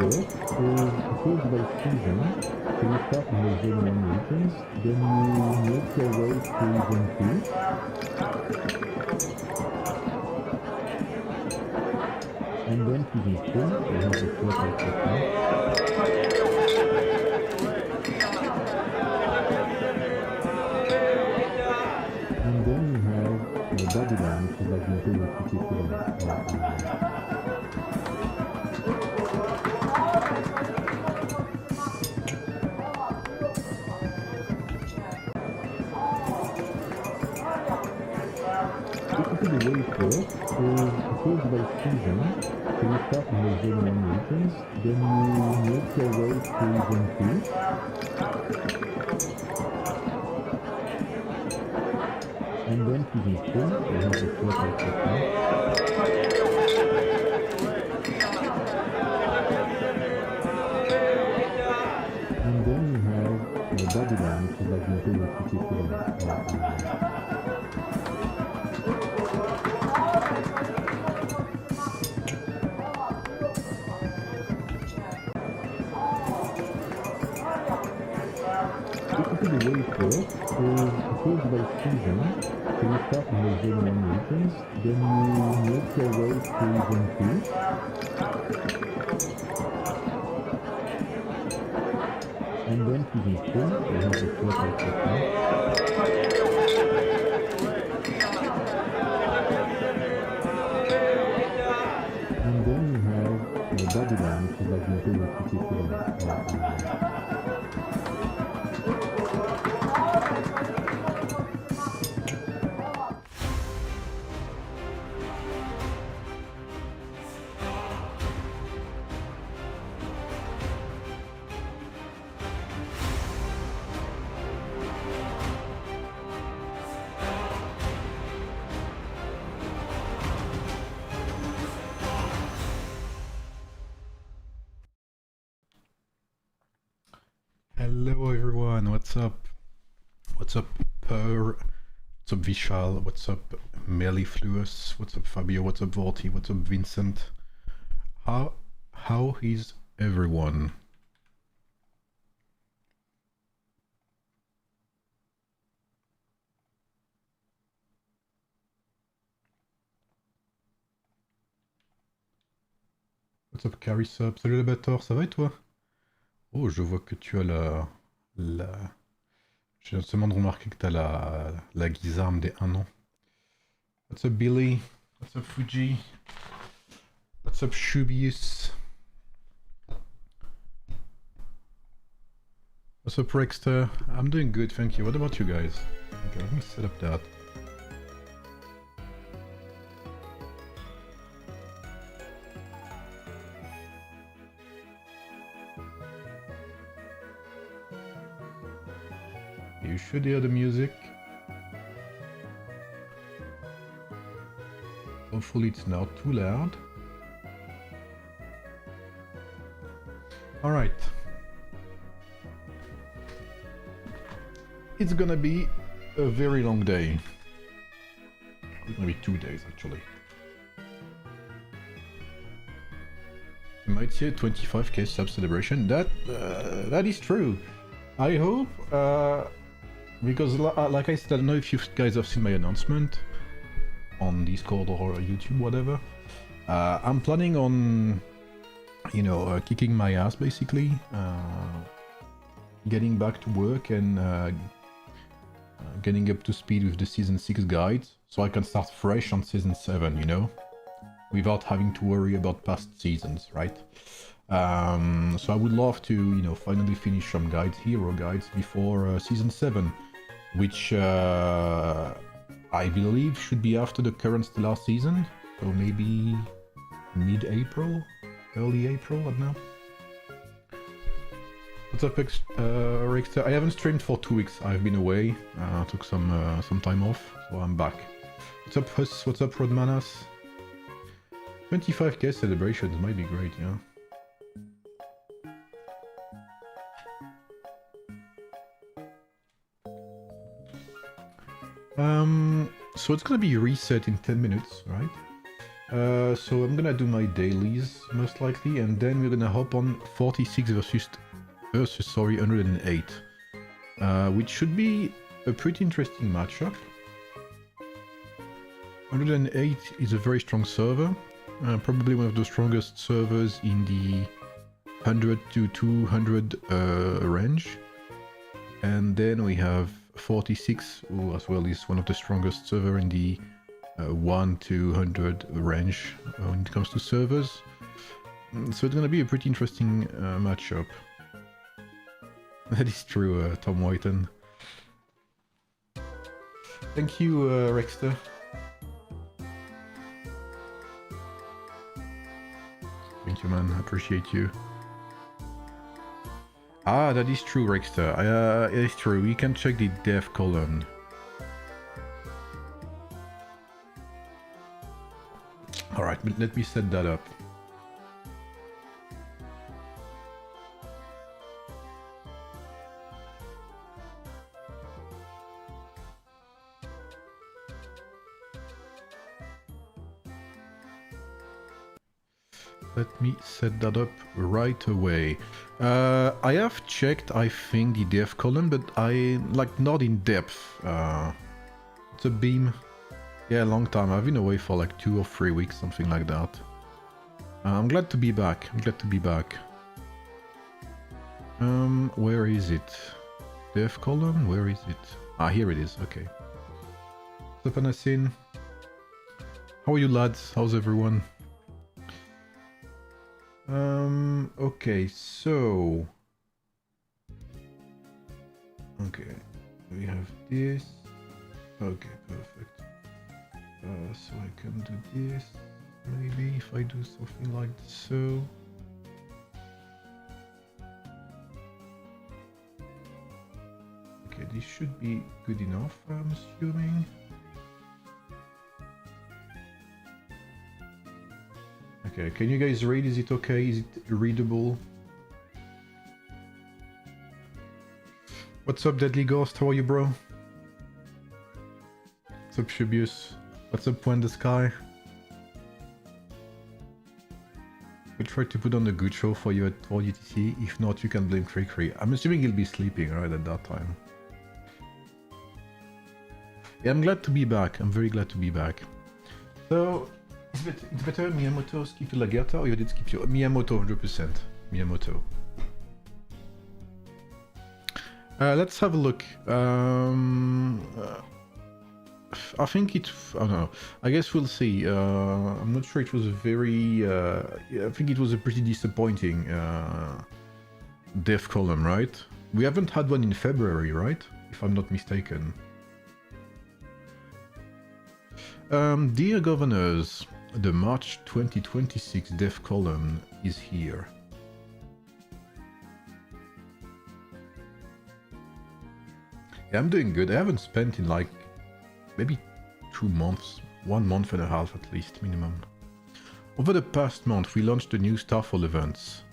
first is first by season. So you start in the Zone 1 regions, then you make your way to Zone 2. And then season 3, so you have the slot like that. And then you have the Babylon, which is like the Imperial City equivalent. Basically the way it works is first by season, so you start in the Zone 1 regions, then you make your way to Zone 2. And then season 3, so you have the slot like that. And then you have the Babylon, which is like the Imperial City equivalent. Basically the way it works is first by season, so you start in the Zone 1 regions, then you make your way to Zone 2. And then season 3, so you have the slot like that. And then you have the Babylon, which is like the Imperial City equivalent. Hello everyone, what's up? What's up Per? What's up Vishal? What's up Mellifluous? What's up Fabio? What's up Vorti? What's up Vincent? How is everyone? What's up Carissa? Salut le Bator, ça va et toi? Oh, je vois que tu as la... Je viens seulement de remarquer que tu as la guisarme des 1 an. What's up Billy? What's up Fuji? What's up Shubius? What's up Rexter? I'm doing good, thank you. What about you guys? Okay, let me set up that. You should hear the music. Hopefully it's not too loud. Alright. It's gonna be a very long day. It's gonna be 2 days actually. You might see a 25k sub celebration. That is true. I hope, because like I said, I don't know if you guys have seen my announcement on Discord or YouTube, whatever. I'm planning on, you know, kicking my ass basically, getting back to work and getting up to speed with the Season 6 guides, so I can start fresh on Season 7, you know, without having to worry about past seasons, right? So I would love to, you know, finally finish some guides, hero guides, before Season 7, which I believe should be after the current Stellar season, so maybe mid-April, early April, I don't know. What's up, Rexter? I haven't streamed for 2 weeks. I've been away. Took some time off, so I'm back. What's up, Huss? What's up, Rodmanas? 25k celebrations might be great, yeah. So it's gonna be reset in 10 minutes, right? So I'm gonna do my dailies most likely, and then we're gonna hop on 46 versus 108, which should be a pretty interesting matchup. 108 is a very strong server, probably one of the strongest servers in the 100 to 200 range. And then we have 46, who as well is one of the strongest server in the 1 to 100 range when it comes to servers. So it's gonna be a pretty interesting matchup. That is true, Tom Whiten. Thank you, Rexter. Thank you, man. I appreciate you. Ah, that is true, Rexter. It is true. We can check the dev column. Alright, let me set that up. Let me set that up right away. I have checked, I think, the dev column, but not in depth. It's a beam. Yeah, long time. I've been away for like 2 or 3 weeks, something like that. I'm glad to be back. Where is it? Dev column? Where is it? Ah, here it is. Okay. What's up, Anasin? How are you, lads? How's everyone? Okay, so... Okay, we have this. Okay, perfect. So I can do this, maybe, if I do something like so. Okay, this should be good enough, I'm assuming. Okay, can you guys read? Is it okay? Is it readable? What's up, Deadly Ghost? How are you, bro? What's up, Shibius? What's up, Point the Sky? We'll try to put on a good show for you for UTC. If not, you can blame Crickery. I'm assuming he'll be sleeping, right, at that time. Yeah, I'm glad to be back. I'm very glad to be back. So... It's better Miyamoto skip to Lagerta or you did skip your Miyamoto 100%. Miyamoto. Let's have a look. I think it. I don't know. I guess we'll see. I'm not sure it was a very. I think it was a pretty disappointing dev column, right? We haven't had one in February, right? If I'm not mistaken. Dear governors. The March 2026 dev column is here. Yeah, I'm doing good. I haven't spent in like maybe 2 months, 1 month and a half at least minimum. Over the past month we launched the new Starfall events.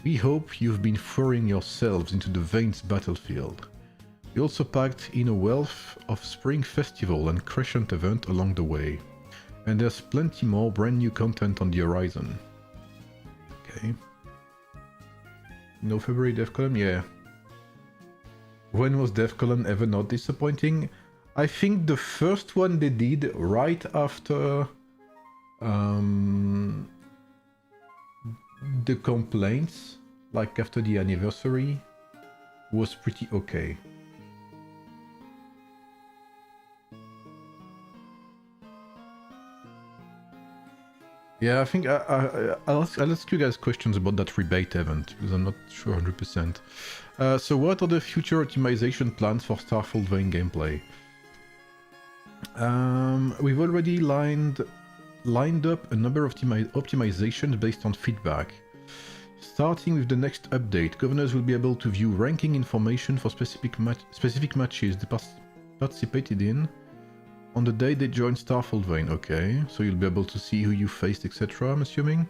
We hope you've been throwing yourselves into the Veins battlefield. We also packed in a wealth of Spring Festival and Crescent event along the way. And there's plenty more brand new content on the horizon. Okay. No February dev column? Yeah. When was dev column ever not disappointing? I think the first one they did right after the complaints, like after the anniversary, was pretty okay. Yeah, I think I'll ask you guys questions about that rebate event, because I'm not sure 100%. So what are the future optimization plans for Starfall Vein gameplay? We've already lined up a number of optimizations based on feedback. Starting with the next update, governors will be able to view ranking information for specific matches they participated in on the day they join Starfall Vein. Okay, so you'll be able to see who you faced, etc., I'm assuming.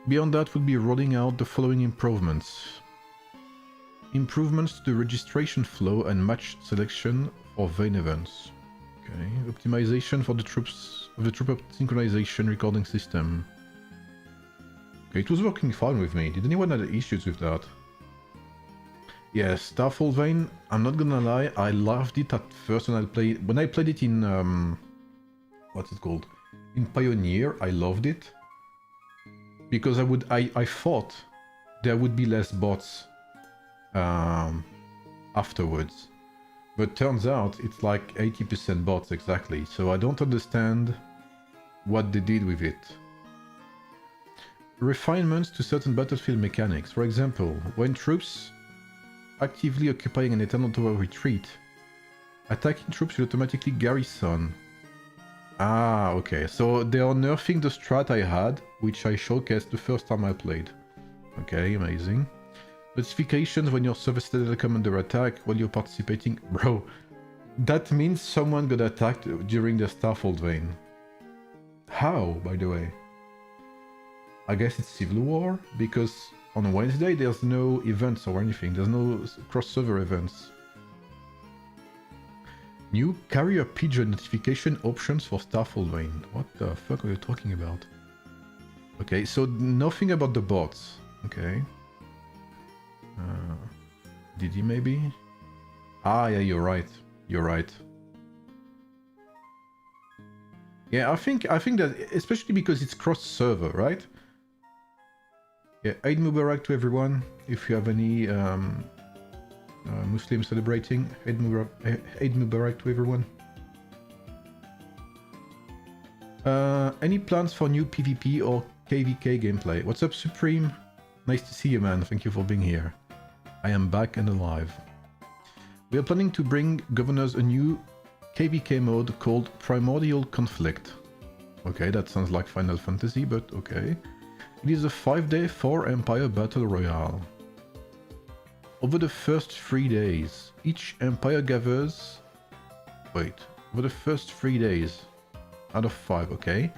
Beyond that, we'll be rolling out the following improvements. Improvements to the registration flow and match selection for Vein events. Okay, optimization for the troops of the troop synchronization recording system. Okay, it was working fine with me. Did anyone have issues with that? Yes, Starfall Vein, I'm not gonna lie, I loved it at first when I played it in what's it called? In Pioneer, I loved it. Because I thought there would be less bots afterwards. But turns out it's like 80% bots exactly, so I don't understand what they did with it. Refinements to certain battlefield mechanics. For example, when troops actively occupying an eternal tower retreat, attacking troops will automatically garrison. Ah, okay, so they are nerfing the strat I had, which I showcased the first time I played. Okay, amazing. Notifications when your service citadel come under attack while you're participating. Bro, that means someone got attacked during the Starfall Vein. How, by the way? I guess it's Civil War, because on Wednesday there's no events or anything. There's no cross-server events. New carrier pigeon notification options for Starfall Vein. What the fuck are you talking about? Okay, so nothing about the bots. Okay. Did he maybe? Ah, yeah, you're right. You're right. Yeah, I think that, especially because it's cross-server, right? Yeah, Eid Mubarak to everyone. If you have any Muslims celebrating, Eid Mubarak to everyone. Any plans for new PvP or KVK gameplay? What's up, Supreme? Nice to see you, man. Thank you for being here. I am back and alive. We are planning to bring governors a new KVK mode called Primordial Conflict. Okay, that sounds like Final Fantasy, but okay. It is a 5-day 4-Empire Battle Royale. Over the first 3 days, each Empire gathers... Wait, over the first 3 days, out of 5, okay?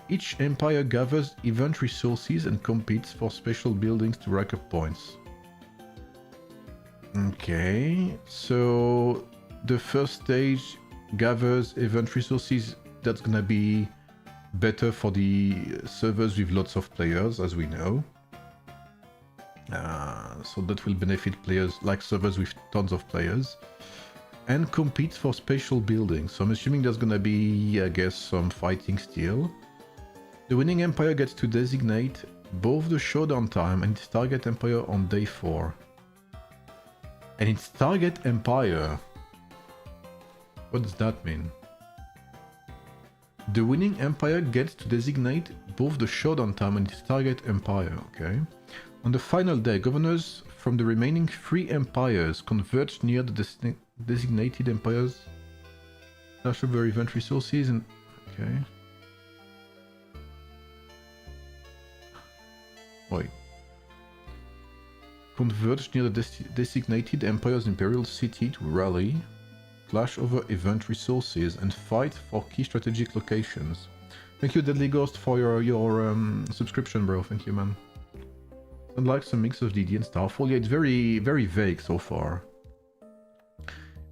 Each Empire gathers event resources and competes for special buildings to rack up points. Okay, so the first stage gathers event resources. That's gonna be better for the servers with lots of players, as we know. So that will benefit players like servers with tons of players. And competes for special buildings. So I'm assuming there's gonna be, I guess, some fighting still. The winning empire gets to designate both the showdown time and its target empire on day 4. And its target empire? What does that mean? The winning empire gets to designate both the showdown time and its target empire, okay? On the final day, governors from the remaining 3 empires converge near the designated empires. Dash over event resources and... okay. Wait. Converge near the designated empire's imperial city to rally, clash over event resources, and fight for key strategic locations. Thank you, Deadly Ghost, for your subscription, bro. Thank you, man. Sounds like some mix of DD and Starfall. Yeah, it's very, very vague so far.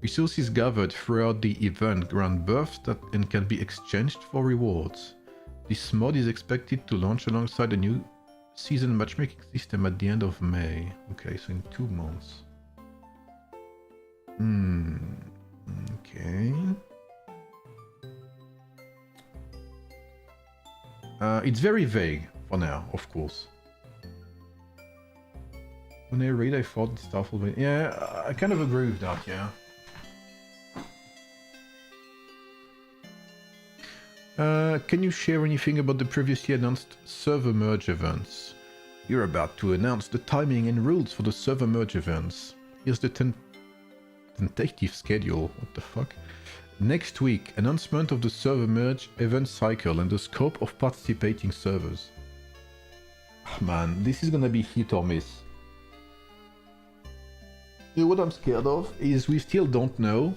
Resources gathered throughout the event grant buffs that and can be exchanged for rewards. This mod is expected to launch alongside a new season matchmaking system at the end of May. Okay, so in 2 months. Okay. It's very vague for now, of course. When I read, I thought it's Starfall. Yeah, I kind of agree with that, yeah. Can you share anything about the previously announced server merge events? You're about to announce the timing and rules for the server merge events. Here's the tentative schedule. What the fuck? Next week, announcement of the server merge event cycle and the scope of participating servers. Man, this is gonna be hit or miss. You know what I'm scared of is we still don't know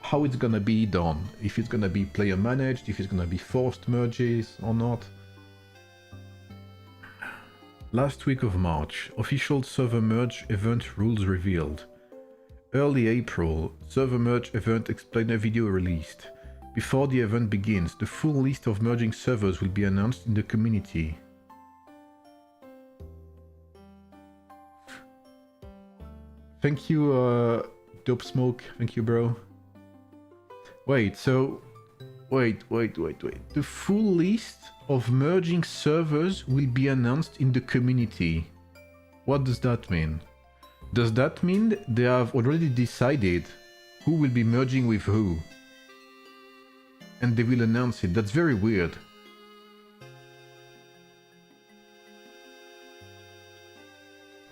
how it's gonna be done. If it's gonna be player managed, if it's gonna be forced merges or not. Last week of March, official server merge event rules revealed. Early April, server merge event explainer video released. before the event begins. The full list of merging servers will be announced in the community. Thank you, Dope Smoke. Thank you, bro. Wait, so... Wait. The full list of merging servers will be announced in the community. What does that mean? Does that mean they have already decided who will be merging with who? And they will announce it. That's very weird.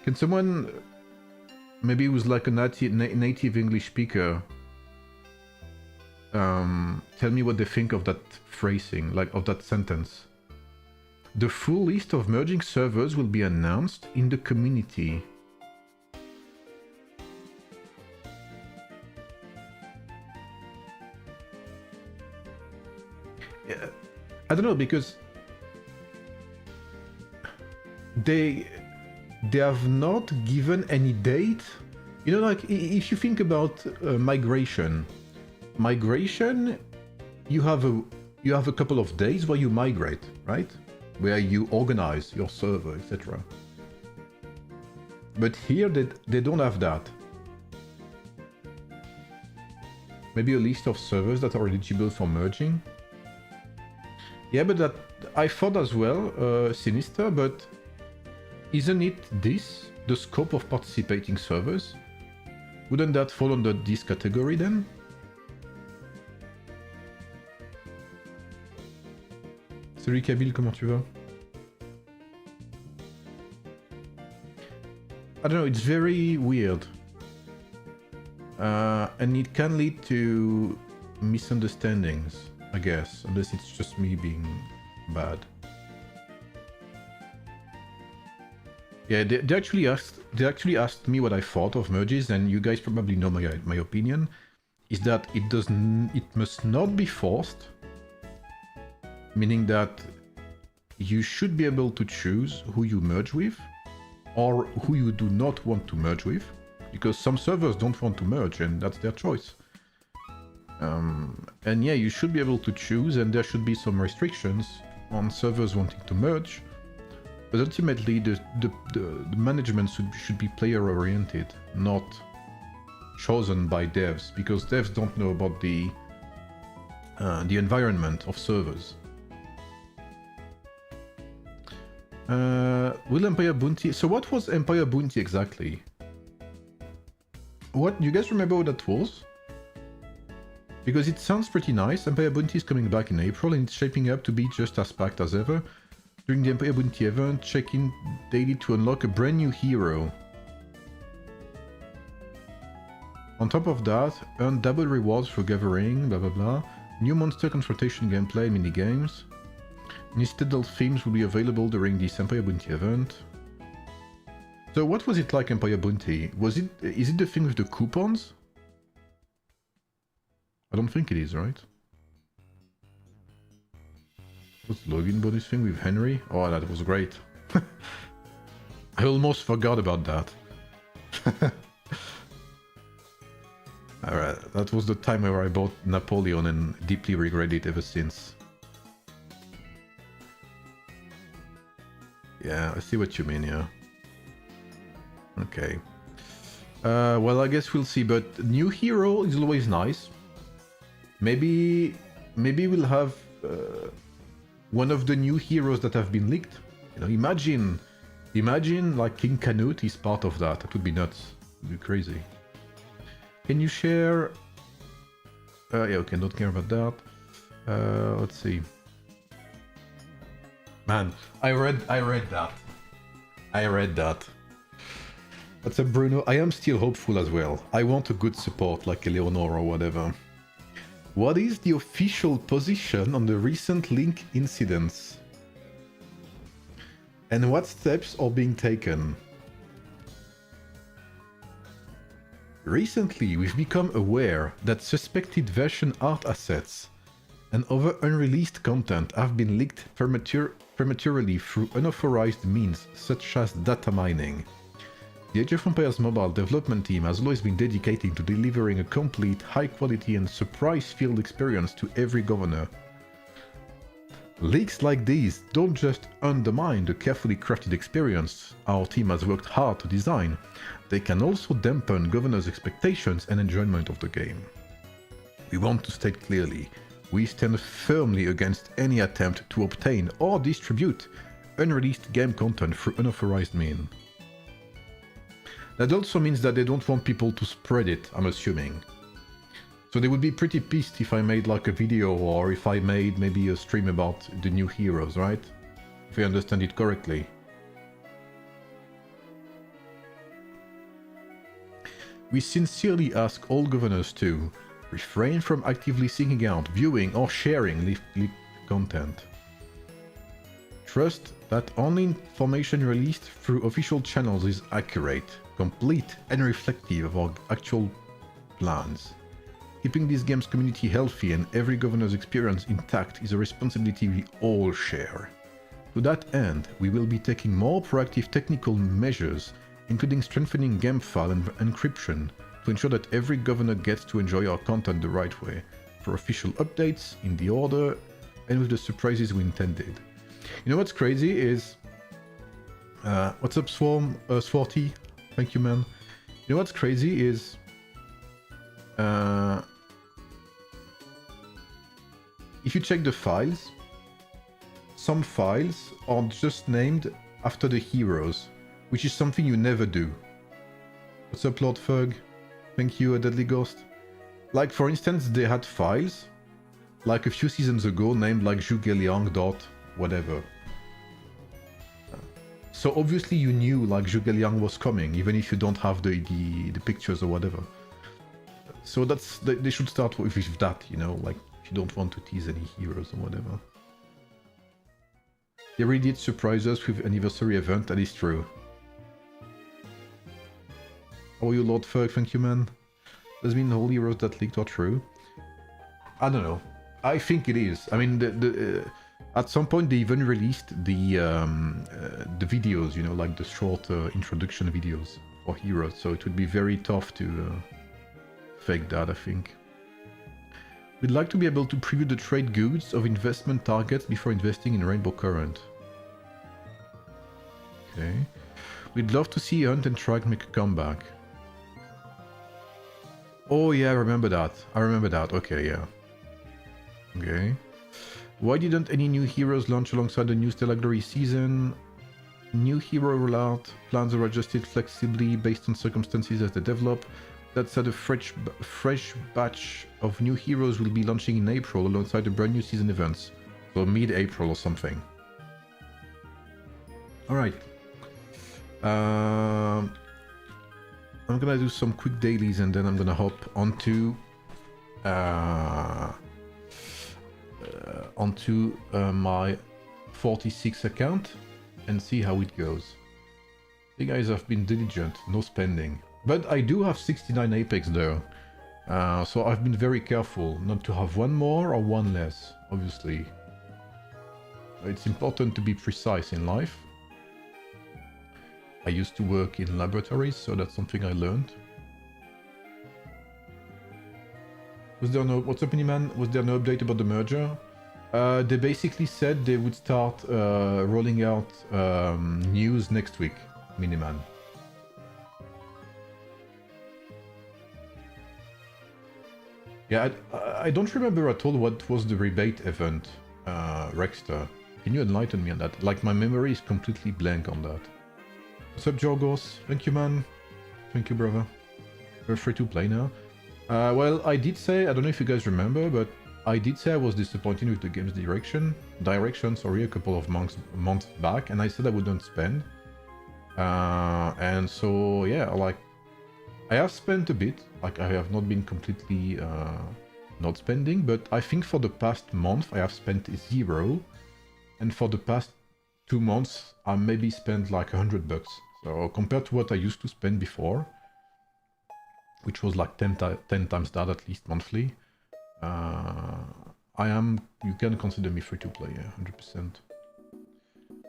Can someone, maybe who's like a native English speaker, tell me what they think of that phrasing, like of that sentence? The full list of merging servers will be announced in the community. I don't know, because they have not given any date. You know, like if you think about migration, you have a couple of days where you migrate, right? Where you organize your server, etc. But here they don't have that. Maybe a list of servers that are eligible for merging. Yeah, but that I thought as well, Sinister, but isn't it this, the scope of participating servers? Wouldn't that fall under this category then? Salut Kabil, comment tu vas? I don't know, it's very weird. And it can lead to misunderstandings, I guess, unless it's just me being bad. Yeah, they actually asked me what I thought of merges, and you guys probably know my opinion. Is that it must not be forced, meaning that you should be able to choose who you merge with, or who you do not want to merge with, because some servers don't want to merge, and that's their choice. And yeah, you should be able to choose, and there should be some restrictions on servers wanting to merge. But ultimately, the management should be player-oriented, not chosen by devs, because devs don't know about the environment of servers. Will Empire Bounty... So what was Empire Bounty exactly? What, you guys remember what that was? Because it sounds pretty nice. Empire Bounty is coming back in April, and it's shaping up to be just as packed as ever. During the Empire Bounty event, check in daily to unlock a brand new hero. On top of that, earn double rewards for gathering, blah blah blah. New monster confrontation gameplay, minigames. New citadel themes will be available during this Empire Bounty event. So what was it like, Empire Bounty? Is it the thing with the coupons? I don't think it is, right? What's the login bonus thing with Henry? Oh, that was great. I almost forgot about that. Alright, that was the time where I bought Napoleon and deeply regret it ever since. Yeah, I see what you mean, yeah. Okay. Well, I guess we'll see, but new hero is always nice. Maybe we'll have one of the new heroes that have been leaked. You know, imagine like King Canute is part of that. That would be nuts. It would be crazy. Can you share? Yeah, okay, don't care about that. Let's see. Man, I read that. That's a Bruno. I am still hopeful as well. I want a good support like Eleanor or whatever. What is the official position on the recent link incidents? And what steps are being taken? Recently, we've become aware that suspected version art assets and other unreleased content have been leaked prematurely through unauthorized means such as data mining. The Age of Empires mobile development team has always been dedicated to delivering a complete, high-quality and surprise-filled experience to every governor. Leaks like these don't just undermine the carefully crafted experience our team has worked hard to design, they can also dampen governors' expectations and enjoyment of the game. We want to state clearly, we stand firmly against any attempt to obtain or distribute unreleased game content through unauthorized means. That also means that they don't want people to spread it, I'm assuming. So they would be pretty pissed if I made like a video or if I made maybe a stream about the new heroes, right? If I understand it correctly. We sincerely ask all governors to refrain from actively seeking out, viewing or sharing leaked content. Trust that only information released through official channels is accurate, complete and reflective of our actual plans. Keeping this game's community healthy and every governor's experience intact is a responsibility we all share. To that end, we will be taking more proactive technical measures, including strengthening game file and encryption, to ensure that every governor gets to enjoy our content the right way, for official updates, in the order, and with the surprises we intended. You know what's crazy is... what's up, Swarty? Thank you, man. You know what's crazy is... if you check the files, some files are just named after the heroes, which is something you never do. What's up, Lord Fug? Thank you, a Deadly Ghost. Like, for instance, they had files, like a few seasons ago, named like Zhuge dot whatever. So obviously you knew like Zhuge was coming, even if you don't have the pictures or whatever. So that's they should start with that, you know, like if you don't want to tease any heroes or whatever. They really did surprise us with anniversary event, that is true. How are you, Lord Ferg? Thank you, man. Does mean all heroes that leaked are true? I don't know. I think it is. I mean, at some point they even released the videos, you know, like the short introduction videos for heroes. So it would be very tough to fake that, I think. We'd like to be able to preview the trade goods of investment targets before investing in Rainbow Current. Okay. We'd love to see Hunt and Track make a comeback. Oh yeah, I remember that. Okay, yeah. Okay. Why didn't any new heroes launch alongside the new Stellar Glory season? New hero rollout plans are adjusted flexibly based on circumstances as they develop. That said, a fresh batch of new heroes will be launching in April alongside the brand new season events. So mid-April or something. Alright. I'm gonna do some quick dailies and then I'm gonna hop onto my 46 account and see how it goes. You guys have been diligent, no spending. But I do have 69 Apex though, so I've been very careful not to have one more or one less, obviously. It's important to be precise in life. I used to work in laboratories, so that's something I learned. Was there no... What's up, Miniman? Was there no update about the merger? They basically said they would start rolling out news next week, Miniman. Yeah, I don't remember at all what was the rebate event, Rexter. Can you enlighten me on that? Like, my memory is completely blank on that. What's up, Jorgos? Thank you, man. Thank you, brother. We're free to play now. Well, I did say, I don't know if you guys remember, but I did say I was disappointed with the game's direction, a couple of months back, and I said I wouldn't spend. And so, yeah, like, I have spent a bit, like I have not been completely not spending, but I think for the past month I have spent 0, and for the past 2 months I maybe spent like $100. So compared to what I used to spend before, which was like 10 times that at least monthly, you can consider me free to play, yeah, 100%.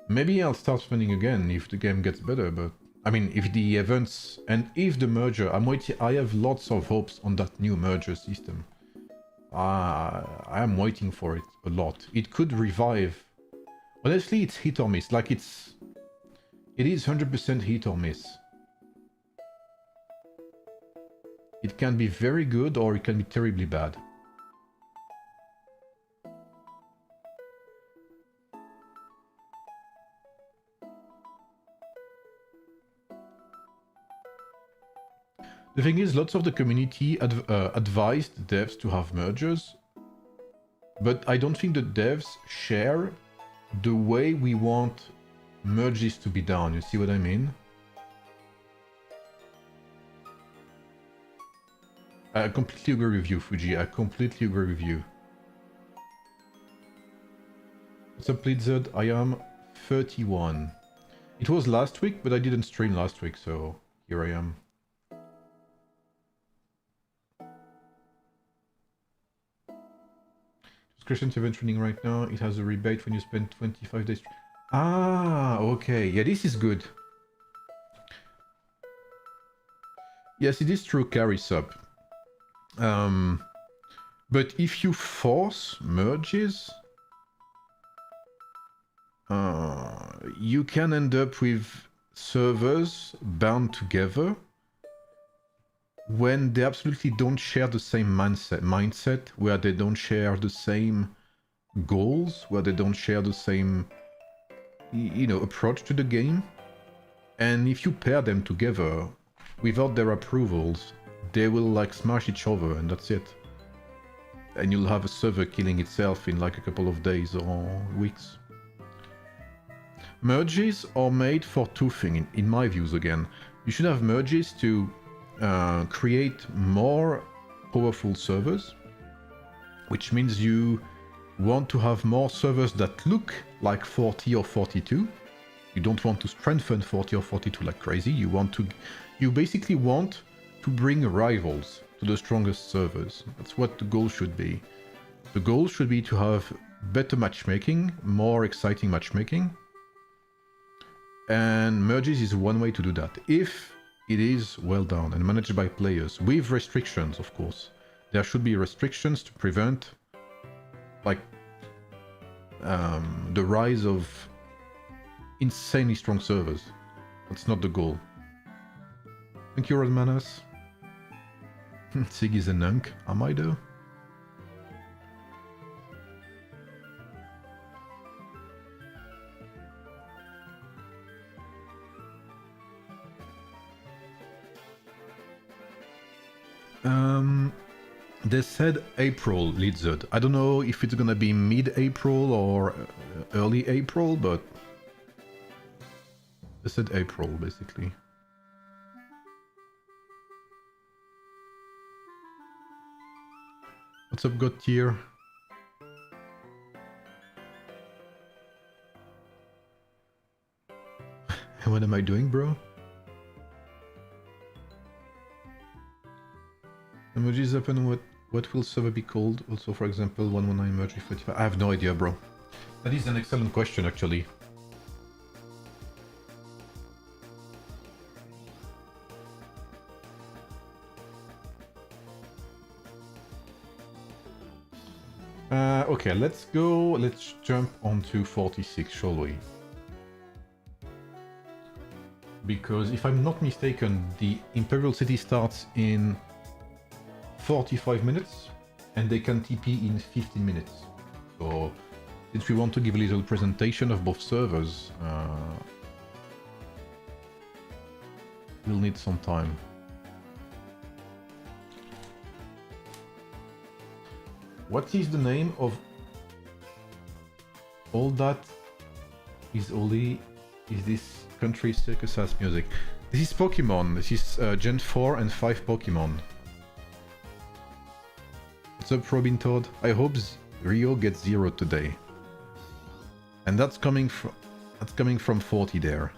Maybe I'll start spending again if the game gets better, but I mean, if the events and if the merger, I'm waiting. I have lots of hopes on that new merger system. I am waiting for it a lot. It could revive. Honestly, it's hit or miss. Like it is 100% hit or miss. It can be very good or it can be terribly bad. The thing is, lots of the community advised devs to have mergers, but I don't think the devs share the way we want merges to be done. You see what I mean? I completely agree with you, Fuji. I completely agree with you. What's up, Blizzard? I am 31. It was last week, but I didn't stream last week, so here I am. Subscription to event running right now. It has a rebate when you spend 25 days. Ah, okay. Yeah, this is good. Yes, it is true, carry sub. But if you force merges, you can end up with servers bound together when they absolutely don't share the same mindset, where they don't share the same goals, where they don't share the same, you know, approach to the game. And if you pair them together without their approvals, they will like smash each other and that's it. And you'll have a server killing itself in like a couple of days or weeks. Merges are made for two things, in my views again. You should have merges to create more powerful servers, which means you want to have more servers that look like 40 or 42. You don't want to strengthen 40 or 42 like crazy. You basically want to bring rivals to the strongest servers. That's what the goal should be. The goal should be to have better matchmaking, more exciting matchmaking. And merges is one way to do that, if it is well done and managed by players, with restrictions, of course. There should be restrictions to prevent, like, the rise of insanely strong servers. That's not the goal. Thank you, Rodmanas. Sig is a nunk. Am I though? They said April, Lizard. I don't know if it's gonna be mid-April or early April, but they said April, basically. What's up, God tier? What am I doing, bro? Emojis open, what will server be called? Also, for example, 119 merge 45. I have no idea, bro. That is an excellent question, actually. Okay, let's jump onto 46, shall we? Because if I'm not mistaken, the Imperial City starts in 45 minutes, and they can TP in 15 minutes. So, since we want to give a little presentation of both servers, we'll need some time. What is the name of all that is only is this country circus has music? This is Pokemon. This is Gen 4 and 5 Pokemon. What's up, Robin Todd? I hope Rio gets 0 today. And that's coming from 40 there.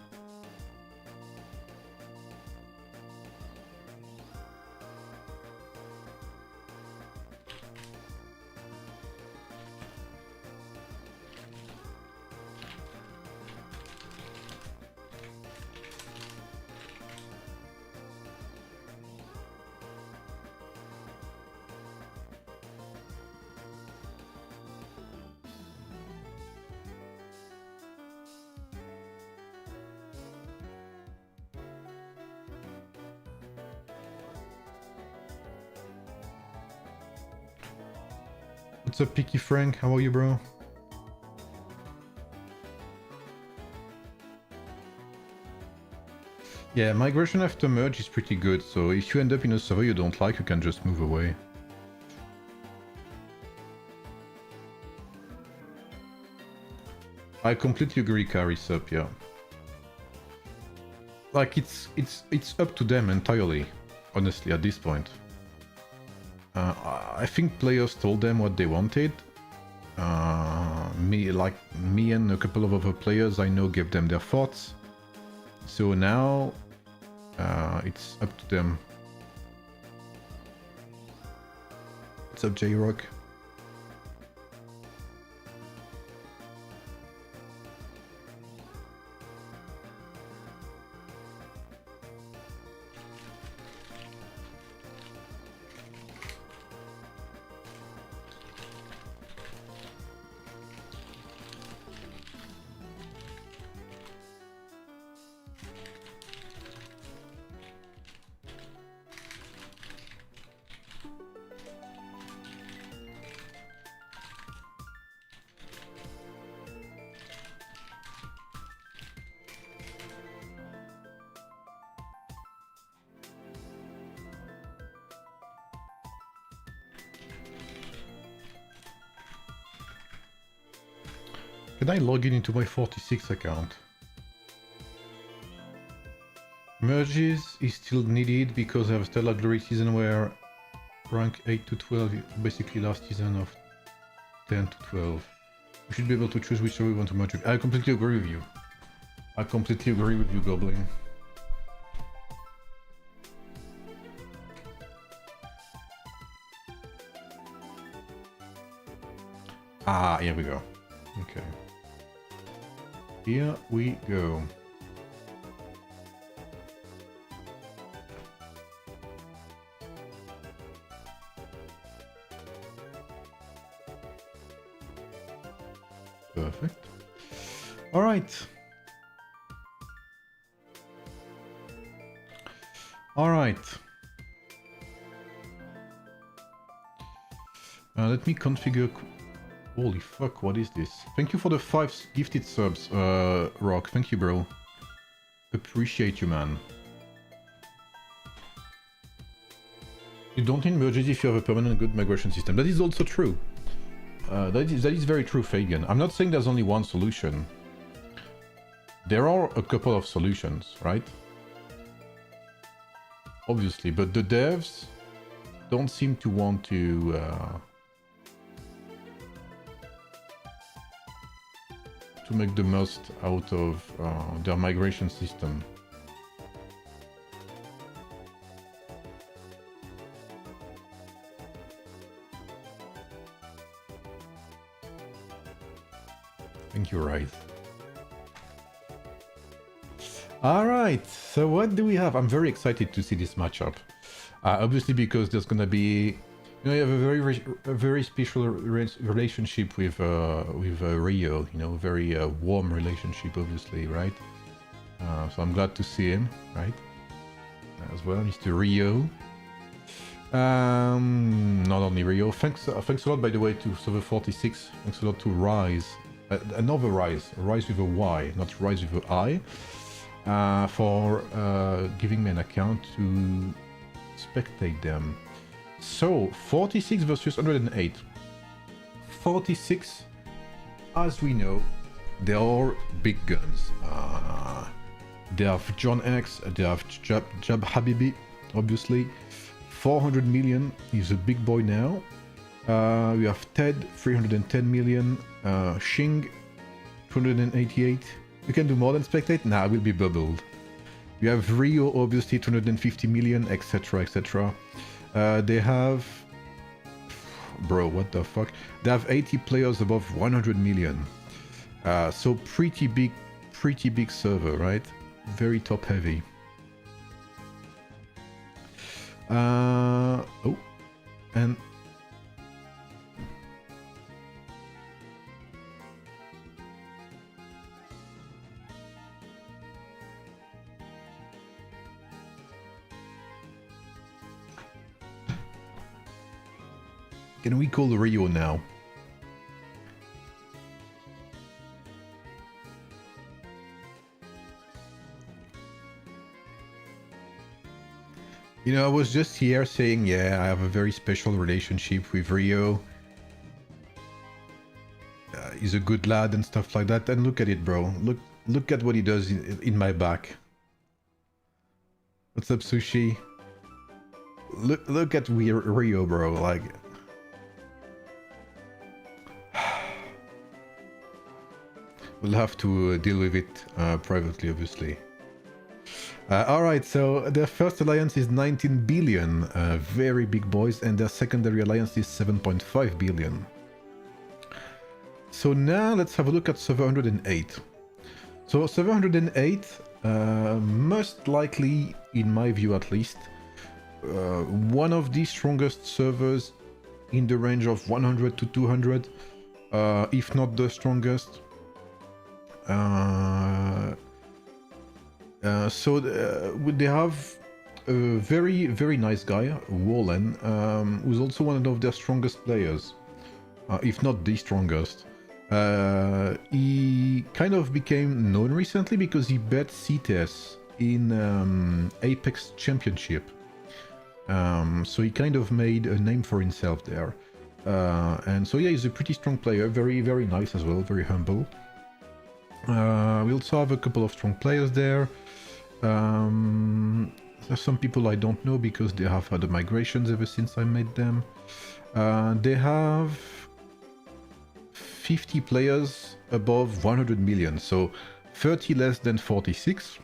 What's up, Picky Frank? How are you, bro? Yeah, migration after merge is pretty good, so if you end up in a server you don't like, you can just move away. I completely agree, Carisup, yeah. Like, it's up to them entirely, honestly, at this point. I think players told them what they wanted. Me and a couple of other players I know gave them their thoughts. So now, it's up to them. What's up, J-Rock? Can I log in into my 46 account? Merges is still needed because I have Stellar Glory season where rank 8 to 12 is basically last season of 10 to 12. We should be able to choose which we want to merge with. I completely agree with you. I completely agree with you, Goblin. Ah, here we go. Okay. Here we go. Perfect. All right. All right. Let me configure... Holy fuck, what is this? Thank you for the 5 gifted subs, Rock. Thank you, bro. Appreciate you, man. You don't need merges if you have a permanent good migration system. That is also true. That is very true, Fabian. I'm not saying there's only one solution. There are a couple of solutions, right? Obviously, but the devs don't seem to want to... to make the most out of their migration system. Thank you, Rise. Alright, so what do we have? I'm very excited to see this matchup. Obviously because there's gonna be... You know, you have a very special relationship with Rio, you know, very warm relationship, obviously, right? So I'm glad to see him, right? As well, Mr. Rio. Not only Rio. Thanks a lot, by the way, to Server 46. Thanks a lot to Rise, another Rise with a Y, not Rise with a I, for giving me an account to spectate them. So, 46 versus 108. 46, as we know, they are big guns. They have John X, they have Jab Habibi, obviously. 400 million is a big boy now. We have Ted, 310 million. Xing, 288. You can do more than spectate? Nah, I will be bubbled. We have Rio, obviously, 250 million, etc, etc. They have... Bro, what the fuck? They have 80 players above 100 million. So pretty big server, right? Very top heavy. Oh, and... Can we call Rio now? You know, I was just here saying, yeah, I have a very special relationship with Rio. He's a good lad and stuff like that. And look at it, bro. Look at what he does in my back. What's up, Sushi? Look at Rio, bro. Like, we'll have to deal with it privately, obviously. Alright, so their first alliance is 19 billion, very big boys, and their secondary alliance is 7.5 billion. So now let's have a look at server 108. So server 108, most likely, in my view at least, one of the strongest servers in the range of 100 to 200, if not the strongest. They have a very, very nice guy, Wallen, who's also one of their strongest players, if not the strongest. He kind of became known recently because he bet CTS in Apex Championship. So he kind of made a name for himself there. And so yeah, he's a pretty strong player, very, very nice as well, very humble. We also have a couple of strong players there. There's some people I don't know because they have had the migrations ever since I made them. They have 50 players above 100 million, so 30 less than 46.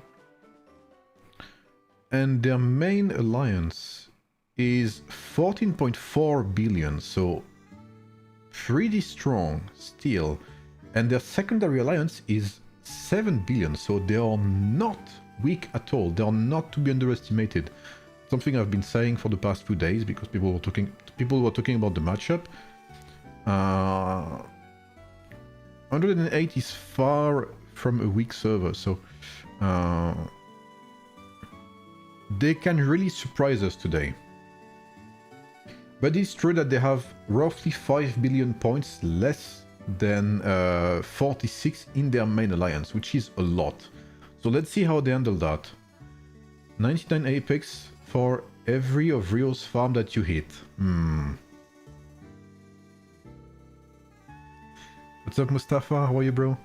And their main alliance is 14.4 billion, so pretty strong still. And their secondary alliance is 7 billion, so they are not weak at all. They are not to be underestimated. Something I've been saying for the past few days because people were talking about the matchup. 108 is far from a weak server, so they can really surprise us today. But it's true that they have roughly 5 billion points less than 46 in their main alliance, which is a lot. So let's see how they handle that. 99 Apex for every of Rio's farm that you hit. What's up, Mustafa? How are you, bro?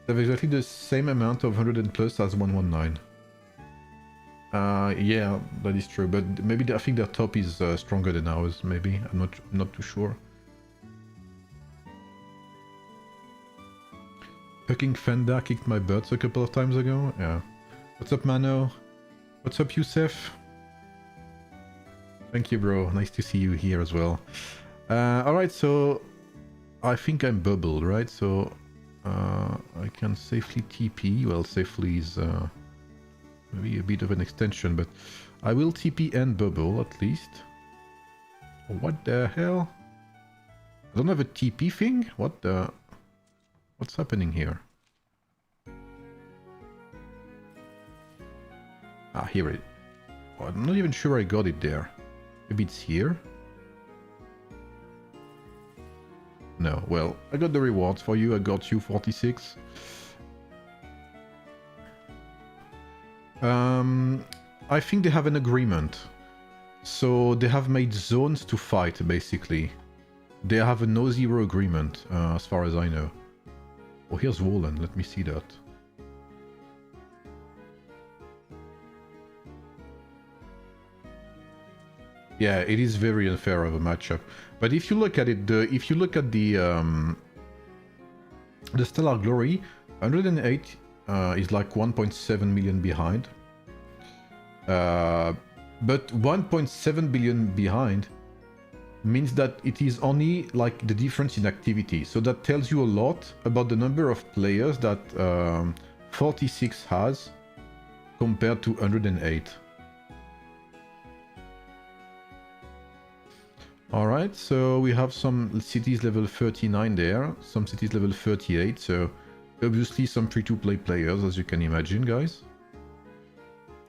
They have exactly the same amount of 100 plus as 119. Yeah, that is true, but maybe I think their top is stronger than ours, maybe. I'm not too sure. Fucking Fenda kicked my butts a couple of times ago. Yeah. What's up, Mano? What's up, Youssef? Thank you, bro. Nice to see you here as well. Alright, so I think I'm bubbled, right? So I can safely TP. Well, safely is maybe a bit of an extension, but I will TP and bubble at least. What the hell? I don't have a TP thing? What the... What's happening here? Ah, here it... Oh, I'm not even sure I got it there. Maybe it's here? No, well, I got the rewards for you. I got you 46. I think they have an agreement. So they have made zones to fight, basically. They have a no-zero agreement, as far as I know. Oh, here's Wallen. Let me see that. Yeah, it is very unfair of a matchup. But if you look at it, if you look at the Stellar Glory, 108 is like 1.7 million behind. But 1.7 billion behind means that it is only like the difference in activity. So that tells you a lot about the number of players that 46 has compared to 108. Alright, so we have some cities level 39 there, some cities level 38, so obviously some free-to-play players, as you can imagine, guys.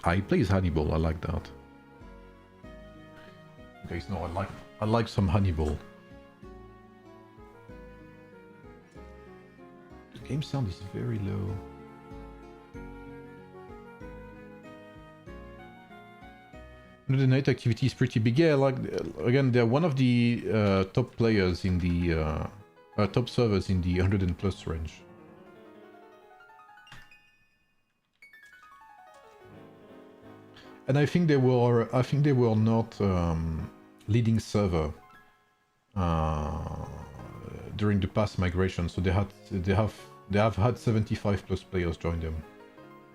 He plays Hannibal, I like that. Guys, no, I like some Hannibal. The game sound is very low. 108 activity is pretty big. Yeah, like, again, they're one of the top players in the... top servers in the 100 and plus range. And I think they were not leading server during the past migration, so they have had 75 plus players join them,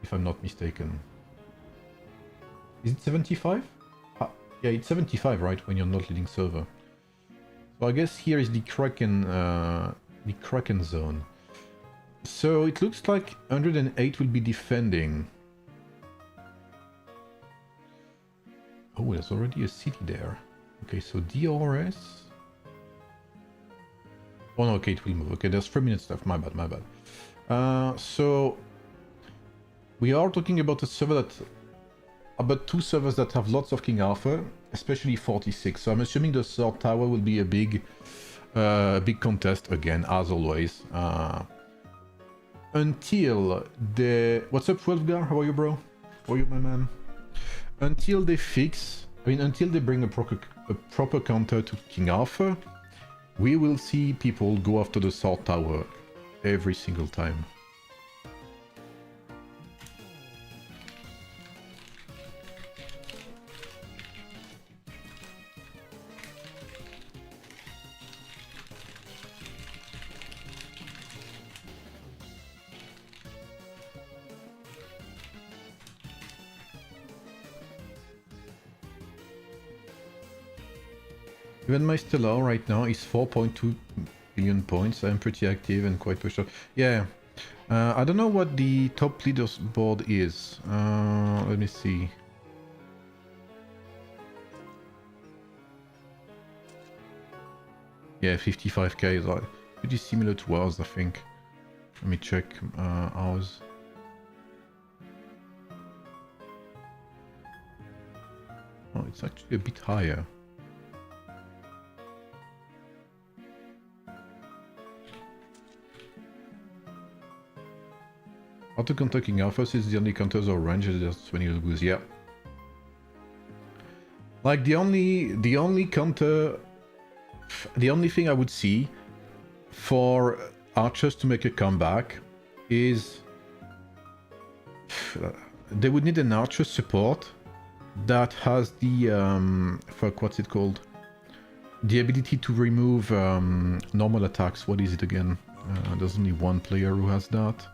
if I'm not mistaken. Is it 75? Yeah, it's 75, right, when you're not leading server. So I guess here is the Kraken zone. So it looks like 108 will be defending. Oh, there's already a city there. Okay, so DRS. Oh no, okay, it will move. Okay, there's 3 minutes left. My bad, my bad. So we are talking about a server that... about 2 servers that have lots of King Arthur, especially 46. So I'm assuming the third tower will be a big contest again, as always. Until the... What's up, Wolfgar? How are you, bro? How are you, my man? Until they fix... I mean, until they bring a proper counter to King Arthur, we will see people go after the third tower every single time. Even my Stellar right now is 4.2 billion points. I'm pretty active and quite pushed up. Yeah, I don't know what the top leaderboard is. Let me see. Yeah, 55k is pretty similar to ours, I think. Let me check ours. Oh, it's actually a bit higher. Auto contacting alphas is the only counters or ranges just when you lose, yeah. Like the only counter, the only thing I would see for archers to make a comeback is they would need an archer support that has the fuck, what's it called? The ability to remove normal attacks. What is it again? There's only one player who has that.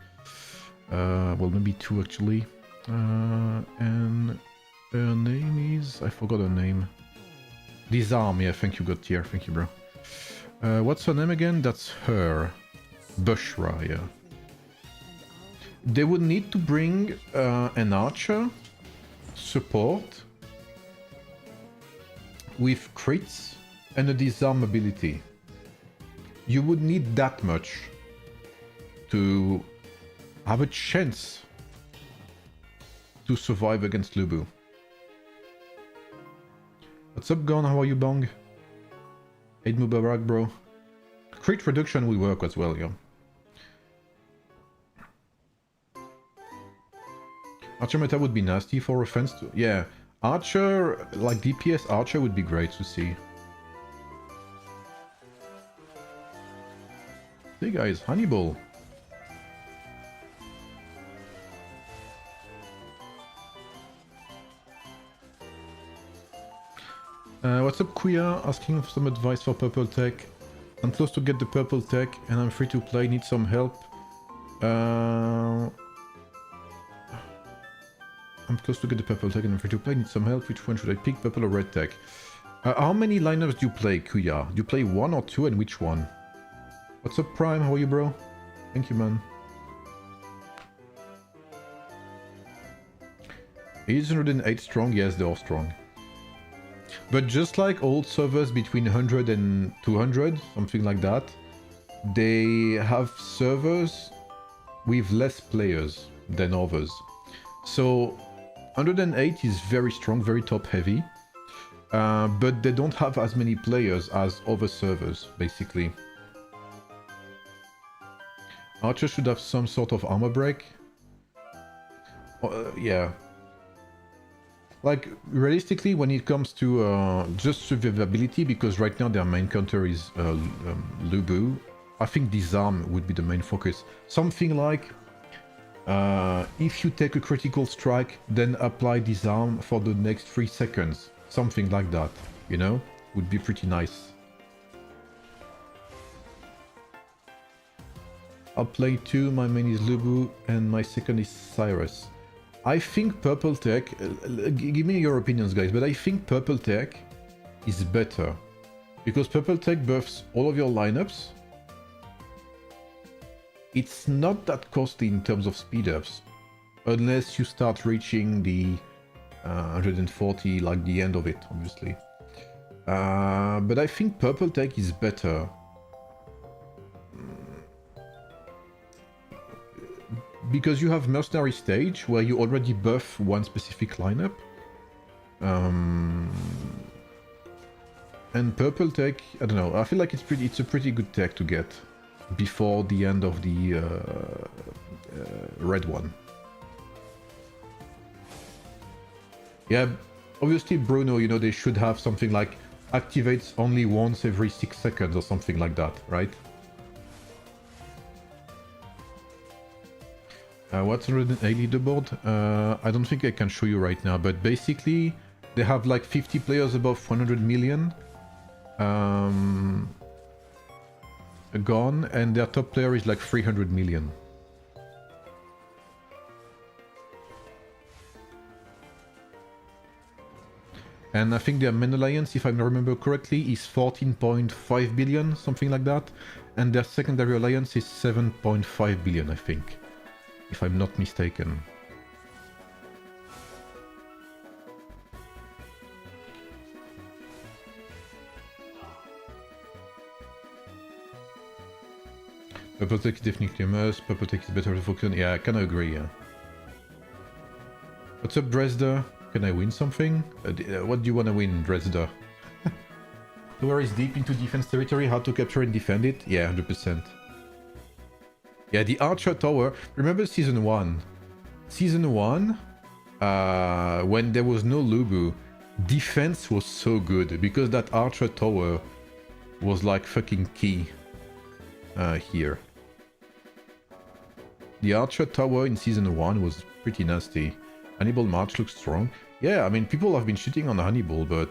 Well, maybe 2 actually. And her name is... I forgot her name. Disarm, yeah, thank you, God tier. Thank you, bro. What's her name again? That's her. Bushra, yeah. They would need to bring an archer support with crits and a disarm ability. You would need that much to have a chance to survive against Lubu. What's up, Gon? How are you, Bong? Eid Mubarak, bro. Crit reduction will work as well, yeah. Archer meta would be nasty for offense too. Yeah, Archer, like DPS Archer would be great to see. Hey guys, Hannibal. What's up, Kuya? Asking for some advice for purple tech. I'm close to get the purple tech and I'm free to play. Need some help. I'm close to get the purple tech and I'm free to play. Need some help. Which one should I pick? Purple or red tech? How many lineups do you play, Kuya? Do you play 1 or 2 and which one? What's up, Prime? How are you, bro? Thank you, man. Is 108 strong? Yes, they are strong. But just like old servers between 100 and 200, something like that, they have servers with less players than others. So 108 is very strong, very top heavy, but they don't have as many players as other servers, basically. Archer should have some sort of armor break. Yeah. Like, realistically, when it comes to just survivability, because right now their main counter is Lubu, I think disarm would be the main focus. Something like, if you take a critical strike, then apply disarm for the next 3 seconds. Something like that, you know? Would be pretty nice. I'll play 2, my main is Lubu, and my second is Cyrus. I think Purple Tech, give me your opinions guys, but I think Purple Tech is better. Because Purple Tech buffs all of your lineups. It's not that costly in terms of speed ups, unless you start reaching the 140, like the end of it, obviously. But I think Purple Tech is better. Because you have Mercenary Stage, where you already buff one specific lineup. And Purple Tech, I don't know, I feel like it's a pretty good tech to get before the end of the red one. Yeah, obviously Bruno, you know, they should have something like activates only once every 6 seconds or something like that, right? What's 180 leaderboard? I don't think I can show you right now, but basically they have like 50 players above 100 million gone, and their top player is like 300 million. And I think their main alliance, if I remember correctly, is 14.5 billion, something like that. And their secondary alliance is 7.5 billion, I think, if I'm not mistaken. Purple Tech is definitely a must. Purple Tech is better to focus on. Yeah, I can agree, yeah. What's up, Dresda? Can I win something? What do you want to win, Dresda? Tower is deep into defense territory. How to capture and defend it? Yeah, 100%. Yeah, the Archer Tower. Remember Season 1? Season 1, when there was no Lubu, defense was so good because that Archer Tower was like fucking key here. The Archer Tower in Season 1 was pretty nasty. Hannibal March looks strong. Yeah, I mean, people have been shitting on Hannibal, but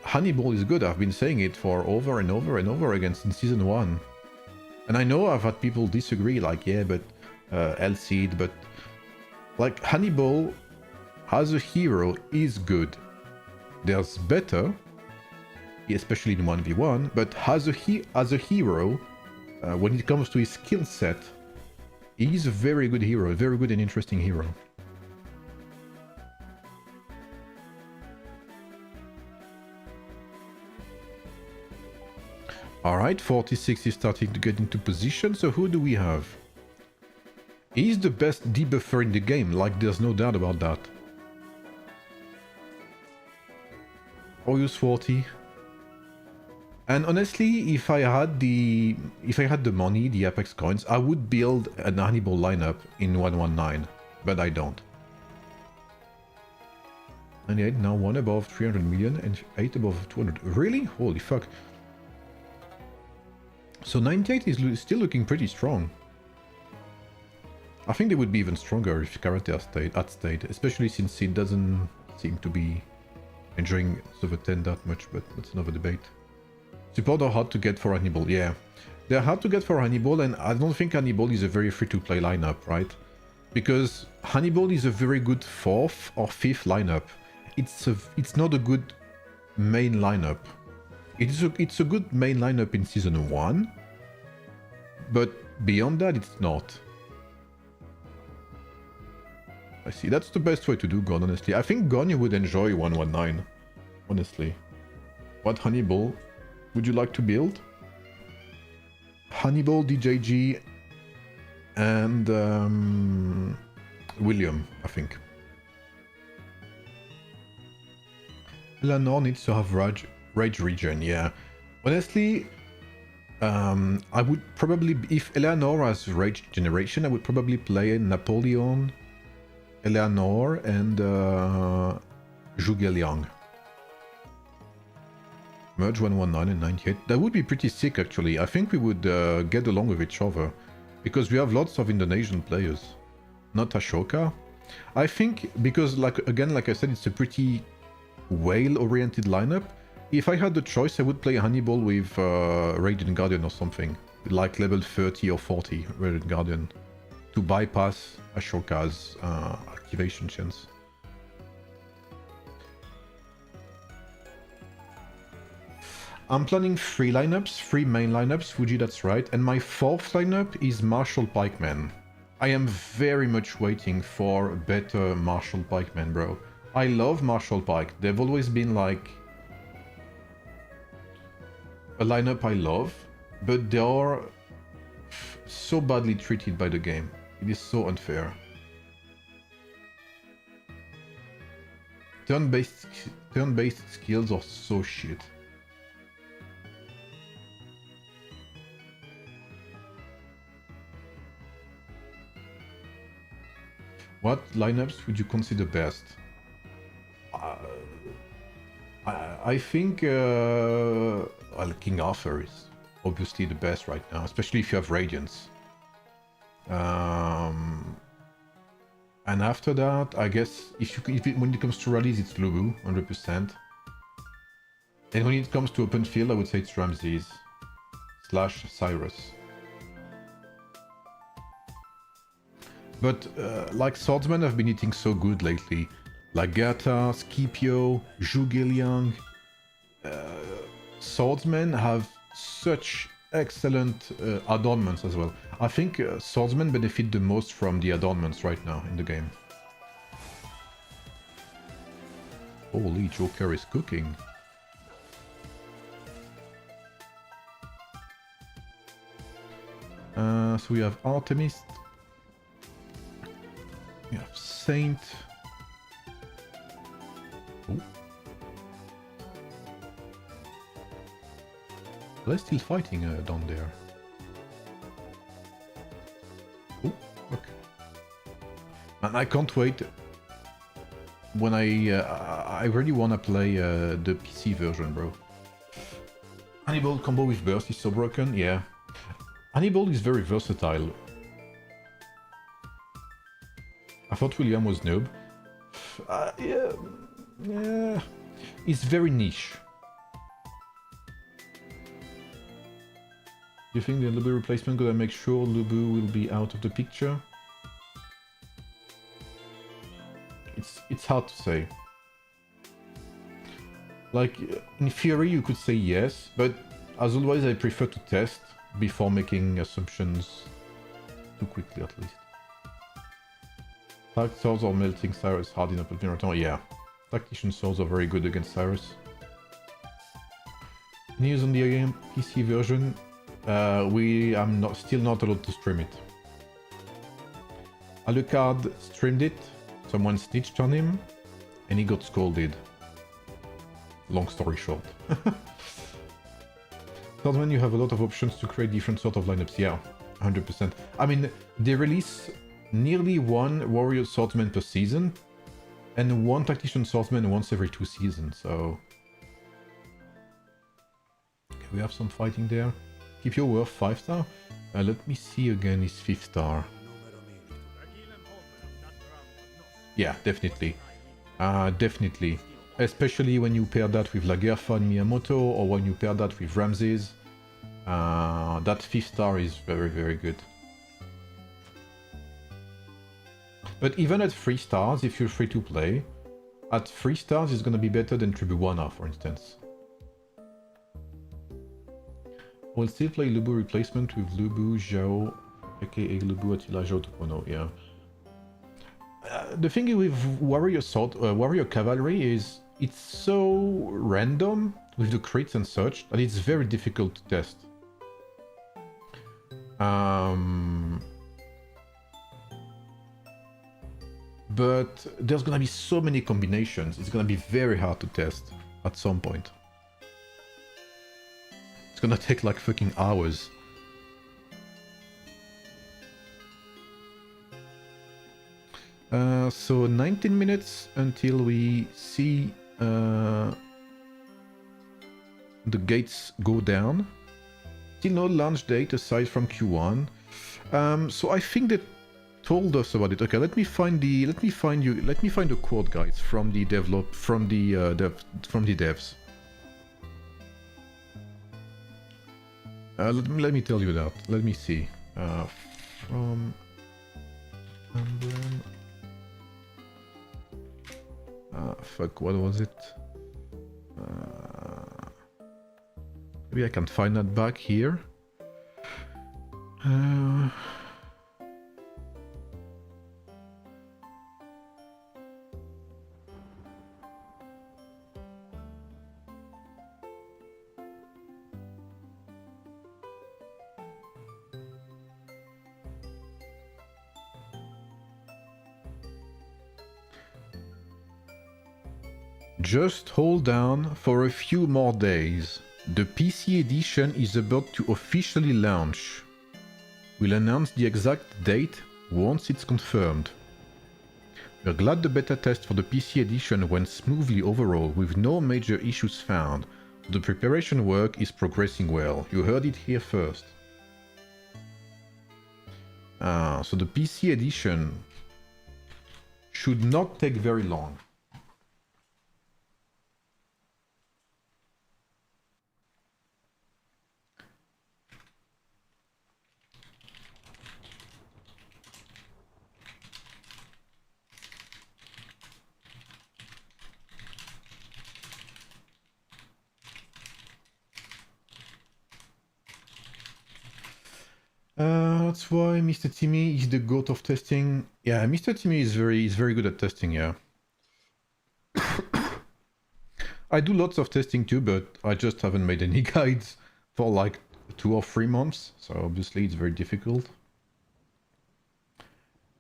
Hannibal is good. I've been saying it for over and over and over again since Season 1. And I know I've had people disagree, like, yeah, but Elseed, but like, Hannibal as a hero is good. There's better, especially in 1v1, but as a hero, when it comes to his skill set, he's a very good hero, a very good and interesting hero. Alright, 46 is starting to get into position, so who do we have? He's the best debuffer in the game, like there's no doubt about that. Orius 40. And honestly, if I had the money, the Apex coins, I would build an Hannibal lineup in 119, but I don't. 98, now 1 above 300 million and 8 above 200. Really? Holy fuck. So 98 is still looking pretty strong. I think they would be even stronger if Karate stayed, especially since he doesn't seem to be enjoying Server 10 that much, but that's another debate. Support are hard to get for Hannibal, yeah. They're hard to get for Hannibal, and I don't think Hannibal is a very free-to-play lineup, right? Because Hannibal is a very good 4th or 5th lineup. It's not a good main lineup. It's a good main lineup in Season 1, but beyond that, it's not. I see, that's the best way to do Gon, honestly. I think Gon you would enjoy 119, honestly. What Hannibal would you like to build? Hannibal, DJG, and William, I think. Eleanor needs to have Rage Regen, yeah. Honestly, I would probably, if Eleanor has Rage Generation, I would probably play Napoleon Eleanor and Zhuge Liang. Merge 119 and 98. That would be pretty sick, actually. I think we would get along with each other. Because we have lots of Indonesian players. Not Ashoka. I think, because, like I said, it's a pretty whale-oriented lineup. If I had the choice, I would play Hannibal with Radiant Guardian or something. Like level 30 or 40 Radiant Guardian. To bypass Ashoka's activation chance. I'm planning 3 lineups, 3 main lineups, Fuji, that's right, and my 4th lineup is Marshall Pikeman. I am very much waiting for better Marshall Pikeman, bro. I love Marshall Pike, they've always been like a lineup I love, but they are so badly treated by the game. It is so unfair. Turn-based skills are so shit. What lineups would you consider best? I think well, King Arthur is obviously the best right now, especially if you have Radiance. And after that, I guess when it comes to rallies, it's Lubu, 100%. And when it comes to open field, I would say it's Ramses / Cyrus. But like swordsmen have been hitting so good lately. Like Gata, Scipio, Zhuge Liang. Swordsmen have such excellent adornments as well. I think swordsmen benefit the most from the adornments right now in the game. Holy, Joker is cooking. So we have Artemis. We have Saint. Oh. They're still fighting down there. Oh, okay. And I can't wait. When I really wanna play the PC version, bro. Hannibal combo with burst is so broken, yeah. Hannibal is very versatile. I thought William was noob. Yeah. It's very niche. Do you think the Lubu replacement gonna make sure Lubu will be out of the picture? It's hard to say. Like, in theory you could say yes, but as always I prefer to test before making assumptions too quickly at least. Tactic swords or melting Cyrus hard in open marathon? Yeah. Tactician swords are very good against Cyrus. News on the AoEM PC version. I'm still not allowed to stream it. Alucard streamed it, someone snitched on him, and he got scolded. Long story short. Swordsman, you have a lot of options to create different sort of lineups. Yeah, 100%. I mean, they release nearly 1 warrior swordsman per season, and 1 tactician swordsman once every 2 seasons, so... Okay, we have some fighting there. Keep your worth 5-star. Let me see again his 5-star. Yeah, definitely. Definitely. Especially when you pair that with Lagerfa and Miyamoto, or when you pair that with Ramses. That 5-star is very, very good. But even at 3 stars, if you're free to play, at 3 stars it's gonna be better than Tribuana, for instance. We'll still play Lubu replacement with Lubu Zhao, aka Lubu Attila Zhao Topono, yeah. The thing with warrior cavalry is it's so random with the crits and such that it's very difficult to test. But there's gonna be so many combinations, it's gonna be very hard to test at some point. It's gonna take like fucking hours. So 19 minutes until we see the gates go down. Still no launch date aside from Q1. So I think they told us about it. Okay, let me find the quote, guys, from the devs. Let me tell you that. Let me see. From Emblem. Fuck, what was it? Maybe I can find that back here. Just hold down for a few more days. The PC edition is about to officially launch. We'll announce the exact date once it's confirmed. We're glad the beta test for the PC edition went smoothly overall with no major issues found. The preparation work is progressing well. You heard it here first. So the PC edition should not take very long. That's why Mr. Timmy is the goat of testing. Yeah, Mr. Timmy is very good at testing, yeah. I do lots of testing too, but I just haven't made any guides for like 2 or 3 months, so obviously it's very difficult.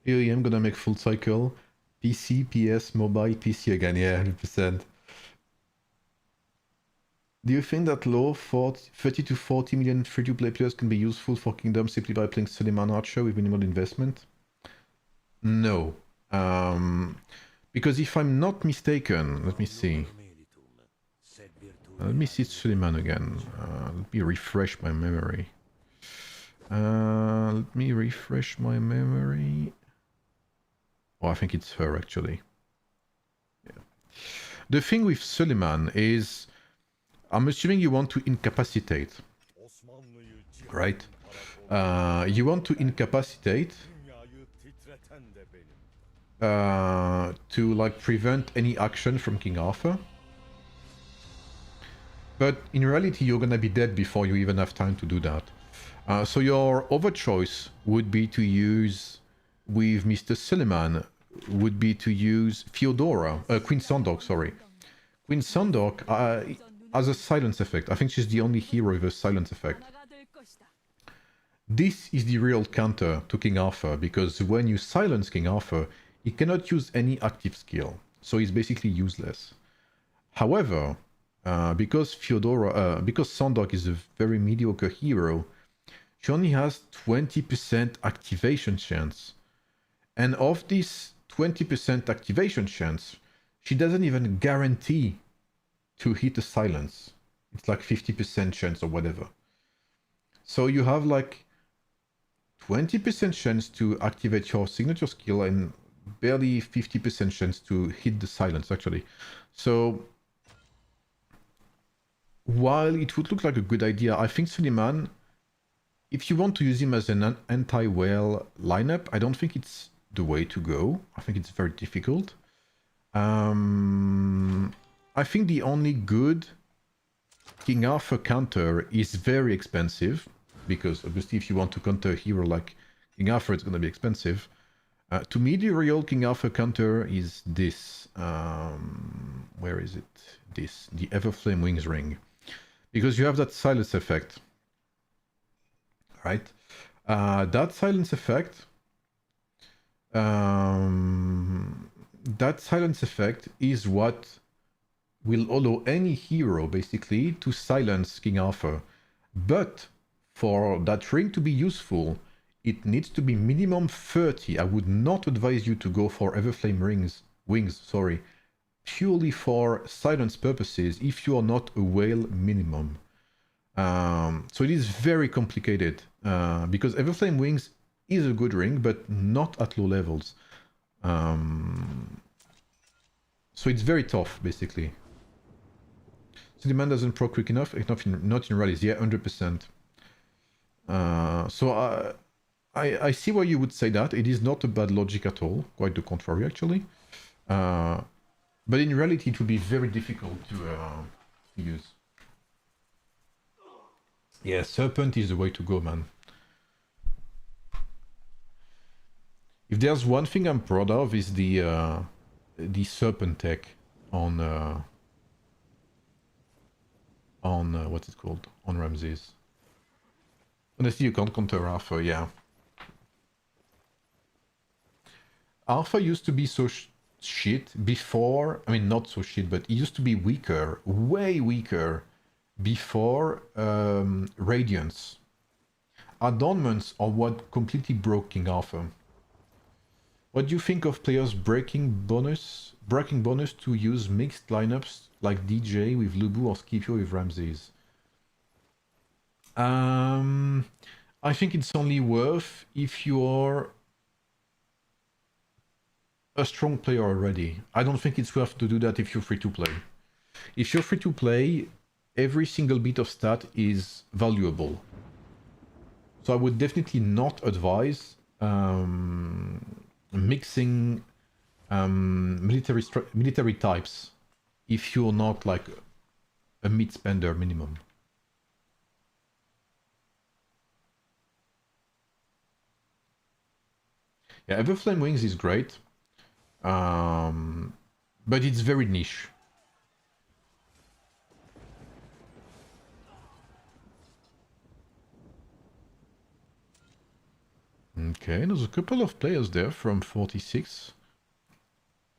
AoEM gonna make full cycle. PC, PS, mobile, PC again, yeah, 100%. Do you think that low 30 to 40 million free-to-play players can be useful for Kingdom simply by playing Suleiman Archer with minimal investment? No. Because if I'm not mistaken, let me see. Let me see Suleiman again. Let me refresh my memory. Oh, I think it's her actually. Yeah. The thing with Suleiman is, I'm assuming you want to incapacitate, right? You want to incapacitate to like prevent any action from King Arthur. But in reality, you're gonna be dead before you even have time to do that. So your other choice would be to use, with Mr. Suleiman, would be to use Theodora, Queen Sondok, sorry. Queen Sondok has a silence effect. I think she's the only hero with a silence effect. This is the real counter to King Arthur, because when you silence King Arthur, he cannot use any active skill, so he's basically useless. However, because Sondok is a very mediocre hero, she only has 20% activation chance. And of this 20% activation chance, she doesn't even guarantee to hit a silence. It's like 50% chance or whatever. So you have like 20% chance to activate your signature skill and barely 50% chance to hit the silence actually. So while it would look like a good idea, I think Suleiman, if you want to use him as an anti-whale lineup, I don't think it's the way to go. I think it's very difficult. I think the only good King Arthur counter is very expensive, because obviously if you want to counter a hero like King Arthur, it's going to be expensive. To me, the real King Arthur counter is this. Where is it? This, the Everflame Wings Ring. Because you have that silence effect. Right? That silence effect... that silence effect is what will allow any hero, basically, to silence King Arthur. But for that ring to be useful, it needs to be minimum 30. I would not advise you to go for Everflame wings, sorry, purely for silence purposes if you are not a whale minimum. So it is very complicated because Everflame wings is a good ring, but not at low levels. So it's very tough, basically. So demand doesn't pro quick enough, not in rallies. Yeah, 100%. So I see why you would say that. It is not a bad logic at all. Quite the contrary, actually. But in reality, it would be very difficult to use. Yeah, Serpent is the way to go, man. If there's one thing I'm proud of is the Serpent tech on what's it called? On Ramses. Honestly, you can't counter Alpha, yeah. Alpha used to be so shit before, I mean not so shit, but it used to be weaker, way weaker before Radiance. Adornments are what completely broke King Alpha. What do you think of players breaking bonus to use mixed lineups like DJ with Lubu or Scipio with Ramses? I think it's only worth if you are a strong player already. I don't think it's worth to do that if you're free to play. If you're free to play, every single bit of stat is valuable. So I would definitely not advise mixing military types if you're not like a mid spender minimum. Yeah, Everflame Wings is great, but it's very niche. Okay, there's a couple of players there from 46.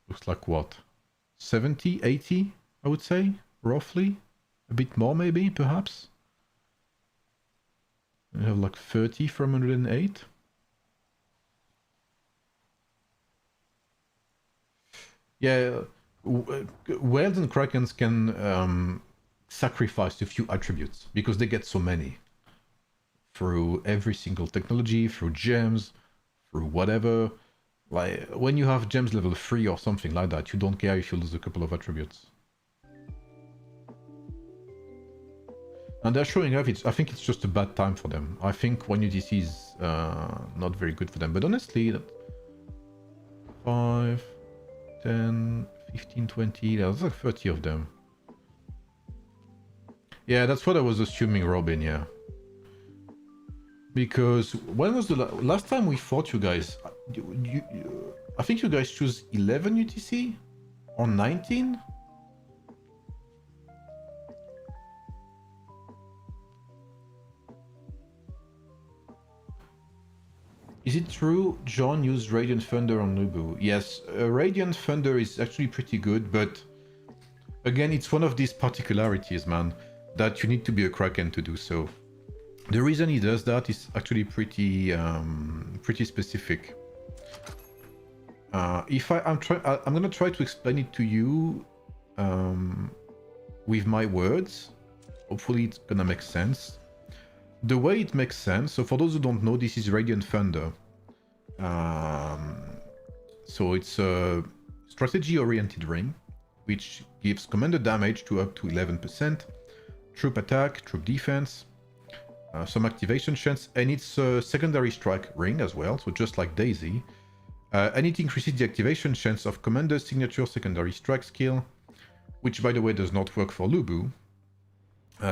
Looks like what? 70, 80, I would say, roughly. A bit more maybe, perhaps. We have like 30 from 108. Yeah, whales and krakens can sacrifice a few attributes because they get so many. Through every single technology, through gems, through whatever. Like, when you have gems level 3 or something like that, you don't care if you lose a couple of attributes. And they're showing up, I think it's just a bad time for them. I think 1 UTC is not very good for them. But honestly, 5, 10, 15, 20, there's like 30 of them. Yeah, that's what I was assuming, Robin, yeah. Because when was the last time we fought you guys? I think you guys choose 11 UTC or 19? Is it true John used Radiant Thunder on Lubu? Yes, Radiant Thunder is actually pretty good, but again, it's one of these particularities, man, that you need to be a Kraken to do so. The reason he does that is actually pretty specific. I'm gonna try to explain it to you with my words. Hopefully it's gonna make sense. The way it makes sense, so for those who don't know, this is Radiant Thunder. So it's a strategy-oriented ring, which gives commander damage to up to 11%, troop attack, troop defense, some activation chance, and it's a secondary strike ring as well, so just like Daisy. And it increases the activation chance of commander's signature secondary strike skill, which by the way does not work for Lubu,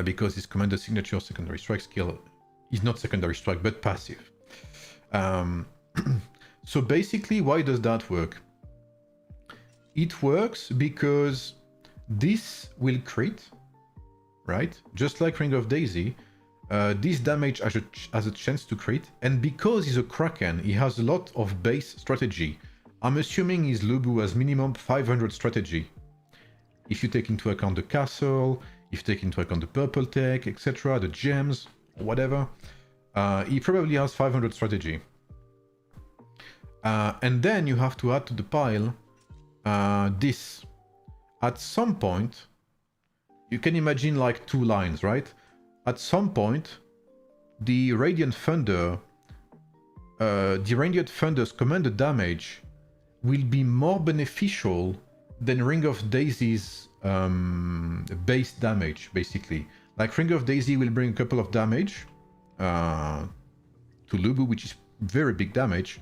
because his commander's signature secondary strike skill is not secondary strike, but passive. So basically, why does that work? It works because this will crit, right? Just like Ring of Daisy, this damage has a chance to crit, and because he's a Kraken, he has a lot of base strategy. I'm assuming his Lubu has minimum 500 strategy. If you take into account the castle, if you take into account the purple tech, etc., the gems, whatever, He probably has 500 strategy. And then you have to add to the pile this. At some point, you can imagine like two lines, right? At some point, the Radiant Thunder's commanded damage will be more beneficial than Ring of Daisy's base damage, basically. Like Ring of Daisy will bring a couple of damage to Lubu, which is very big damage.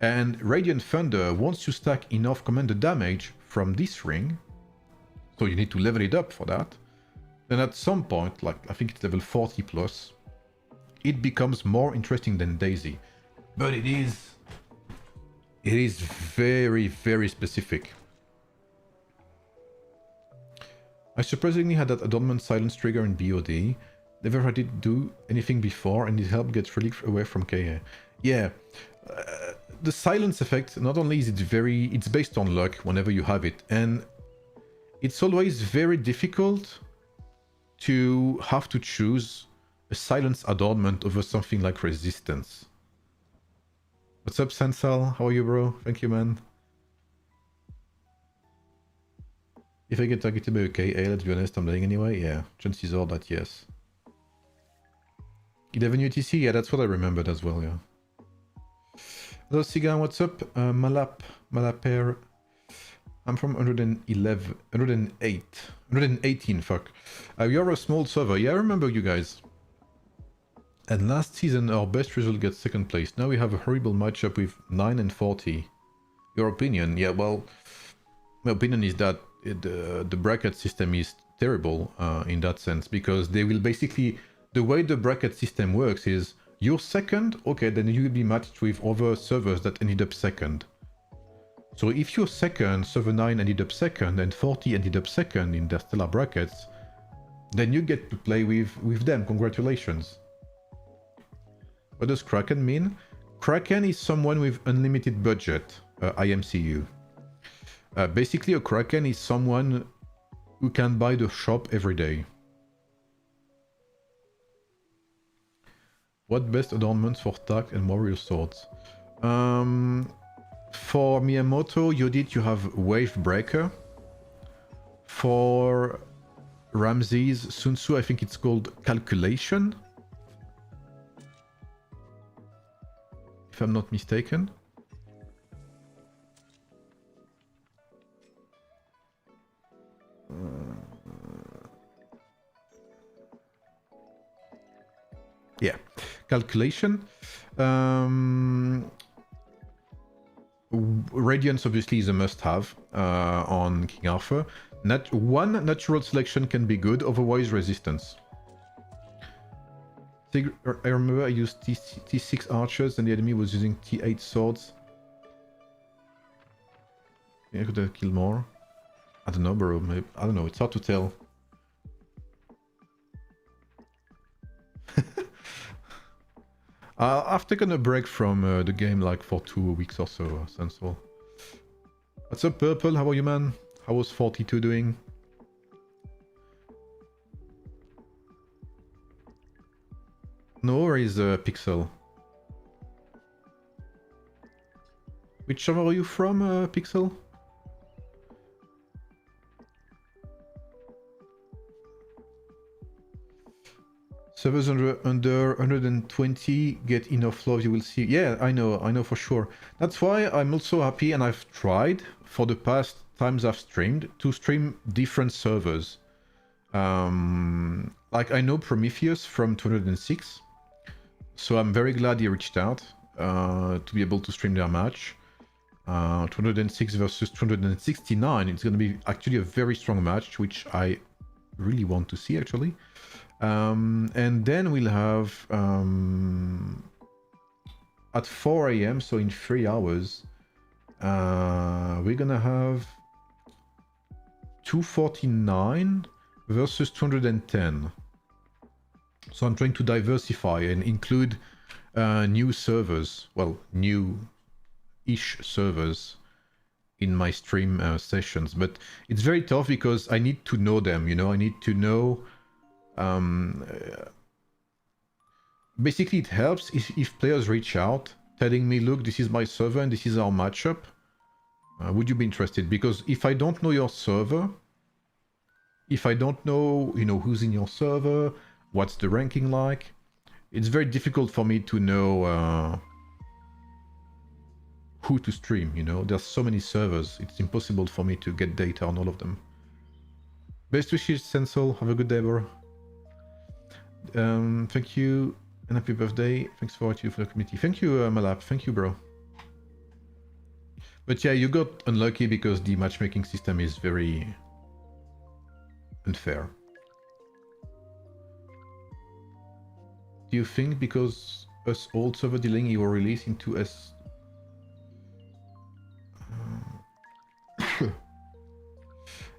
And Radiant Thunder, once you stack enough commanded damage from this ring, so you need to level it up for that, then at some point, like I think it's level 40 plus, it becomes more interesting than Daisy. But it is very, very specific. I surprisingly had that adornment silence trigger in BOD. Never had it do anything before, and it helped get relief away from KA. Yeah, the silence effect, not only is it's based on luck whenever you have it, and it's always very difficult to have to choose a silence adornment over something like resistance. What's up, Sensal? How are you, bro? Thank you, man. If I get targeted by a KA, let's be honest, I'm dying anyway. Yeah, chances are that yes. 11 UTC, yeah, that's what I remembered as well, yeah. Hello, Sigan, what's up? Malaper. I'm from 118, fuck. You're a small server. Yeah, I remember you guys. And last season, our best result gets second place. Now we have a horrible matchup with 9 and 40. Your opinion? Yeah, well, my opinion is that the bracket system is terrible in that sense, because they will basically... The way the bracket system works is, you're second, okay, then you will be matched with other servers that ended up second. So if you're second, server 9 ended up second, and 40 ended up second in their stellar brackets, then you get to play with them. Congratulations. What does Kraken mean? Kraken is someone with unlimited budget, IMCU. Basically, a Kraken is someone who can buy the shop every day. What best adornments for Tact and Warrior Swords? For Miyamoto, Yodit, you have Wave Breaker. For Ramses, Sun Tzu, I think it's called Calculation. If I'm not mistaken. Yeah, Calculation. Radiance obviously is a must-have on King Arthur. One natural selection can be good, otherwise resistance. I remember I used T6 archers and the enemy was using T8 swords. Yeah, could have killed more. I don't know, bro. Maybe, I don't know. It's hard to tell. I've taken a break from the game like for 2 weeks or so, Sensual. What's up, Purple? How are you, man? How was 42 doing? No worries, Pixel. Which server are you from, Pixel? Servers under 120 get enough love, you will see. Yeah, I know for sure. That's why I'm also happy, and I've tried for the past times I've streamed to stream different servers. Like I know Prometheus from 206, so I'm very glad he reached out to be able to stream their match. 206 versus 269. It's going to be actually a very strong match, which I really want to see actually. And then we'll have at 4 AM, so in 3 hours, we're gonna have 249 versus 210. So I'm trying to diversify and include new servers, well, new-ish servers in my stream sessions. But it's very tough because I need to know them, you know, I need to know basically it helps if players reach out telling me, look, this is my server and this is our matchup. Would you be interested? Because if I don't know your server, if I don't know, you know, who's in your server, what's the ranking like, it's very difficult for me to know who to stream, you know. There's so many servers, it's impossible for me to get data on all of them. Best wishes, Sensol. Have a good day, bro. Thank you, and happy birthday. Thanks for what you do for the community. Thank you, Malap. Thank you, bro. But yeah, you got unlucky because the matchmaking system is very unfair. Do you think because us old server delaying your release into S...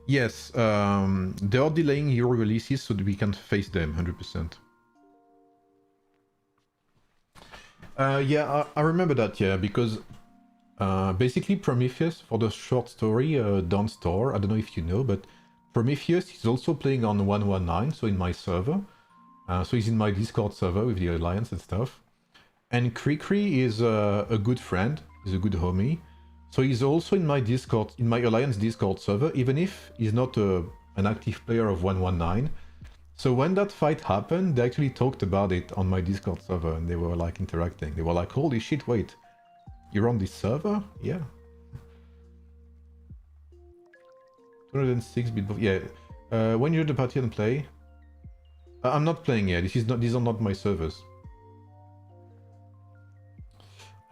Yes, they are delaying your releases so that we can face them 100%. Yeah, I remember that, yeah, because basically Prometheus, for the short story, Dawn Star, I don't know if you know, but Prometheus is also playing on 119, so in my server. So he's in my Discord server with the Alliance and stuff. And Krikri is a good friend, he's a good homie. So he's also in my Discord, in my Alliance Discord server, even if he's not an active player of 119. So when that fight happened, they actually talked about it on my Discord server and they were like interacting. They were like, holy shit, wait, you're on this server? Yeah. 206 bit, yeah. When you're the party and play, I'm not playing yet. These are not my servers.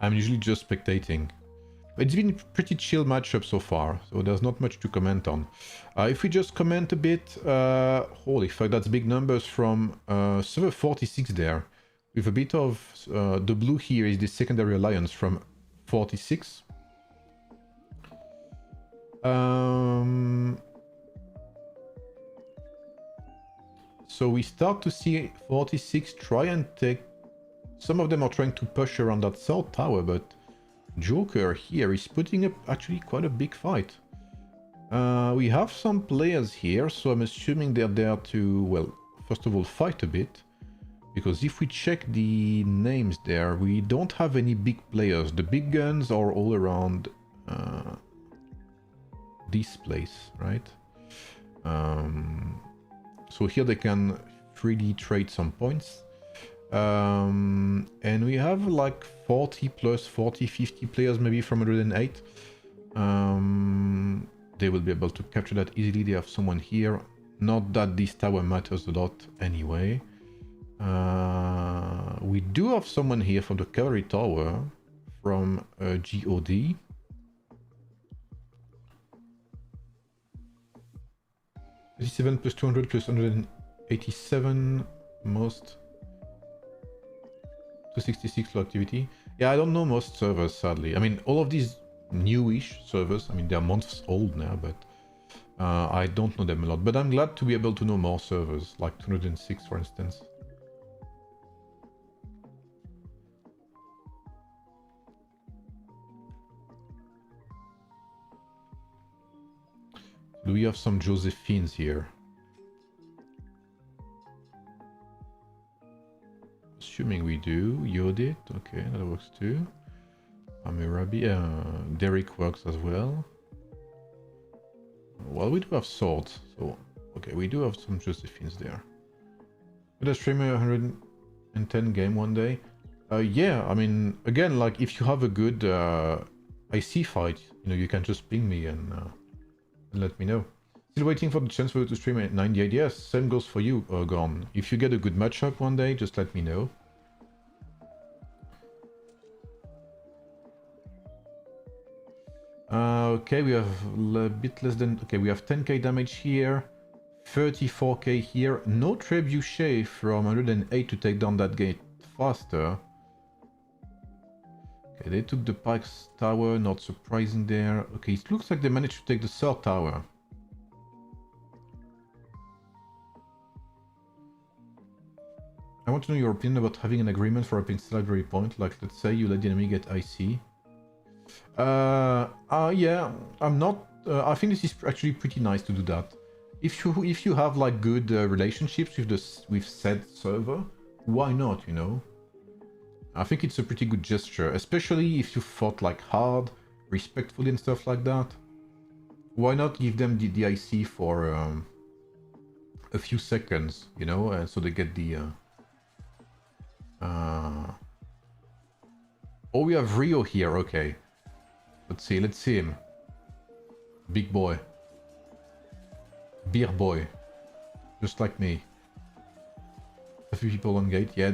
I'm usually just spectating. It's been a pretty chill matchup so far, so there's not much to comment on. If we just comment a bit, holy fuck, that's big numbers from server 46 there. With a bit of, the blue here is the secondary alliance from 46. So we start to see 46 try and take... Some of them are trying to push around that south tower, but Joker here is putting up actually quite a big fight. We have some players here, so I'm assuming they're there to, well, first of all, fight a bit. Because if we check the names there, we don't have any big players. The big guns are all around this place, right? So here they can freely trade some points. And we have like 40 plus 40, 50 players maybe from 108. They will be able to capture that easily. They have someone here. Not that this tower matters a lot anyway. We do have someone here from the cavalry tower from GOD. +7 plus 200 plus 187 most 266 low activity. Yeah, I don't know most servers, sadly. I mean, all of these newish servers, I mean, they're months old now, but I don't know them a lot. But I'm glad to be able to know more servers, like 206, for instance. Do we have some Josephines here? Assuming we do. Yodit, okay, that works too. Amirabi, Derek works as well. Well, we do have swords, so okay, we do have some Josephines there. Could I stream a 110 game one day? Yeah, I mean, again, like if you have a good IC fight, you know, you can just ping me and let me know. Still waiting for the chance for you to stream at 98. Yes, same goes for you, Gorn. If you get a good matchup one day, just let me know. Okay, we have a bit less than... Okay, we have 10k damage here, 34k here. No trebuchet from 108 to take down that gate faster. Okay, they took the Pike's Tower, not surprising there. Okay, it looks like they managed to take the third tower. I want to know your opinion about having an agreement for a pixel library point, like let's say you let the enemy get IC. Yeah, I'm not... I think this is actually pretty nice to do that. If you have like good relationships with said server, why not, you know? I think it's a pretty good gesture, especially if you fought like hard, respectfully and stuff like that. Why not give them the IC for a few seconds, you know, so they get the... Oh, we have Rio here, okay. Let's see him. Big boy. Beer boy. Just like me. A few people on gate, yeah.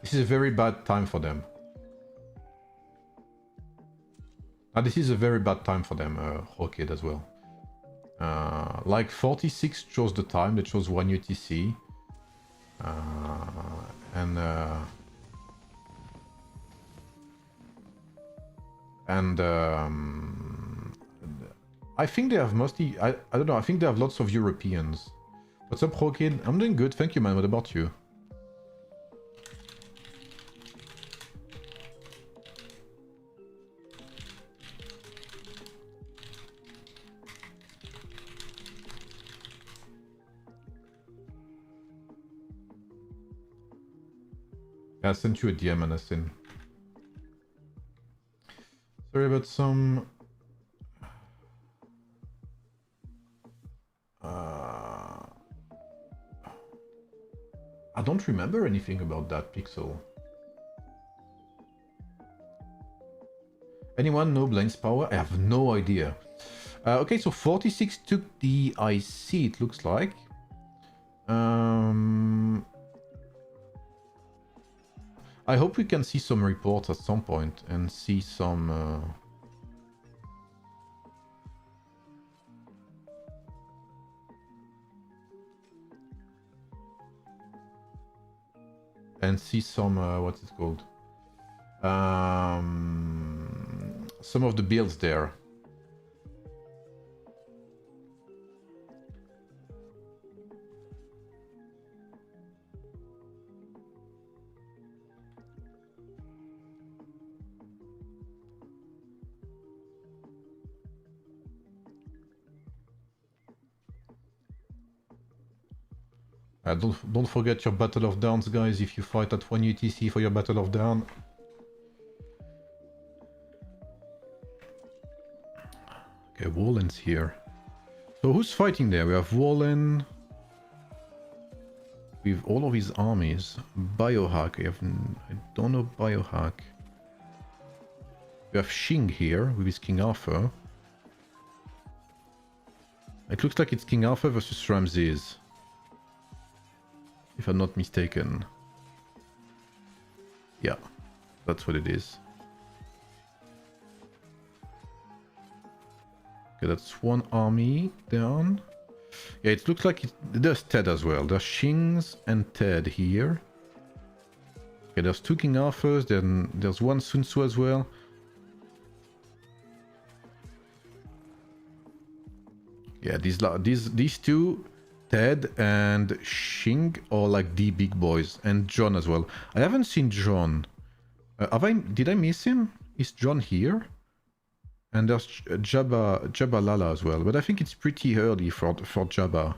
This is a very bad time for them. This is a very bad time for them, Rocket as well. Like 46 chose the time, they chose 1 UTC. I think they have mostly, I don't know, I think they have lots of Europeans. What's up, Rocket? I'm doing good, thank you, man. What about you? Yeah, I sent you a DM, Anasin. Sorry about some... I don't remember anything about that pixel. Anyone know Blaine's power? I have no idea. Okay, so 46 took the IC, it looks like. I hope we can see some reports at some point and see some... and see some, what's it called? Some of the builds there. Don't forget your Battle of Downs, guys, if you fight at 1 UTC for your Battle of Down. Okay, Wallen's here. So who's fighting there? We have Wallen with all of his armies. Biohack, I don't know Biohack. We have Shing here with his King Arthur. It looks like it's King Arthur versus Ramses, if I'm not mistaken. Yeah, that's what it is. Okay, that's one army down. Yeah, it looks like there's Ted as well. There's Shings and Ted here. Okay, there's 2 King Arthurs, then there's 1 Sun Tzu as well. Yeah, these 2, Ted and Shing, are like the big boys, and John as well. I haven't seen John. Did I miss him? Is John here? And there's Jabba Lala as well, but I think it's pretty early for Jabba.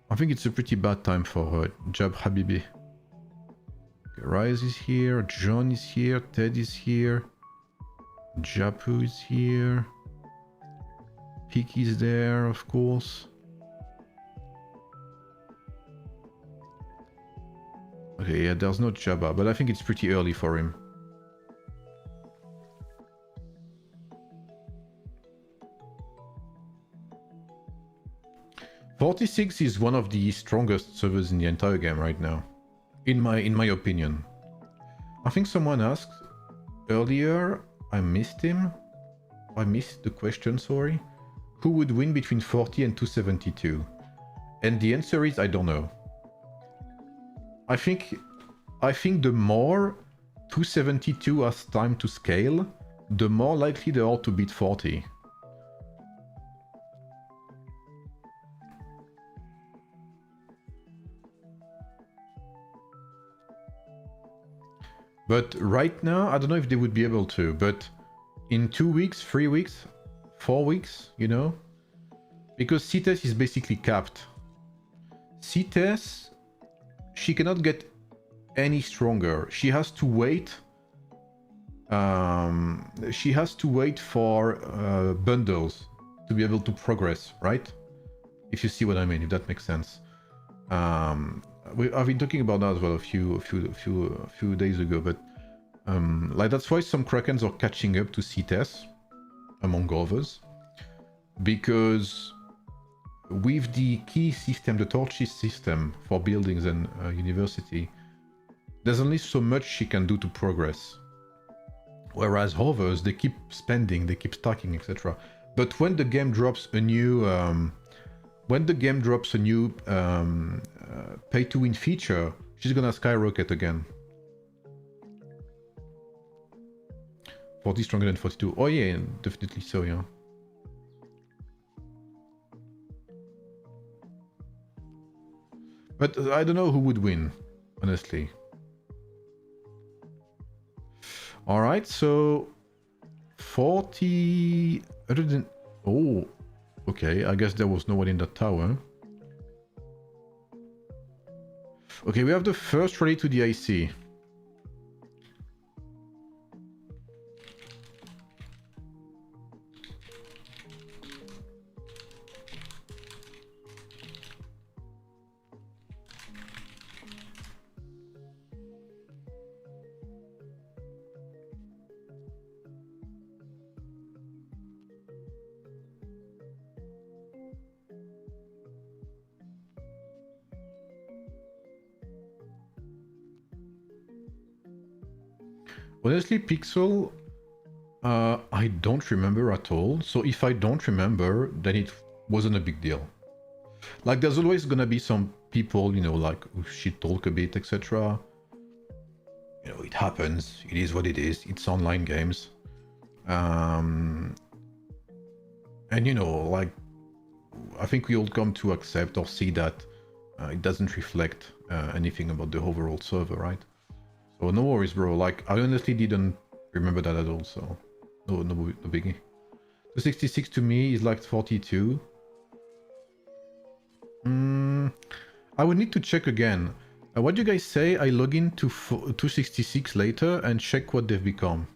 I think it's a pretty bad time for Jab Habibi. Okay, Rise is here, John is here, Ted is here, Japu is here, Peak is there, of course. Okay, yeah, there's no Jabba, but I think it's pretty early for him. .46 is one of the strongest servers in the entire game right now, in my opinion. I think someone asked earlier, I missed him. I missed the question, sorry. Who would win between 40 and 272? And the answer is I don't know. I think the more 272 has time to scale, the more likely they are to beat 40. But right now, I don't know if they would be able to, but in 2 weeks, 3 weeks, 4 weeks, you know? Because CTES is basically capped. CTES, she cannot get any stronger. She has to wait. She has to wait for bundles to be able to progress, right? If you see what I mean, if that makes sense. I've been talking about that as well a few days ago, but like that's why some Krakens are catching up to CTES, among others, because with the key system, the torches system for buildings and university, there's only so much she can do to progress. Whereas others, they keep spending, they keep stacking, etc. But when the game drops a new pay-to-win feature, she's gonna skyrocket again. 40 stronger than 42. Oh yeah, definitely so, yeah. But I don't know who would win, honestly. Alright, so 40... Oh, okay, I guess there was no one in that tower. Okay, we have the first rally to the IC. Honestly, Pixel, I don't remember at all. So if I don't remember, then it wasn't a big deal. Like, there's always gonna be some people, you know, like, who shit talk a bit, etc. You know, it happens. It is what it is. It's online games. And, you know, like, I think we all come to accept or see that it doesn't reflect anything about the overall server, right? So no worries, bro. Like, I honestly didn't remember that at all, so no biggie. The 66 to me is like 42. I would need to check again. What do you guys say? I log in to 266 later and check what they've become.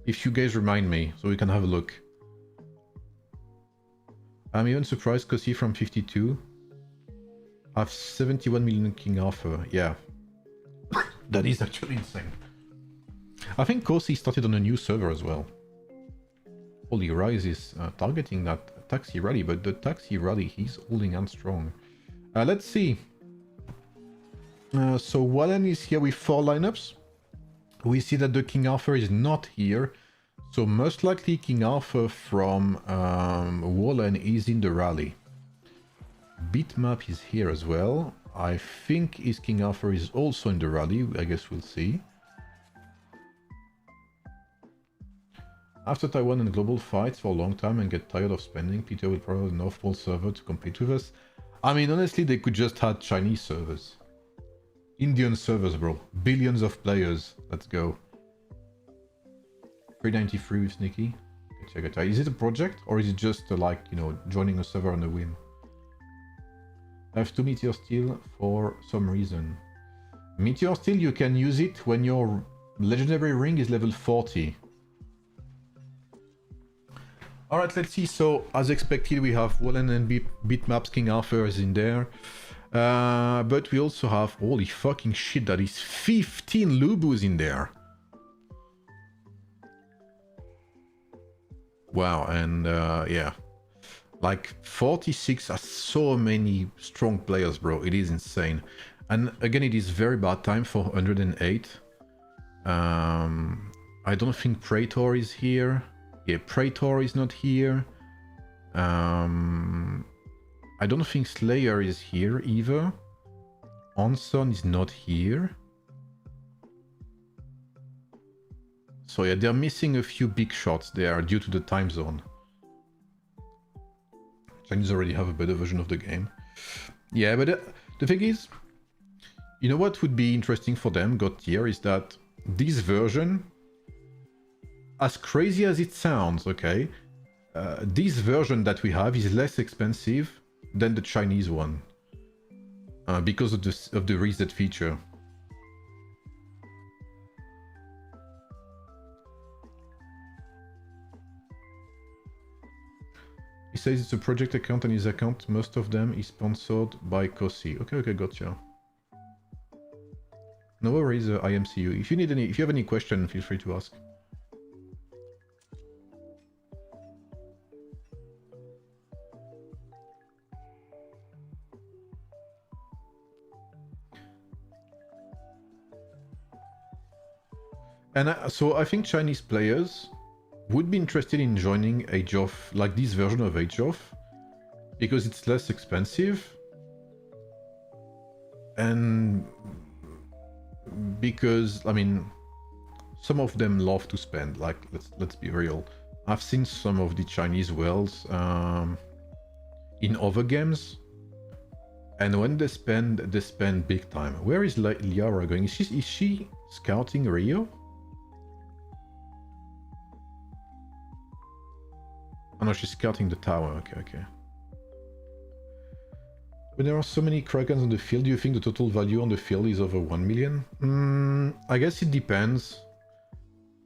If you guys remind me, so we can have a look. I'm even surprised because he from 52. I have 71 million King Arthur. Yeah. That is actually insane. I think Kosi started on a new server as well. Holy Rise is targeting that taxi rally, but the taxi rally, he's holding on strong. Let's see. So Wallen is here with 4 lineups. We see that the King Arthur is not here. So most likely King Arthur from Wallen is in the rally. Bitmap is here as well. I think his King Arthur is also in the rally. I guess we'll see. After Taiwan and global fights for a long time and get tired of spending, Peter will provide an North Pole server to compete with us. I mean, honestly, they could just have Chinese servers. Indian servers, bro. Billions of players. Let's go. 393 with Sneaky. Check it out. Is it a project or is it just like, you know, joining a server on a whim? I have 2 Meteor Steel for some reason. Meteor Steel, you can use it when your legendary ring is level 40. Alright, let's see. So, as expected, we have Wallen and Bitmaps. King Arthur is in there. But we also have, holy fucking shit, that is 15 Lubus in there. Wow, and yeah. Like 46 are so many strong players, bro. It is insane. And again, it is very bad time for 108. I don't think Praetor is here. Yeah, Praetor is not here. I don't think Slayer is here either. Onson is not here. So yeah, they're missing a few big shots there due to the time zone. Chinese already have a better version of the game. Yeah, but the thing is, you know what would be interesting for them, God tier, is that this version, as crazy as it sounds, okay, this version that we have is less expensive than the Chinese one. because of the reset feature. He says it's a project account and his account, most of them is sponsored by Kosi. Okay, gotcha. No worries, IMCU. If you have any question, feel free to ask. And so I think Chinese players would be interested in joining Age of, like this version of Age of, because it's less expensive and because, I mean, some of them love to spend, like, let's be real. I've seen some of the Chinese worlds in other games, and when they spend big time. Where is Liara going? Is she scouting Rio? Oh no, she's scouting the tower. Okay. When there are so many Krakens on the field, do you think the total value on the field is over 1 million? I guess it depends.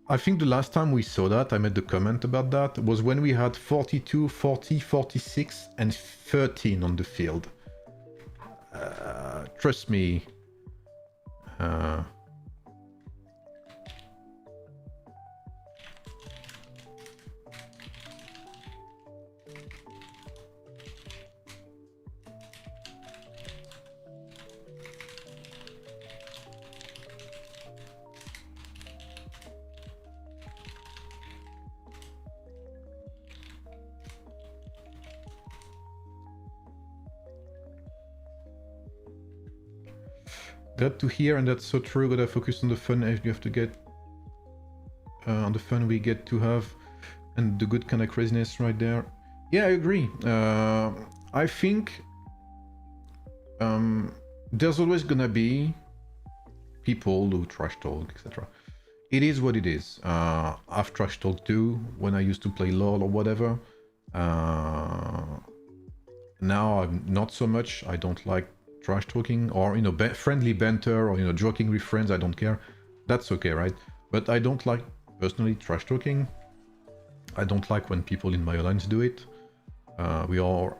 I think the last time we saw that, I made the comment about that, was when we had 42, 40, 46 and 13 on the field. Trust me. Glad to hear, and that's so true. Gotta focus on the fun. You have to get on the fun we get to have, and the good kind of craziness right there. Yeah, I agree. I think there's always gonna be people who trash talk, etc. It is what it is. I've trash talked too when I used to play LOL or whatever. Now I'm not so much. I don't like trash talking, or friendly banter, or joking with friends. I don't care. That's okay, right? But I don't like personally trash talking. I don't like when people in my alliance do it. We're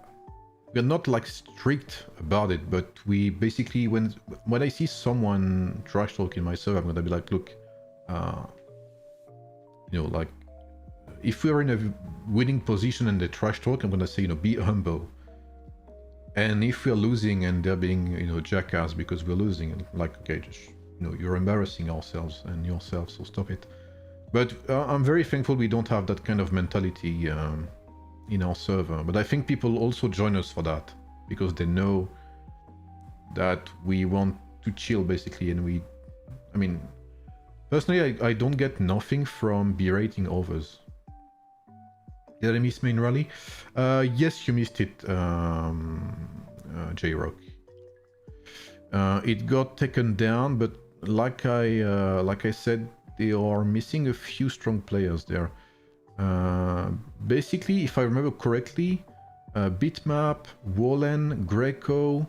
not like strict about it, but we basically, when I see someone trash talking myself, I'm gonna be like, look, like if we're in a winning position and they trash talk, I'm gonna say, be humble. And if we're losing and they're being, jackass because we're losing, like, okay, just, you're embarrassing ourselves and yourself, so stop it. But I'm very thankful we don't have that kind of mentality in our server. But I think people also join us for that, because they know that we want to chill, basically, and I mean, personally, I don't get nothing from berating others. Did I miss main rally? Yes, you missed it, J-Rock. It got taken down, but like I said, they are missing a few strong players there. Basically, if I remember correctly, Bitmap, Wallen, Greco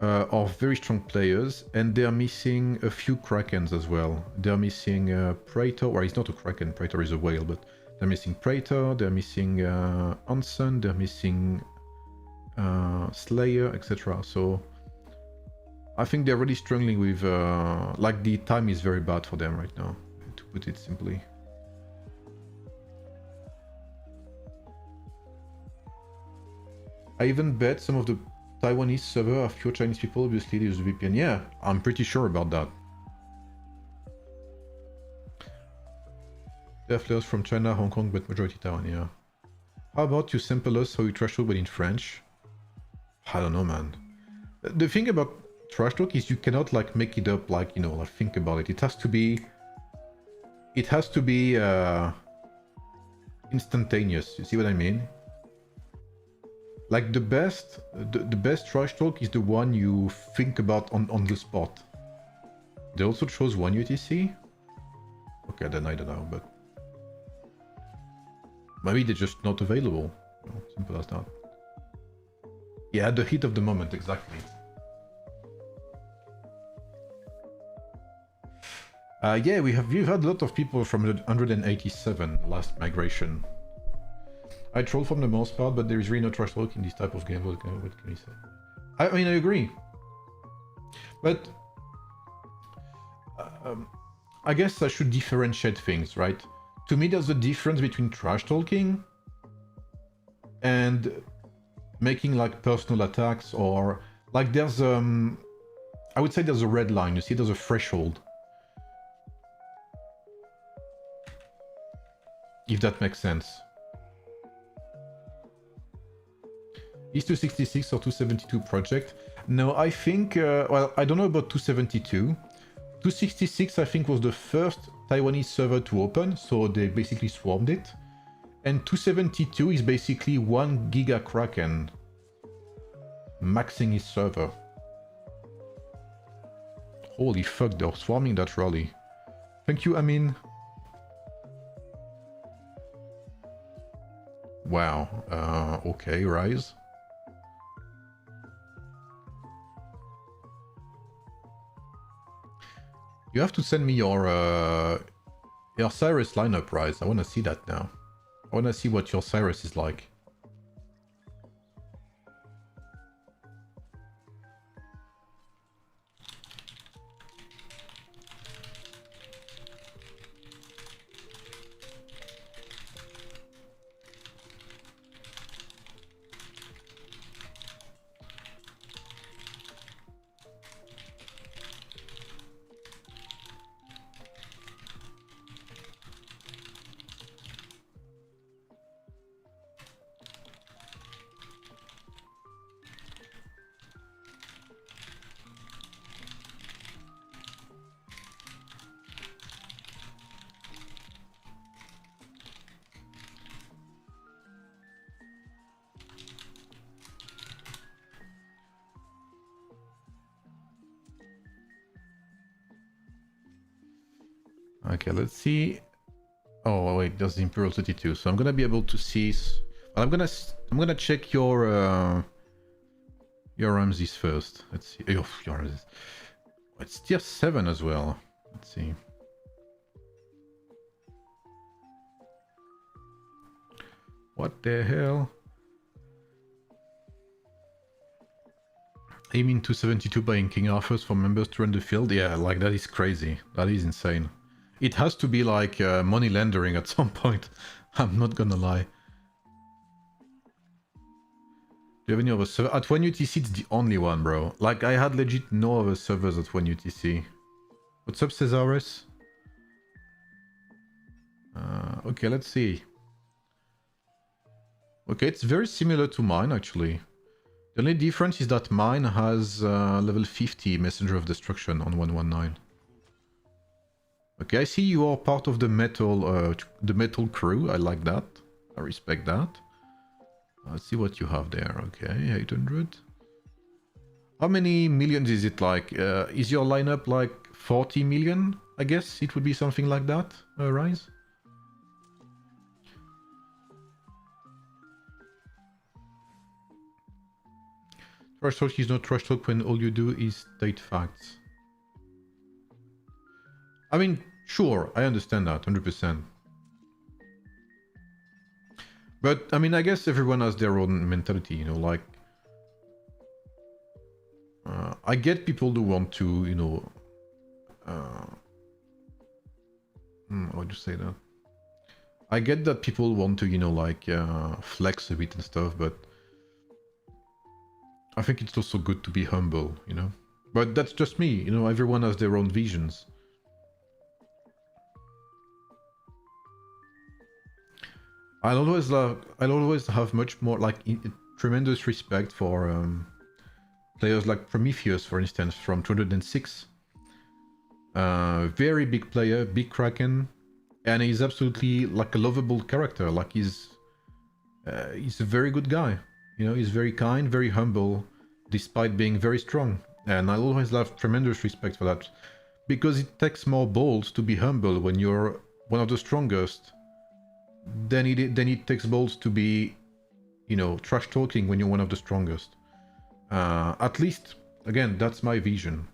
are very strong players, and they are missing a few Krakens as well. They're missing Praetor, or he's not a Kraken, Praetor is a whale, but they're missing Praetor, they're missing Onsen, they're missing Slayer, etc. So I think they're really struggling with, like, the time is very bad for them right now, to put it simply. I even bet some of the Taiwanese server have fewer Chinese people, obviously they use VPN. Yeah, I'm pretty sure about that. There are players from China, Hong Kong, but majority Taiwan, yeah. How about you sample us how you trash talk but in French? I don't know, man. The thing about trash talk is you cannot, like, make it up, like, like, think about it. It has to be instantaneous, you see what I mean? Like, the best trash talk is the one you think about on the spot. They also chose one UTC? Okay, then I don't know, but maybe they're just not available. Simple as that. Yeah, the heat of the moment, exactly. Yeah, we've had a lot of people from the 187 last migration. I troll from the most part, but there is really no trash talk in this type of game. What can you say? I mean, I agree. But I guess I should differentiate things, right? To me, there's a difference between trash talking and making like personal attacks, or like there's I would say there's a red line. You see, there's a threshold. If that makes sense. Is 266 or 272 project? No, I think, well, I don't know about 272. 266, I think, was the first Taiwanese server to open, so they basically swarmed it. And 272 is basically 1 Giga Kraken maxing his server. Holy fuck, they're swarming that rally. Thank you, Amin. Wow, okay, Rise. You have to send me your Cyrus lineup, Rise. I want to see that now. I want to see what your Cyrus is like. Okay, let's see. Oh wait, there's the Imperial 32, so I'm gonna be able to see. Well, I'm gonna check your Ramses first. Let's see. Oh, your Ramses. It's tier 7 as well. Let's see. What the hell? Aiming 272 buying King Arthurs for members to run the field? Yeah, like that is crazy. That is insane. It has to be like money laundering at some point. I'm not gonna lie. Do you have any other server? At 1UTC, it's the only one, bro. Like, I had legit no other servers at 1UTC. What's up, Cesaris? Okay, let's see. Okay, it's very similar to mine, actually. The only difference is that mine has level 50 Messenger of Destruction on 119. Okay, I see you are part of the metal crew. I like that. I respect that. Let's see what you have there. Okay, 800. How many millions is it like? Is your lineup like 40 million? I guess it would be something like that, Rise? Trash talk is not trash talk when all you do is state facts. I mean, sure, I understand that, 100%. But, I mean, I guess everyone has their own mentality, you know, like... I get people who want to, you know... how would you say that? I get that people want to, you know, like, flex a bit and stuff, but... I think it's also good to be humble, you know? But that's just me, you know, everyone has their own visions. I'll always have much more, like, tremendous respect for players like Prometheus, for instance, from 206. Very big player, big Kraken, and he's absolutely like a lovable character. Like he's a very good guy. You know, he's very kind, very humble, despite being very strong. And I always have tremendous respect for that, because it takes more balls to be humble when you're one of the strongest. Then it takes balls to be, you know, trash talking when you're one of the strongest. At least, again, that's my vision.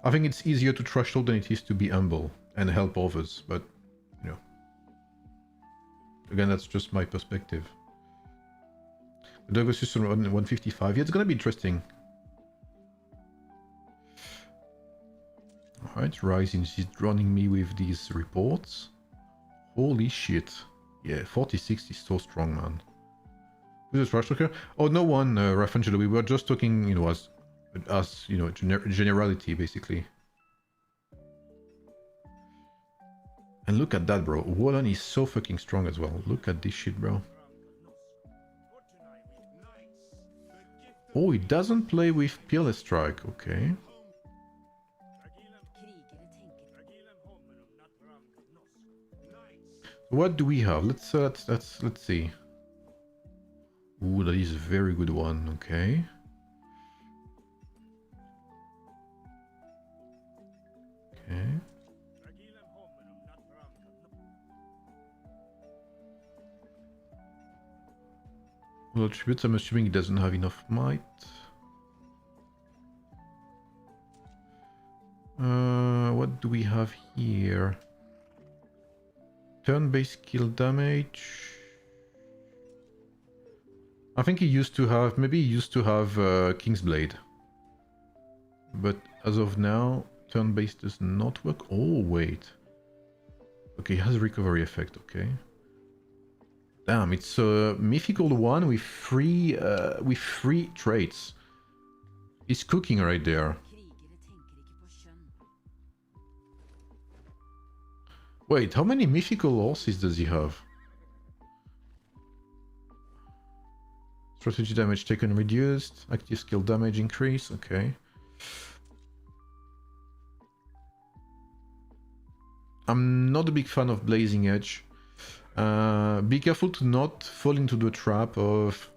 I think it's easier to trash talk than it is to be humble and help others, but, you know. Again, that's just my perspective. The dog versus 155. Yeah, it's gonna be interesting. Alright, Rising is drowning me with these reports. Holy shit. Yeah, 46 is so strong, man. Who's a trash talker? Oh, no one, Rafangelo. We were just talking, you know, as you know, generality, basically. And look at that, bro. Wallon is so fucking strong as well. Look at this shit, bro. Oh, it doesn't play with Peerless Strike. Okay. What do we have? Let's see. Ooh, that is a very good one. Okay. Okay. Well, attributes, I'm assuming it doesn't have enough might. What do we have here? Turn-based kill damage. I think he used to have, maybe he used to have King's Blade. But as of now, turn-based does not work. Oh, wait. Okay, it has a recovery effect, okay. Damn, it's a mythical one with three traits. He's cooking right there. Wait, how many mythical horses does he have? Strategy damage taken reduced. Active skill damage increase. Okay. I'm not a big fan of Blazing Edge. Be careful to not fall into the trap of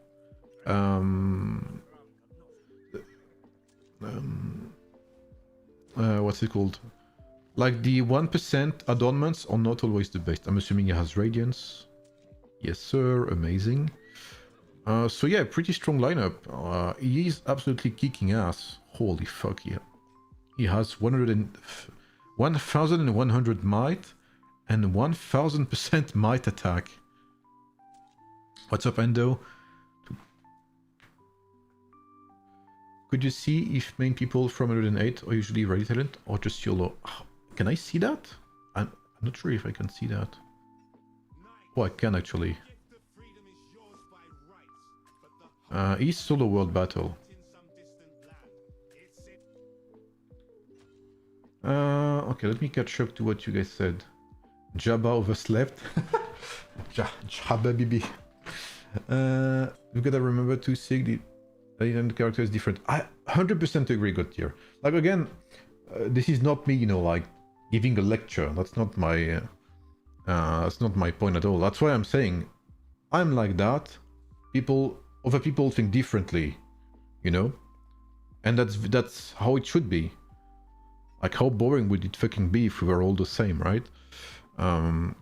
what's it called? Like the 1% adornments are not always the best. I'm assuming he has Radiance. Yes, sir. Amazing. So yeah, pretty strong lineup. He is absolutely kicking ass. Holy fuck, yeah. He has 1,100 might and 1,000% might attack. What's up, Endo? Could you see if main people from 108 are usually ready talent or just YOLO? Can I see that? I'm not sure if I can see that. Oh, I can actually. East Solo World Battle. Okay, let me catch up to what you guys said. Jabba overslept. Jabba Bibi. You gotta remember to sig the character is different. I 100% agree, Gautier. Like again, this is not me, you know, like giving a lecture. That's not my point at all. That's why I'm saying I'm like that. Other people think differently, you know, and that's how it should be. Like, how boring would it fucking be if we were all the same, right? And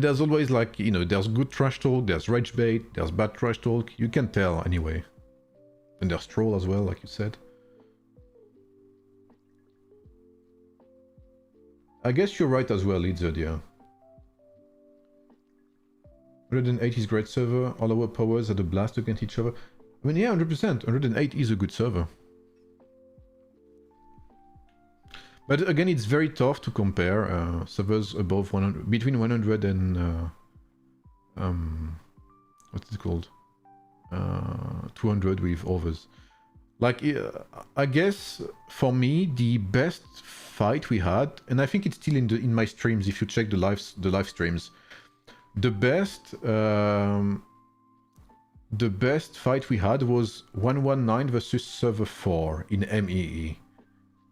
there's always, like, you know, there's good trash talk, there's rage bait, there's bad trash talk. You can tell anyway. And there's troll as well, like you said. I guess you're right as well, Lizard, yeah. 108 is great server. All our powers had a blast against each other. I mean, yeah, 100%. 108 is a good server. But again, it's very tough to compare servers above 100, between 100 and what's it called? 200 with others. Like, I guess for me, the best fight we had, and I think it's still in my streams. If you check the live streams, the best fight we had was 119 versus server 4 in MEE.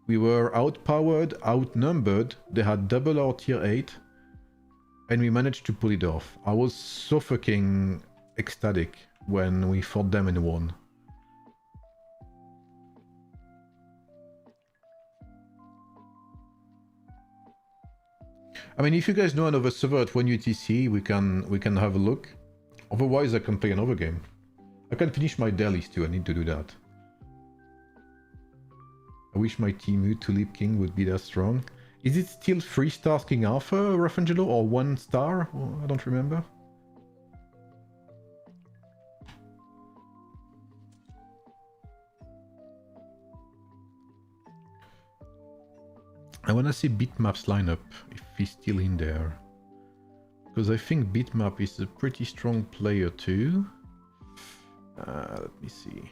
We were outpowered, outnumbered, they had double our tier 8, and we managed to pull it off. I was so fucking ecstatic when we fought them and won. I mean, if you guys know another server at 1 UTC, we can have a look. Otherwise, I can play another game. I can finish my dailies too, I need to do that. I wish my Timu Tulip King would be that strong. Is it still 3 stars King Alpha, Rafangelo, or 1 star? Oh, I don't remember. I wanna see Bitmap's lineup, if he's still in there. Because I think Bitmap is a pretty strong player too. Let me see.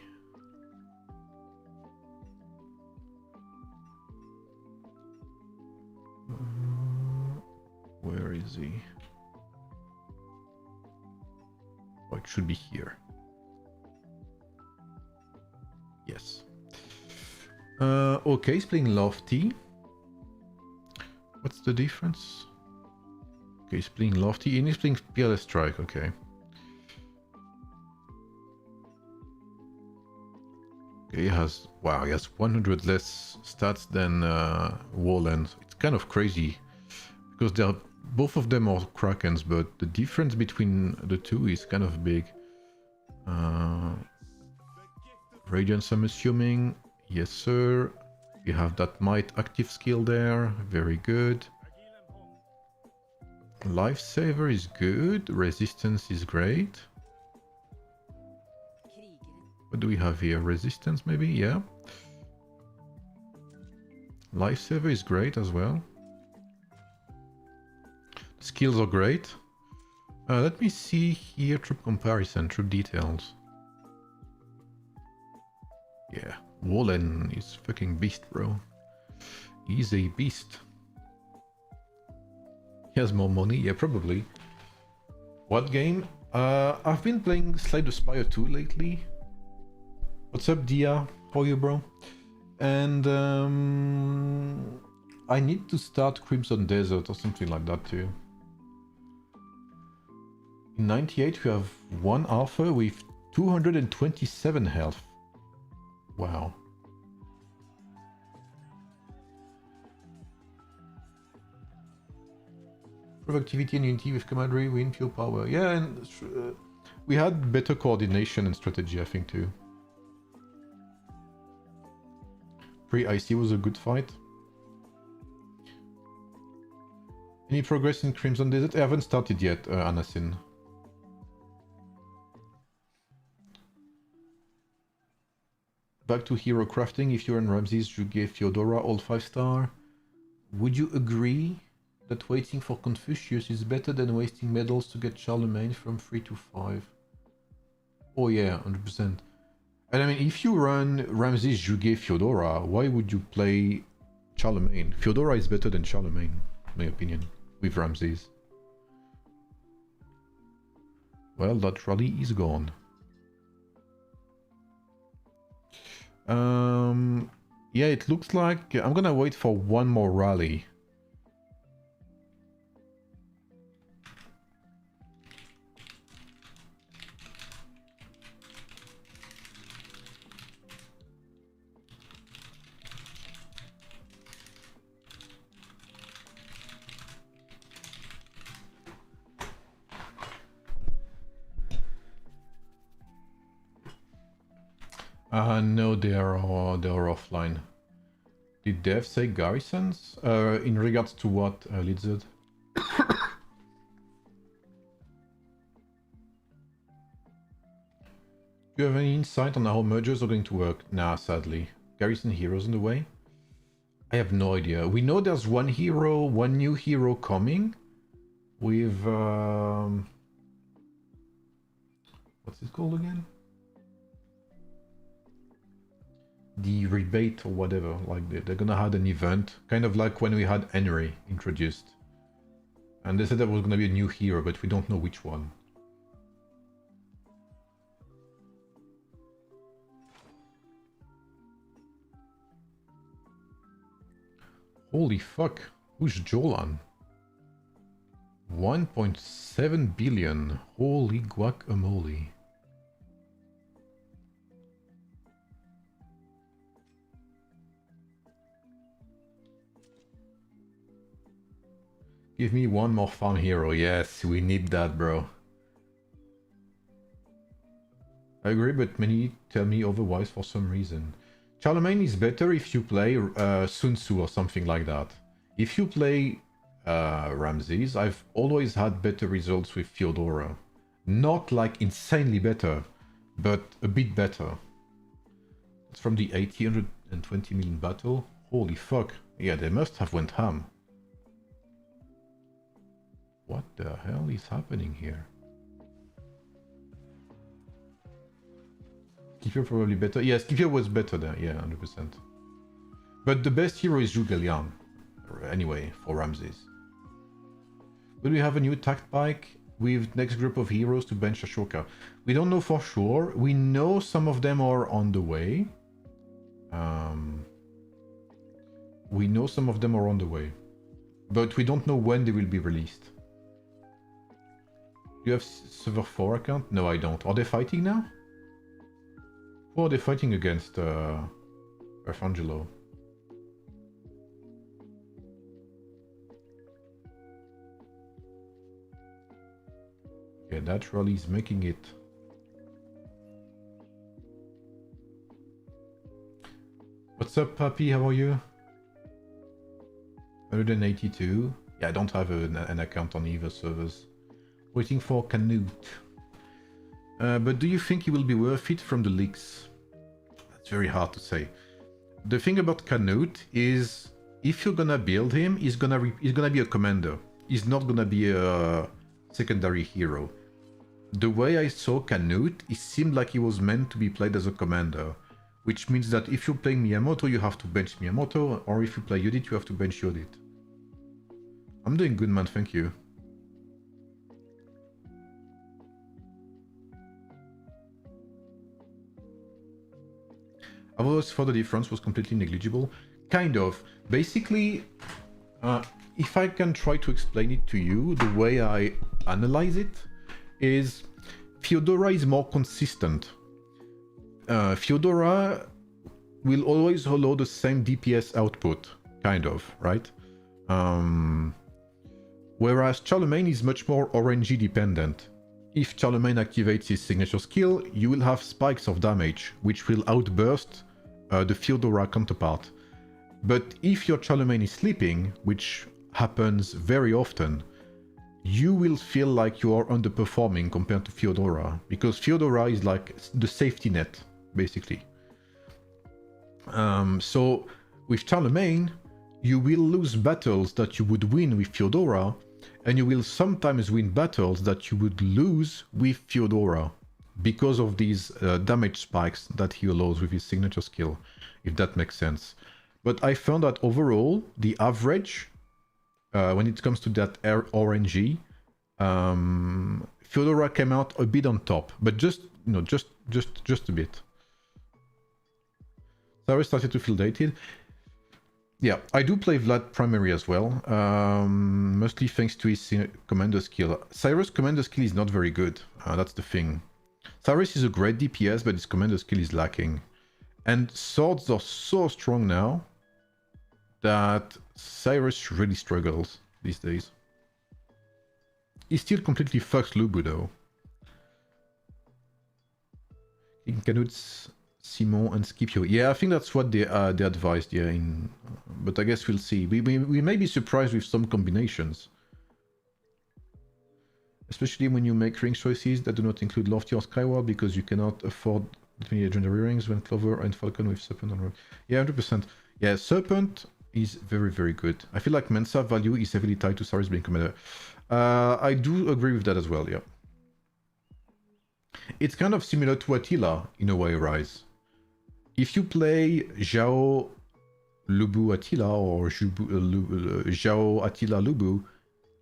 Where is he? Oh, it should be here. Yes. Okay, he's playing Lofty. What's the difference? Okay, he's playing Lofty and he's playing Fearless Strike, okay. Okay, he has, wow, he has 100 less stats than Wallen. It's kind of crazy because they're both of them are Krakens, but the difference between the two is kind of big. Radiance, I'm assuming. Yes, sir. You have that Might active skill there. Very good. Lifesaver is good. Resistance is great. What do we have here? Resistance, maybe? Yeah. Lifesaver is great as well. Skills are great. Let me see here. Troop comparison, troop details. Yeah, Wallen is fucking beast, bro. He's a beast. He has more money? Yeah, probably. What game? I've been playing Slay the Spire 2 lately. What's up, Dia? How are you, bro? And I need to start Crimson Desert or something like that too. In 98 we have 1 alpha with 227 health. Wow. Productivity and unity with camaraderie, win, pure power. Yeah, and we had better coordination and strategy, I think, too. Pre-IC was a good fight. Any progress in Crimson Desert? I haven't started yet, Anasin. Back to hero crafting. If you're in Ramses, you gave Theodora all 5-star. Would you agree that waiting for Confucius is better than wasting medals to get Charlemagne from 3 to 5? Oh yeah, 100%. And I mean, if you run Ramses, Juge, Theodora, why would you play Charlemagne? Theodora is better than Charlemagne, in my opinion, with Ramses. Well, that rally is gone. Yeah, it looks like I'm gonna wait for one more rally. No, they are offline. Did Dev say garrisons? In regards to what, Lizard? Do you have any insight on how mergers are going to work? Nah, sadly. Garrison heroes in the way? I have no idea. We know there's one new hero coming with what's it called again? The rebate or whatever. Like they're gonna have an event, kind of like when we had Henry introduced. And they said there was gonna be a new hero, but we don't know which one. Holy fuck, who's Jolan? 1.7 billion, holy guacamole. Give me one more farm hero, yes, we need that, bro. I agree, but many tell me otherwise for some reason. Charlemagne is better if you play Sun Tzu or something like that. If you play Ramses, I've always had better results with Theodora. Not like insanely better, but a bit better. It's from the 820 million battle. Holy fuck. Yeah, they must have went ham. What the hell is happening here? Scipio probably better. Yeah, Scipio was better there. Yeah, 100%. But the best hero is Zhuge Liang. Anyway, for Ramses. Will we have a new tact bike with next group of heroes to bench Ashoka? We don't know for sure. We know some of them are on the way. We know some of them are on the way. But we don't know when they will be released. Do you have server 4 account? No, I don't. Are they fighting now? Who are they fighting against? Archangelo. Yeah, that rally is making it. What's up, Papi? How are you? 182. Yeah, I don't have an account on either servers. Waiting for Canute. But do you think he will be worth it from the leaks? That's very hard to say. The thing about Canute is, if you're gonna build him, he's gonna be a commander. He's not gonna be a secondary hero. The way I saw Canute, it seemed like he was meant to be played as a commander. Which means that if you're playing Miyamoto, you have to bench Miyamoto, or if you play Yudit, you have to bench Yudit. I'm doing good, man, thank you. I've always thought the difference was completely negligible. Kind of. Basically, if I can try to explain it to you, the way I analyze it is Theodora is more consistent. Theodora will always allow the same DPS output, kind of, right? Whereas Charlemagne is much more RNG dependent. If Charlemagne activates his signature skill, you will have spikes of damage, which will outburst the Theodora counterpart. But if your Charlemagne is sleeping, which happens very often, you will feel like you are underperforming compared to Theodora, because Theodora is like the safety net, basically. So with Charlemagne, you will lose battles that you would win with Theodora, and you will sometimes win battles that you would lose with Theodora because of these damage spikes that he allows with his signature skill, if that makes sense. But I found that overall, the average, when it comes to that RNG, Theodora came out a bit on top, but just a bit. Cyrus started to feel dated. Yeah, I do play Vlad primary as well, mostly thanks to his commander skill. Cyrus' commander skill is not very good, that's the thing. Cyrus is a great DPS, but his commander skill is lacking. And swords are so strong now that Cyrus really struggles these days. He still completely fucks Lubu though. King Canute's Simon and Scipio. Yeah, I think that's what they advised, yeah, but I guess we'll see. We may be surprised with some combinations. Especially when you make ring choices that do not include Lofty or Skyward, because you cannot afford 20 legendary rings when Clover and Falcon with Serpent on road. Yeah, 100%. Yeah, Serpent is very, very good. I feel like Mensa value is heavily tied to Cyrus being commander. I do agree with that as well, yeah. It's kind of similar to Attila in a way, Rise. If you play Zhao Lubu Attila or Zhao Attila Lubu,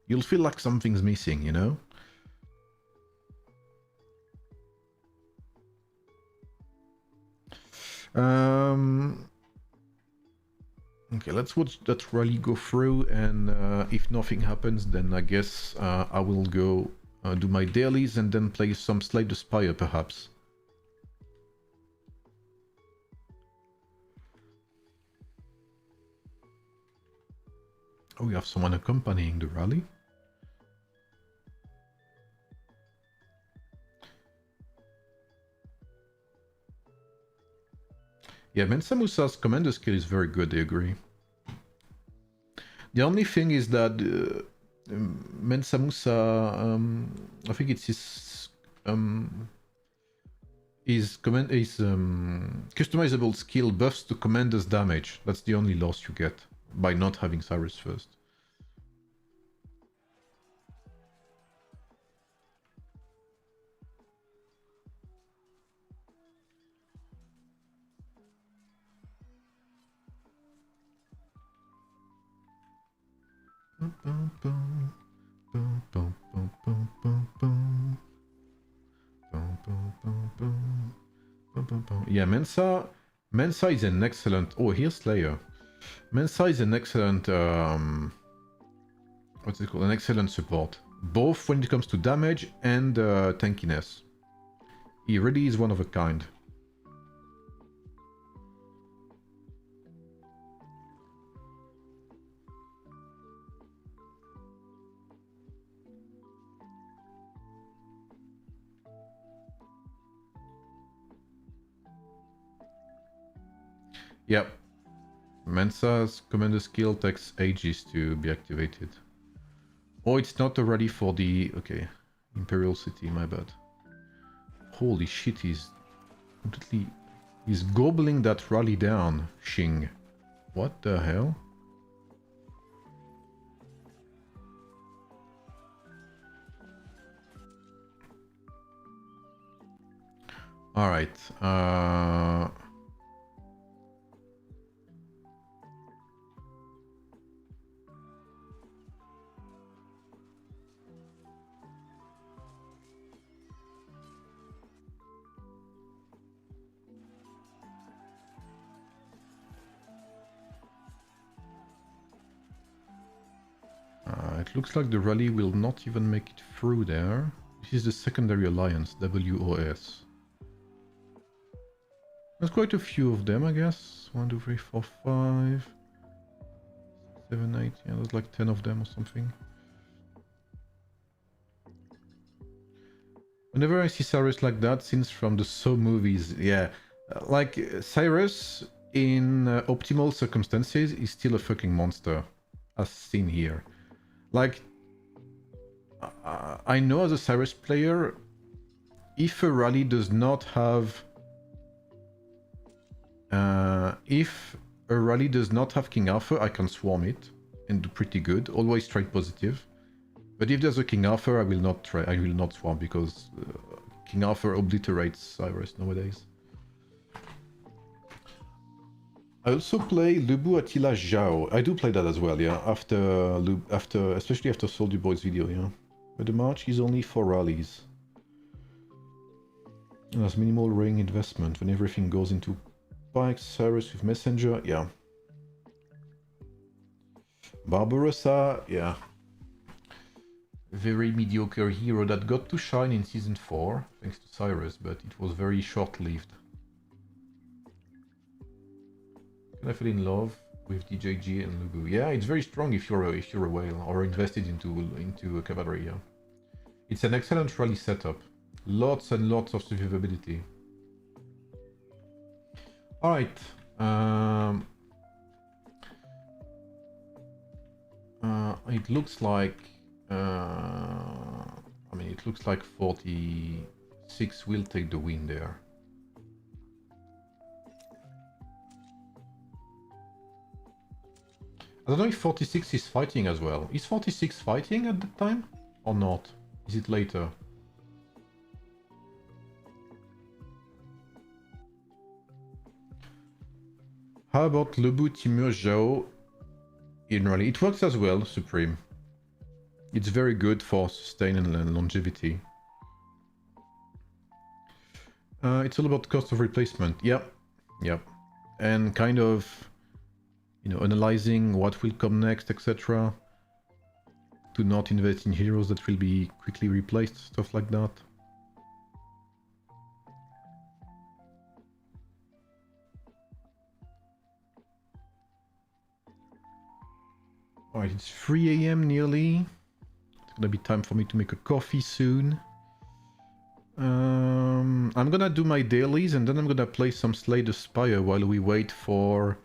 you'll feel like something's missing, you know? Okay, let's watch that rally go through, and if nothing happens, then I guess I will go do my dailies and then play some Slay the Spire, perhaps. Oh, we have someone accompanying the rally. Yeah, Mensa Musa's commander skill is very good, I agree. The only thing is that Mensa Musa, I think it's his customizable skill buffs to commander's damage. That's the only loss you get by not having Cyrus first. Yeah, Mensa is an excellent... Oh, here's Slayer. Mensa is an excellent... what's it called? An excellent support. Both when it comes to damage and tankiness. He really is one of a kind. Yep. Mensa's commander skill takes ages to be activated. Oh, it's not already for the... Okay. Imperial City, my bad. Holy shit, he's completely... He's gobbling that rally down, Xing. What the hell? Alright, it looks like the rally will not even make it through there. This is the secondary alliance, WOS. There's quite a few of them, I guess. 1, 2, 3, 4, 5, 7, 8. Yeah, there's like 10 of them or something. Whenever I see Cyrus like that, since from the Saw movies, yeah. Like, Cyrus, in optimal circumstances, is still a fucking monster. As seen here. Like, I know as a Cyrus player, if a rally does not have... if a rally does not have King Arthur, I can swarm it and do pretty good. Always trade positive. But if there's a King Arthur, I will not try. I will not swarm because King Arthur obliterates Cyrus nowadays. I also play Lubu Attila Zhao. I do play that as well, yeah. Especially after Soldier Boy's video, yeah. But the March is only 4 rallies. There's minimal ring investment when everything goes into Pikes, Cyrus with Messenger, yeah. Barbarossa, yeah. Very mediocre hero that got to shine in Season 4, thanks to Cyrus, but it was very short-lived. Can I fall in love with DJG and Lubu? Yeah, it's very strong if you're a whale or invested into a cavalry, yeah. It's an excellent rally setup. Lots and lots of survivability. Alright. It looks like... I mean, it looks like 46 will take the win there. I don't know if 46 is fighting as well. Is 46 fighting at that time? Or not? Is it later? How about Lubu Timur Zhao in rally? It works as well, Supreme. It's very good for sustain and longevity. It's all about cost of replacement. Yep. Yep. And kind of, you know, analyzing what will come next, etc. To not invest in heroes that will be quickly replaced, stuff like that. Alright, it's 3 AM nearly. It's gonna be time for me to make a coffee soon. I'm gonna do my dailies and then I'm gonna play some Slay the Spire while we wait for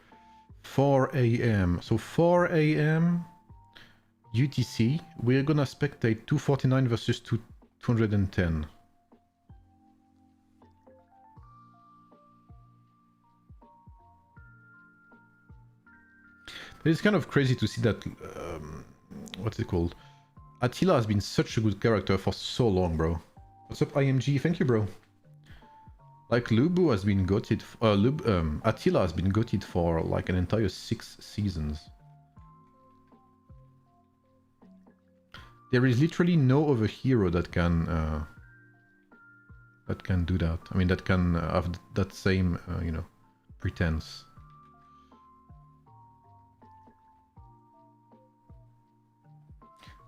4 a.m. So 4 a.m. UTC, we're gonna spectate 249 versus 210. It's kind of crazy to see that, what's it called? Attila has been such a good character for so long, bro. What's up, IMG? Thank you, bro. Like, Lubu has been gutted, Attila has been gutted for like an entire 6 seasons. There is literally no other hero that can do that. I mean, that can have that same, you know, pretense.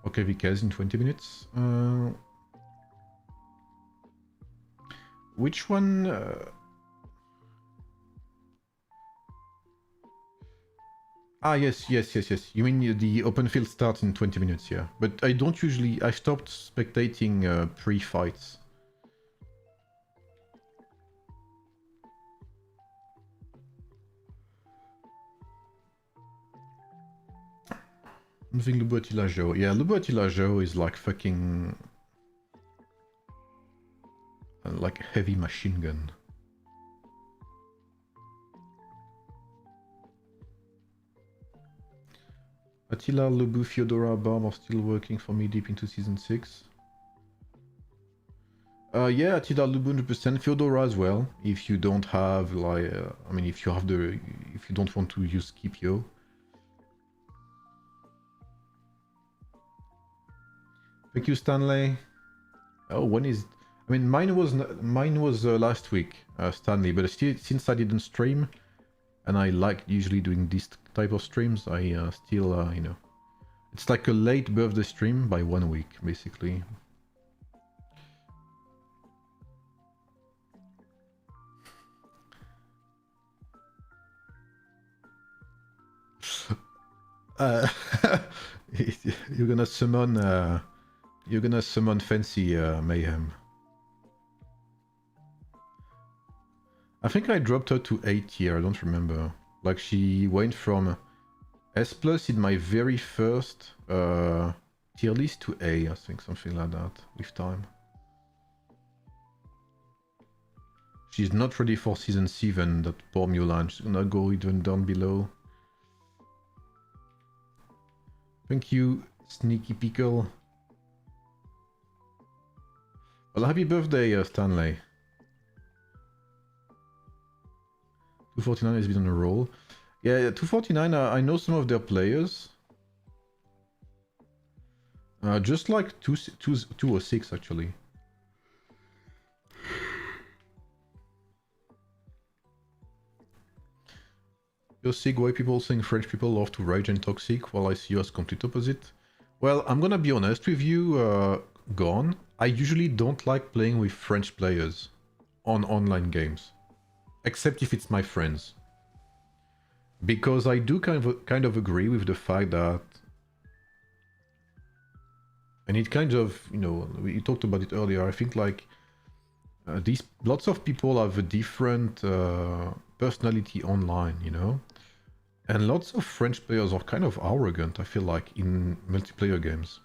Okay, Vikas in 20 minutes. Which one? Yes. You mean the open field starts in 20 minutes, yeah. But I don't usually... I stopped spectating pre-fights. I'm thinking Lubu Attila Zhou. Yeah, Lubu Attila Zhou is like fucking... like heavy machine gun. Attila, Lubu, Fyodora, Barb are still working for me deep into season 6. Yeah, Attila, Lubu 100%, Fyodora as well. If you don't have like, I mean, if you have the, if you don't want to use Scipio. Thank you, Stanley. Oh, when is? I mean, mine was last week, Stanley. But still, since I didn't stream, and I like usually doing this type of streams, I still, you know, it's like a late birthday stream by 1 week, basically. You're gonna summon. You're gonna summon Fancy Mayhem. I think I dropped her to 8 tier, I don't remember. Like, she went from S plus in my very first tier list to A, I think, something like that, with time. She's not ready for season 7, that poor Mulan. She's gonna go even down below. Thank you, Sneaky Pickle. Well, happy birthday, Stanley. 249 has been on a roll. Yeah, 249, I know some of their players. Just like 206, actually. Yo, Sig, why people saying French people love to rage and toxic, while I see you as complete opposite? Well, I'm gonna be honest with you, Gone. I usually don't like playing with French players on online games. Except if it's my friends. Because I do kind of agree with the fact that... And it kind of, you know, we talked about it earlier, I think like... lots of people have a different personality online, you know? And lots of French players are kind of arrogant, I feel like, in multiplayer games.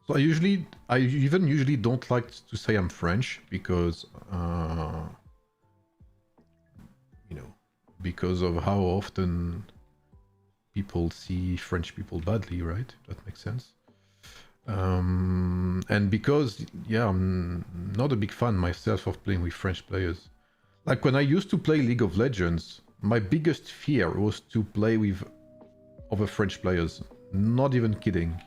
So I even usually don't like to say I'm French, because... you know, because of how often people see French people badly, right? That makes sense. And because, yeah, I'm not a big fan myself of playing with French players. Like when I used to play League of Legends, my biggest fear was to play with other French players. Not even kidding.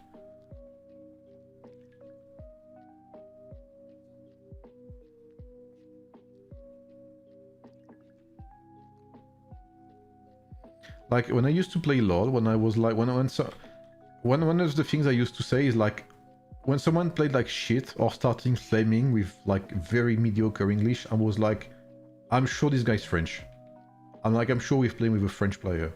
Like when I used to play LoL, when I was like, one of the things I used to say is like, when someone played like shit or starting flaming with like very mediocre English, I was like, I'm sure this guy's French. I'm sure we're playing with a French player.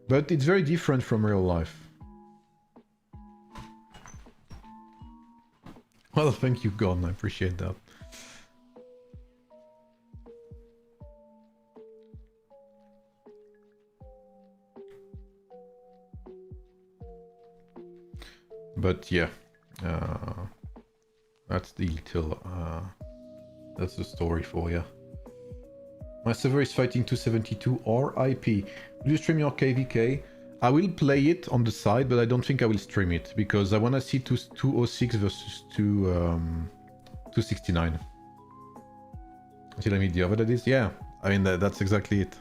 But it's very different from real life. Well, thank you, Gon. I appreciate that. But yeah, that's the little, that's the story for you. My server is fighting 272 or IP. Will you stream your KVK? I will play it on the side, but I don't think I will stream it because I want to see 206 versus 269. See, let me the other that is. Yeah, I mean that's exactly it.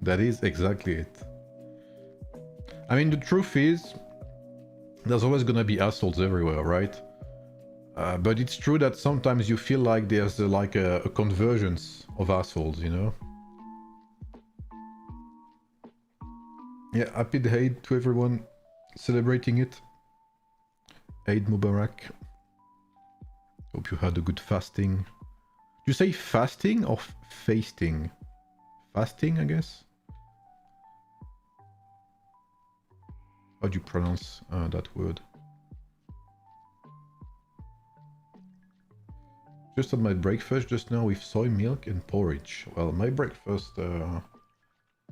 That is exactly it. I mean, the truth is, there's always gonna be assholes everywhere, right? But it's true that sometimes you feel like there's like a convergence of assholes, you know? Yeah, happy Eid to everyone celebrating it. Eid Mubarak. Hope you had a good fasting. You say fasting or fasting? Fasting, I guess? How do you pronounce that word? Just had my breakfast just now with soy milk and porridge. Well, my breakfast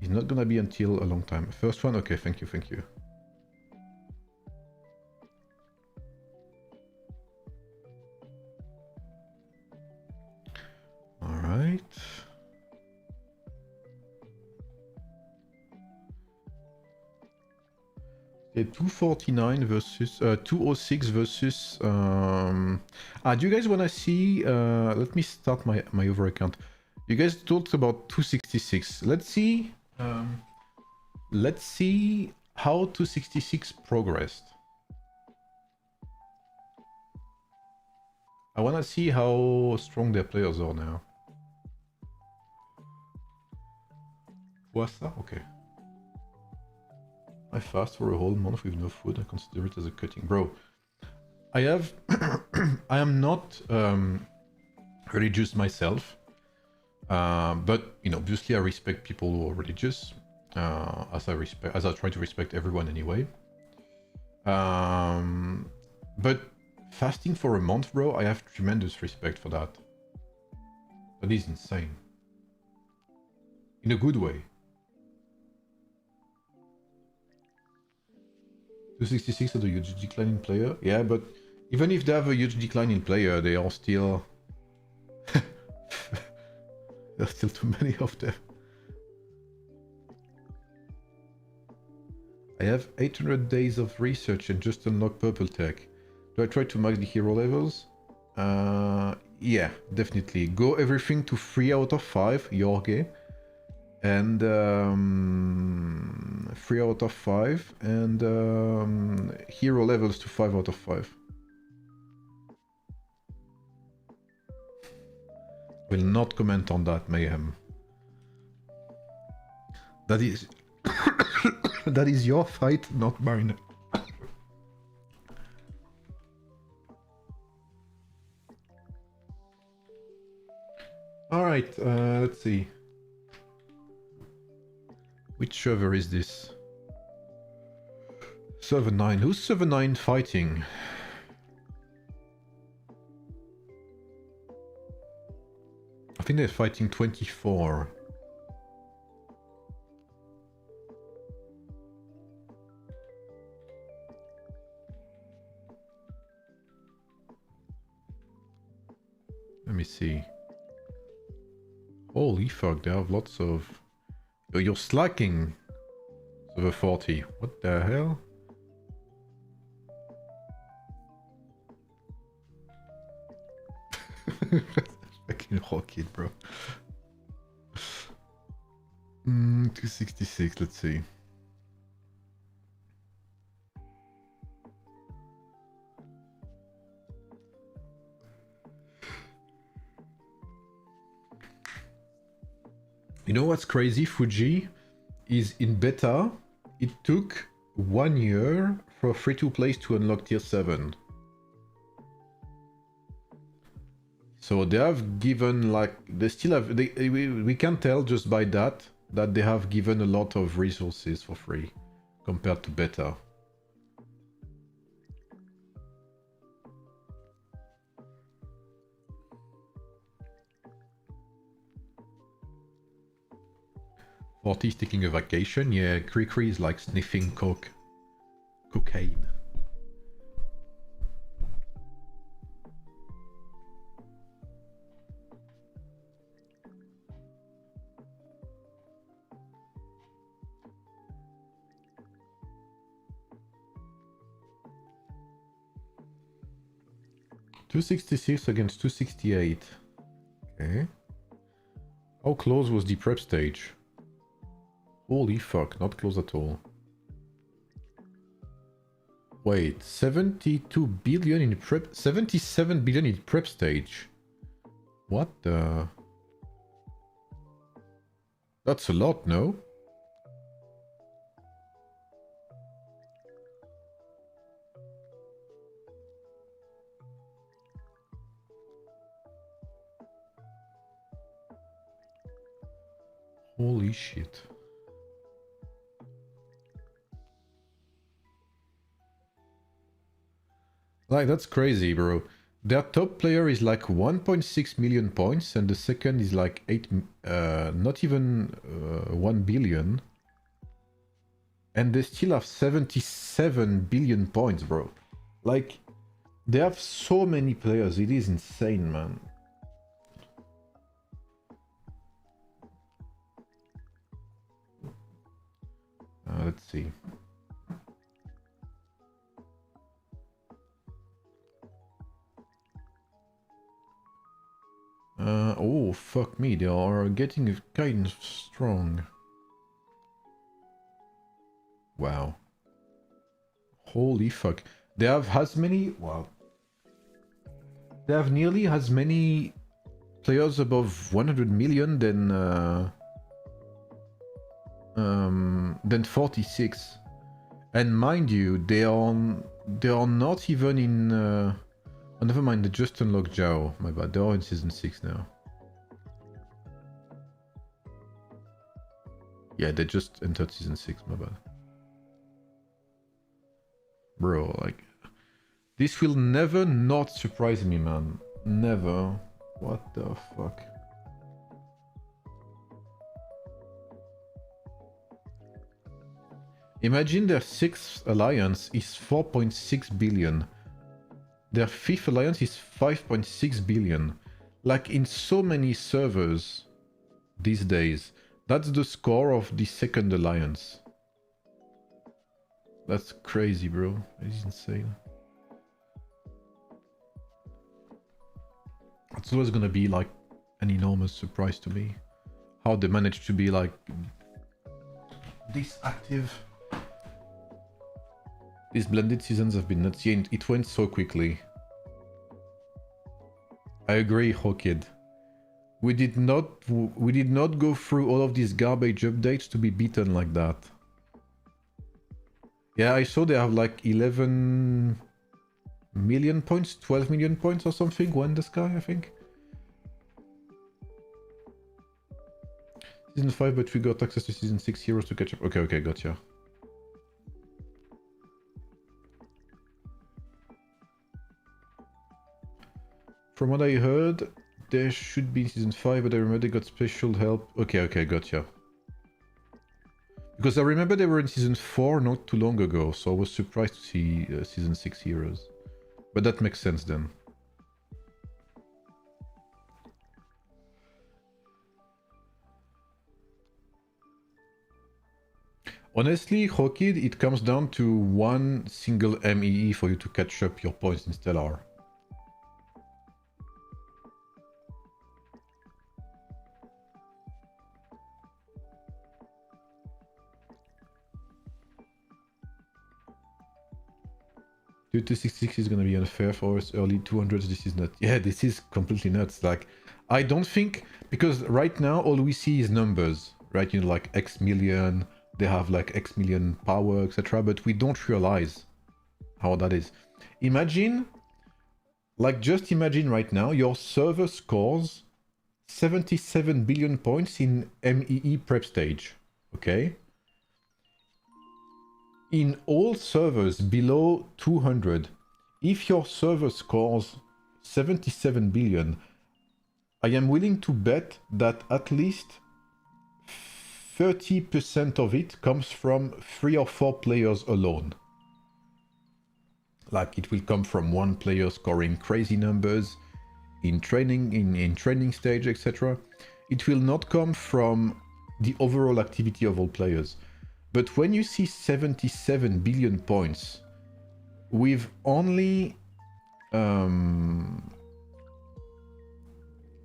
is not gonna be until a long time. First one? Okay, thank you, thank you. Alright. Okay, 249 versus 206 versus do you guys want to see let me start my over account. You guys talked about 266. Let's see how 266 progressed. I want to see how strong their players are now. What's that? Okay. I fast for a whole month with no food. I consider it as a cutting. Bro, I have... I am not religious myself. But, you know, obviously I respect people who are religious. As I try to respect everyone anyway. But fasting for a month, bro, I have tremendous respect for that. That is insane. In a good way. 266 had a huge decline in player. Yeah, but even if they have a huge decline in player, they are still... There's still too many of them. I have 800 days of research and just unlocked purple tech. Do I try to max the hero levels? Yeah, definitely. Go everything to 3 out of 5, Jorge. And 3 out of 5. And hero levels to 5 out of 5. Will not comment on that, Mayhem. That is... that is your fight, not mine. Alright, let's see. Which server is this? Server 9. Who's server 9 fighting? I think they're fighting 24. Let me see. Holy fuck, they have lots of... Oh, you're slacking. Server 40. What the hell? Fucking rocket, bro. 266, let's see. You know what's crazy, Fuji? Is in beta, it took 1 year for free-to place to unlock tier 7. So they have given, like, they still have, we can tell just by that they have given a lot of resources for free compared to beta. 40 is taking a vacation. Yeah, Cree is like sniffing cocaine. $266 against $268. Okay. How close was the prep stage? Holy fuck, not close at all. Wait, 72 billion in prep... 77 billion in prep stage. What the... That's a lot, no? Holy shit. Like, that's crazy, bro. Their top player is like 1.6 million points, and the second is like 8... not even 1 billion. And they still have 77 billion points, bro. Like, they have so many players, it is insane, man. Let's see. Oh, fuck me, they are getting kind of strong. Wow. Holy fuck. They have as many... Wow. They have nearly as many players above 100 million than 46. And mind you, they are not even in... Oh, never mind, they just unlocked Zhao. My bad, they are in Season 6 now. Yeah, they just entered Season 6, my bad. Bro, like... This will never not surprise me, man. Never. What the fuck? Imagine their 6th alliance is 4.6 billion. Their 5th alliance is 5.6 billion. Like, in so many servers these days, that's the score of the 2nd alliance. That's crazy, bro. It's insane. It's always gonna be like an enormous surprise to me. How they managed to be like this active. These blended seasons have been nuts. Yeah, it went so quickly. I agree, Hawkid. We did not go through all of these garbage updates to be beaten like that. Yeah, I saw they have like 11 million points, 12 million points or something. One in the sky, I think. Season 5, but we got access to Season 6 heroes to catch up. Okay, okay, gotcha. From what I heard, there should be Season 5, but I remember they got special help. Okay, okay, gotcha. Because I remember they were in Season 4 not too long ago, so I was surprised to see Season 6 heroes. But that makes sense then. Honestly, Hawkid, it comes down to one single MEE for you to catch up your points in Stellar. $266 is gonna be unfair for us. Early 200s, this is not... Yeah, this is completely nuts. Like, I don't think... Because right now, all we see is numbers, right? You know, like X million, they have like X million power, etc. But we don't realize how that is. Imagine... Like, just imagine right now, your server scores 77 billion points in MEE prep stage, okay? In all servers below 200, if your server scores 77 billion, I am willing to bet that at least 30% of it comes from 3 or 4 players alone. Like it will come from one player scoring crazy numbers in training, in training stage, etc. It will not come from the overall activity of all players. But when you see 77 billion points with only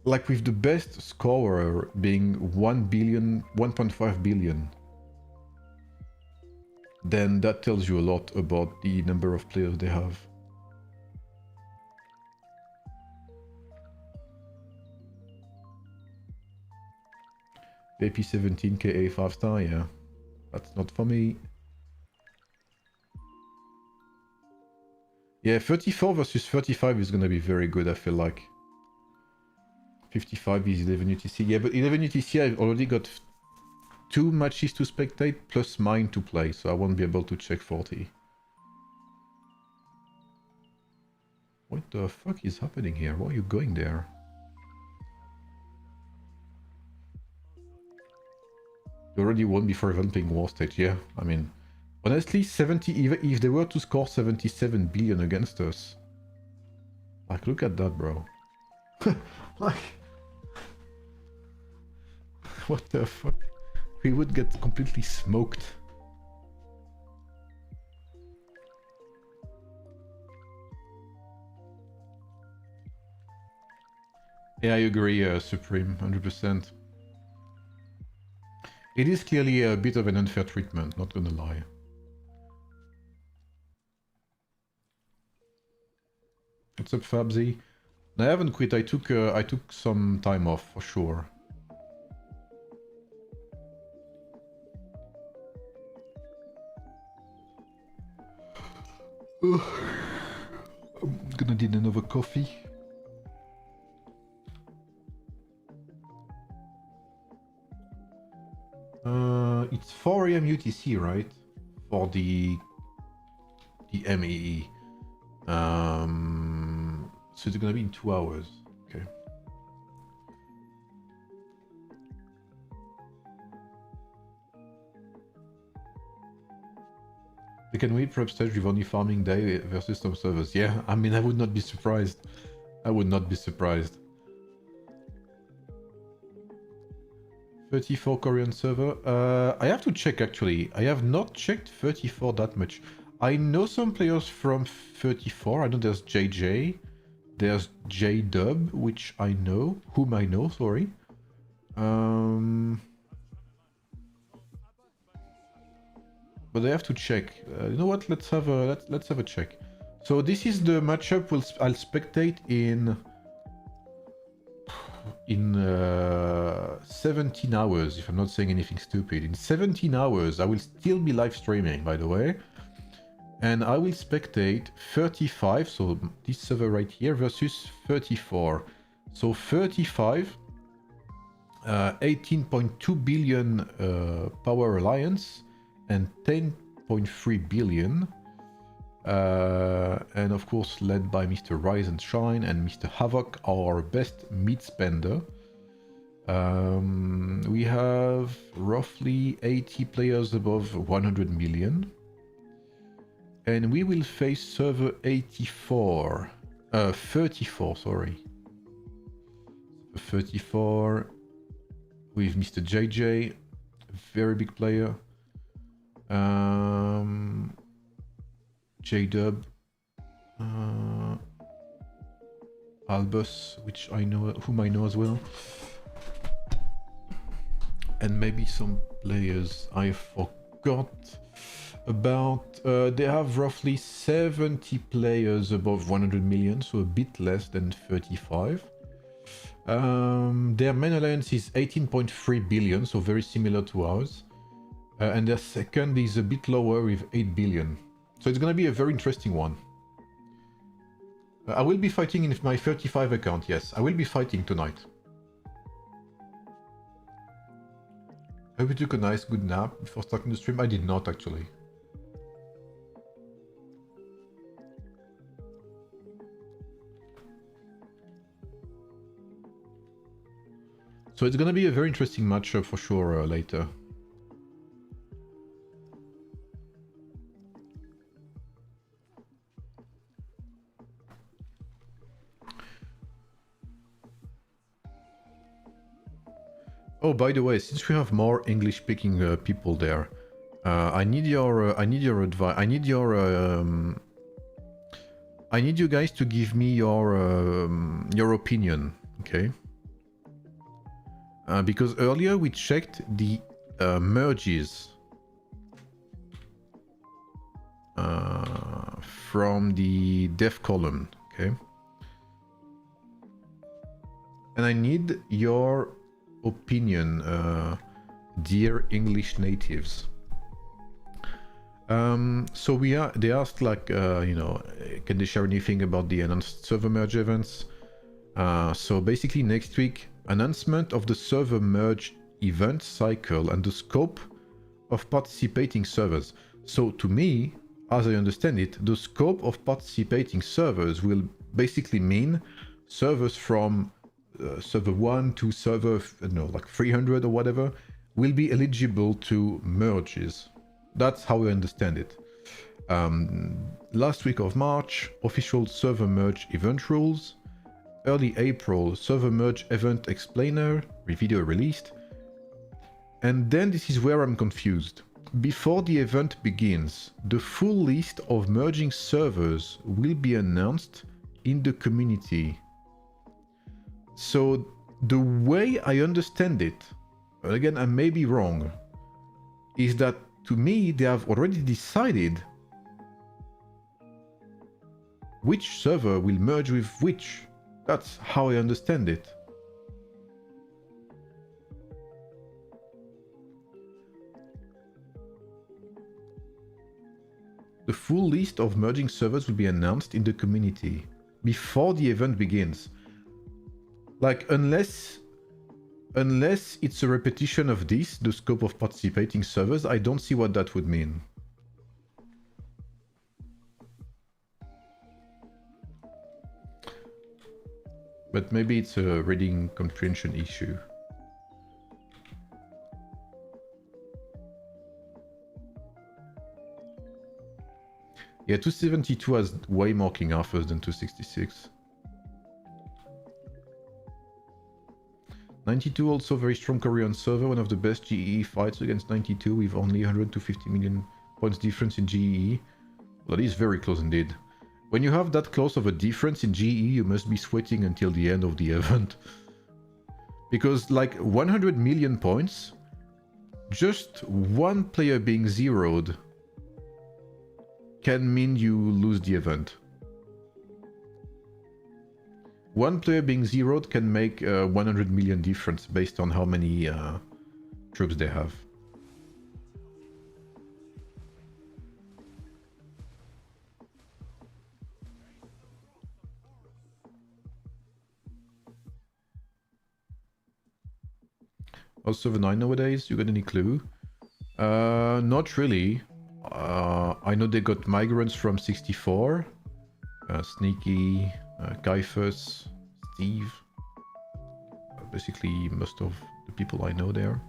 like with the best scorer being 1 billion, 1.5 billion, then that tells you a lot about the number of players they have. AP17 KA 5-star, yeah. That's not for me. Yeah, 34 versus 35 is gonna be very good, I feel like. 55 is 11 UTC. Yeah, but 11 UTC I've already got 2 matches to spectate plus mine to play, so I won't be able to check 40. What the fuck is happening here? Why are you going there? You already won before vamping war stage, yeah. I mean, honestly, 70, even if they were to score 77 billion against us. Like, look at that, bro. Like... What the fuck? We would get completely smoked. Yeah, I agree, Supreme, 100%. It is clearly a bit of an unfair treatment, not gonna lie. What's up, Fabzy? No, I haven't quit. I took some time off for sure. I'm gonna need another coffee. It's 4 AM UTC, right? For the MEE. So it's gonna be in 2 hours. Okay. They can wait for upstage with only farming day versus some servers. Yeah, I mean, I would not be surprised. I would not be surprised. 34 Korean server. I have to check actually. I have not checked 34 that much. I know some players from 34. I know there's JJ. There's J-Dub, which I know. Whom I know, sorry. But I have to check. You know what? Let's have a check. So this is the matchup I'll spectate in 17 hours, if I'm not saying anything stupid. In 17 hours, I will still be live streaming, by the way. And I will spectate 35, so this server right here, versus 34. So 35, 18.2 billion Power Alliance, and 10.3 billion. And of course led by Mr. Rise and Shine and Mr. Havoc, our best meat spender. We have roughly 80 players above 100 million. And we will face server 34. 34, sorry. 34 with Mr. JJ, very big player. J-Dub, Albus, which I know, whom I know as well, and maybe some players I forgot about. They have roughly 70 players above 100 million, so a bit less than 35. Their main alliance is 18.3 billion, so very similar to ours. And their second is a bit lower with 8 billion. So it's gonna be a very interesting one. I will be fighting in my 35 account, yes. I will be fighting tonight. I hope you took a nice good nap before starting the stream. I did not, actually. So it's gonna be a very interesting matchup for sure later. Oh, by the way, since we have more English-speaking people there, I need your advice. I need you guys to give me your opinion, okay? Because earlier we checked the merges from the dev column, okay? And I need your opinion, dear English natives. So they asked like, you know, can they share anything about the announced server merge events? So basically next week, announcement of the server merge event cycle and the scope of participating servers. So to me, as I understand it, the scope of participating servers will basically mean servers from server 1 to server, I don't know, like 300 or whatever, will be eligible to merges. That's how I understand it. Last week of March, official server merge event rules. Early April, server merge event explainer, video released. And then this is where I'm confused. Before the event begins, the full list of merging servers will be announced in the community. So the way I understand it, again I may be wrong, is that to me they have already decided which server will merge with which. That's how I understand it. The full list of merging servers will be announced in the community before the event begins. Like, unless it's a repetition of this, the scope of participating servers, I don't see what that would mean. But maybe it's a reading comprehension issue. Yeah, 272 has way more King Arthurs than 266. 92 also very strong Korean server, one of the best GEE fights against 92 with only 100 to 50 million points difference in GEE. Well, that is very close indeed. When you have that close of a difference in GE, you must be sweating until the end of the event. Because like 100 million points, just one player being zeroed can mean you lose the event. One player being zeroed can make 100 million difference based on how many troops they have. Also, the 9 nowadays, you got any clue? Not really. I know they got migrants from 64. Sneaky, Kaifus, Steve. Basically, most of the people I know there.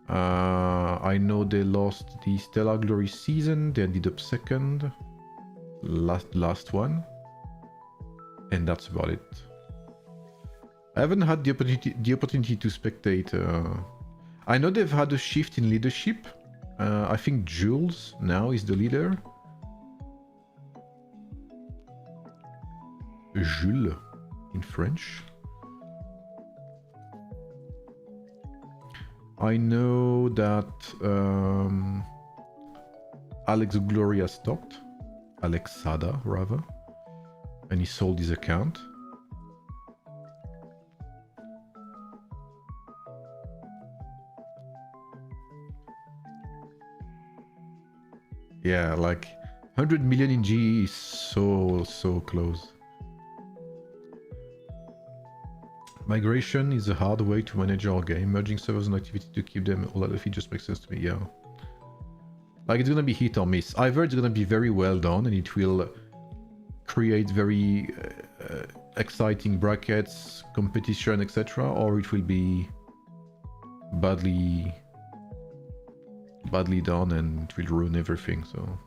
I know they lost the Stellar Glory season. They ended up second. Last one. And that's about it. I haven't had the opportunity to spectate. I know they've had a shift in leadership. I think Jules now is the leader. Jules in French. I know that Alex Gloria stopped. Alex Sada, rather. And he sold his account. Yeah, like 100 million in GE is so close. Migration is a hard way to manage our game. Merging servers and activity to keep them all healthy just makes sense to me, yeah. Like, it's gonna be hit or miss. Either it's gonna be very well done and it will create very exciting brackets, competition, etc., or it will be badly done and it will ruin everything. So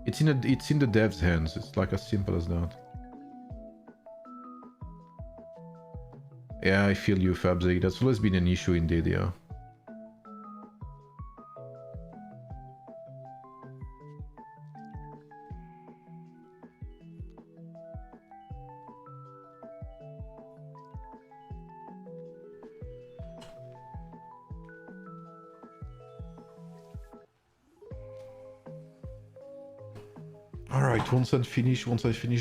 it's in the devs' hands. It's like as simple as that. Yeah, I feel you, Fabzy. That's always been an issue indeed, yeah. Alright, once I finish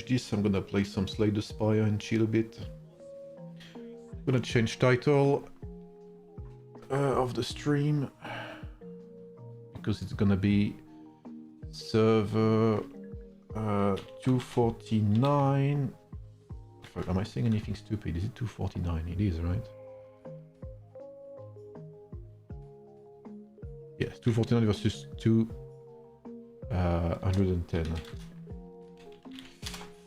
this, I'm gonna play some Slay the Spire and chill a bit. I'm gonna change title of the stream because it's gonna be server 249. Am I saying anything stupid? Is it 249? It is, right? Yes, 249 versus 210.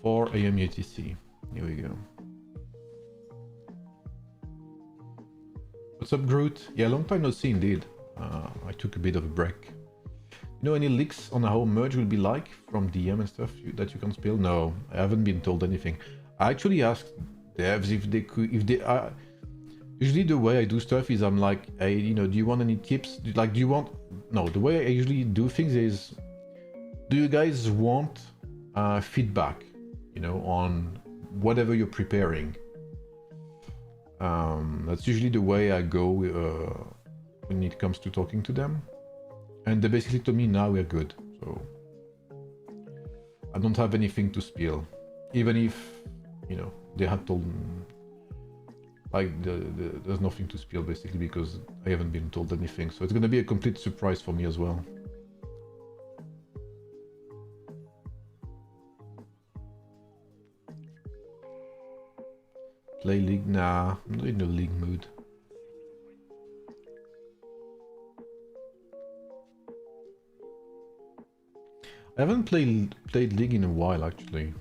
4 AoEM UTC. Here we go. What's up, Groot? Yeah, long time no see indeed. I took a bit of a break. You know any leaks on how merge will be like from DM and stuff that you can spill? No, I haven't been told anything. I actually asked devs if they could, usually the way I do stuff is I'm like, hey, you know, do you want any tips? Like, do you want, no, the way I usually do things is, do you guys want feedback, you know, on whatever you're preparing? That's usually the way I go when it comes to talking to them. And they basically told me, now we're good. So I don't have anything to spill. Even if, you know, they had told me, like, there's nothing to spill basically because I haven't been told anything. So it's going to be a complete surprise for me as well. Play League? Nah, I'm not in the League mood. I haven't played League in a while, actually.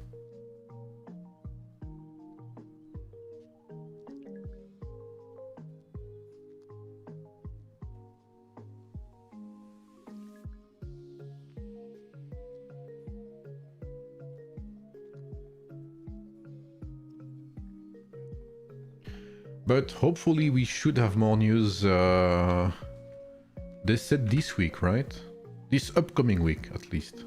But hopefully we should have more news, they said this week, right? This upcoming week, at least.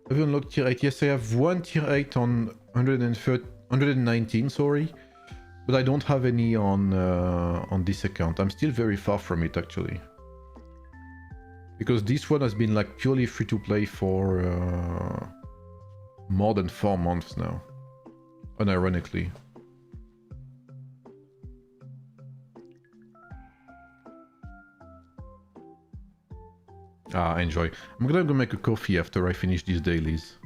Have you unlocked tier 8? Yes, I have one tier 8 on 119, sorry. But I don't have any on this account. I'm still very far from it, actually. Because this one has been like purely free to play for more than 4 months now. Unironically. Ah, enjoy. I'm gonna go make a coffee after I finish these dailies.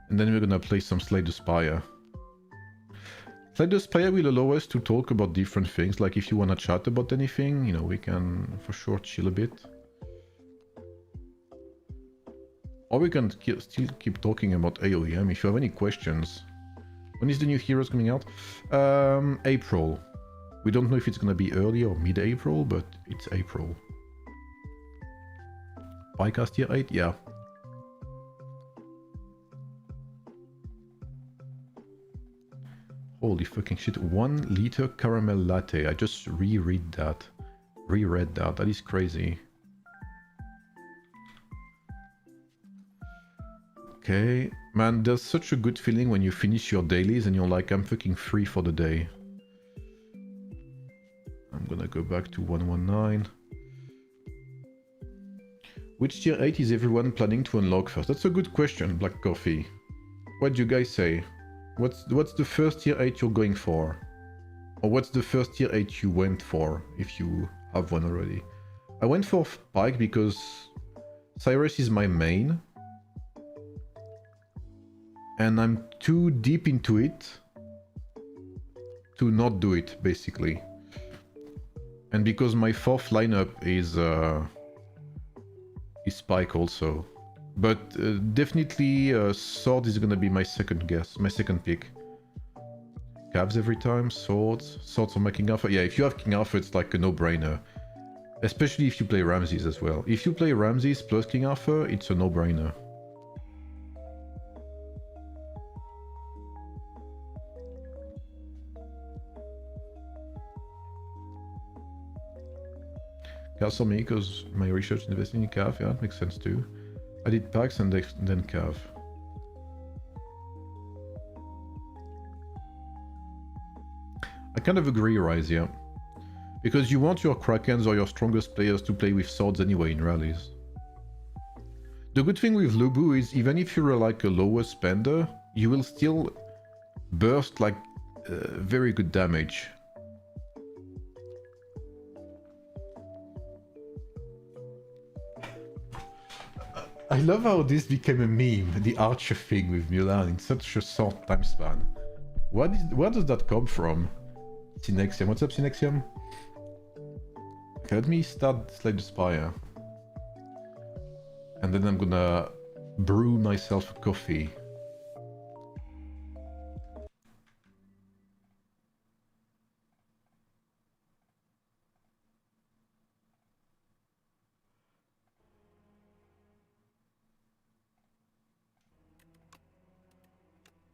And then we're gonna play some Slay the Spire. Slay the Spire will allow us to talk about different things. Like if you wanna chat about anything, you know, we can for sure chill a bit. Or we can still keep talking about AoEM if you have any questions. When is the new Heroes coming out? April. We don't know if it's gonna be early or mid-April, but it's April. Bycast tier 8? Yeah. Holy fucking shit. 1 liter caramel latte. I just reread that. Reread that. That is crazy. Okay. Man, there's such a good feeling when you finish your dailies and you're like, I'm fucking free for the day. I'm gonna go back to 119. Which tier 8 is everyone planning to unlock first? That's a good question, Black Coffee. What do you guys say? What's the first tier 8 you're going for? Or what's the first tier 8 you went for, if you have one already? I went for Pike because Cyrus is my main. And I'm too deep into it to not do it, basically. And because my fourth lineup is Spike also. But definitely Sword is gonna be my second guess, my second pick. Cavs every time, Swords. Swords on my King Arthur. Yeah, if you have King Arthur, it's like a no-brainer. Especially if you play Ramses as well. If you play Ramses plus King Arthur, it's a no-brainer. Cavs for me, because my research investing in Cav, yeah, it makes sense too. I did packs and then Cav. I kind of agree, Rise, yeah. Because you want your Krakens or your strongest players to play with swords anyway in rallies. The good thing with Lubu is even if you're like a lower spender, you will still burst like very good damage. I love how this became a meme, the Archer thing with Mulan in such a short time span. Where does that come from? Synexium, what's up Synexium? Okay, let me start Slay the Spire. And then I'm gonna brew myself a coffee.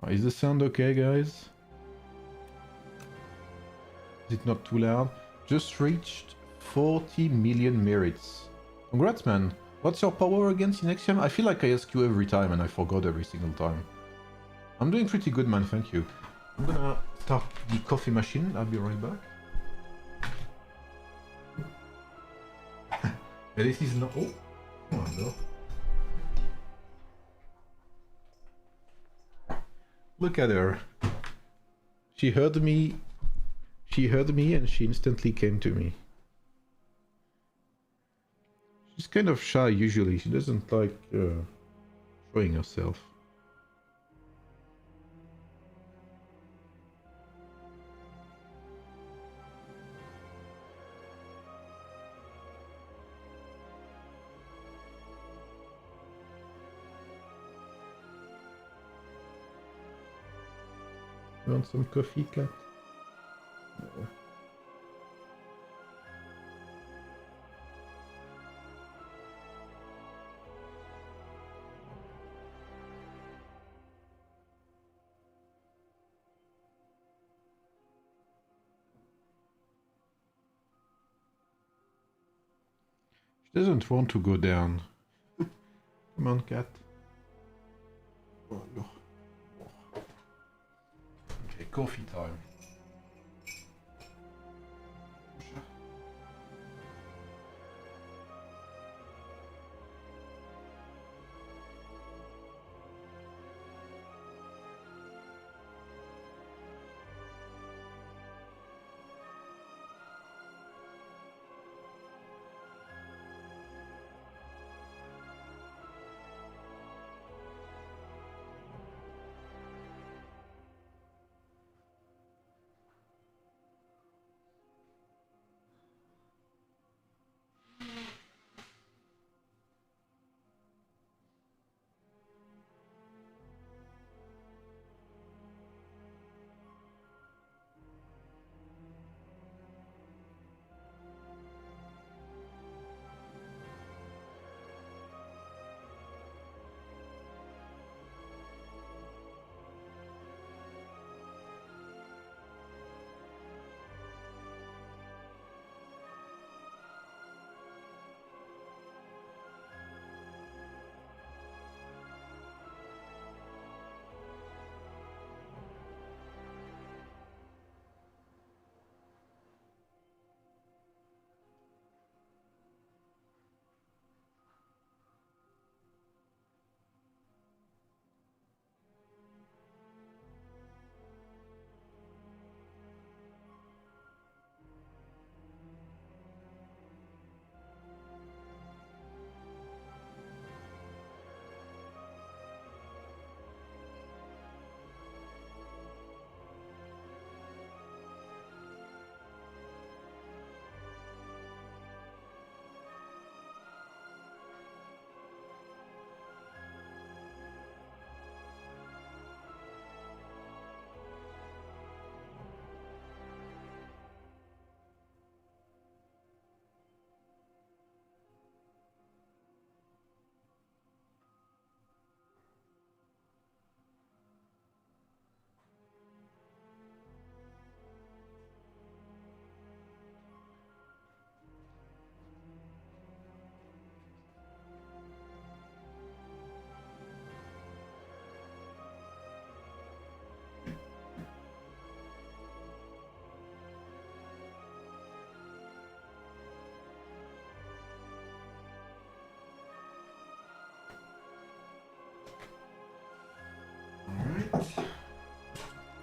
Is the sound okay, guys? Is it not too loud? Just reached 40 million merits. Congrats, man. What's your power against Synexium? I feel like I ask you every time and I forgot every single time. I'm doing pretty good, man, thank you. I'm gonna start the coffee machine. I'll be right back. This is not... Oh! Oh, no. Look at her. She heard me and she instantly came to me. She's kind of shy usually. She doesn't like showing herself. You want some coffee, cat? No. She doesn't want to go down. Come on, cat. Oh, no. Okay, coffee time.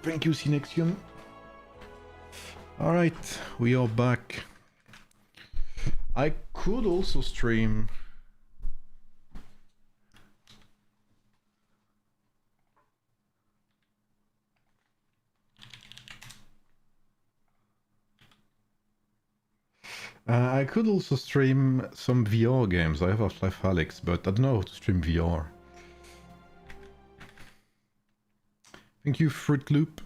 Thank you, Synexium. Alright, we are back. I could also stream... I could also stream some VR games. I have Half-Life Alyx, but I don't know how to stream VR. Thank you, Fruit Loop.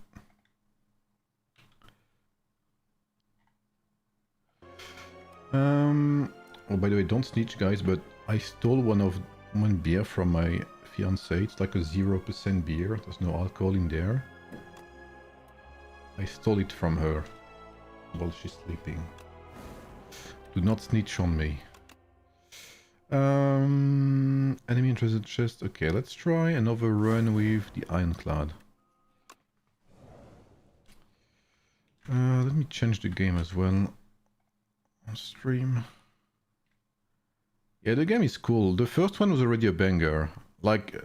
Oh, by the way, don't snitch, guys, but I stole one beer from my fiancée. It's like a 0% beer. There's no alcohol in there. I stole it from her while she's sleeping. Do not snitch on me. Enemy in treasure chest. Okay, let's try another run with the Ironclad. Let me change the game as well. On stream. Yeah, the game is cool. The first one was already a banger. Like,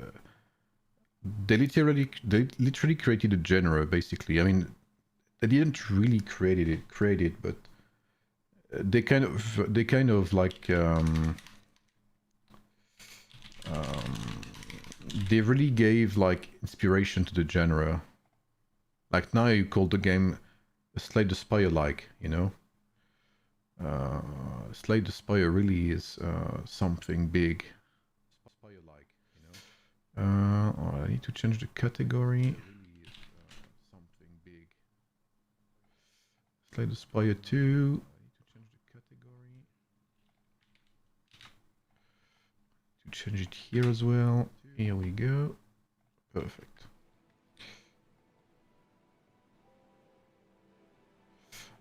they literally created a genre, basically. I mean, they didn't really create it, but they kind of like they really gave like inspiration to the genre. Like now you call the game Slay the Spire, like, you know. Slay the Spire really is something big. Spire like, you know. Oh, I need to change the category. Something big. Slay the Spire 2. Change it here as well. Here we go. Perfect.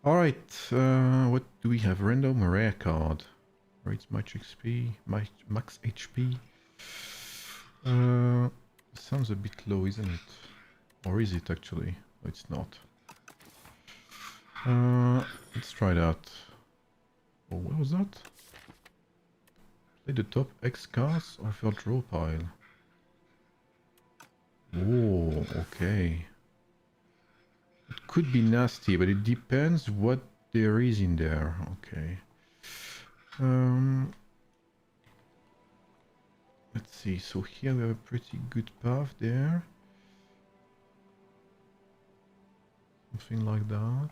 Alright, what do we have? Random rare card. Rates max XP, max HP. Sounds a bit low, isn't it? Or is it actually? No, it's not. Let's try that. Oh, what was that? Play the top X cards of your draw pile. Oh, okay. It could be nasty, but it depends what there is in there. Okay. Let's see. So here we have a pretty good path there. Something like that.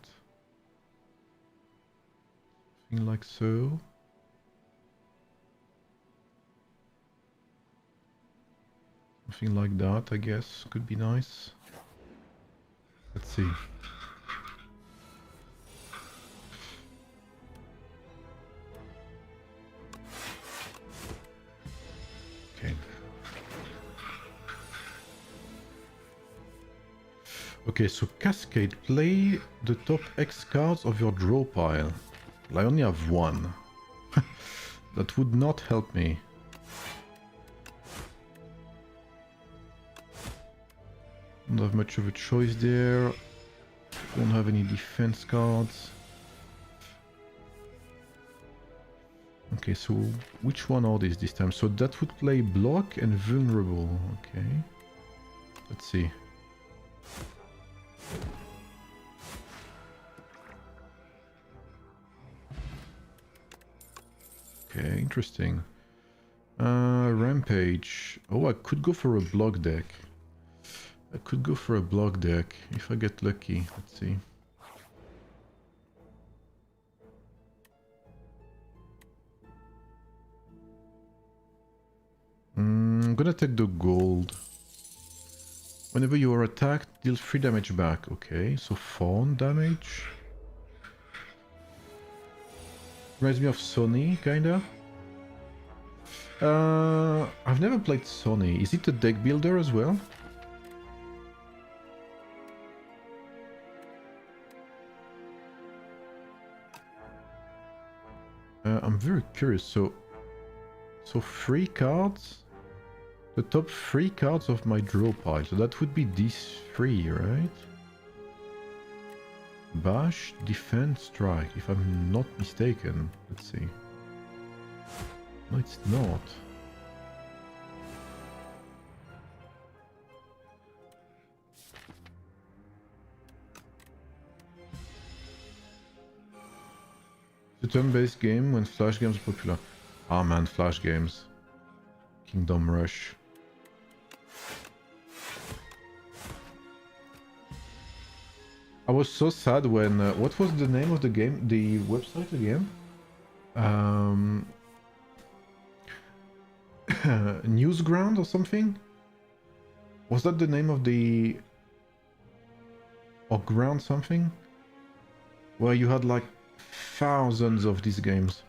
Something like so. Something like that, I guess, could be nice. Let's see. Okay. Okay, so Cascade, play the top X cards of your draw pile. I only have one. That would not help me. Don't have much of a choice there. Don't have any defense cards. Okay, so which one are these this time? So that would play block and vulnerable. Okay. Let's see. Okay, interesting. Rampage. Oh, I could go for a block deck. I could go for a block deck if I get lucky. Let's see. I'm gonna take the gold. Whenever you are attacked, deal 3 damage back. Okay, so fawn damage. Reminds me of Sony, kinda. I've never played Sony. Is it a deck builder as well? I'm very curious. So 3 cards. The top 3 cards of my draw pile. So that would be these 3, right? Bash, defend, strike. If I'm not mistaken. Let's see. No, it's not. The turn-based game when Flash games are popular. Ah man, Flash games. Kingdom Rush. I was so sad when... what was the name of the game? The website again? Newsground or something? Was that the name of the... or Ground something? Where you had like thousands of these games.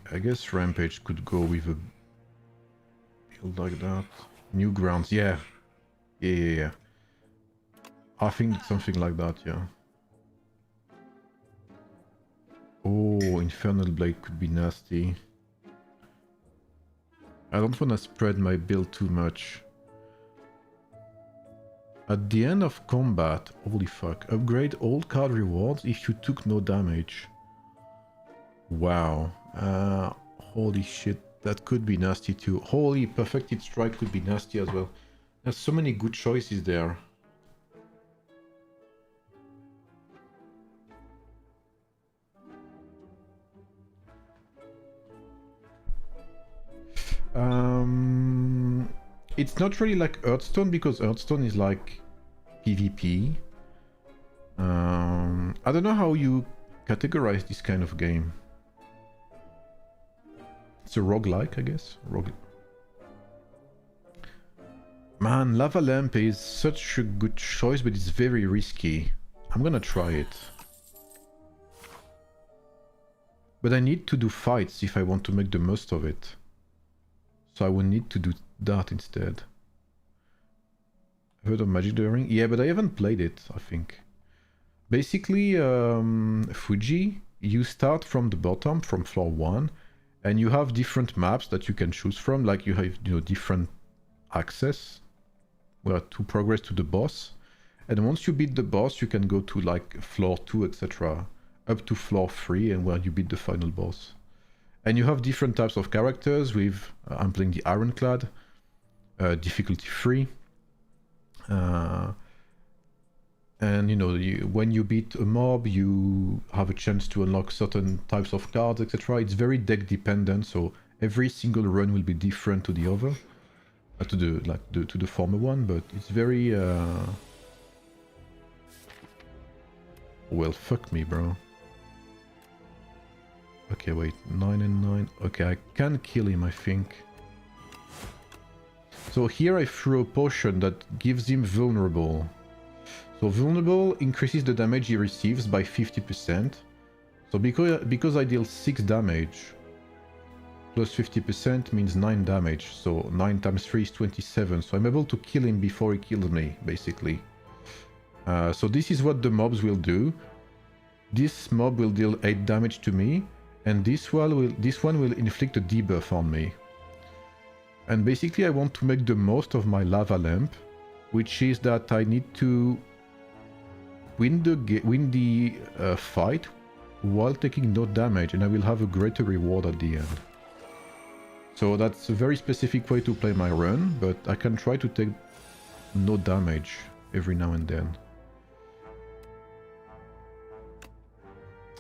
I guess Rampage could go with a build like that. Newgrounds, yeah. Yeah. I think it's something like that, yeah. Oh, Infernal Blade could be nasty. I don't want to spread my build too much. At the end of combat, holy fuck, upgrade all card rewards if you took no damage. Wow. Holy shit, that could be nasty too. Holy, Perfected Strike could be nasty as well. There's so many good choices there. It's not really like Hearthstone because Hearthstone is like PvP. I don't know how you categorize this kind of game. It's a roguelike, I guess. Man, Lava Lamp is such a good choice, but it's very risky. I'm gonna try it. But I need to do fights if I want to make the most of it. So I will need to do that instead. Heard of Magic the Ring? Yeah, but I haven't played it, I think. Basically, Fuji, you start from the bottom, from floor 1, and you have different maps that you can choose from, like you have, you know, different access where to progress to the boss. And once you beat the boss, you can go to like floor 2, etc. up to floor 3 and where you beat the final boss. And you have different types of characters with, I'm playing the Ironclad, difficulty 3. And you know, when you beat a mob, you have a chance to unlock certain types of cards, etc. It's very deck dependent, so every single run will be different to the other, to the former one. But it's very well, fuck me, bro. Okay, wait, 9 and 9. Okay, I can kill him, I think. So here I threw a potion that gives him vulnerable. So vulnerable increases the damage he receives by 50%. So because I deal 6 damage, plus 50% means 9 damage. So 9 times 3 is 27. So I'm able to kill him before he kills me, basically. So this is what the mobs will do. This mob will deal 8 damage to me, and this one will inflict a debuff on me. And basically I want to make the most of my Lava Lamp, which is that I need to win the fight while taking no damage, and I will have a greater reward at the end. So that's a very specific way to play my run, but I can try to take no damage every now and then.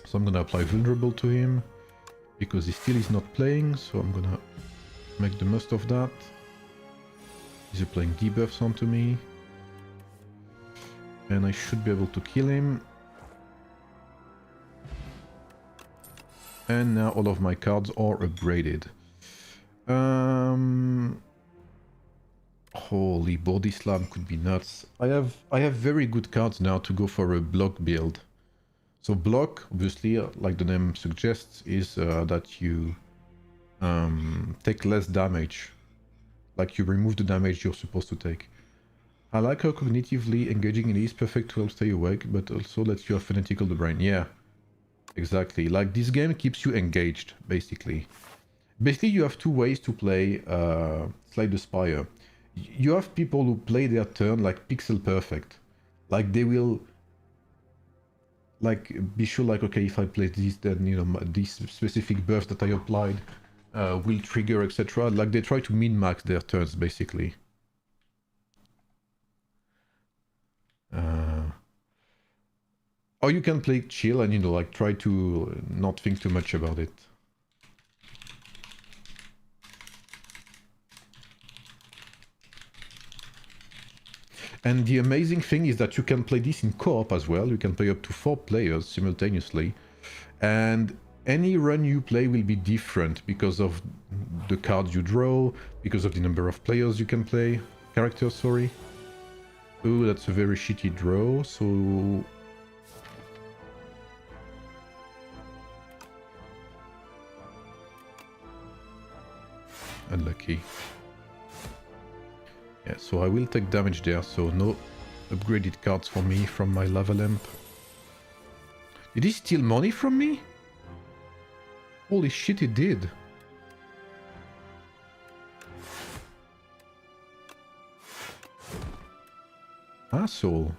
So I'm gonna apply vulnerable to him, because he still is not playing, so I'm gonna make the most of that. He's applying debuffs onto me. And I should be able to kill him. And now all of my cards are upgraded. Holy, Body Slam could be nuts. I have very good cards now to go for a block build. So block, obviously, like the name suggests, is that you take less damage. Like you remove the damage you're supposed to take. I like how cognitively engaging it is, perfect to help stay awake, but also lets you have fanatical the brain. Yeah, exactly. Like this game keeps you engaged, basically. Basically, you have two ways to play Slay the Spire. You have people who play their turn like pixel perfect. Like they will like be sure like, okay, if I play this, then you know this specific buff that I applied will trigger, etc. Like they try to min-max their turns basically. Or you can play chill and, you know, like try to not think too much about it. And the amazing thing is that you can play this in co-op as well. You can play up to 4 players simultaneously. And any run you play will be different because of the cards you draw, because of the number of players you can play. Characters, sorry. Oh, that's a very shitty draw, so... Unlucky. Yeah, so I will take damage there, so no upgraded cards for me from my lava lamp. Did he steal money from me? Holy shit, he did. Asshole.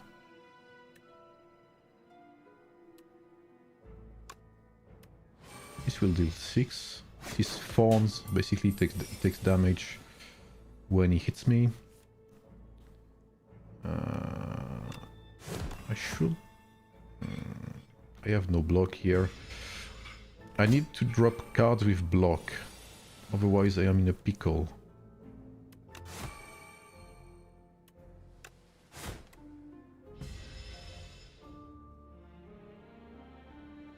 This will deal 6. His thorns basically takes damage when he hits me. I should... I have no block here. I need to drop cards with block. Otherwise I am in a pickle.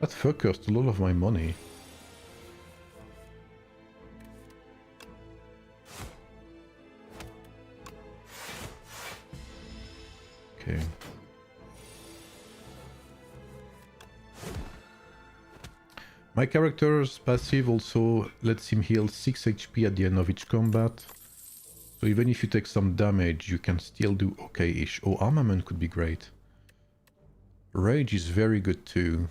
That fucker stole a lot of my money. Okay. My character's passive also lets him heal 6 HP at the end of each combat. So even if you take some damage, you can still do okay-ish. Oh, armament could be great. Rage is very good too.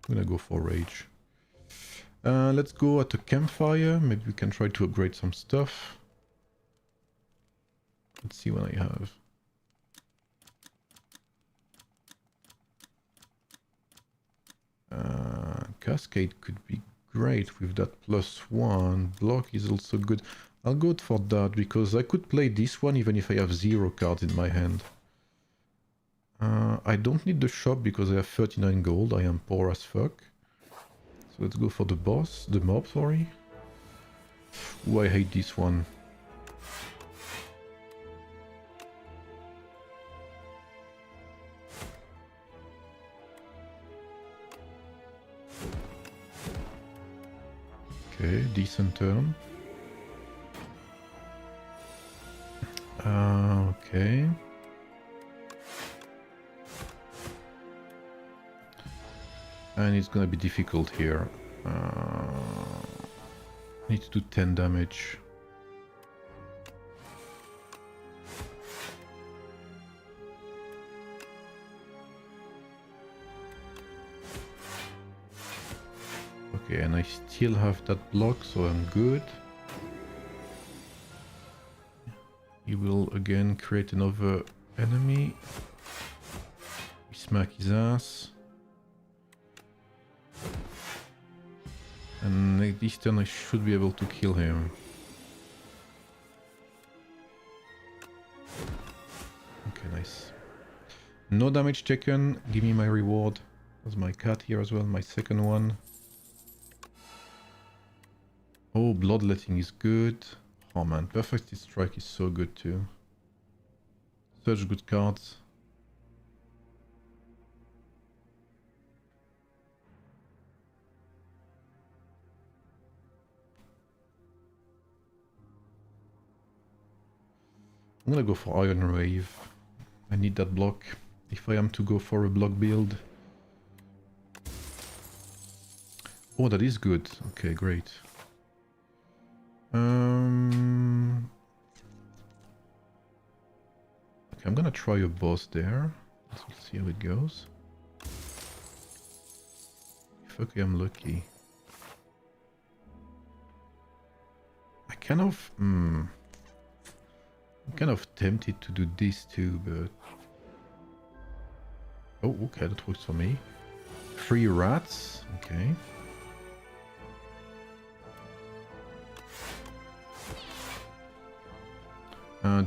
I'm gonna go for rage. Let's go at a campfire. Maybe we can try to upgrade some stuff. Let's see what I have. Cascade could be great with that +1. Block is also good. I'll go for that because I could play this one even if I have 0 cards in my hand. I don't need the shop because I have 39 gold. I am poor as fuck. So let's go for the boss, the mob, sorry. Ooh, I hate this one. Okay, decent turn. Okay. And it's gonna be difficult here. Need to do 10 damage. Okay, and I still have that block, so I'm good. He will again create another enemy. We smack his ass. And this turn I should be able to kill him. Okay, nice. No damage taken. Give me my reward. There's my cat here as well, my second one. Oh, bloodletting is good. Oh man, perfect strike is so good too. Such good cards. I'm gonna go for Iron Wave. I need that block if I am to go for a block build. Oh, that is good. Okay, great. Okay, I'm gonna try a boss there. Let's see how it goes. If okay, I'm lucky. I kind of... I'm kind of tempted to do this too, but... Oh, okay, that works for me. 3 rats, okay.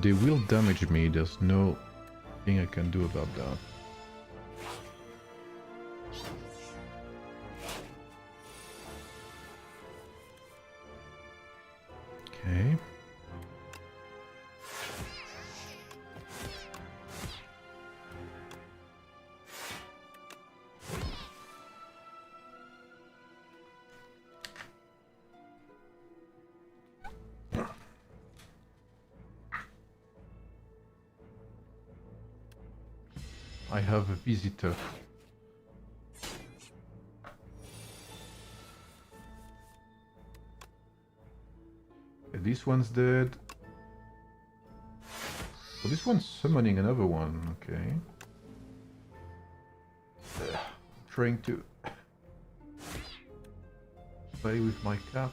They will damage me, there's no thing I can do about that. Okay. I have a visitor. Okay, this one's dead. Oh, this one's summoning another one, okay. Trying to play with my cat.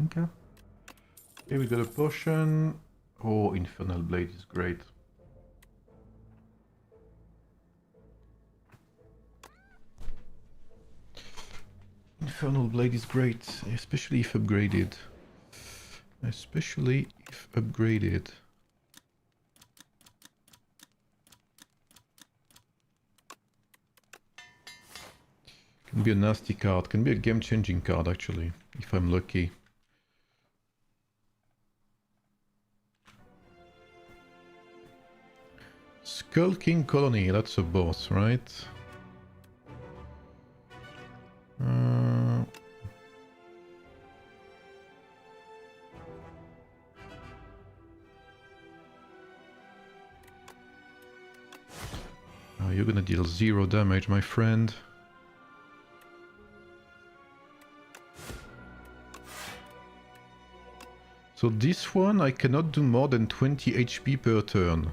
Okay. Here we got a potion. Oh, Infernal Blade is great. Infernal Blade is great, especially if upgraded. Especially if upgraded. Can be a nasty card, can be a game-changing card actually, if I'm lucky. Skulking Colony, that's a boss, right? You're gonna deal 0 damage, my friend. So this one I cannot do more than 20 HP per turn.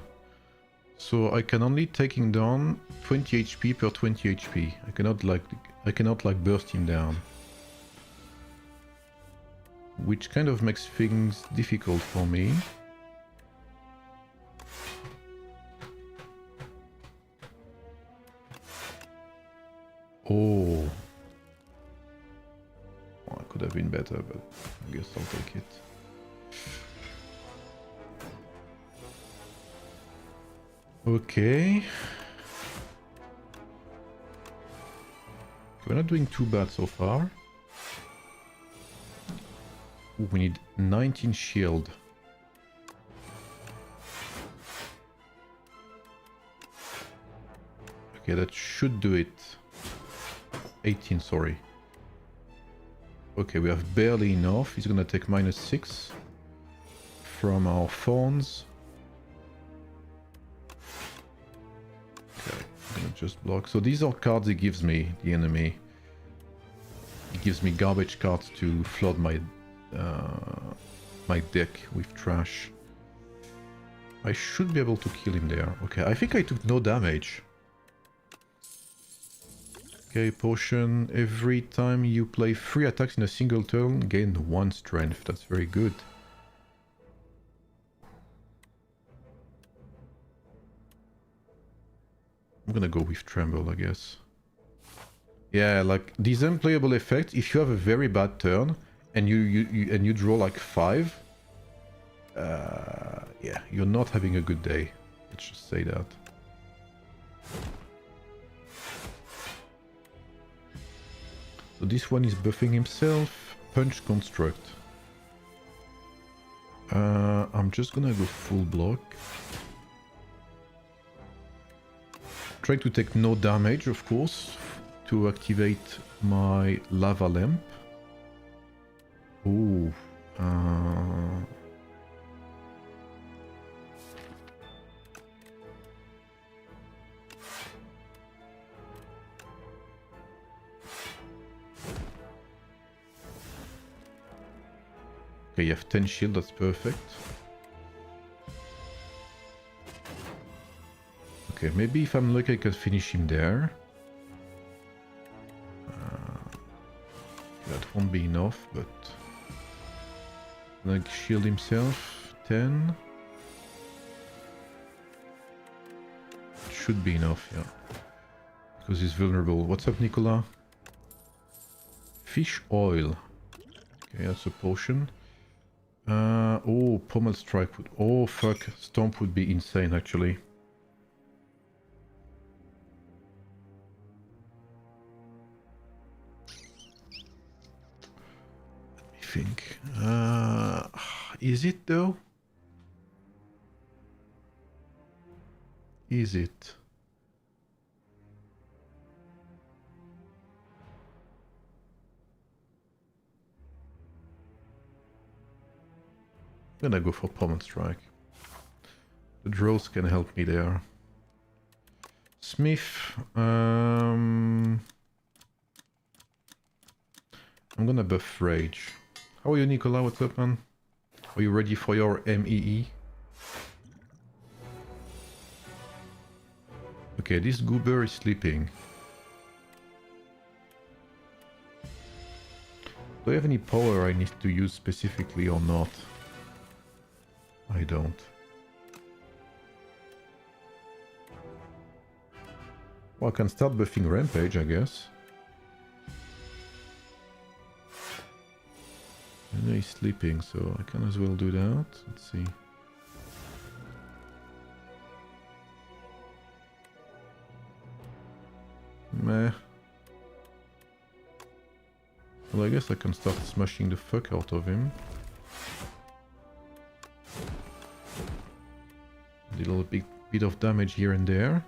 So I can only take him down 20 HP per 20 HP. I cannot like burst him down. Which kind of makes things difficult for me. Oh. Well, it could have been better, but I guess I'll take it. Okay. We're not doing too bad so far. Ooh, we need 19 shield. Okay, that should do it. 18, sorry. Okay, we have barely enough. He's gonna take -6 from our thorns. Okay, I'm gonna just block. So these are cards he gives me, the enemy. He gives me garbage cards to flood my my deck with trash. I should be able to kill him there. Okay, I think I took no damage. Okay, potion. Every time you play 3 attacks in a single turn, gain 1 strength. That's very good. I'm gonna go with Tremble, I guess. Yeah, like these unplayable effects, if you have a very bad turn and you draw like 5, yeah, you're not having a good day. Let's just say that. So this one is buffing himself. Punch Construct. I'm just gonna go full block. Try to take no damage, of course, to activate my lava lamp. Ooh. Okay, you have 10 shield, that's perfect. Okay, maybe if I'm lucky I can finish him there. That won't be enough, but... like, shield himself, 10. Should be enough, yeah. Because he's vulnerable. What's up, Nicola? Fish oil. Okay, that's a potion. Oh, pommel strike would... oh, fuck. Stomp would be insane, actually. Let me think. Is it, though? Is it? I'm gonna go for pommel strike. The draws can help me there. Smith. I'm gonna buff rage. How are you, Nicola? What's up, man? Are you ready for your MEE? Okay, this goober is sleeping. Do I have any power I need to use specifically or not? I don't. Well, I can start buffing Rampage, I guess. I know he's sleeping, so I can as well do that. Let's see. Meh. Well, I guess I can start smashing the fuck out of him. A little bit of damage here and there.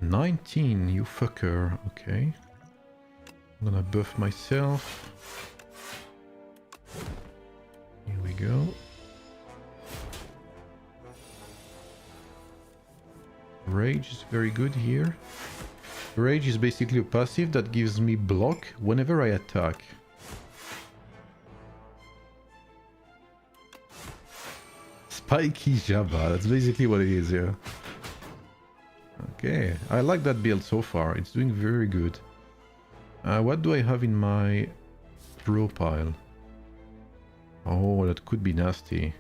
"19, you fucker." Okay. I'm gonna buff myself. Here we go. Rage is very good here. Rage is basically a passive that gives me block whenever I attack. Spiky Jabba, that's basically what it is, yeah. Okay, I like that build so far, it's doing very good. What do I have in my draw pile? Oh, that could be nasty.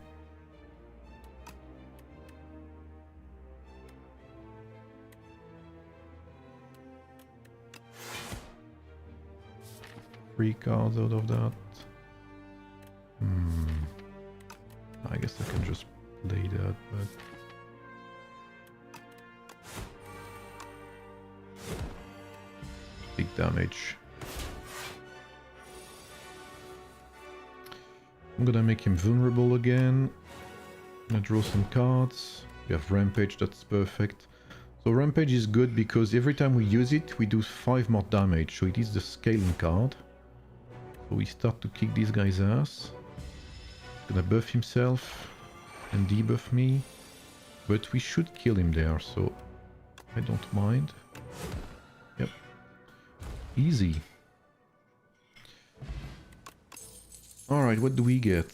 Three cards out of that. I guess I can just play that, but... big damage. I'm gonna make him vulnerable again. I'm gonna draw some cards. We have Rampage, that's perfect. So Rampage is good because every time we use it, we do 5 more damage. So it is the scaling card. So we start to kick this guy's ass. Gonna buff himself and debuff me. But we should kill him there, so I don't mind. Yep. Easy. Alright, what do we get?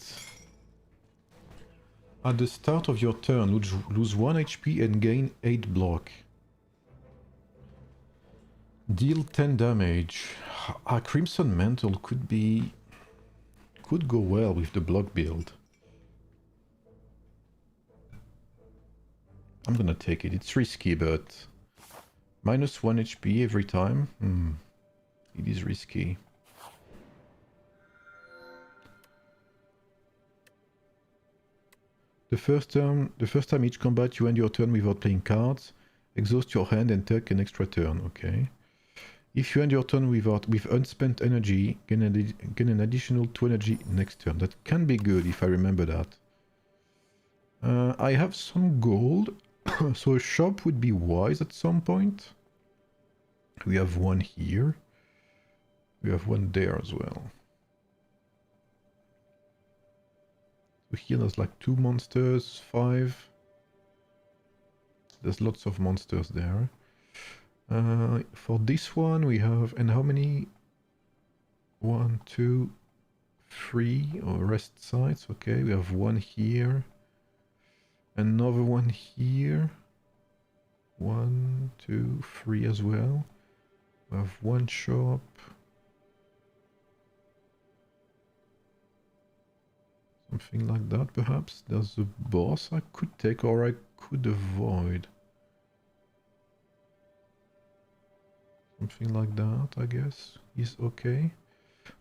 At the start of your turn, lose 1 HP and gain 8 block. Deal 10 damage. A Crimson Mantle could go well with the block build. I'm gonna take it. It's risky, but minus 1 HP every time. It is risky. The first time each combat you end your turn without playing cards, exhaust your hand and take an extra turn. Okay. If you end your turn with unspent energy, gain an additional 2 energy next turn. That can be good if I remember that. I have some gold, so a shop would be wise at some point. We have one here. We have one there as well. So here there's like 2 monsters, 5. There's lots of monsters there. For this one we have, and how many? 1, 2, 3 or rest sites. Okay, we have one here, another one here, 1, 2, 3 as well. We have one shop. Something like that, perhaps. There's a boss I could take, or I could avoid. Something like that, I guess, is okay.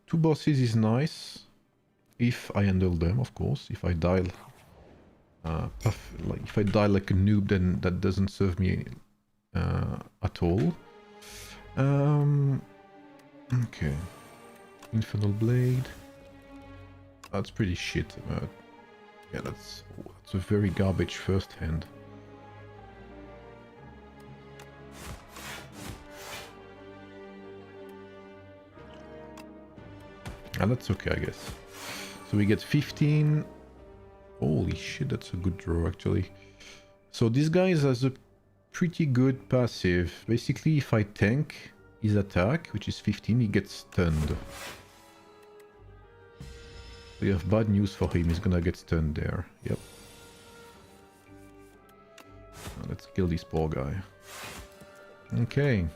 2 bosses is nice, if I handle them, of course. If I die, if I die like a noob, then that doesn't serve me at all. Okay. Infernal Blade. That's pretty shit. Yeah, that's a very garbage first hand. And that's okay, I guess. So we get 15. Holy shit, that's a good draw, actually. So this guy has a pretty good passive. Basically, if I tank his attack, which is 15, he gets stunned. We have bad news for him, he's gonna get stunned there. Yep. Let's kill this poor guy. Okay.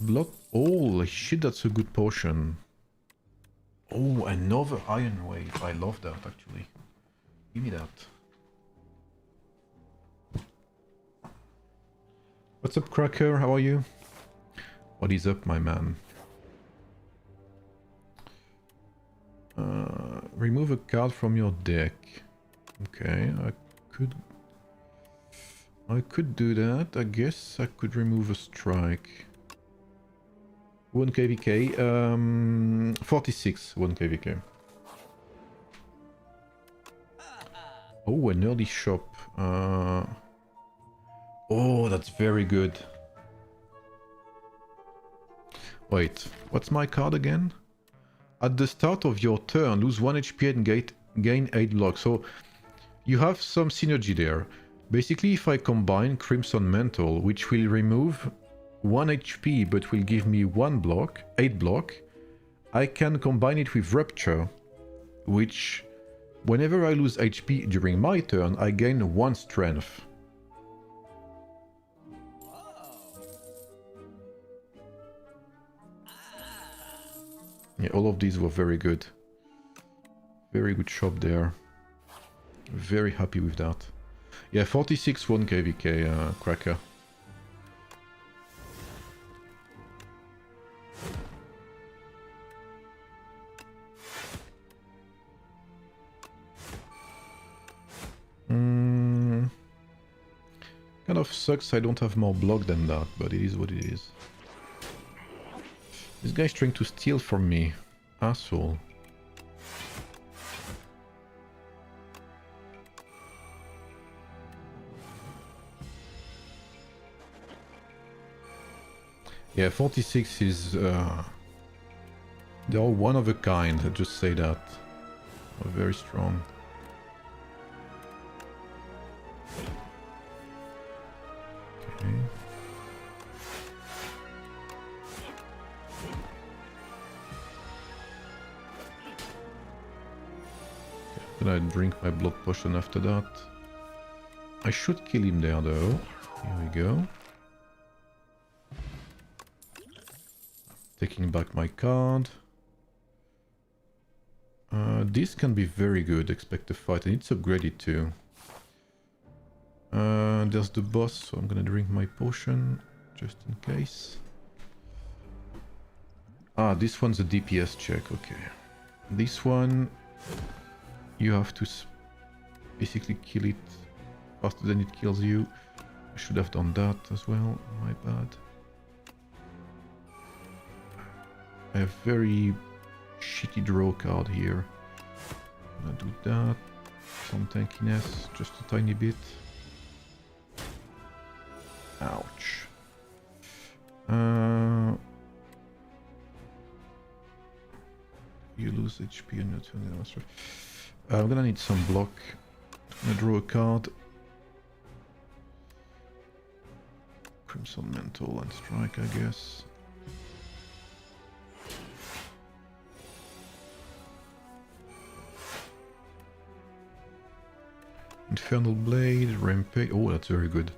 Blood. Holy shit, that's a good potion. Oh, another iron wave. I love that, actually. Give me that. What's up, Cracker? How are you? What is up, my man? Remove a card from your deck. Okay, I could do that. I guess I could remove a strike. 1 KVK. 46. 1 KVK. Oh, an early shop. Oh, that's very good. Wait, what's my card again? At the start of your turn, lose 1 HP and gain 8 blocks. So you have some synergy there. Basically, if I combine Crimson Mantle, which will remove 1 HP but will give me 1 block, 8 block, I can combine it with Rupture, which whenever I lose HP during my turn, I gain 1 strength. Yeah, all of these were very good. Very good shop there. Very happy with that. Yeah, 46 1 KVK, Cracker. Kind of sucks I don't have more block than that, but it is what it is. This guy's trying to steal from me. Asshole. Yeah, 46 is... They are one of a kind, I just say that. They're very strong. Okay. Then I drink my blood potion after that. I should kill him there though. Here we go. Taking back my card. This can be very good, expect a fight. I need to upgrade it too. There's the boss, so I'm gonna drink my potion, just in case. Ah, this one's a DPS check, okay. This one, you have to basically kill it faster than it kills you. I should have done that as well, my bad. I have very shitty draw card here. I'm gonna do that. Some tankiness, just a tiny bit. Ouch. You lose HP and not turn. I'm gonna need some block. I'm gonna draw a card. Crimson Mantle and Strike, I guess. Infernal Blade, Rampage. Oh, that's very good.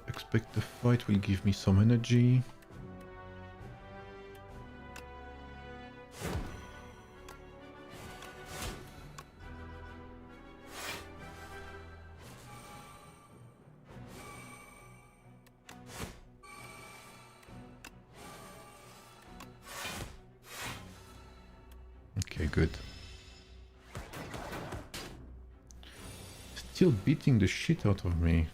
Expect the fight will give me some energy. Okay, good. Still beating the shit out of me.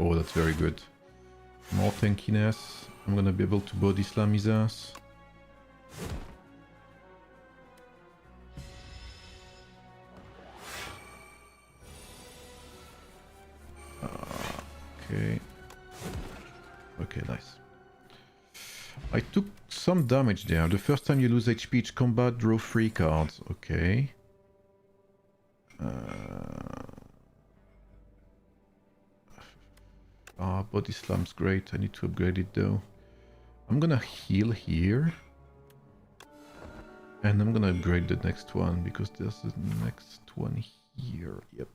Oh, that's very good. More tankiness. I'm gonna be able to body slam his ass. Okay. Okay, nice. I took some damage there. The first time you lose HP each combat, draw 3 cards. Okay. Body slam's great. I need to upgrade it though. I'm gonna heal here. And I'm gonna upgrade the next one because there's the next one here. Yep.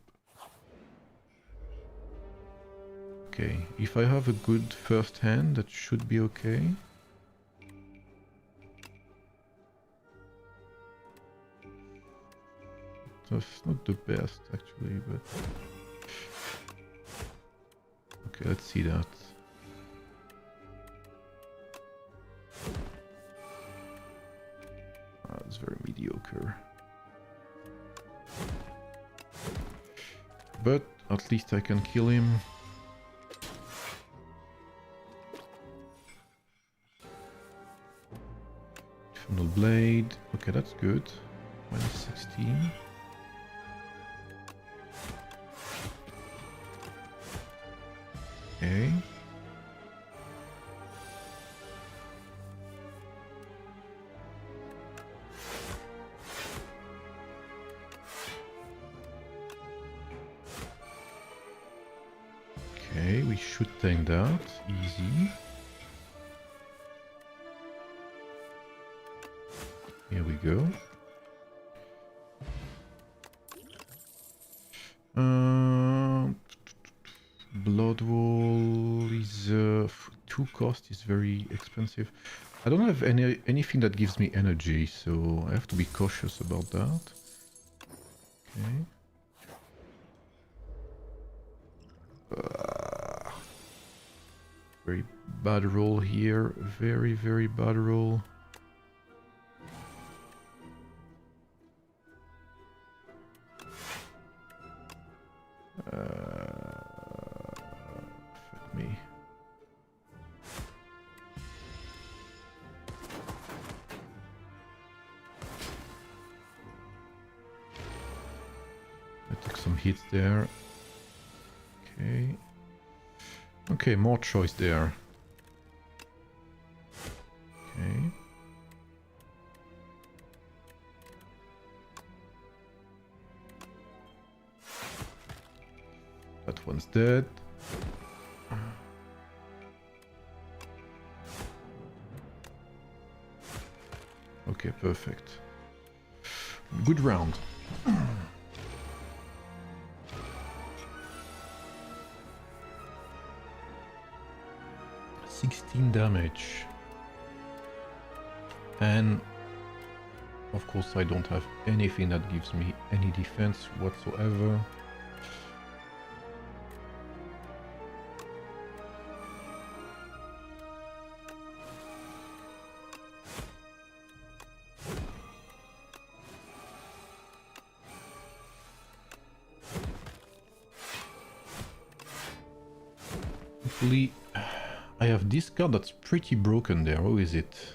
Okay, if I have a good first hand, that should be okay. That's not the best actually, but... Okay, let's see that. That's very mediocre. But at least I can kill him. Infernal Blade. Okay, that's good. Minus 16. Okay. Okay, we should tank that. Easy. Here we go. Blood Wall is 2 cost is very expensive. I don't have anything that gives me energy, so I have to be cautious about that. Okay. Very bad roll here. Very, very bad roll. Fuck me. I took some hits there. Okay. Okay, more choice there. Okay. That one's dead. Okay, perfect. Good round. 16 damage. And of course I don't have anything that gives me any defense whatsoever. Hopefully I have this card that's pretty broken there. How is it?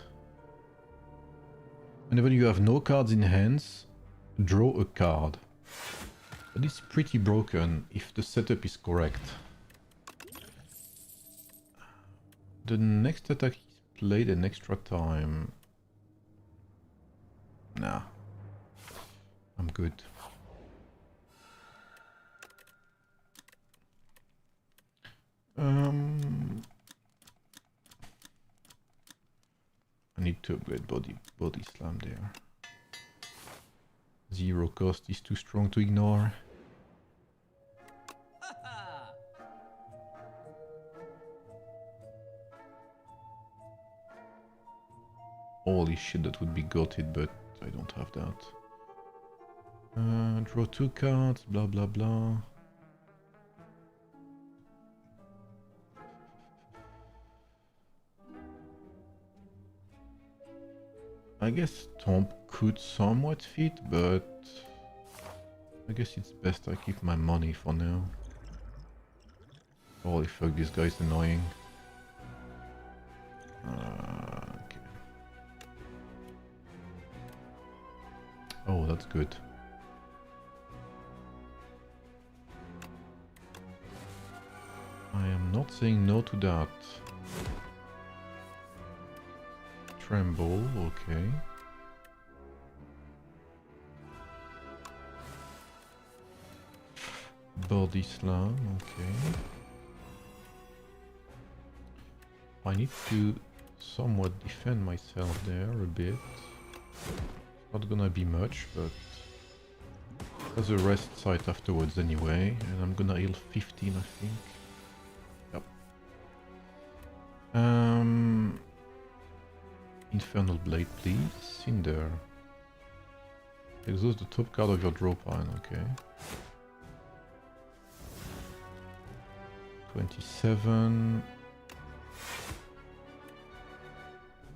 Whenever you have no cards in hands, draw a card. But it's pretty broken if the setup is correct. The next attack is played an extra time. Nah. I'm good. I need to upgrade body slam there. Zero cost is too strong to ignore. Holy shit, that would be gutted, but I don't have that. Draw 2 cards, blah blah blah. I guess Tomb could somewhat fit, but I guess it's best I keep my money for now. Holy fuck, this guy's annoying. Okay. Oh, that's good. I am not saying no to that. Tremble, okay. Body slam, okay. I need to somewhat defend myself there a bit. Not gonna be much, but there's a rest site afterwards anyway, and I'm gonna heal 15, I think. Yep. Infernal Blade, please. Cinder. Exhaust the top card of your draw pile, okay. 27.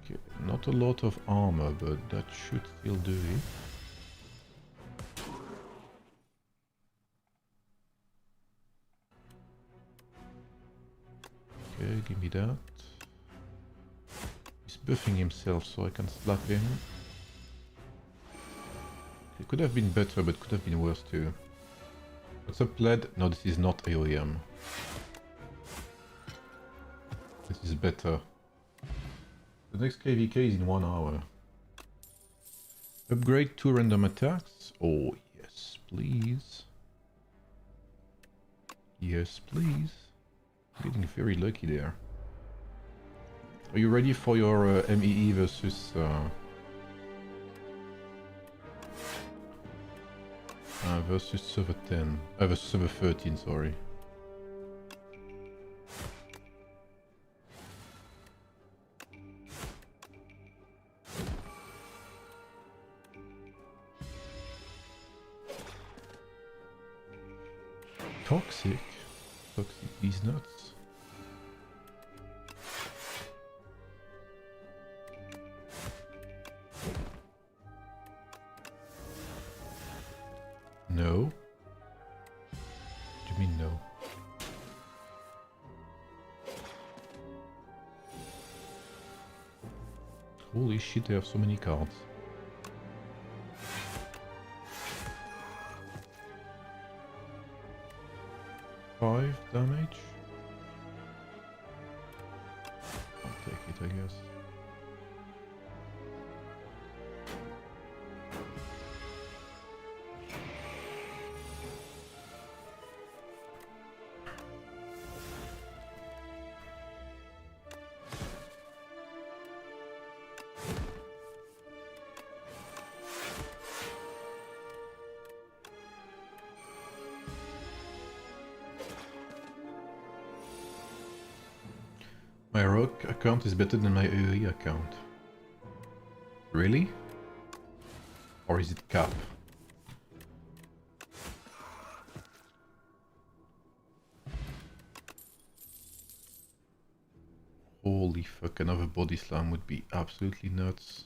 Okay, not a lot of armor, but that should still do it. Okay, give me that. He's buffing himself so I can slap him. It could have been better, but could have been worse too. What's up, lad? No, this is not AoEM. This is better. The next KVK is in 1 hour. Upgrade 2 random attacks? Oh, yes, please. Yes, please. Getting very lucky there. Are you ready for your MEE versus... versus server 10. Versus server 13, sorry. Toxic? Toxic these nuts. No. What do you mean no? Holy shit, they have so many cards. 5 damage. I'll take it, I guess. My rock account is better than my AoE account. Really? Or is it cap? Holy fuck, another body slam would be absolutely nuts.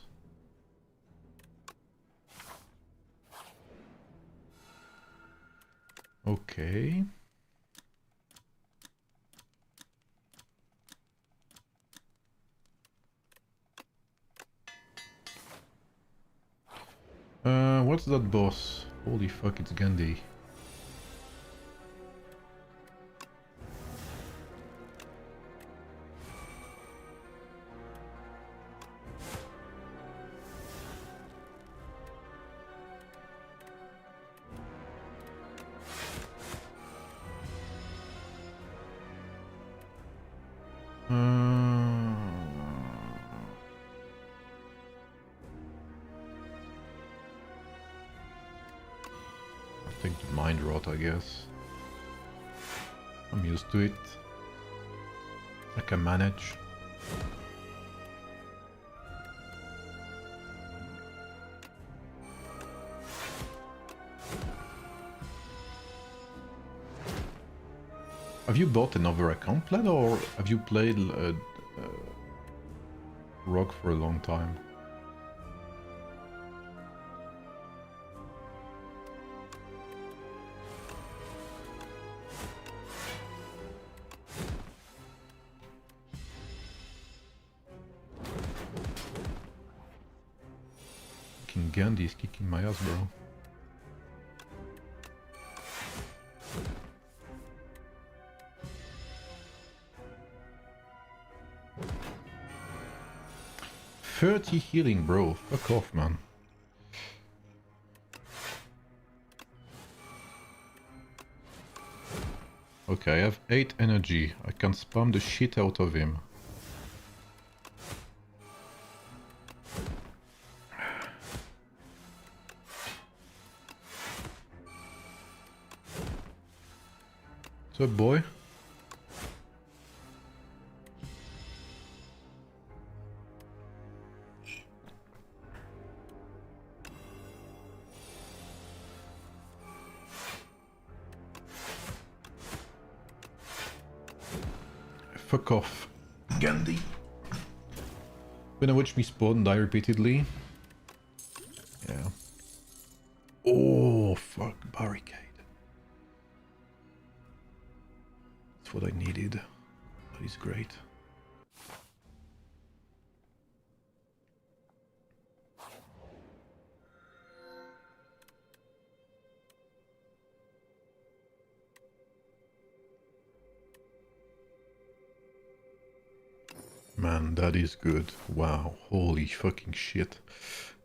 Okay. What's that boss? Holy fuck, it's Gandhi. mind rot, I guess. I'm used to it. I can manage. Have you bought another account plan, or have you played Rock for a long time? King Gandhi is kicking my ass, bro. $30 healing, bro. Fuck off, man. Okay, I have 8 energy. I can spam the shit out of him. What's up, boy? Fuck off, Gandhi. Gonna watch me spawn and die repeatedly. Yeah. Oh, fuck, barricade. That's what I needed. That is great. Man, that is good. Wow, holy fucking shit.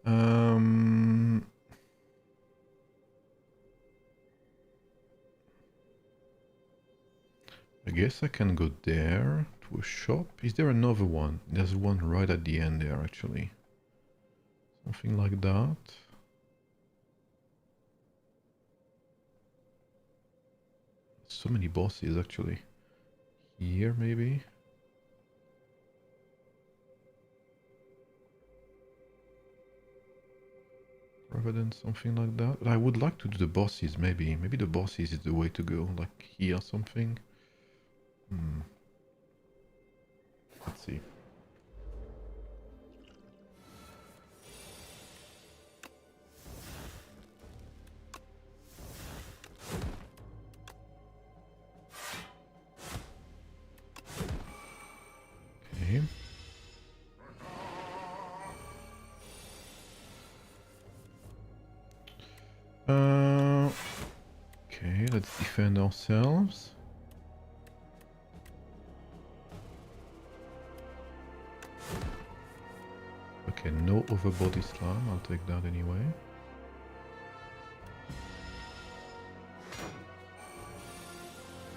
I guess I can go there to a shop. Is there another one? There's one right at the end there, actually. Something like that. So many bosses, actually. Here, maybe? Rather than something like that. I would like to do the bosses, maybe. Maybe the bosses is the way to go. Like here, something. Let's see. Okay. Okay, let's defend ourselves. Okay, no overbody slam, I'll take that anyway.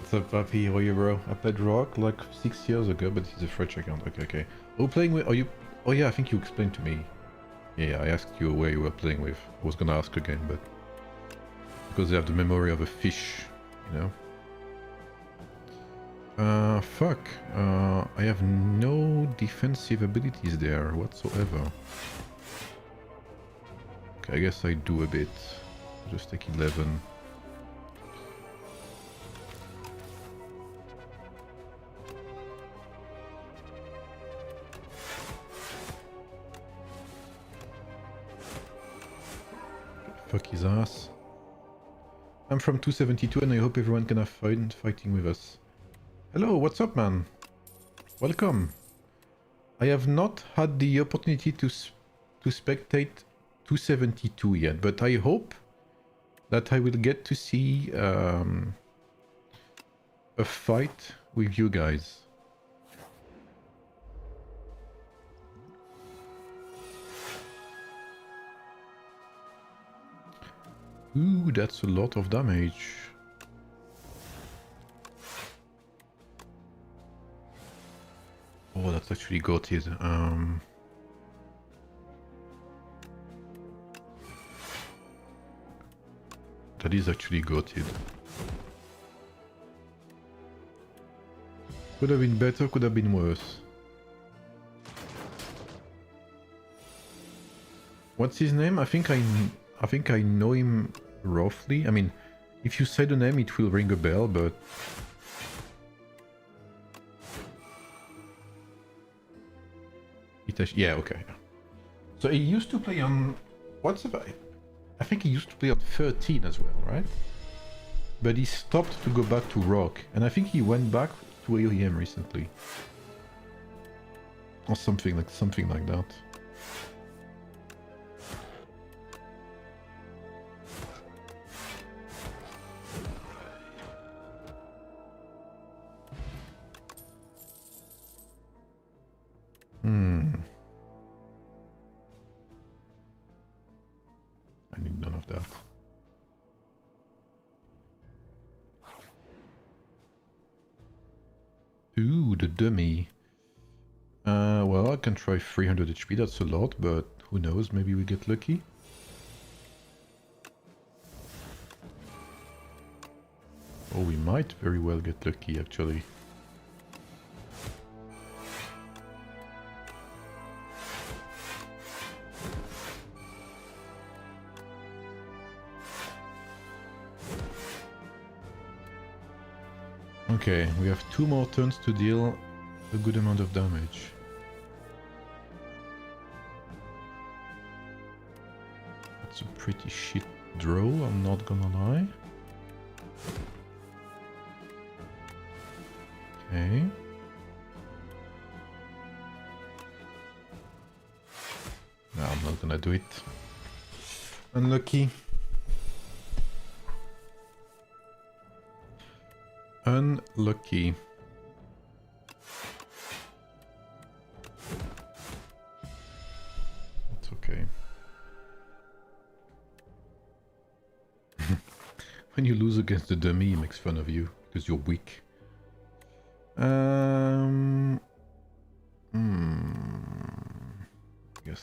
What's up, Papi? How are you, bro? I played Rock like 6 years ago, but it's a French account. Okay, okay. Who playing with? Are you? Oh yeah, I think you explained to me. Yeah, I asked you where you were playing with. I was gonna ask again, but because they have the memory of a fish, you know. Fuck. I have no defensive abilities there whatsoever. Okay, I guess I do a bit. I'll just take 11. Fuck his ass. I'm from 272 and I hope everyone can have fun fighting with us. Hello, what's up, man? Welcome. I have not had the opportunity to spectate 272 yet, but I hope that I will get to see a fight with you guys. Ooh, that's a lot of damage. Oh, that's actually goated. That is actually goated. Could have been better, could have been worse. What's his name? I think I know him roughly. I mean, if you say the name, it will ring a bell, but yeah, okay. So he used to play on what's the? I think he used to play on 13 as well, right? But he stopped to go back to rock, and I think he went back to AoEM recently, or something like that. I need none of that. Ooh, the dummy. Well, I can try 300 HP, that's a lot, but who knows, maybe we get lucky. Oh, we might very well get lucky, actually. Okay, we have 2 more turns to deal a good amount of damage. That's a pretty shit draw, I'm not gonna lie. Okay. No, I'm not gonna do it. Unlucky. Unlucky. That's okay. When you lose against the dummy, he makes fun of you because you're weak. Guess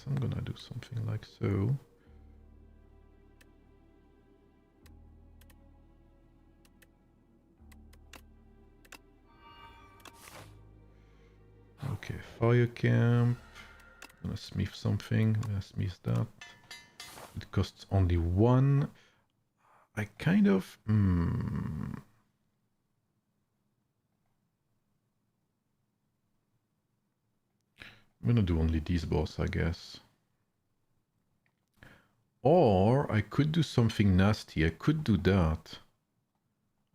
I'm gonna do something like so. Okay, fire camp. I'm gonna smith something. I'm gonna smith that. It costs only 1. I kind of... I'm gonna do only these boss, I guess. Or I could do something nasty. I could do that.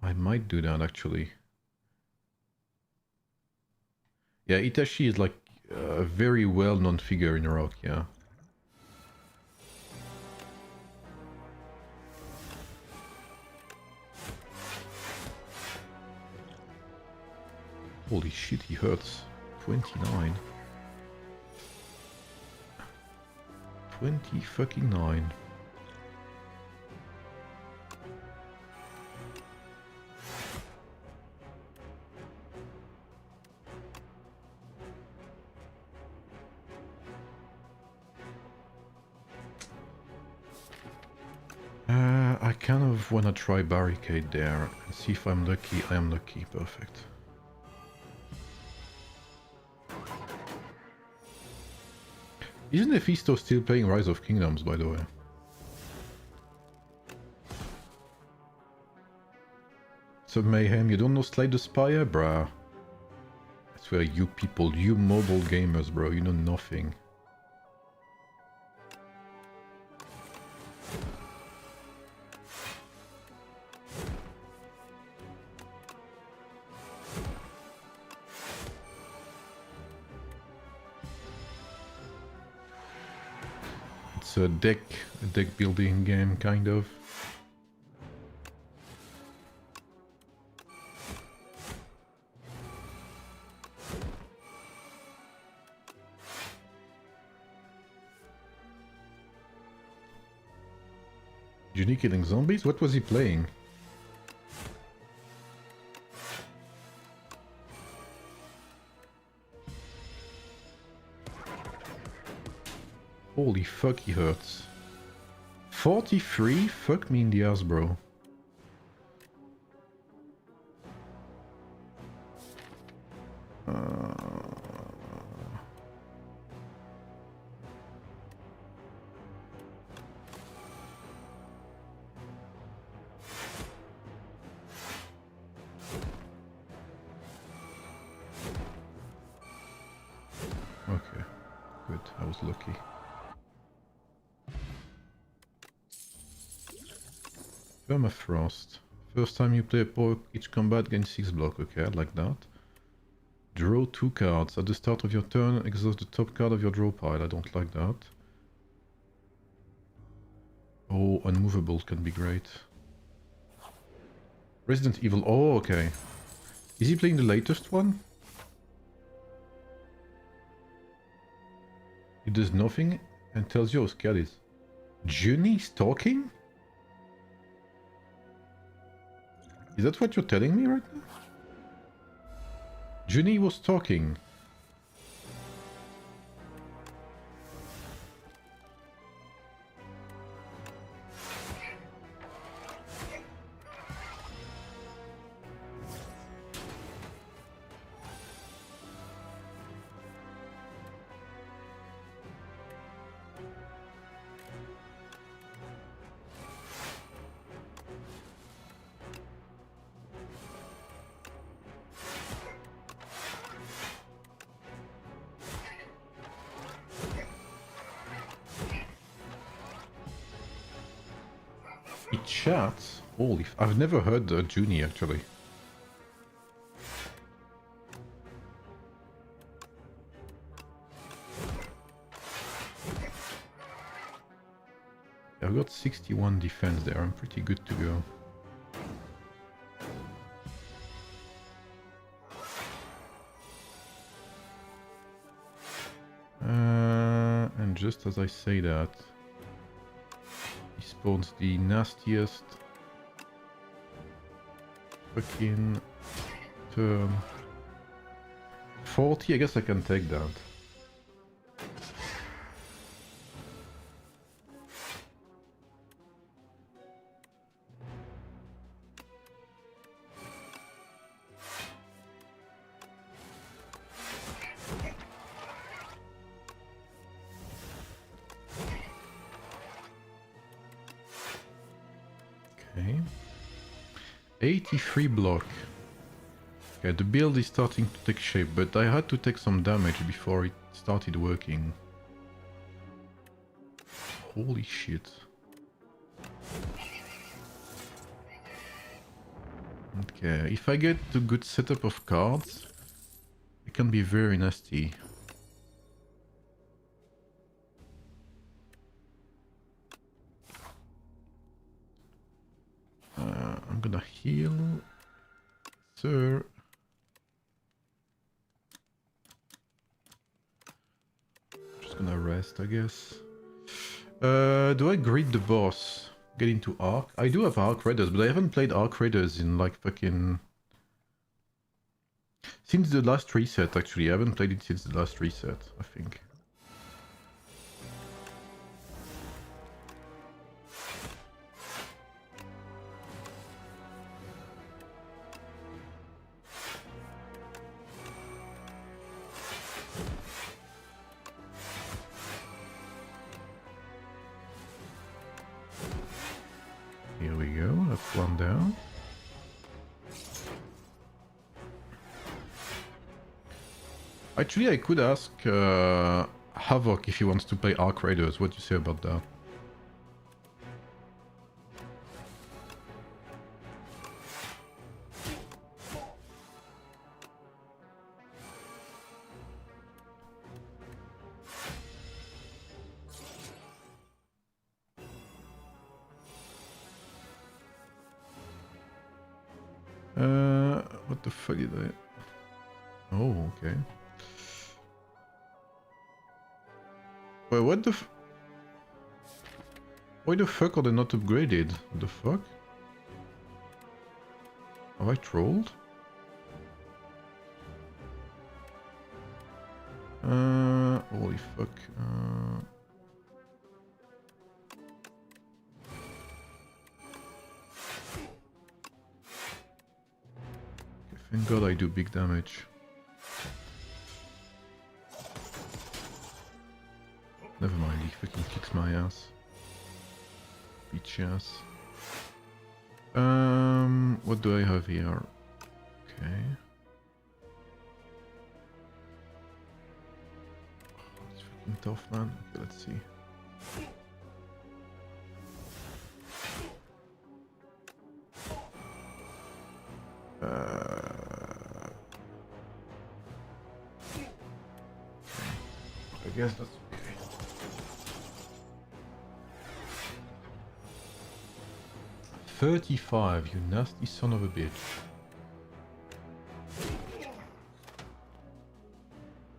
I might do that, actually. Yeah, Itachi is like a very well-known figure in rock, yeah. Holy shit, he hurts. 29. 20 fucking 9. I kind of want to try barricade there and see if I'm lucky. I am lucky, perfect. Isn't Hephaestus still playing Rise of Kingdoms, by the way? So Mayhem, you don't know Slay the Spire? Bruh. I swear, you people, you mobile gamers, bro, you know nothing. It's a deck building game, kind of. Genie killing zombies? What was he playing? Holy fuck, he hurts. 43? Fuck me in the ass, bro. Okay, good. I was lucky. Permafrost. First time you play a power each combat gains 6 block. Okay, I like that. Draw 2 cards. At the start of your turn, exhaust the top card of your draw pile. I don't like that. Oh, unmovable can be great. Resident Evil. Oh, okay. Is he playing the latest one? He does nothing and tells you how scared he is. Junie's talking? Is that what you're telling me right now? Junie was talking. He chats? Holy... I've never heard Junie actually. I've got 61 defense there, I'm pretty good to go. And just as I say that, he spawns the nastiest fucking turn. 40, I guess I can take that. Okay. 83 block. Okay, the build is starting to take shape, but I had to take some damage before it started working. Holy shit. Okay, if I get a good setup of cards, it can be very nasty. I'm gonna heal, sir. Just gonna rest, I guess. Do I greet the boss? Get into Arc? I do have Arc Raiders, but I haven't played Arc Raiders in like fucking... Since the last reset, actually. I haven't played it since the last reset, I think. Here we go, that's one down. Actually, I could ask Havoc if he wants to play Arc Raiders. What do you say about that? What the fuck did I... Oh, okay. Wait, what the f... Why the fuck are they not upgraded? What the fuck? Have I trolled? Holy fuck. Okay, thank god I do big damage. Never mind, he fucking kicks my ass. Bitch ass. What do I have here? Okay. It's fucking tough, man. Okay, let's see. I guess that's okay. $35, you nasty son of a bitch.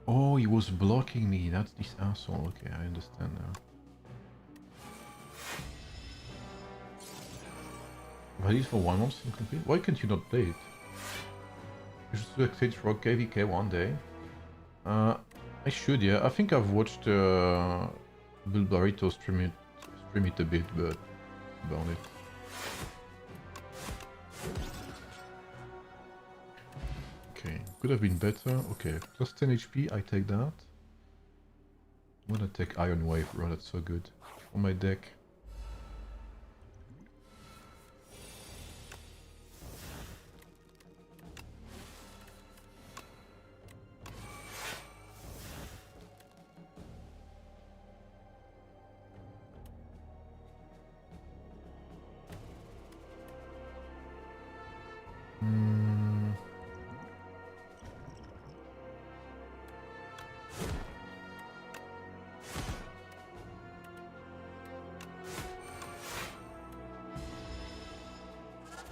Oh, he was blocking me. That's this asshole. Okay, I understand now. But it's for 1 month incomplete? Why can't you not play it? You should succeed for KVK one day. I should, yeah. I think I've watched Bill Barrito stream it a bit, but about it. Okay, could have been better. Okay, plus 10 HP, I take that. I'm gonna take Iron Wave, bro, that's so good. On my deck.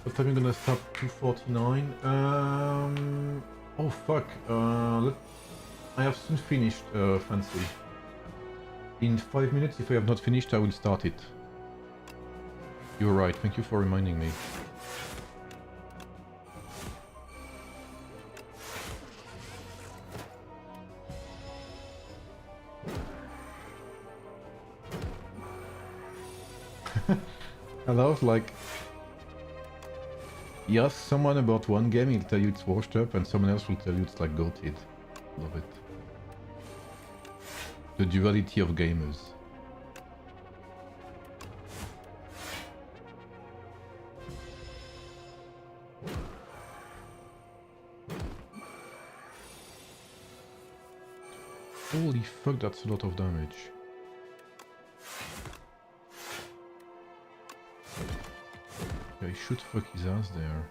What time are you gonna stop? 2:49? Oh fuck. I have soon finished, Fancy. In 5 minutes, if I have not finished, I will start it. You're right, thank you for reminding me. I love, like... You ask someone about one game, he'll tell you it's washed up, and someone else will tell you it's like goated. Love it. The duality of gamers. Holy fuck, that's a lot of damage. I should fuck his ass there.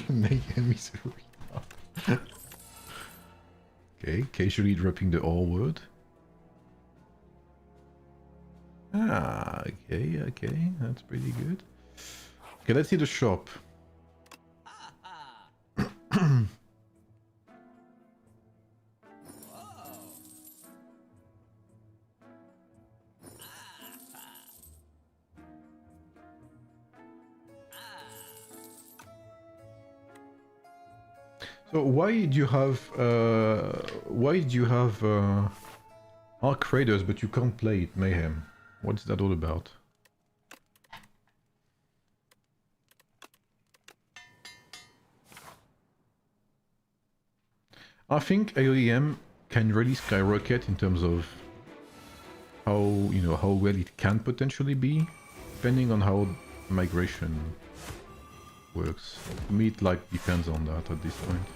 Mayhem is a retard. Okay, casually dropping the R word. Ah, okay, that's pretty good. Okay, let's see the shop. So why do you have Arc Raiders but you can't play it, Mayhem? What's that all about? I think AoEM can really skyrocket in terms of how, you know, how well it can potentially be, depending on how migration works. To me, it like depends on that at this point.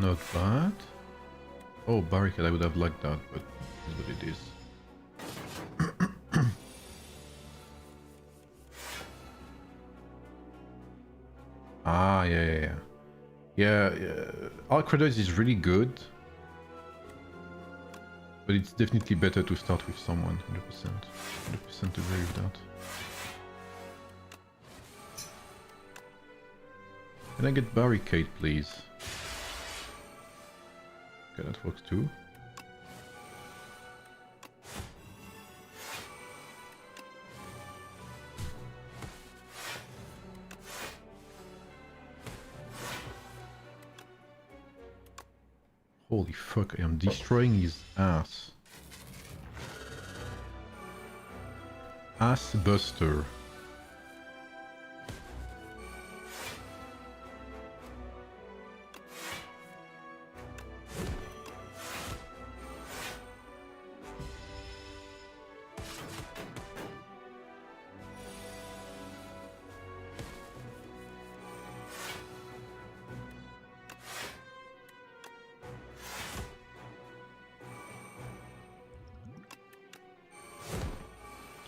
Not bad. Oh, barricade, I would have liked that, but it's what it is. Ah, yeah. Arcradus is really good, but it's definitely better to start with someone. 100% agree with that. Can I get barricade, please? Okay, that works too. Holy fuck, I am destroying his ass. Ass buster.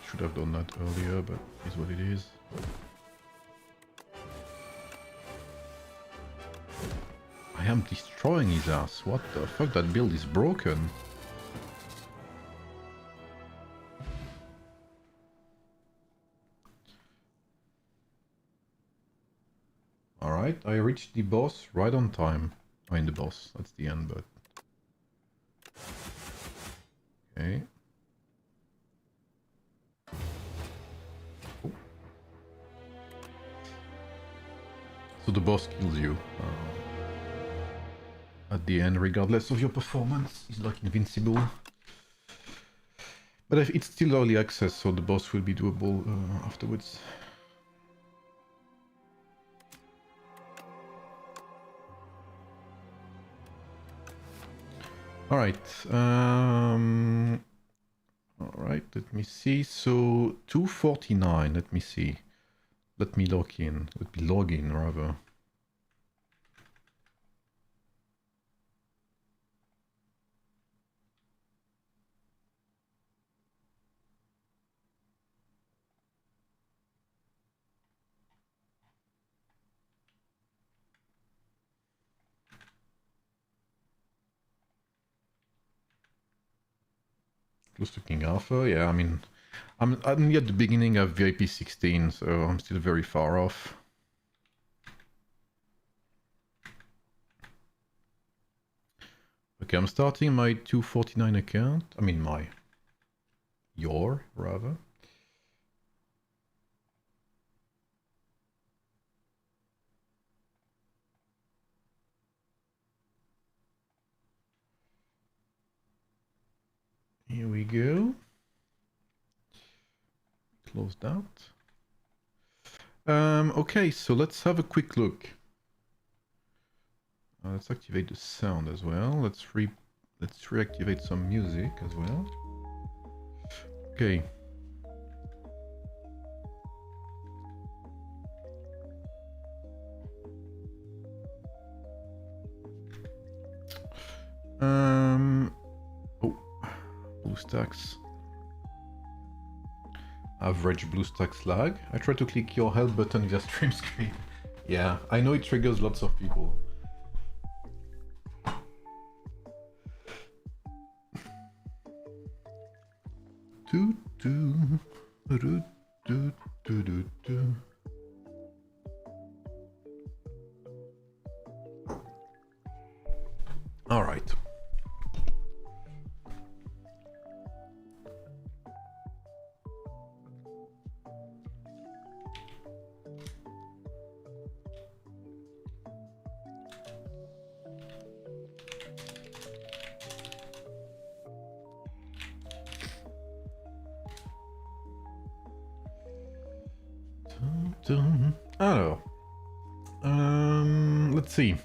Should have done that earlier, but is what it is. I am destroying his ass. What the fuck? That build is broken. Alright, I reached the boss right on time. I mean the boss, that's the end, but... Okay. So the boss kills you at the end, regardless of your performance. He's like invincible. But it's still early access, so the boss will be doable afterwards. Alright. Alright, let me see. So 249, let me see. Let me log in. Let me log in, rather. Close to King Arthur, yeah, I mean... I'm only at the beginning of VIP 16, so I'm still very far off. Okay, I'm starting my 249 account. I mean your, rather. Here we go. Closed out. Okay, so let's have a quick look. Let's activate the sound as well. Let's reactivate some music as well. Okay. Oh, BlueStacks. Average BlueStacks lag. I try to click your help button via stream screen. Yeah, I know it triggers lots of people. All right. Alors, let's see.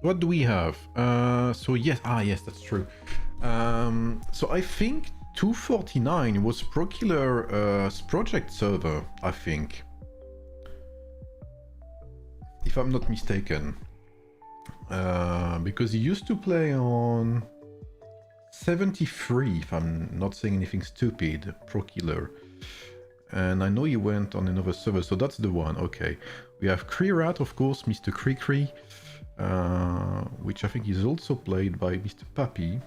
What do we have? So yes, yes, that's true. So I think 249 was Procula's project server, I think. if I'm not mistaken. Because he used to play on 73, if I'm not saying anything stupid, Pro Killer. And I know he went on another server, so that's the one. Okay. We have Kreerat, of course, Mr. Kree, which I think is also played by Mr. Pappy.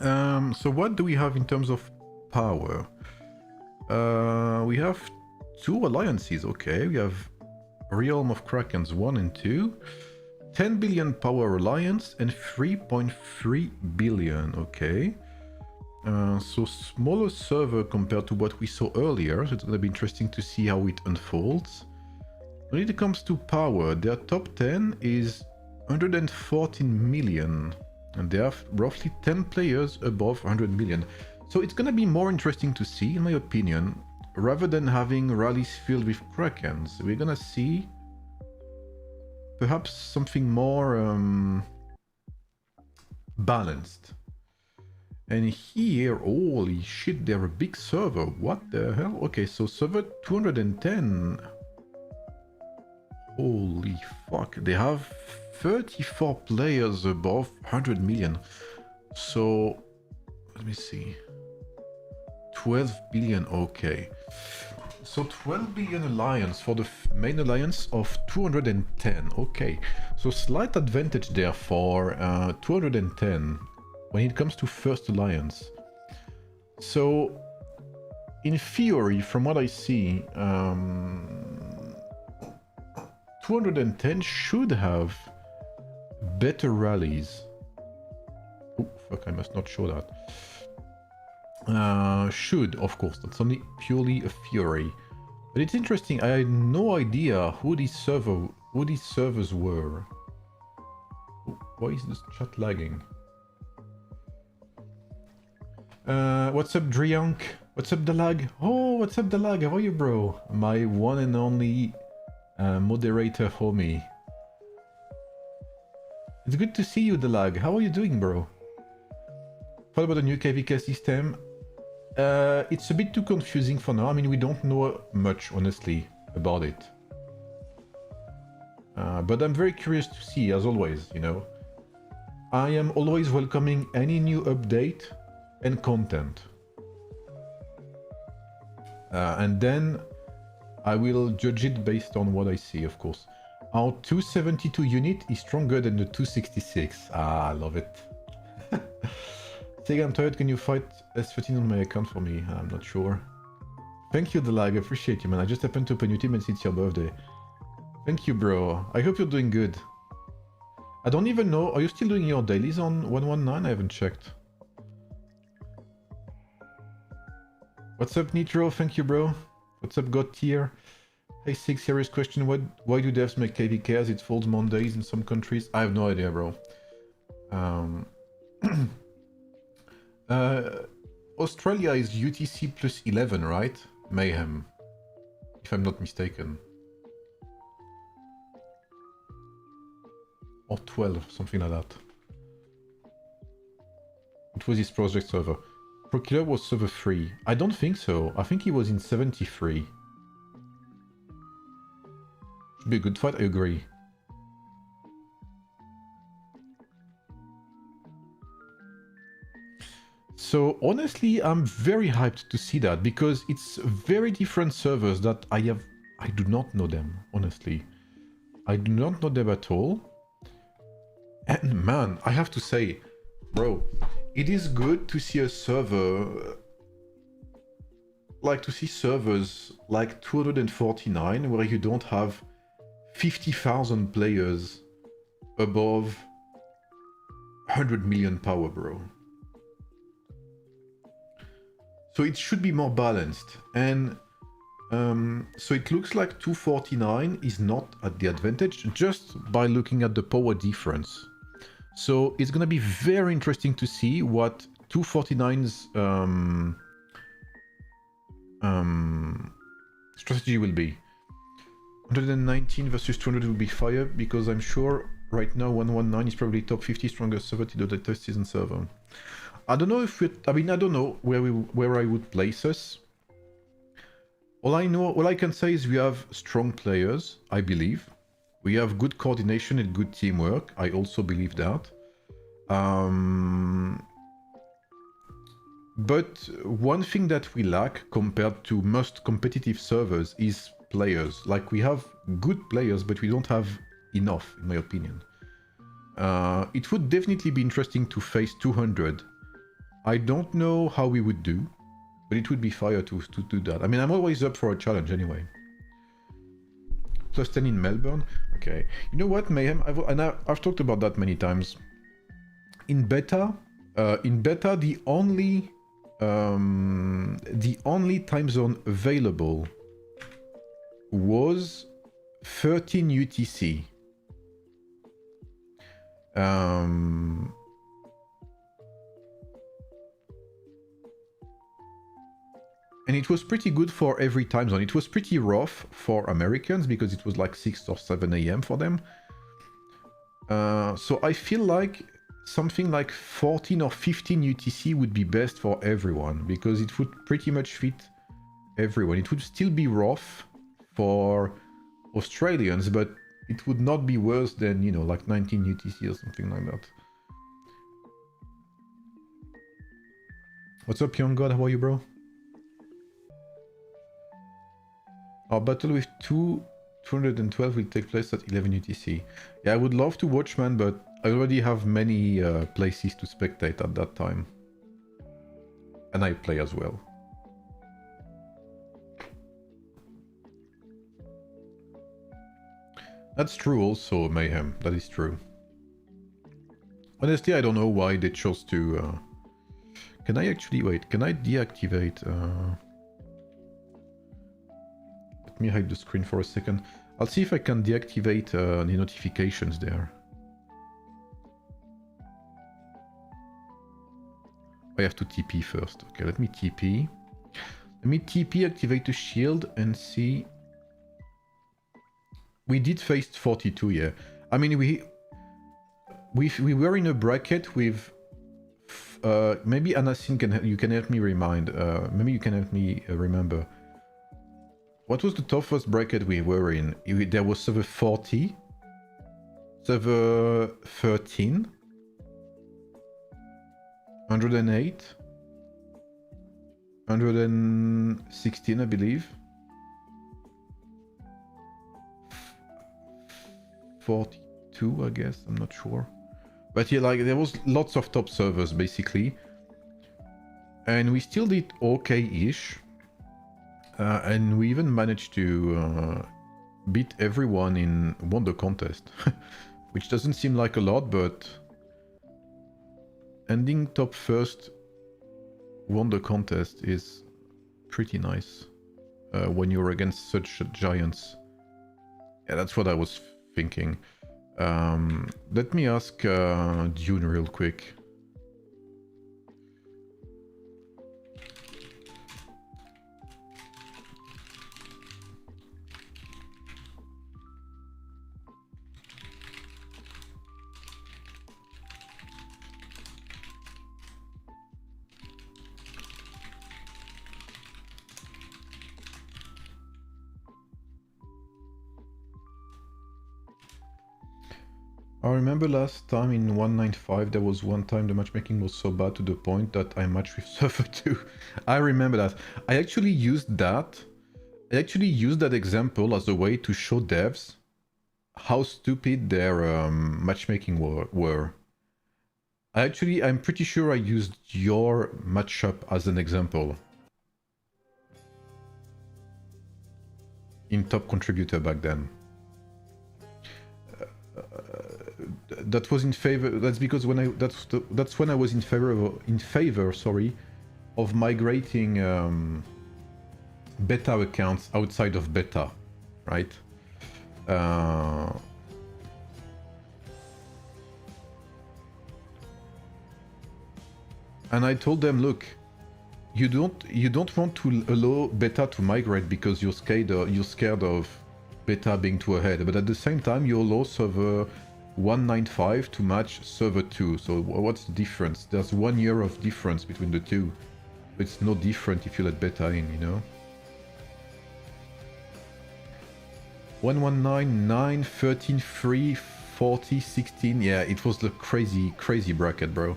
So what do we have in terms of power? We have 2 alliances, okay. We have Realm of Krakens 1 and 2, 10 billion power alliance, and 3.3 billion, okay. So smaller server compared to what we saw earlier, so it's gonna be interesting to see how it unfolds. When it comes to power, their top 10 is 114 million, and they have roughly 10 players above 100 million. So it's gonna be more interesting to see, in my opinion, rather than having rallies filled with Krakens. We're gonna see perhaps something more balanced. And here, holy shit, they're a big server. What the hell? Okay, so server 210. Holy fuck, they have 34 players above 100 million. So, let me see. 12 billion, okay. So 12 billion alliance for the main alliance of 210, okay. So slight advantage there for 210 when it comes to first alliance. So, in theory, from what I see, 210 should have better rallies. Oh, fuck, I must not show that. Should, of course, that's only purely a theory. But it's interesting, I had no idea who these servers were. Oh, why is this chat lagging? What's up, Driank? What's up, Dalag? Oh, what's up, Dalag? How are you, bro? My one and only moderator homie. It's good to see you, Dalag. How are you doing, bro? What about the new KVK system? It's a bit too confusing for now. I mean, we don't know much, honestly, about it. But I'm very curious to see, as always, you know. I am always welcoming any new update and content. And then I will judge it based on what I see, of course. Our 272 unit is stronger than the 266. Ah, I love it. Sega, I'm tired. Can you fight S13 on my account for me? I'm not sure. Thank you, Dalag. I appreciate you, man. I just happened to open your team and it's your birthday. Thank you, bro. I hope you're doing good. I don't even know. Are you still doing your dailies on 119? I haven't checked. What's up, Nitro? Thank you, bro. What's up, God Tier? Hey, Six, serious question. Why do devs make KVK as it falls Mondays in some countries? I have no idea, bro. Australia is UTC plus 11, right? Mayhem. If I'm not mistaken. Or 12, something like that. It was his project server. Procure was server 3. I don't think so. I think he was in 73. Should be a good fight, I agree. So honestly, I'm very hyped to see that because it's very different servers that I do not know them, honestly. I do not know them at all. And man, I have to say, bro, it is good to see a server, like to see servers like 249 where you don't have 50,000 players above 100 million power, bro. So it should be more balanced. And so it looks like 249 is not at the advantage just by looking at the power difference. So it's going to be very interesting to see what 249's strategy will be. 119 versus 200 will be fire because I'm sure right now 119 is probably top 50 strongest server to do the test season server. I don't know if it, I mean, I don't know where I would place us. All I can say is we have strong players, I believe. We have good coordination and good teamwork. I also believe that. But one thing that we lack compared to most competitive servers is players. Like, we have good players, but we don't have enough, in my opinion. It would definitely be interesting to face 200. I don't know how we would do, but it would be fire to do that. I mean, I'm always up for a challenge anyway. Plus 10 in Melbourne. Okay. You know what, Mayhem? I've talked about that many times. In beta, the only time zone available was 13 UTC. And it was pretty good for every time zone. It was pretty rough for Americans because it was like 6 or 7 a.m. for them. So I feel like something like 14 or 15 UTC would be best for everyone because it would pretty much fit everyone. It would still be rough for Australians, but it would not be worse than, you know, like 19 UTC or something like that. What's up, young god? How are you, bro? Our battle with 212 will take place at 11 UTC. Yeah, I would love to watch, man, but I already have many places to spectate at that time. And I play as well. That's true also, Mayhem. That is true. Honestly, I don't know why they chose to... Can I actually... Wait, can I deactivate... Let me hide the screen for a second. I'll see if I can deactivate the notifications there. I have to TP first. Okay, let me TP. Let me TP, activate the shield, and see... We did face 42, yeah. I mean, we were in a bracket with... maybe Anasin, you can help me remind. Maybe you can help me remember. What was the toughest bracket we were in? There was server 40, server 13, 108, 116, I believe. 42, I guess, I'm not sure. But yeah, like, there was lots of top servers, basically. And we still did okay-ish. And we even managed to beat everyone in Wonder Contest. Which doesn't seem like a lot, but... ending top first Wonder Contest is pretty nice. When you're against such giants. Yeah, that's what I was thinking. Let me ask Dune real quick. I remember last time in 195 there was one time the matchmaking was so bad to the point that I matched with server 2. I remember that. I actually used that. I actually used that example as a way to show devs how stupid their matchmaking were. I'm pretty sure I used your matchup as an example. In top contributor back then. That was in favor. That's because when that's when I was in favor, sorry, of migrating beta accounts outside of beta, right? And I told them, look, you don't want to allow beta to migrate because you're scared of beta being too ahead, but at the same time you allow server 195 to match server 2. So what's the difference? There's 1 year of difference between the two. It's no different if you let beta in, you know? 119, 9, 13, 3, 40, 16. Yeah, it was the crazy bracket, bro.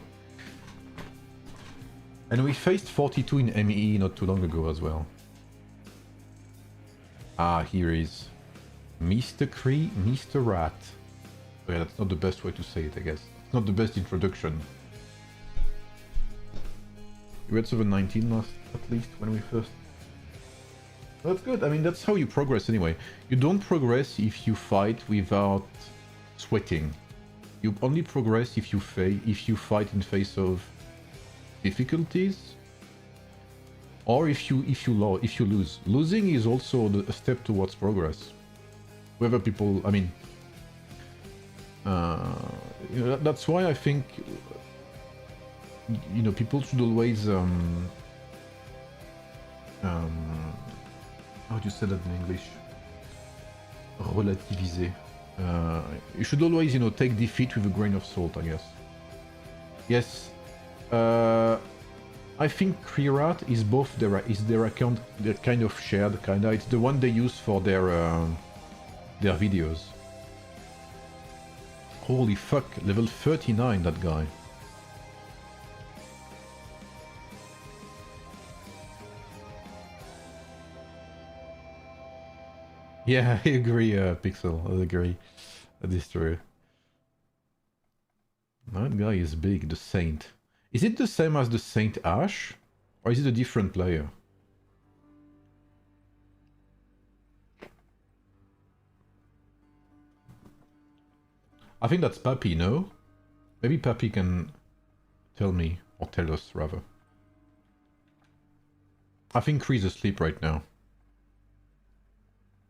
And we faced 42 in ME not too long ago as well. Ah, here is Mr. Cree, Mr. Rat. Oh, yeah, that's not the best way to say it, I guess. It's not the best introduction. We had 719 last, at least, when we first... That's good. I mean, that's how you progress anyway. You don't progress if you fight without sweating. You only progress if you fight in face of difficulties, or if you lose. Losing is also a step towards progress. Whether people, I mean, you know, that's why I think, you know, people should always how do you say that in English? Relativiser. You should always, you know, take defeat with a grain of salt, I guess. Yes. I think Krirat is both their account, they're kind of shared, kinda. It's the one they use for their videos. Holy fuck, level 39, that guy. Yeah, I agree, Pixel. I agree. That is true. That guy is big, the Saint. Is it the same as the Saint Ash? Or is it a different player? I think that's Papi, no? Maybe Papi can tell me, or tell us, rather. I think Kree's asleep right now.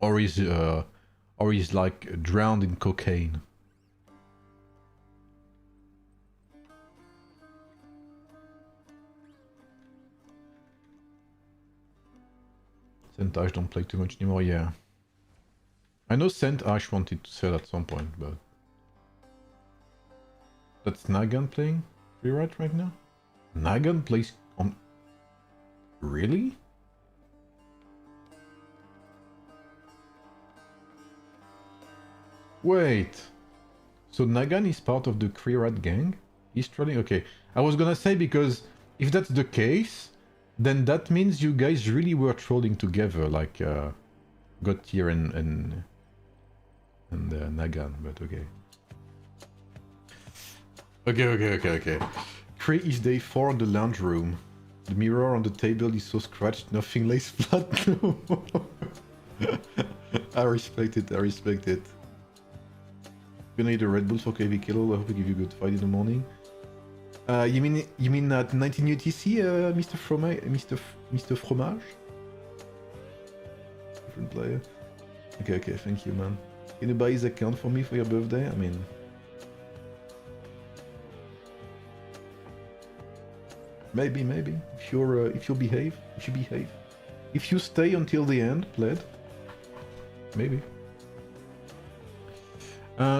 Or he's like drowned in cocaine. Saint Ash don't play too much anymore, yeah. I know Saint Ash wanted to sell at some point, but... That's Nagan playing Freeride right now? Nagan plays on... Really? Wait, so Nagan is part of the Kreerat gang? He's trolling? Okay, I was gonna say, because if that's the case, then that means you guys really were trolling together, like Gottier and Nagan, but okay. Okay. Kree is day 4 in the lounge room. The mirror on the table is so scratched, nothing lays flat. I respect it. Gonna need a Red Bull for KV Kilo. I hope I give you a good fight in the morning. You mean at 19 UTC, Mr. Mr. Fromage? Different player. Okay, thank you, man. Can you buy his account for me for your birthday? I mean, maybe. If you behave, if you stay until the end, Pled. Maybe.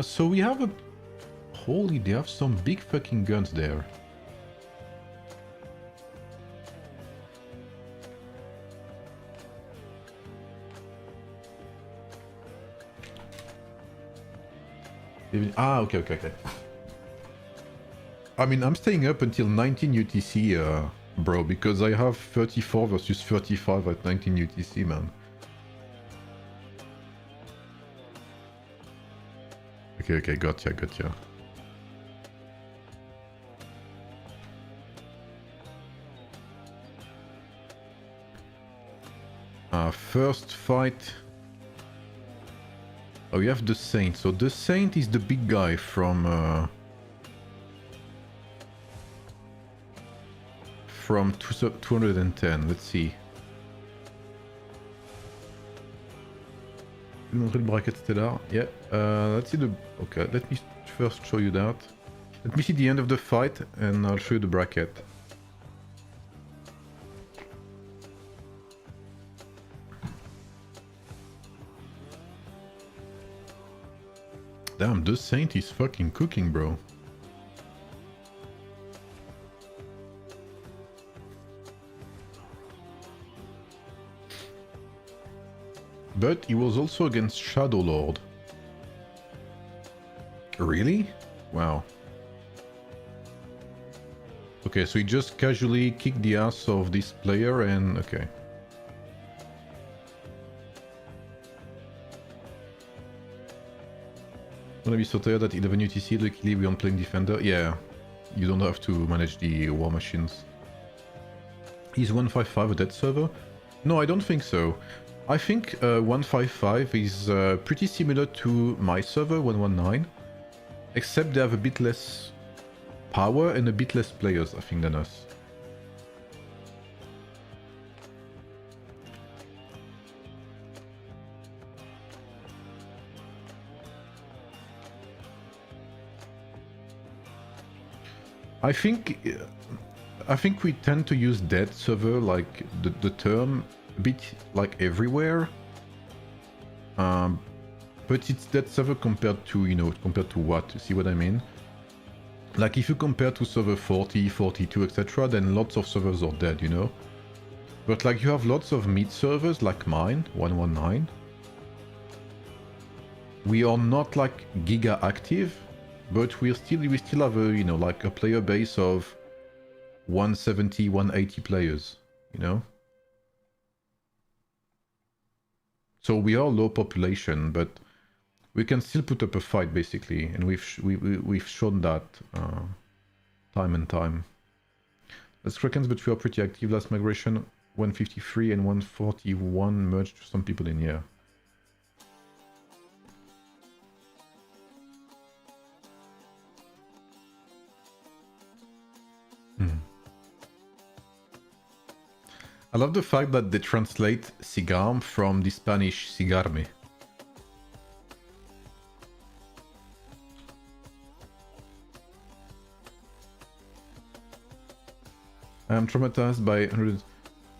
So we have a... Holy, they have some big fucking guns there. Ah, okay. I mean, I'm staying up until 19 UTC, bro, because I have 34 versus 35 at 19 UTC, man. Okay, gotcha. First fight... Oh, we have the Saint. So the Saint is the big guy from 210. Let's see. Montrer le bracket stellar. Yeah. Let's see the... Okay, let me first show you that. Let me see the end of the fight and I'll show you the bracket. Damn, the Saint is fucking cooking, bro. But he was also against Shadow Lord. Really? Wow. Okay, so he just casually kicked the ass of this player and... okay. Gonna be so tired that 11 UTC, luckily we aren't playing Defender. Yeah, you don't have to manage the war machines. Is 155 a dead server? No, I don't think so. I think 155 is pretty similar to my server, 119. Except they have a bit less power and a bit less players, I think, than us. I think we tend to use dead server, like the term, a bit like everywhere. But it's dead server compared to, you know, compared to what? See what I mean? Like if you compare to server 40, 42, etc., then lots of servers are dead, you know? But like you have lots of mid servers like mine, 119. We are not like giga active, but we still have a, you know, like a player base of 170, 180 players, you know? So we are low population, but we can still put up a fight, basically, and we've shown that time and time. Let's Krakens, but we are pretty active. Last migration, 153 and 141 merged some people in here. I love the fact that they translate cigarm from the Spanish cigarme. I am traumatized by 100...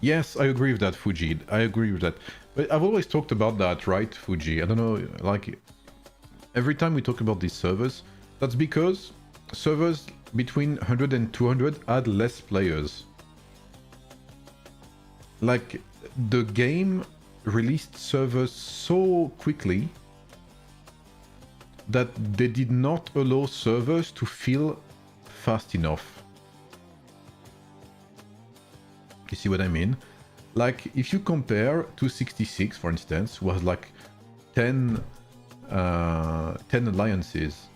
Yes, I agree with that, Fuji. I agree with that. But I've always talked about that, right, Fuji? I don't know, like... Every time we talk about these servers, that's because servers between 100 and 200 add less players. Like, the game released servers so quickly that they did not allow servers to fill fast enough. You see what I mean? Like, if you compare 266, for instance, who has like 10 alliances.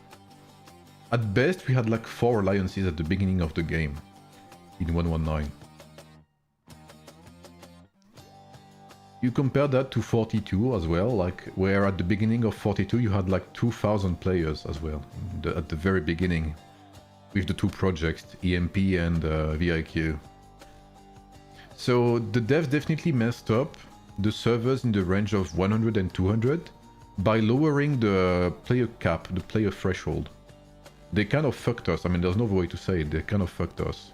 At best, we had like 4 alliances at the beginning of the game in 119. You compare that to 42 as well, like where at the beginning of 42 you had like 2,000 players as well, at the very beginning, with the 2 projects, EMP and VIQ. So the devs definitely messed up the servers in the range of 100 and 200 by lowering the player cap, the player threshold. They kind of fucked us. I mean, there's no way to say it, they kind of fucked us.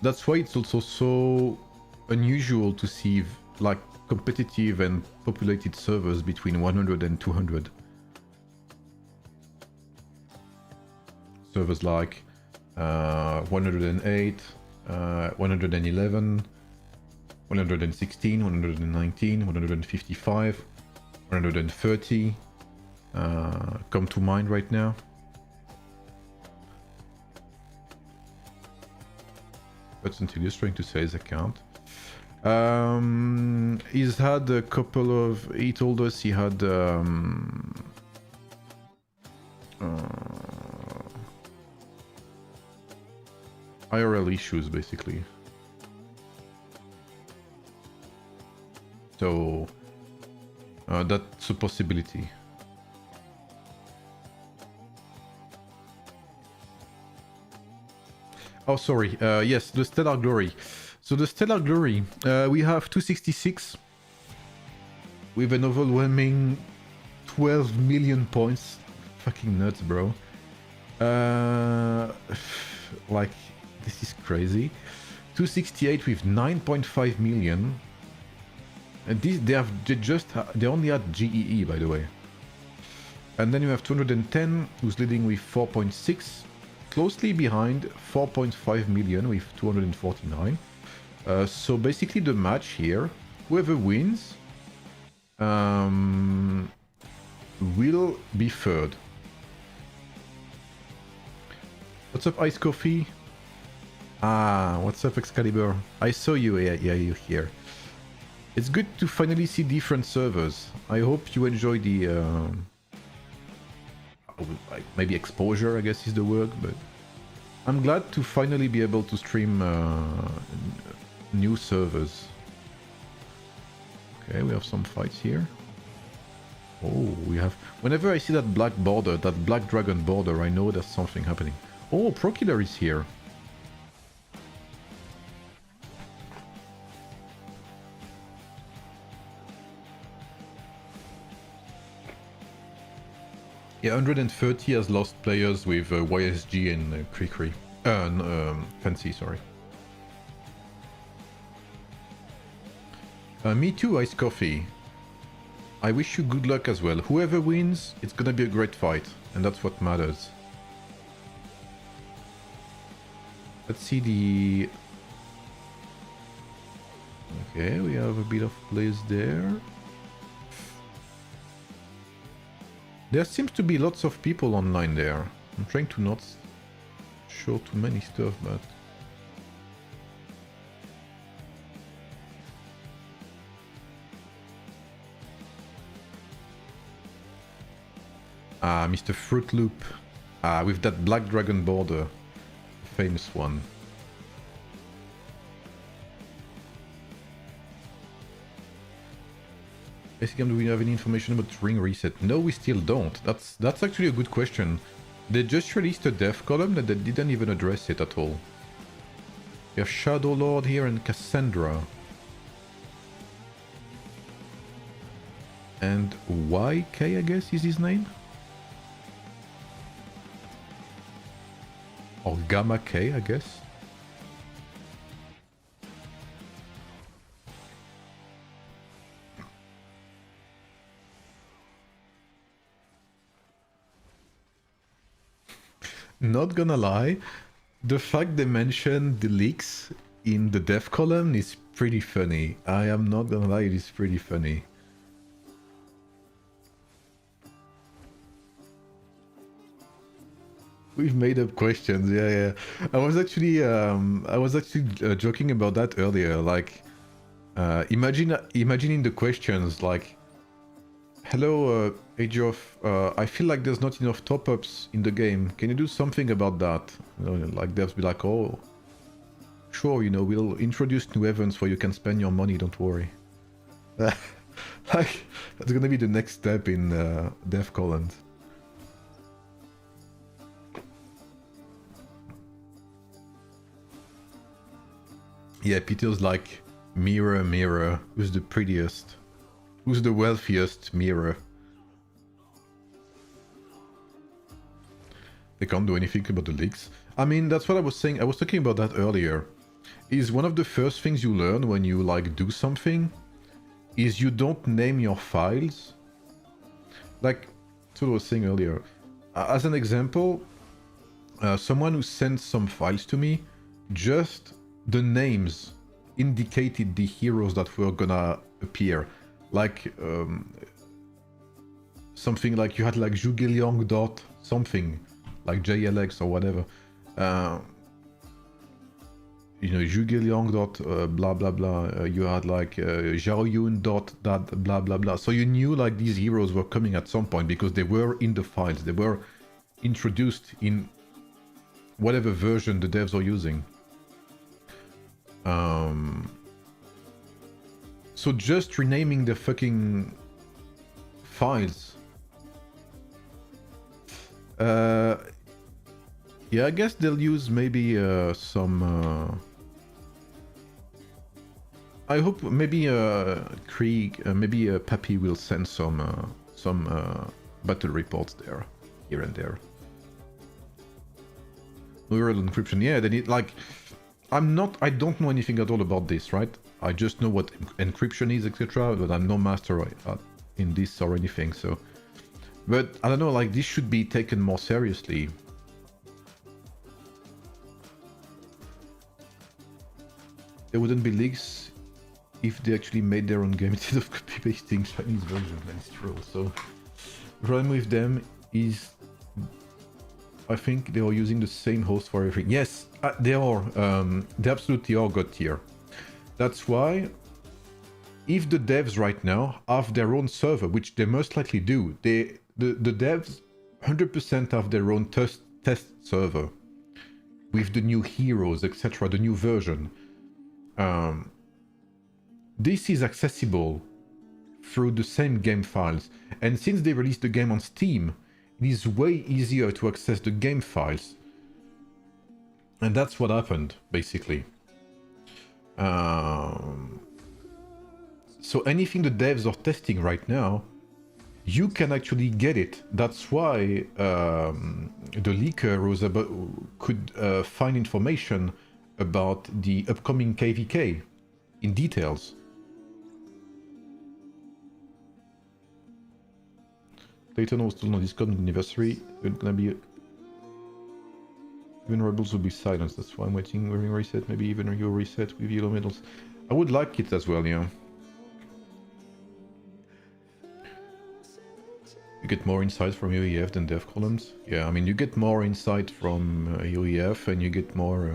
That's why it's also so unusual to see like competitive and populated servers between 100 and 200. Servers like 108, 111, 116, 119, 155, 130 come to mind right now. But until he's trying to say his account. He's had a couple of... He told us he had... IRL issues, basically. So... that's a possibility. Oh, sorry. Yes, the Stellar Glory. So the Stellar Glory, we have 266 with an overwhelming 12 million points. Fucking nuts, bro. Like, this is crazy. 268 with 9.5 million. And these, they only had GEE, by the way. And then you have 210, who's leading with 4.6. Closely behind 4.5 million with 249. So basically the match here whoever wins will be third. What's up, Ice Coffee? Ah, what's up, Excalibur? I saw you, yeah, you're here. It's good to finally see different servers. I hope you enjoy the... maybe exposure, I guess is the word, but... I'm glad to finally be able to stream new servers. Okay, we have some fights here. Oh, we have... Whenever I see that black border, that black dragon border, I know there's something happening. Oh, Prokiller is here. Yeah, 130 has lost players with YSG and Krikri. Fancy, sorry. Me too, Ice Coffee. I wish you good luck as well. Whoever wins, it's gonna be a great fight, and that's what matters. Let's see the... Okay, we have a bit of plays there. There seems to be lots of people online there. I'm trying to not show too many stuff, but... Ah, Mr. Fruit Loop. Ah, with that black dragon border. Famous one. Basically, do we have any information about ring reset? No, we still don't. That's actually a good question. They just released a dev column that they didn't even address it at all. We have Shadow Lord here and Cassandra. And YK, I guess, is his name? Or Gamma K, I guess. Not gonna lie, the fact they mentioned the leaks in the dev column is pretty funny. I am not gonna lie, it is pretty funny. We've made up questions, yeah. I was actually joking about that earlier. Like, imagining the questions like, "Hello, Age of, I feel like there's not enough top-ups in the game. Can you do something about that?" You know, like devs be like, "Oh, sure, you know, we'll introduce new events where you can spend your money. Don't worry." Like, that's gonna be the next step in dev columns. Yeah, Peter's like, "Mirror, mirror, who's the prettiest? Who's the wealthiest mirror?" They can't do anything about the leaks. I mean, that's what I was saying. I was talking about that earlier. Is one of the first things you learn when you like do something is you don't name your files. Like, that's what I was saying earlier. As an example, someone who sent some files to me, just the names indicated the heroes that were gonna appear. Like, something like you had like Zhuge dot something, like JLX or whatever. You know, Zhuge dot blah blah blah. You had like Zhaoyun dot that blah blah blah. So you knew like these heroes were coming at some point because they were in the files. They were introduced in whatever version the devs are using. So just renaming the fucking files. Yeah, I guess they'll use maybe some... I hope maybe Krieg, maybe Pappy will send some battle reports there, here and there. Neural encryption, yeah, they need like... I don't know anything at all about this, right? I just know what encryption is, etc. But I'm no master in this or anything, so... But, I don't know, like, this should be taken more seriously. There wouldn't be leaks if they actually made their own game instead of copy-pasting Chinese version, then it's true. So the problem with them is I think they are using the same host for everything. Yes, they are. They absolutely are god tier. That's why if the devs right now have their own server, which they most likely do, the devs 100% have their own test server with the new heroes, etc., the new version. This is accessible through the same game files, and since they released the game on Steam, it is way easier to access the game files. And that's what happened, basically. So anything the devs are testing right now, you can actually get it. That's why the leaker could find information about the upcoming KVK in details. Dayton was still on Discord on the anniversary. It's gonna be even rebels will be silenced. That's why I'm waiting. Wearing reset, maybe even your reset with yellow medals. I would like it as well, yeah. You get more insight from AoEF than dev columns. Yeah, I mean you get more insight from AoEF and you get more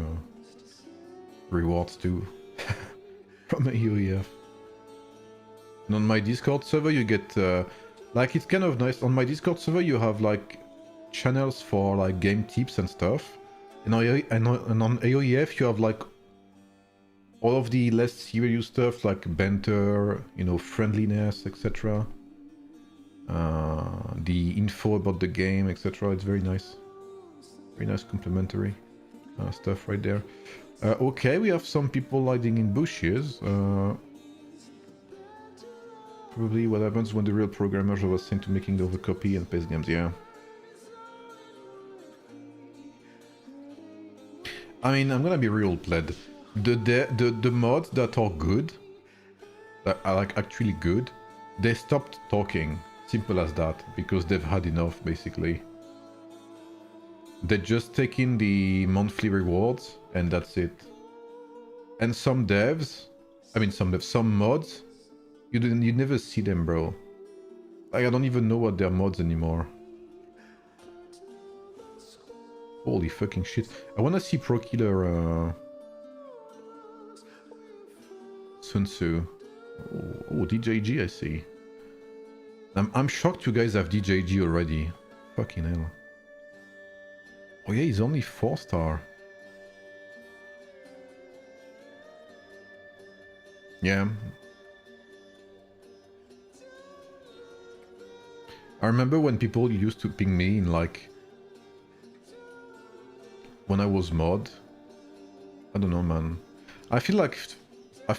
rewards too from AoEF. And on my Discord server you get like it's kind of nice. On my Discord server you have like channels for like game tips and stuff. And on AoEF you have like all of the less serious stuff like banter, you know, friendliness, etc. The info about the game, etc. It's very nice. Very nice complimentary stuff right there. Okay, we have some people hiding in bushes. Probably what happens when the real programmers are sent to making the overcopy and paste games, yeah. I mean, I'm gonna be real, Pled. The mods that are good, that are like actually good, they stopped talking. Simple as that, because they've had enough, basically. They just take in the monthly rewards, and that's it. And some devs, I mean some mods, you never see them, bro. Like, I don't even know what their mods anymore. Holy fucking shit. I wanna see Pro Killer Sun Tzu. Oh, DJG, I see. I'm shocked you guys have DJG already. Fucking hell. Oh yeah, he's only 4-star. Yeah. I remember when people used to ping me in like... when I was mod. I don't know, man. I feel like I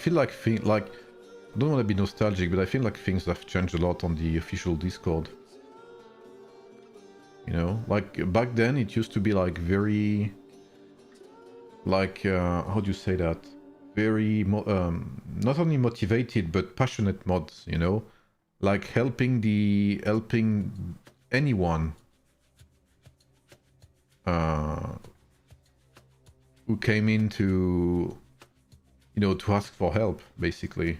don't want to be nostalgic, but I feel like things have changed a lot on the official Discord. You know, like back then it used to be like very, like how do you say that? Very not only motivated but passionate mods. You know, like helping anyone who came in to, you know, to ask for help, basically.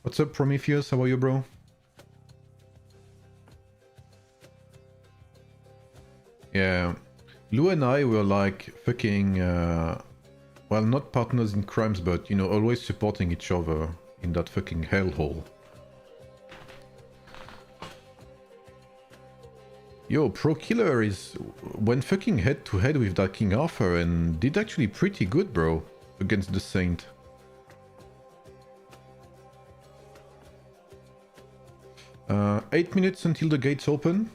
What's up, Prometheus? How are you, bro? Yeah, Lou and I were like fucking, well, not partners in crimes, but, you know, always supporting each other in that fucking hellhole. Yo, Pro Killer is went fucking head to head with that King Arthur and did actually pretty good, bro, against the Saint. Uh, 8 minutes until the gates open.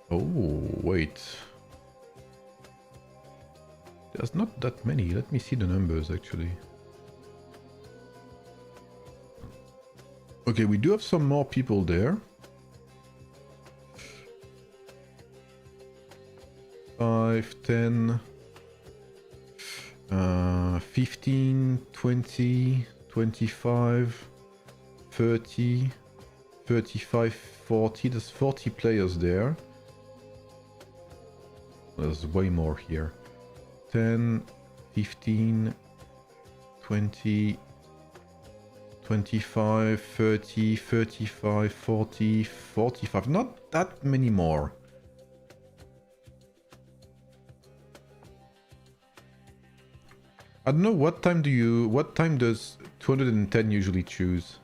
Oh, wait. There's not that many. Let me see the numbers, actually. Okay, we do have some more people there. 5, 10... 15, 20, 25, 30, 35, 40. There's 40 players there. There's way more here. 10, 15, 20, 25, 30, 35, 40, 45. Not that many more. I don't know, what time does 210 usually choose?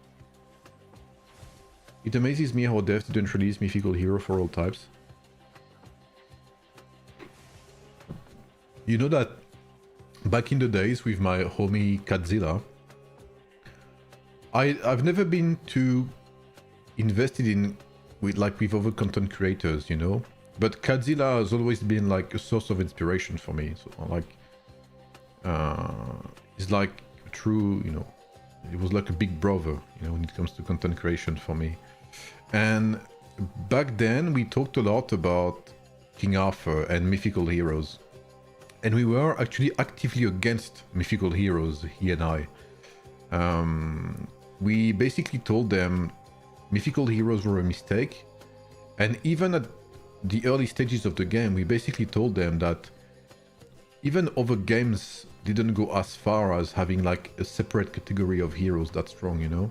It amazes me how devs didn't release mythical hero for all types. You know that back in the days with my homie Katzilla, I've never been too invested in with other content creators, you know. But Katzilla has always been like a source of inspiration for me. So like, he's like a true, you know, he was like a big brother, you know, when it comes to content creation for me. And back then we talked a lot about King Arthur and mythical heroes. And we were actually actively against mythical heroes, he and I. We basically told them mythical heroes were a mistake. And even at the early stages of the game, we basically told them that even other games didn't go as far as having like a separate category of heroes that strong, you know?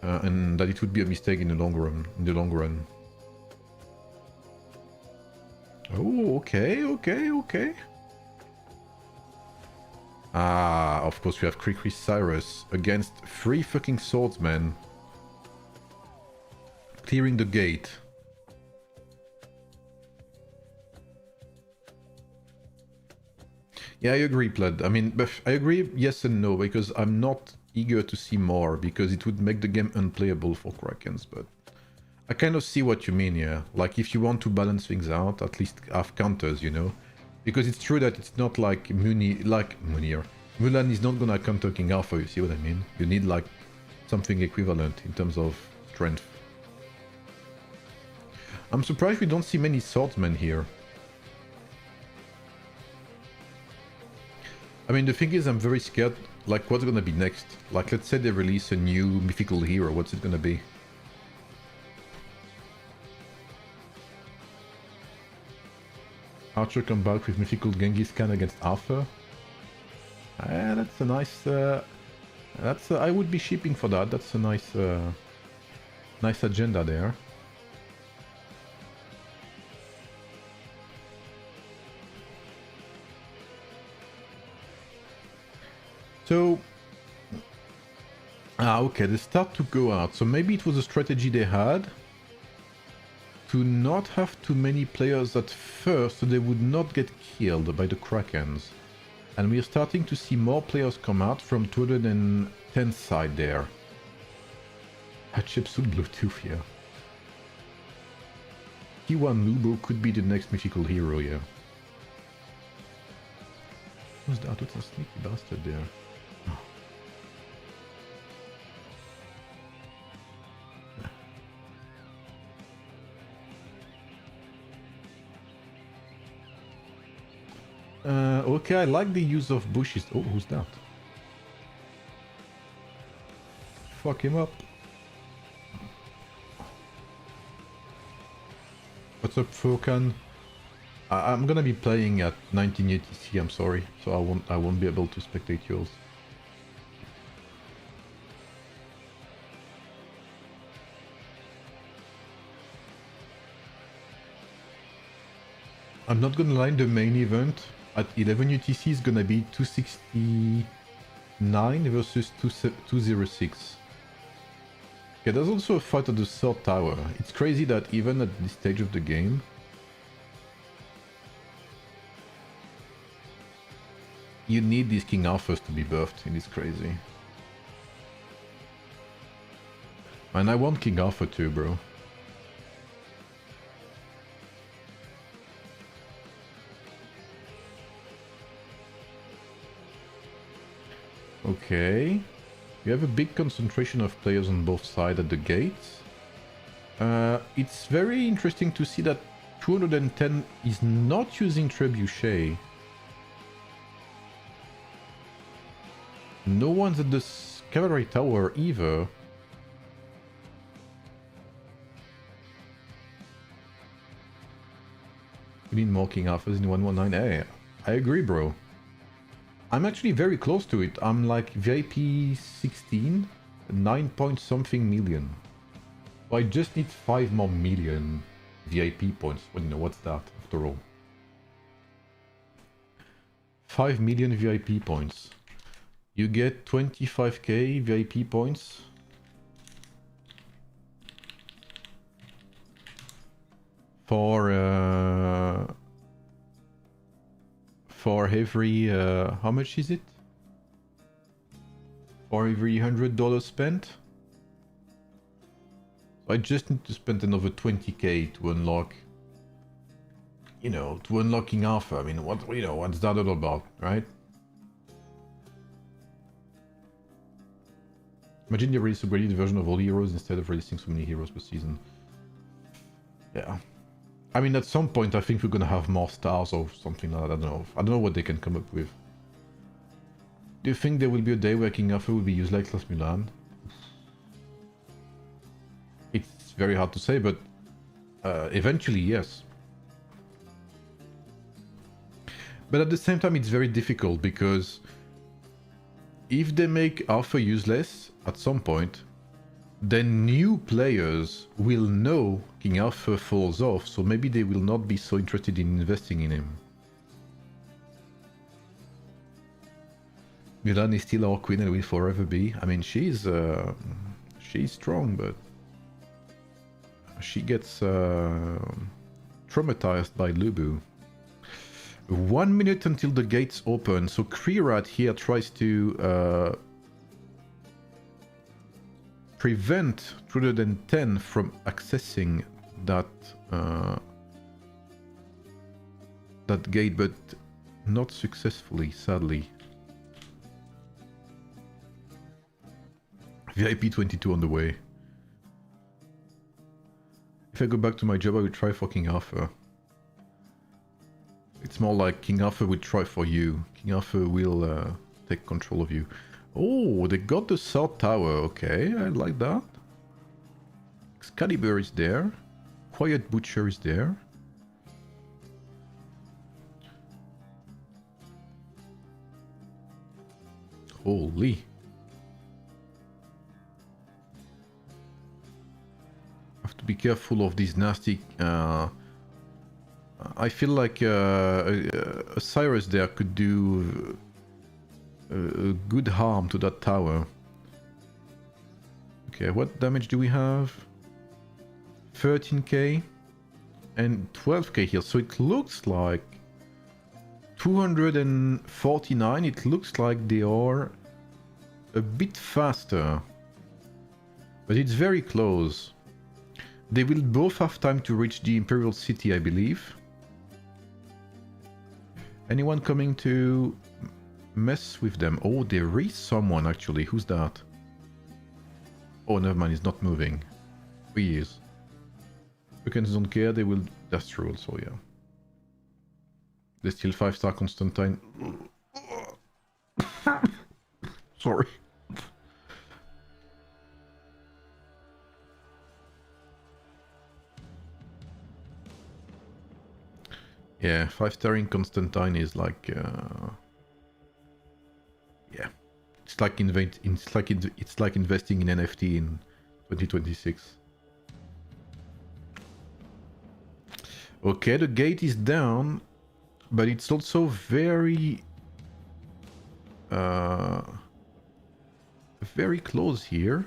And that it would be a mistake in the long run. Oh, okay. Ah, of course we have Krikri Cyrus against 3 fucking swordsmen. Clearing the gate. Yeah, I agree, Pled. I mean, I agree yes and no, because I'm not eager to see more, because it would make the game unplayable for Krakens, but I kind of see what you mean, yeah. Like, if you want to balance things out, at least have counters, you know? Because it's true that it's not like Munir. Mulan is not gonna counter King Arthur, you see what I mean? You need like something equivalent in terms of strength. I'm surprised we don't see many swordsmen here. I mean, the thing is, I'm very scared, like, what's gonna be next? Like, let's say they release a new mythical hero, what's it gonna be? Archer come back with mythical Genghis Khan against Arthur. That's a nice... I would be shipping for that. That's a nice... nice agenda there. So... okay, they start to go out. So maybe it was a strategy they had to not have too many players at first, so they would not get killed by the Krakens. And we are starting to see more players come out from 210 side there. Hatshepsut Bluetooth here. T1 Lubo could be the next mythical hero, yeah. Who's that? What's a sneaky bastard there? Okay, I like the use of bushes. Oh, who's that? Fuck him up. What's up, Furkan? I'm gonna be playing at 19 UTC, I'm sorry, so I won't be able to spectate yours. I'm not gonna lie, the main event at 11 UTC is gonna be 269 versus 206. Okay, there's also a fight at the third tower. It's crazy that even at this stage of the game, you need these King Arthurs to be buffed. It is crazy. And I want King Arthur too, bro. Okay, you have a big concentration of players on both sides at the gates. It's very interesting to see that 210 is not using Trebuchet. No one's at the cavalry tower either. We need more King Alphas in 119. Hey, I agree, bro. I'm actually very close to it. I'm like VIP 16, 9 point something million. So I just need 5 more million VIP points. Well, you know, what's that after all? 5 million VIP points. You get 25k VIP points. For every how much is it? For every $100 spent. So I just need to spend another 20k to unlock, you know, to unlocking Alpha. I mean, what, you know, what's that all about, right? Imagine they release a graded version of all heroes instead of releasing so many heroes per season. Yeah. I mean, at some point, I think we're gonna have more stars or something like that. I don't know. I don't know what they can come up with. Do you think there will be a day where King Arthur will be used like Las Mulan? It's very hard to say, but eventually, yes. But at the same time, it's very difficult because if they make Alpha useless at some point, then new players will know King Alpha falls off, so maybe they will not be so interested in investing in him. Mulan is still our queen and will forever be. I mean, she's strong, but she gets traumatized by Lubu. 1 minute until the gates open, so Krirat here tries to prevent 210 from accessing that that gate, but not successfully, sadly. VIP 22 on the way. If I go back to my job, I will try for King Arthur. It's more like King Arthur will try for you. King Arthur will take control of you. Oh, they got the South Tower. Okay, I like that. Excalibur is there. Quiet Butcher is there. Holy. Have to be careful of these nasty... I feel like a Cyrus there could do good harm to that tower. Okay, what damage do we have? 13k and 12k here, so it looks like 249. It looks like they are a bit faster, but it's very close. They will both have time to reach the Imperial City, I believe. Anyone coming to mess with them? Oh, there is someone actually. Who's that? Oh, never mind, he's not moving. He is. Americans don't care, they will... That's true also, yeah. They still 5-star Constantine. Sorry. Yeah, 5-starring Constantine is like... yeah. It's like investing in NFT in 2026. Okay, the gate is down, but it's also very very close here.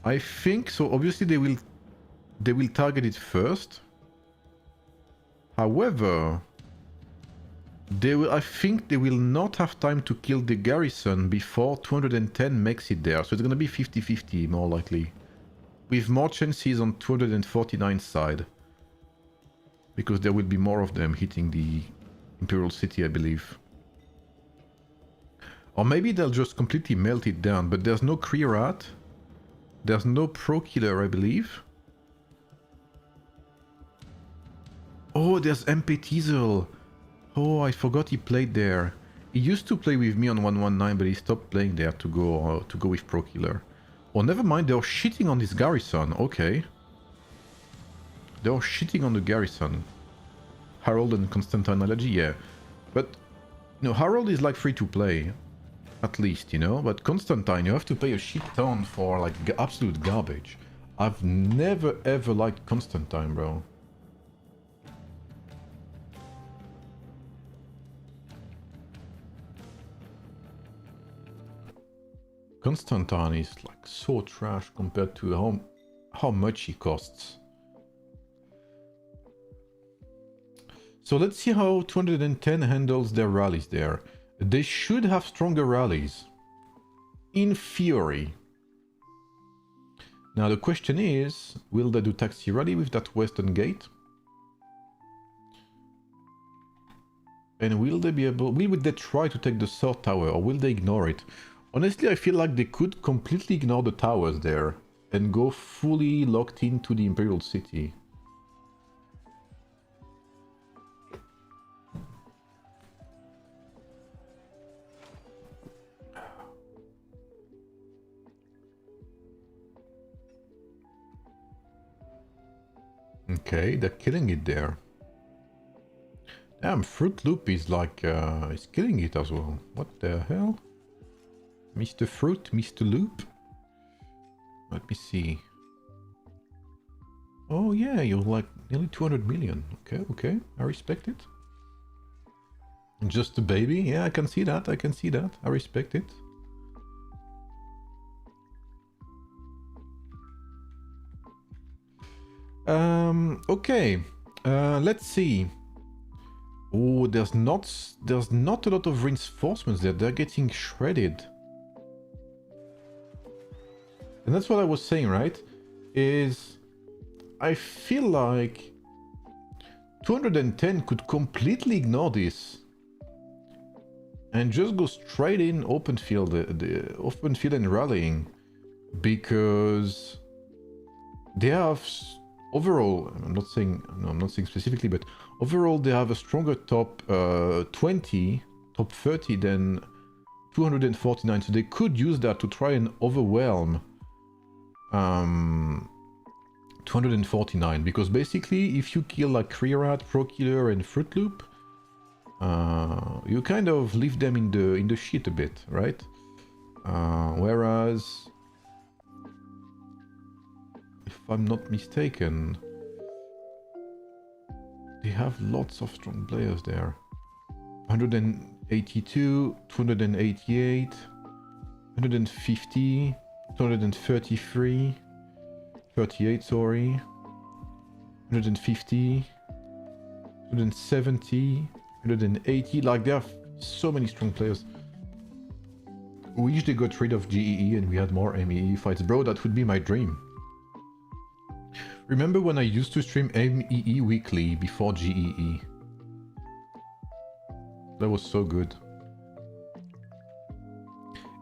I think so. Obviously, they will target it first. However, I think they will not have time to kill the garrison before 210 makes it there. So it's gonna be 50-50 more likely, with more chances on 249 side. Because there will be more of them hitting the Imperial City, I believe. Or maybe they'll just completely melt it down, but there's no Krirat. There's no Pro Killer, I believe. Oh, there's MP Teasel. Oh, I forgot he played there. He used to play with me on 119, but he stopped playing there to go with Pro Killer. Oh, never mind, they're shitting on this garrison. Okay. They're shitting on the garrison. Harold and Constantine analogy, yeah. But, you know, Harold is like free to play. At least, you know? But Constantine, you have to pay a shit ton for, like, absolute garbage. I've never ever liked Constantine, bro. Constantine is like so trash compared to how much he costs. So let's see how 210 handles their rallies there. They should have stronger rallies. In theory. Now the question is, will they do taxi rally with that western gate? And will they be able... will they try to take the south tower, or will they ignore it? Honestly, I feel like they could completely ignore the towers there and go fully locked into the Imperial City. Okay, they're killing it there. Damn, Fruit Loop is like, is killing it as well. What the hell? Mr. Fruit, Mr. Loop? Let me see. Oh yeah, you're like nearly 200 million. Okay, okay, I respect it. Just a baby? Yeah, I can see that, I can see that. I respect it. Okay, let's see. Oh, there's not a lot of reinforcements there. They're getting shredded. And that's what I was saying, right? Is I feel like 210 could completely ignore this and just go straight in open field, the open field and rallying, because they have overall, I'm not saying specifically, but overall they have a stronger top 20, top 30 than 249, so they could use that to try and overwhelm 249, because basically if you kill like Krirat, Prokiller and Fruit Loop, you kind of leave them in the shit a bit, right? Whereas, if I'm not mistaken, they have lots of strong players there. 182, 288, 150, 233, 38, sorry, 150, 170, 180, like there are so many strong players. Wish they got rid of GEE and we had more MEE fights. Bro, that would be my dream. Remember when I used to stream MEE weekly before GEE? That was so good.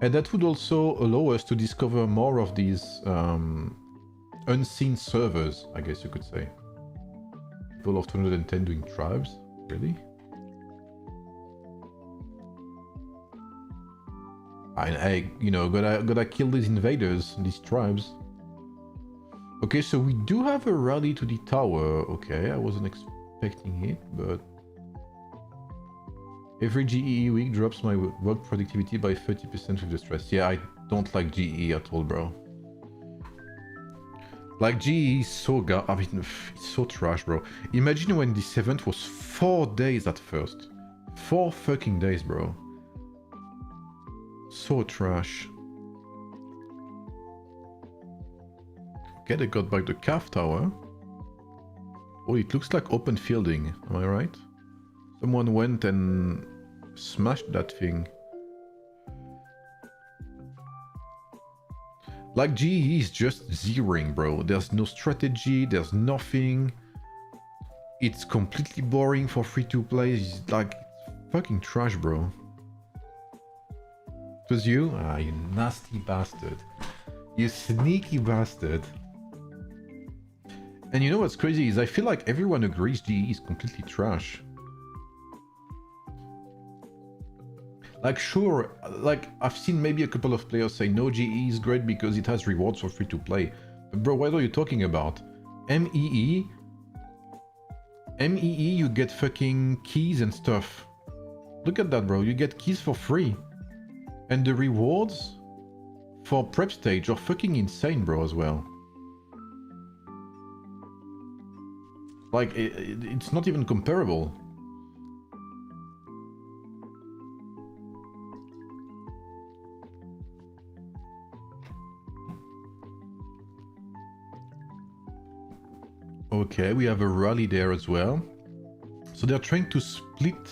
And that would also allow us to discover more of these unseen servers, I guess you could say. People of 210 doing tribes? Really? I you know, gotta kill these invaders, these tribes. Okay, so we do have a rally to the tower. Okay, I wasn't expecting it, but... Every GEE week drops my work productivity by 30% with the stress. Yeah, I don't like GEE at all, bro. Like, GEE is so I mean, it's so trash, bro. Imagine when this event was 4 days at first. 4 fucking days, bro. So trash. Okay, they got back the calf tower. Oh, it looks like open fielding. Am I right? Someone went and smashed that thing. Like, GE is just zeroing, bro. There's no strategy, there's nothing. It's completely boring for free-to-play. It's like, fucking trash, bro. It was you? Ah, you nasty bastard. You sneaky bastard. And you know what's crazy is I feel like everyone agrees GE is completely trash. Like, sure, like, I've seen maybe a couple of players say, no, GE is great because it has rewards for free to play. But bro, what are you talking about? MEE MEE, you get fucking keys and stuff. Look at that, bro. You get keys for free. And the rewards for prep stage are fucking insane, bro, as well. Like, it's not even comparable. Okay, we have a rally there as well. So they're trying to split.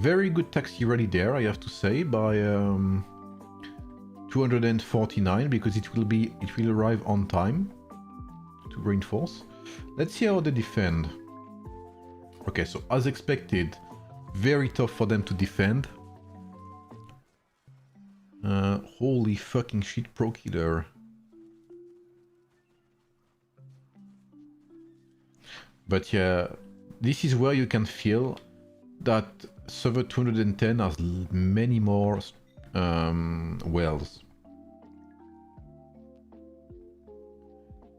Very good taxi rally there, I have to say, by 249 because it will arrive on time to reinforce. Let's see how they defend. Okay, so as expected, very tough for them to defend. Holy fucking shit, Pro Killer. But yeah, this is where you can feel that server 210 has many more wells.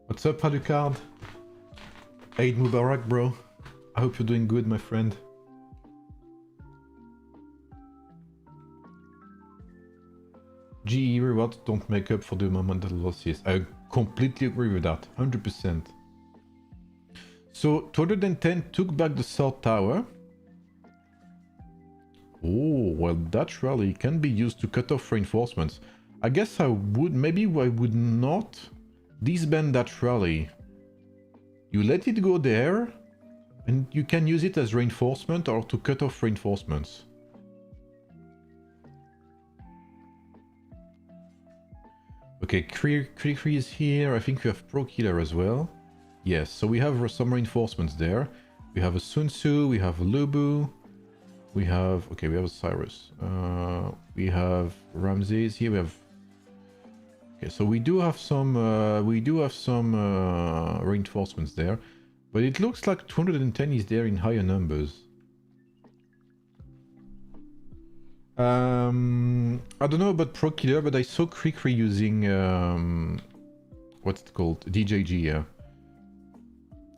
What's up, Alucard? Eid Mubarak, bro. I hope you're doing good, my friend. GE rewards don't make up for the momental losses. I completely agree with that, 100%. So 210 took back the South Tower. Oh, well, that rally can be used to cut off reinforcements. I guess maybe I would not disband that rally. You let it go there, and you can use it as reinforcement or to cut off reinforcements. Okay, Kree is here. I think we have Pro Killer as well. Yes, so we have some reinforcements there. We have a Sun Tzu, we have a Lubu, we have... Okay, we have a Cyrus. We have Ramses here, we have... Okay, so we do have some reinforcements there. But it looks like 210 is there in higher numbers. I don't know about Pro Killer, but I saw Kree using... what's it called? DJG, yeah.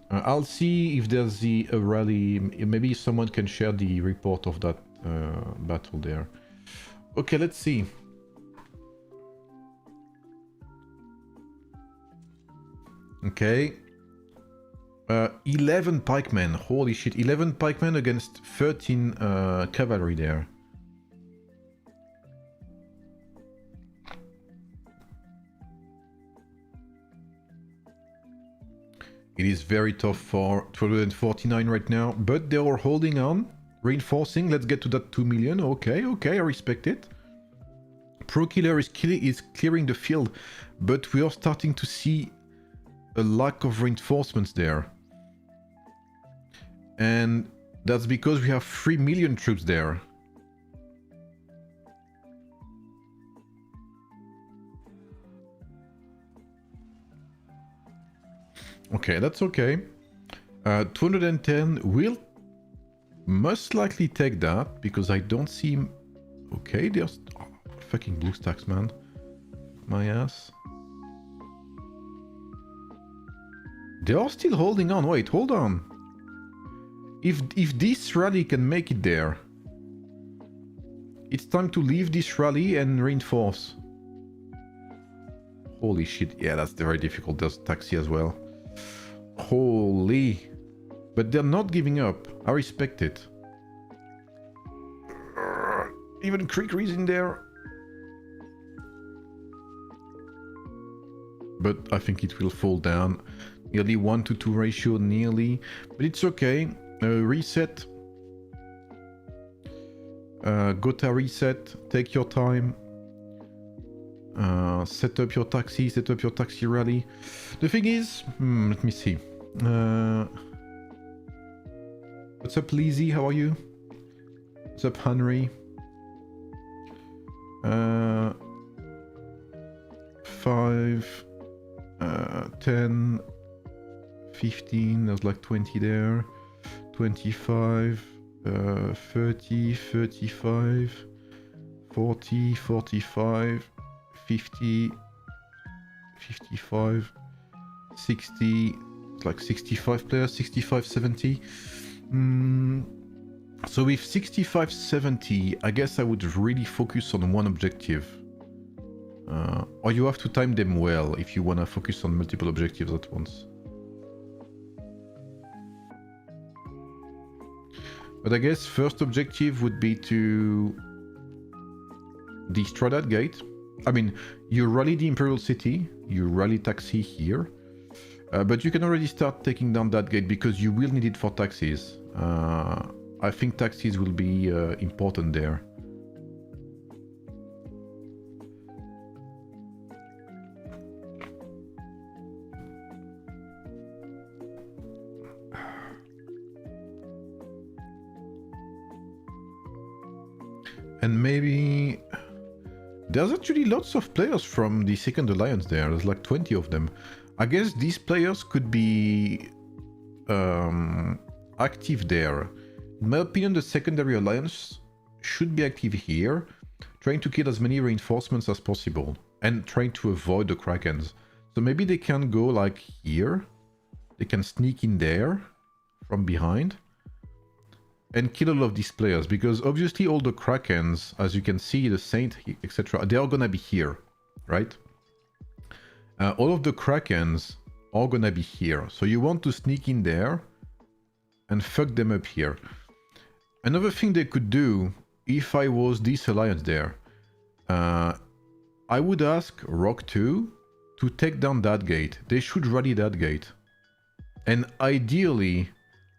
I'll see if there's a rally. Maybe someone can share the report of that battle there. Okay, let's see. Okay. 11 pikemen. Holy shit. 11 pikemen against 13 cavalry there. It is very tough for 249 right now, but they are holding on, reinforcing. Let's get to that 2 million. Okay, I respect it. Pro Killer is clearing the field, but we are starting to see a lack of reinforcements there. And that's because we have 3 million troops there. Okay, that's okay. 210 will most likely take that because I don't see... Okay, there's... Oh, fucking blue stacks, man. My ass. They are still holding on. Wait, hold on. If this rally can make it there, it's time to leave this rally and reinforce. Holy shit. Yeah, that's very difficult. There's taxi as well. Holy. But they're not giving up. I respect it. Even Kree in there. But I think it will fall down. Nearly 1-to-2 ratio, nearly. But it's okay. Reset. Gotha reset. Take your time. Set up your taxi rally. The thing is, let me see. What's up, Lizzie? How are you? What's up, Henry? 5, 10, 15. There's like 20 there. 25, 30, 35, 40, 45. 50, 55, 60, It's like 65 players, 65, 70. So with 65, 70, I guess I would really focus on one objective. Or you have to time them well if you want to focus on multiple objectives at once. But I guess first objective would be to destroy that gate. I mean, you rally the Imperial City, you rally Taxi here, but you can already start taking down that gate because you will need it for taxis. I think taxis will be important there. And maybe... There's actually lots of players from the Second Alliance there. There's like 20 of them. I guess these players could be active there. In my opinion, the Secondary Alliance should be active here, trying to kill as many reinforcements as possible and trying to avoid the Krakens. So maybe they can go like here. They can sneak in there from behind and kill all of these players, because obviously all the Krakens, as you can see, the Saint, etc., they are gonna be here, right? All of the Krakens are gonna be here, so you want to sneak in there and fuck them up here. Another thing they could do, if I was this alliance there, I would ask Rock 2 to take down that gate. They should rally that gate. And ideally,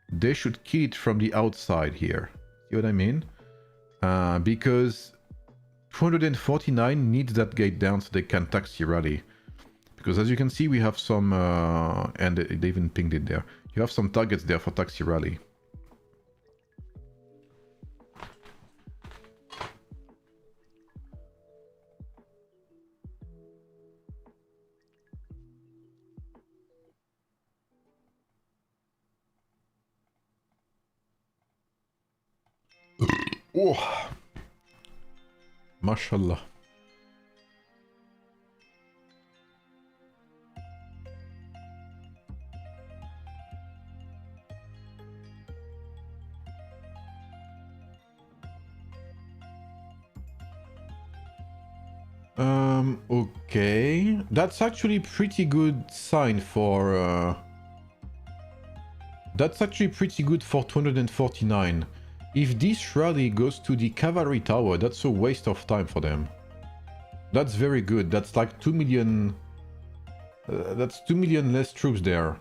they should kill it from the outside here. See what I mean? Because 249 needs that gate down so they can taxi rally. Because as you can see, we have some... and they even pinged it there. You have some targets there for taxi rally. Oh, mashallah. Okay. That's actually pretty good sign for... That's actually pretty good for 249. If this rally goes to the cavalry tower, that's a waste of time for them. That's very good. That's like 2 million... that's 2 million less troops there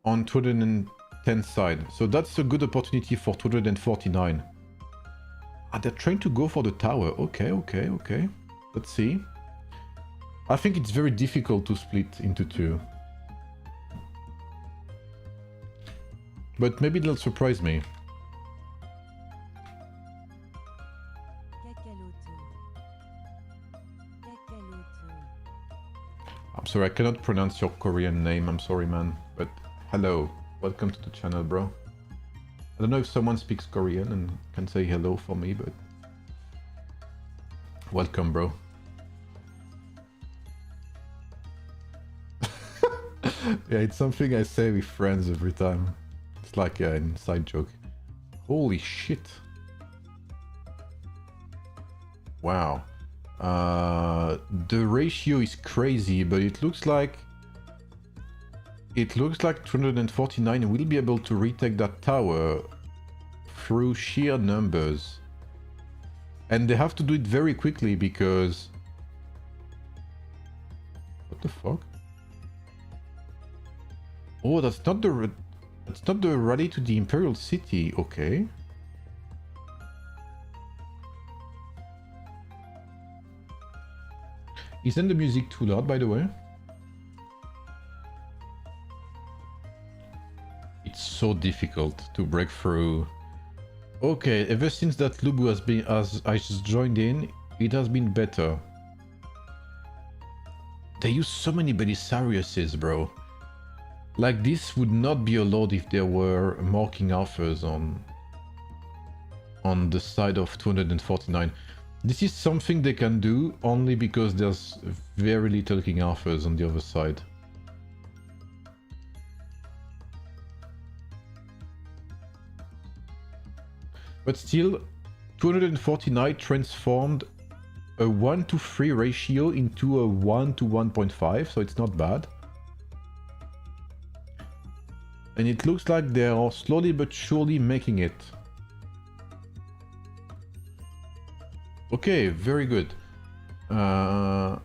on 210 side. So that's a good opportunity for 249. Ah, they're trying to go for the tower. Okay, okay, okay. Let's see. I think it's very difficult to split into two. But maybe they'll surprise me. I'm sorry, I cannot pronounce your Korean name. I'm sorry, man. But hello. Welcome to the channel, bro. I don't know if someone speaks Korean and can say hello for me, but... Welcome, bro. Yeah, it's something I say with friends every time. It's like an inside joke. Holy shit. Wow. The ratio is crazy, but it looks like 249 will be able to retake that tower through sheer numbers. And they have to do it very quickly because... What the fuck? Oh, that's not the rally to the Imperial City. Okay. Isn't the music too loud, by the way? It's so difficult to break through. Okay, ever since that Lubu has I just joined in, it has been better. They use so many Belisariuses, bro. Like, this would not be allowed if there were more King Arthurs on the side of 249. This is something they can do only because there's very little King Arthurs on the other side. But still, 249 transformed a 1-to-3 ratio into a 1-to-1.5, so it's not bad. And it looks like they are slowly but surely making it. Okay, very good. Now...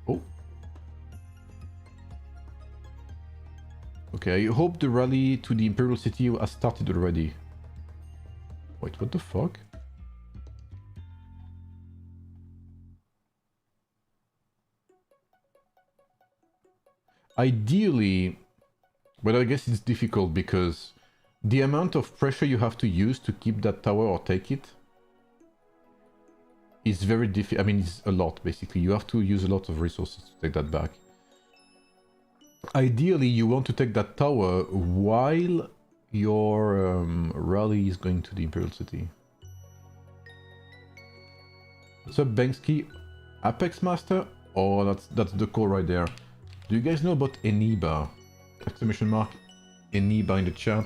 Oh. Okay, I hope the rally to the Imperial City has started already. Wait, what the fuck? Ideally, but I guess it's difficult because the amount of pressure you have to use to keep that tower or take it is very difficult. I mean, it's a lot, basically. You have to use a lot of resources to take that back. Ideally, you want to take that tower while your rally is going to the Imperial City. What's up, Banksy? Apex Master? Oh, that's the call right there. Do you guys know about eneba? Exclamation mark. Eneba in the chat.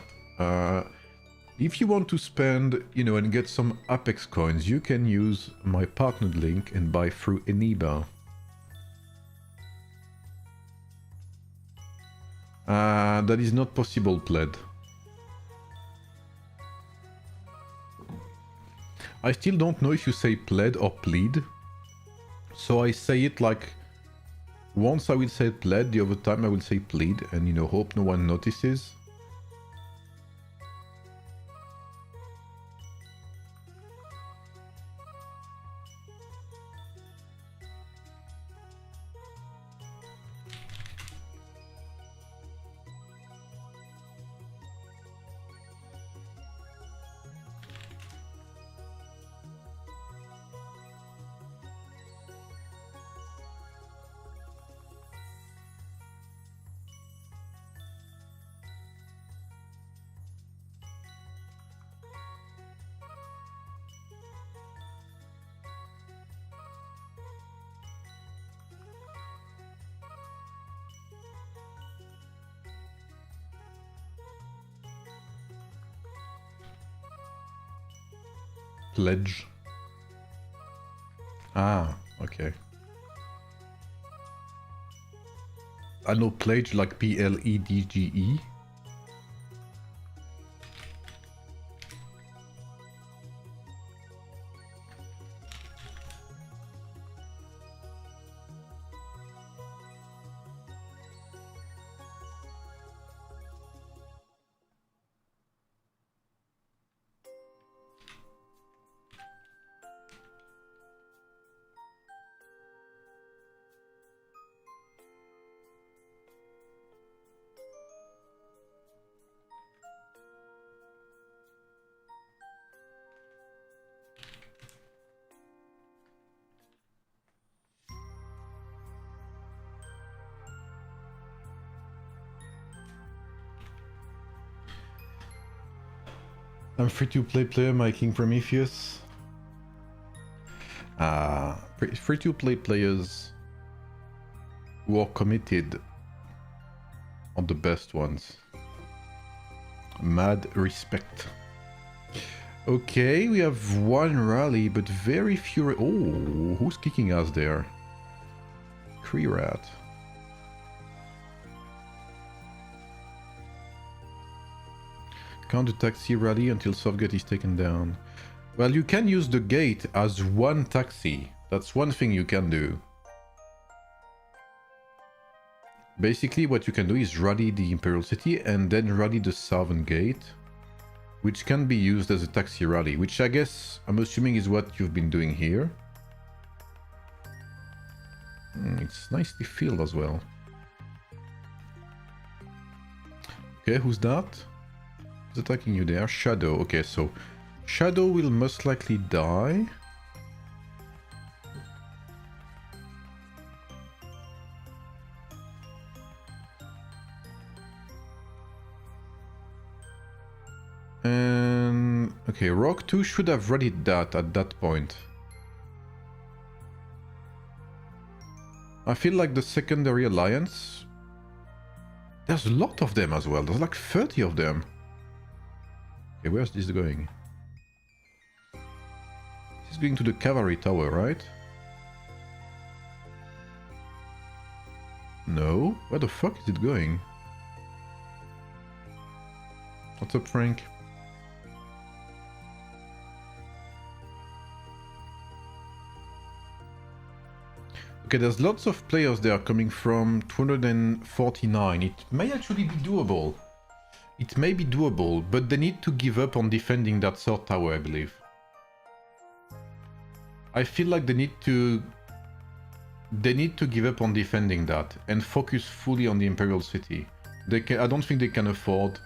If you want to spend, you know, and get some Apex coins, you can use my partnered link and buy through eneba. That is not possible, Pled. I still don't know if you say pled or plead. So I say it like... Once I will say pled, the other time I will say plead, and you know, hope no one notices. Pledge. Ah, okay. I know pledge like P-L-E-D-G-E. I'm free-to-play player, my King Prometheus. Free-to-play players who are committed are the best ones. Mad respect. Okay, we have one rally, but very few... Oh, who's kicking us there? Kree-Rat. Count the taxi rally until Softgate is taken down. Well, you can use the gate as one taxi. That's one thing you can do. Basically, what you can do is rally the Imperial City and then rally the Southern Gate, which can be used as a taxi rally, which I guess, I'm assuming is what you've been doing here. It's nicely filled as well. Okay, who's that? Who's attacking you there? Shadow. Okay, so Shadow will most likely die. And okay, Rock 2 should have readied that at that point. I feel like the secondary alliance There's a lot of them as well. There's like 30 of them. Okay, where's this going? This is going to the cavalry tower, right? No? Where the fuck is it going? What's up, Frank? Okay, there's lots of players there coming from 249. It may actually be doable. It may be doable, but they need to give up on defending that third tower, I believe. I feel like they need to give up on defending that and focus fully on the Imperial City. I don't think they can afford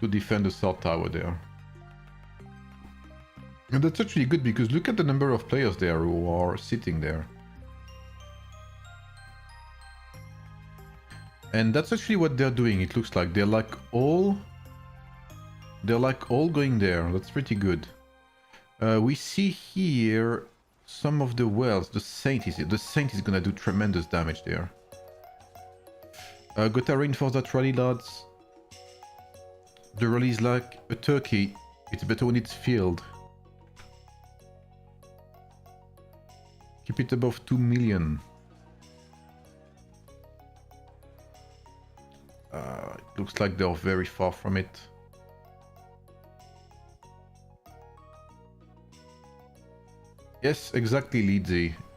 to defend the third tower there. And that's actually good because look at the number of players there who are sitting there. And that's actually what they're doing, it looks like. They're like all going there. That's pretty good. We see here some of the wells. The Saint is gonna do tremendous damage there. Gotta reinforce that rally, lads. The rally is like a turkey. It's better when it's filled. Keep it above 2 million. It looks like they're very far from it. Yes, exactly,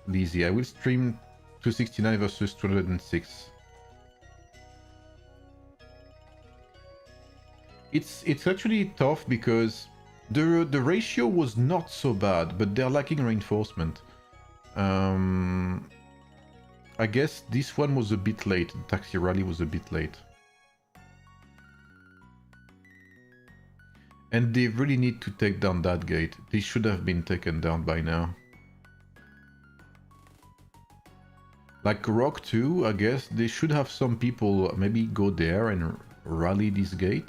Lizzie. I will stream 269 versus 206. It's actually tough because the ratio was not so bad, but they're lacking reinforcement. I guess this one was a bit late. The taxi rally was a bit late. And they really need to take down that gate. They should have been taken down by now. Like Rock 2, I guess they should have some people maybe go there and rally this gate.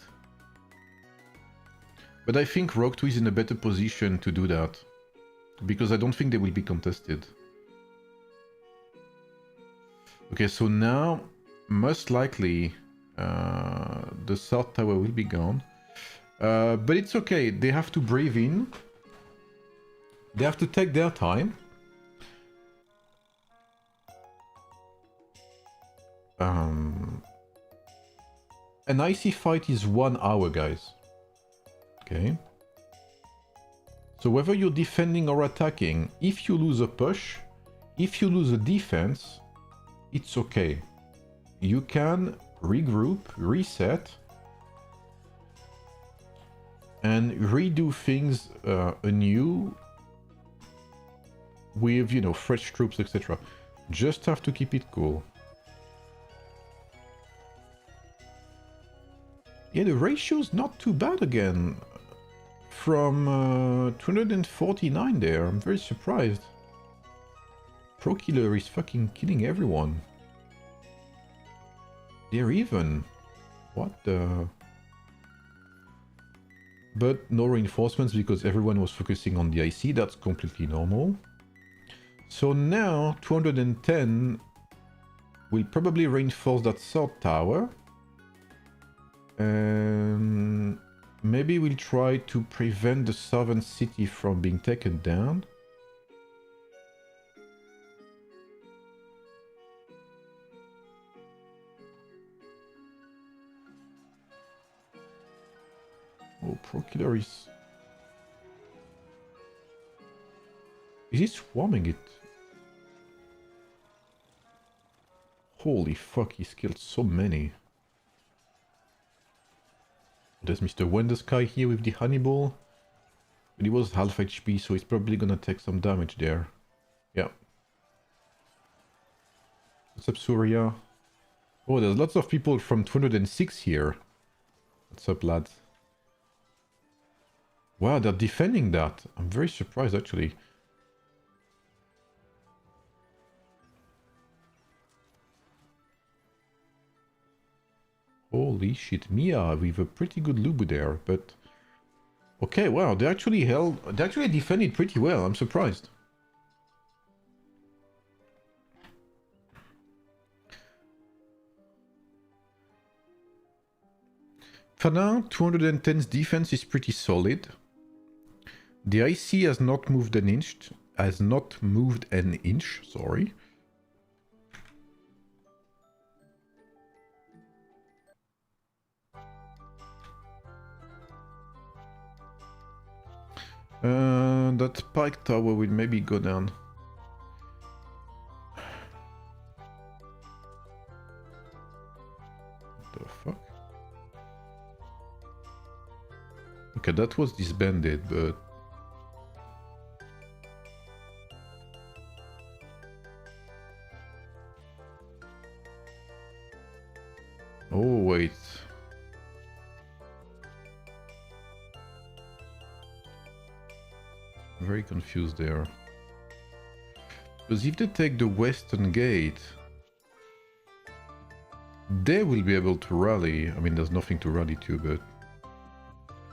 But I think Rock 2 is in a better position to do that. Because I don't think they will be contested. Okay, so now, most likely, the third tower will be gone. But it's okay, they have to breathe in. They have to take their time. An icy fight is 1 hour, guys. Okay. So whether you're defending or attacking, if you lose a push, if you lose a defense, it's okay. You can regroup, reset, and redo things anew with, you know, fresh troops, etc. Just have to keep it cool. Yeah, the ratio's not too bad again. From 249 there, I'm very surprised. Pro Killer is fucking killing everyone. They're even. What the... But no reinforcements because everyone was focusing on the IC, that's completely normal. So now 210 will probably reinforce that third tower. And maybe we'll try to prevent the southern city from being taken down. Oh, Procurator is... Is he swarming it? Holy fuck, he's killed so many. There's Mr. Wondersky here with the Hannibal. But he was half HP, so he's probably gonna take some damage there. Yeah. What's up, Surya? Oh, there's lots of people from 206 here. What's up, lads? Wow, they're defending that. I'm very surprised, actually. Holy shit, Mia with a pretty good Lubu there, but... Okay, wow, they actually defended pretty well, I'm surprised. For now, 210's defense is pretty solid. The IC has not moved an inch. Sorry. That pike tower will maybe go down. What the fuck? Okay, that was disbanded, but... Oh, wait. I'm very confused there. Because if they take the western gate, they will be able to rally. I mean, there's nothing to rally to, but...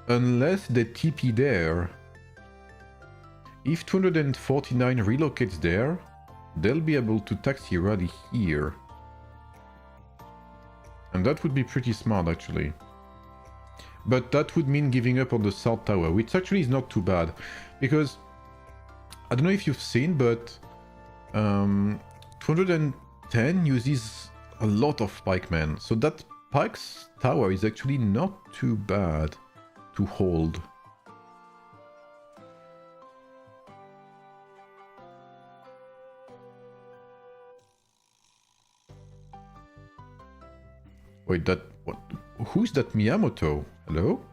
Unless they TP there, if 249 relocates there, they'll be able to taxi rally here. And that would be pretty smart, actually. But that would mean giving up on the south tower, which actually is not too bad. Because, I don't know if you've seen, but 210 uses a lot of pikemen. So that pike's tower is actually not too bad to hold. Wait, that... what? Who's that Miyamoto? Hello?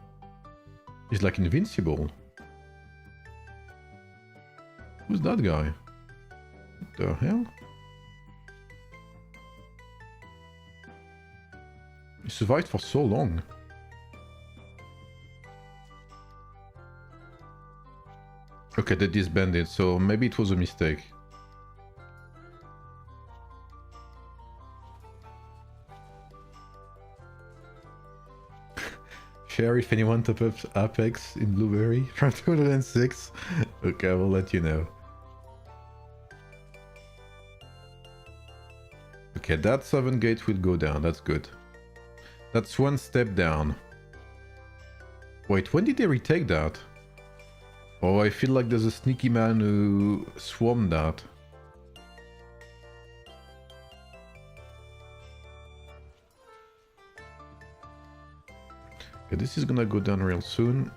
He's like invincible. Who's that guy? What the hell? He survived for so long. Okay, they disbanded, so maybe it was a mistake. Share if anyone top up Apex in Blueberry from 206. Okay, I will let you know. Okay, that southern gate will go down, that's good. That's one step down. Wait, when did they retake that? Oh, I feel like there's a sneaky man who swarmed that. Okay, this is gonna go down real soon.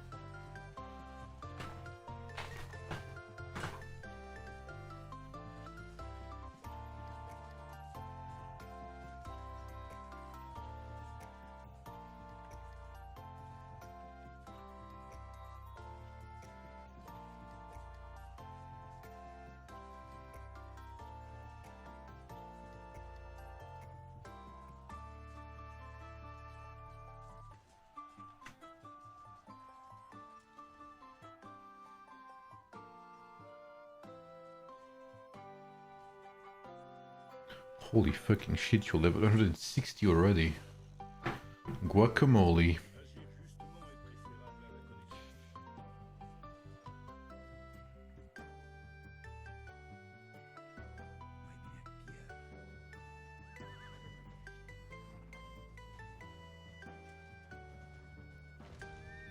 Holy fucking shit, you're level 160 already. Guacamole.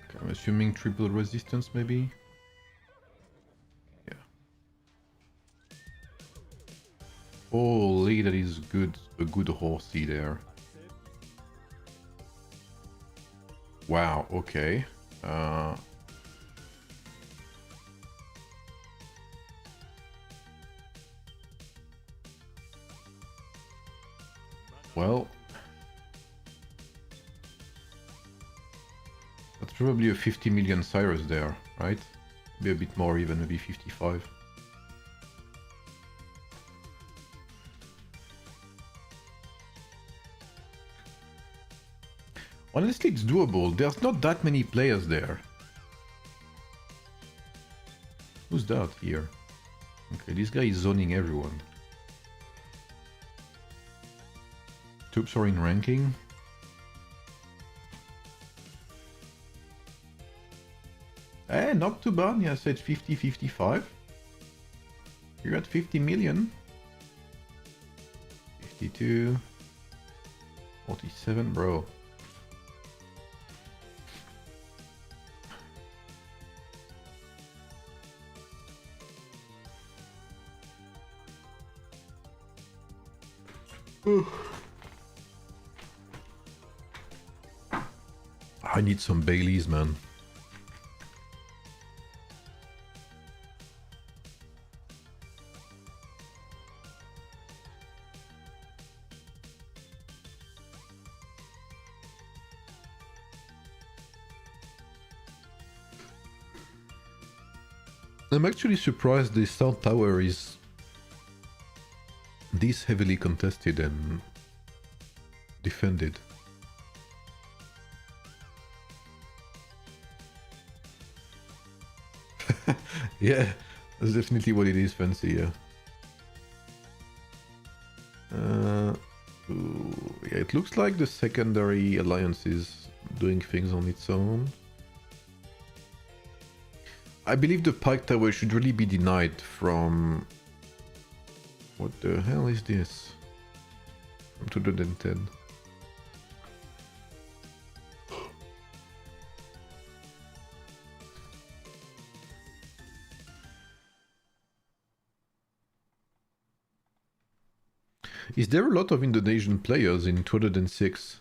Okay, I'm assuming triple resistance maybe? Holy, that is good, a good horsey there. Wow, okay. Well, that's probably a 50 million Cyrus there, right? Maybe a bit more even, maybe 55. Honestly, it's doable. There's not that many players there. Who's that here? Okay, this guy is zoning everyone. Troops are in ranking. Eh, not too bad. Yeah, I said 50, 55. You're at 50 million. 52. 47, bro. I need some Baileys, man. I'm actually surprised the South Tower is this heavily contested and defended. Yeah, that's definitely what it is, Fancy, yeah. Yeah, it looks like the secondary alliance is doing things on its own. I believe the Pike Tower should really be denied from... What the hell is this? From 2010. Is there a lot of Indonesian players in 2006?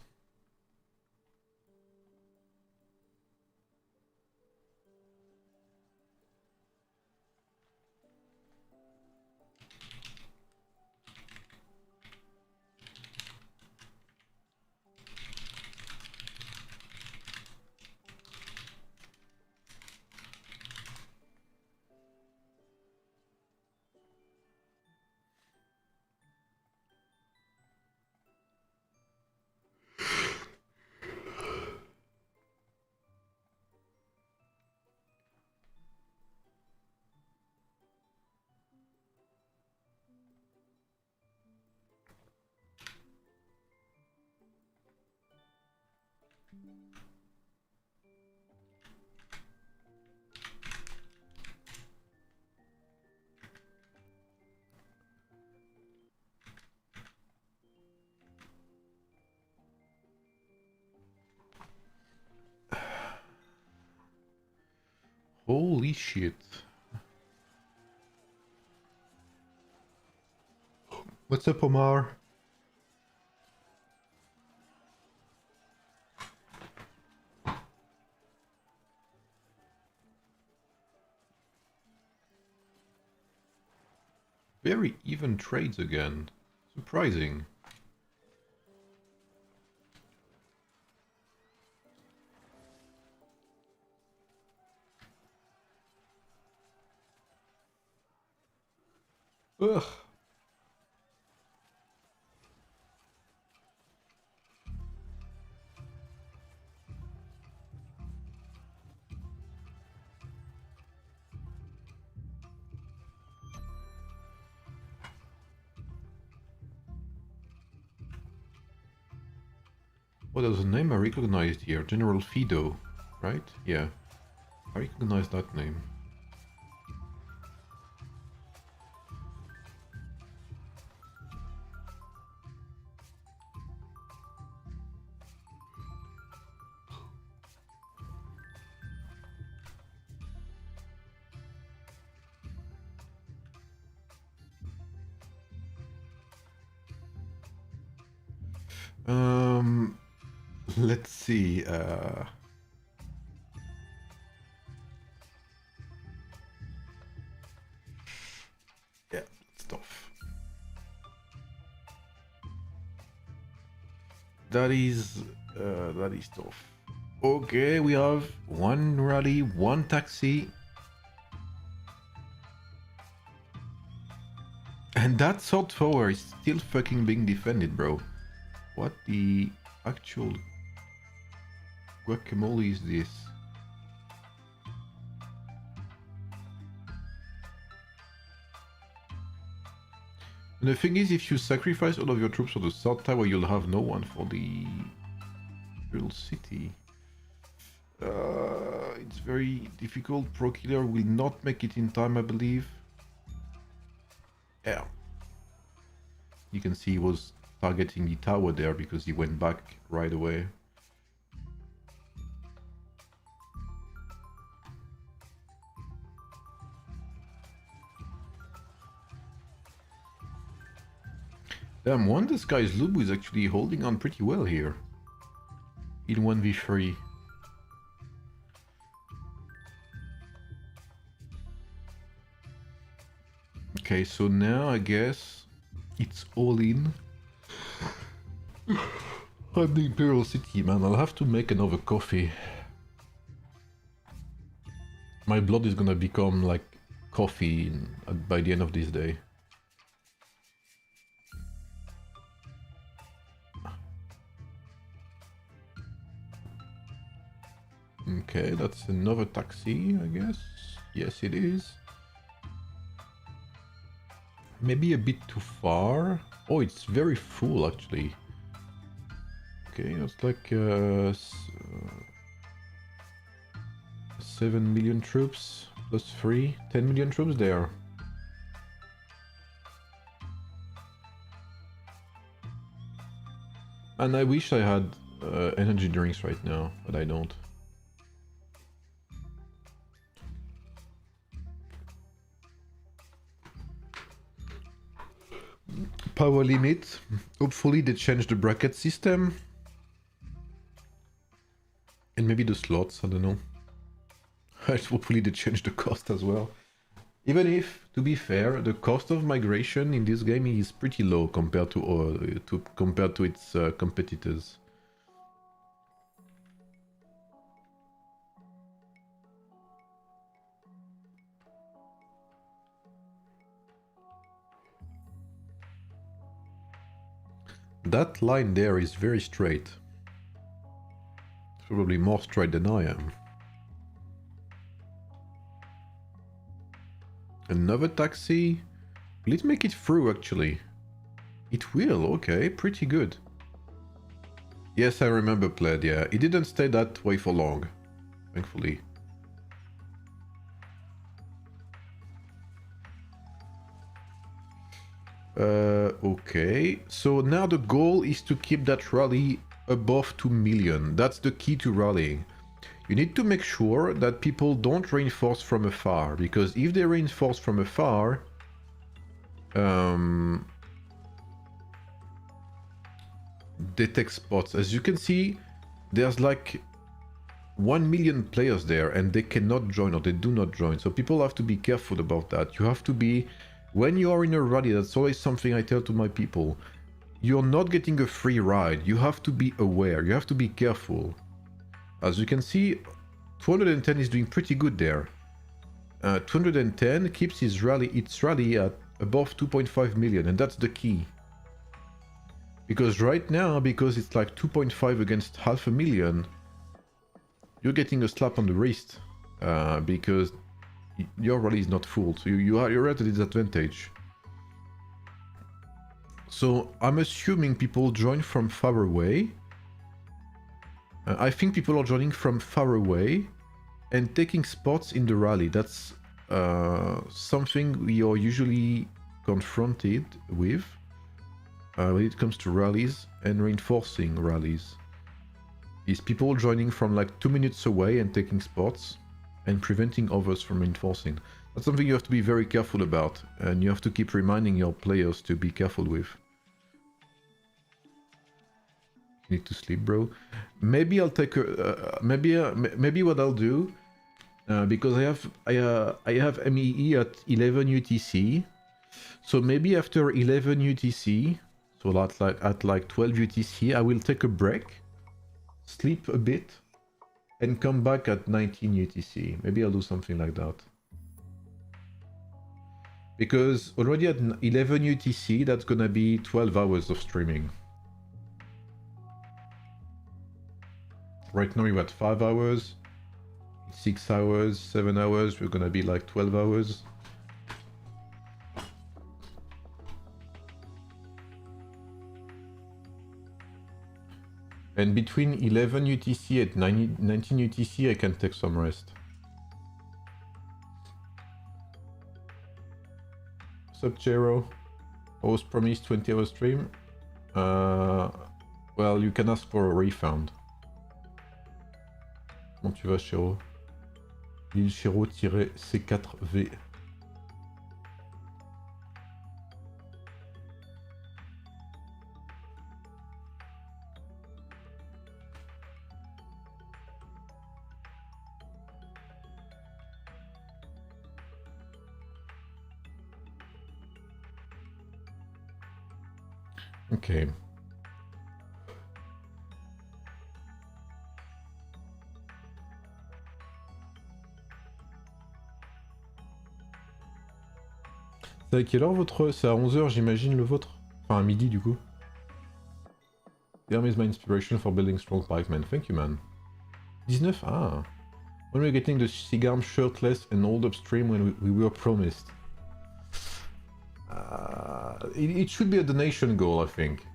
Holy shit. What's up, Omar? Very even trades again. Surprising. Ugh. Oh, there's a name I recognized here. General Fido, right? Yeah. I recognize that name. Let's see. Yeah, stuff. That is tough. Okay, we have one rally, one taxi. And that South Tower is still fucking being defended, bro. What the actual guacamole is this? And the thing is, if you sacrifice all of your troops for the South Tower, you'll have no one for the real city. It's very difficult. Pro Killer will not make it in time, I believe. Yeah. You can see he was targeting the tower there because he went back right away. Damn, one this guy's Lubu is actually holding on pretty well here. In 1v3. Okay, so now I guess it's all in. I'm the Imperial City, man. I'll have to make another coffee. My blood is gonna become like coffee by the end of this day. Okay, that's another taxi, I guess. Yes, it is. Maybe a bit too far. Oh, it's very full, actually. Okay, it's like 7 million troops plus 3, 10 million troops there. And I wish I had energy drinks right now, but I don't. Power limit. Hopefully they change the bracket system. And maybe the slots, I don't know. Hopefully they change the cost as well. Even if, to be fair, the cost of migration in this game is pretty low compared to its competitors. That line there is very straight. Probably more straight than I am. Another taxi? Will it make it through, actually? It will, okay, pretty good. Yes, I remember Pled, yeah. It didn't stay that way for long, thankfully. Okay, so now the goal is to keep that rally above 2 million. That's the key to rallying. You need to make sure that people don't reinforce from afar, because if they reinforce from afar, they take spots. As you can see, there's like 1 million players there and they cannot join, or they do not join. So people have to be careful about that. You have to be, when you are in a rally, that's always something I tell to my people. You're not getting a free ride. You have to be aware. You have to be careful. As you can see, 210 is doing pretty good there. 210 keeps its rally at above 2.5 million, and that's the key. Because right now, because it's like 2.5 against 500,000, you're getting a slap on the wrist, because your rally is not full, so you're at a disadvantage. So I'm assuming people join from far away. I think people are joining from far away and taking spots in the rally. That's something we are usually confronted with when it comes to rallies and reinforcing rallies. Is people joining from like 2 minutes away and taking spots and preventing others from reinforcing. That's something you have to be very careful about, and you have to keep reminding your players to be careful with. You need to sleep, bro. Maybe I'll take a maybe what I'll do, because I have MEE at 11 UTC, so maybe after 11 UTC, so at like 12 UTC, I will take a break, sleep a bit, and come back at 19 UTC. Maybe I'll do something like that. Because already at 11 UTC, that's gonna be 12 hours of streaming. Right now we're at 5 hours, 6 hours, 7 hours, we're gonna be like 12 hours. And between 11 UTC and 19 UTC, I can take some rest. What's up, Chero? I was promised 20-hour stream. Well, you can ask for a refund. Comment tu vas, Chero? L'île Chero-C4V. Okay. C'est à quelle heure votre... C'est à 11h j'imagine le vôtre? Enfin à midi du coup. The army is my inspiration for building strong pikemen. Thank you man. 19? Ah. When we're getting the Sigam shirtless and old upstream when we were promised. It should be a donation goal, I think.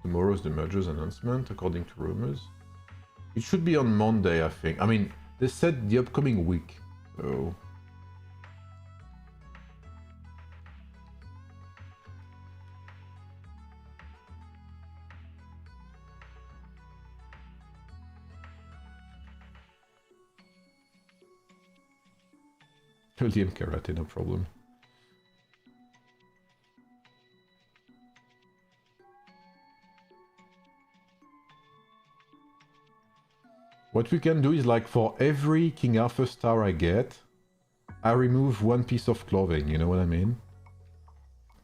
Tomorrow's the merger's announcement, according to rumors. It should be on Monday, I think. I mean, they said the upcoming week, so... LDM karate, no problem. What we can do is like for every King Arthur star I get, I remove one piece of clothing, you know what I mean?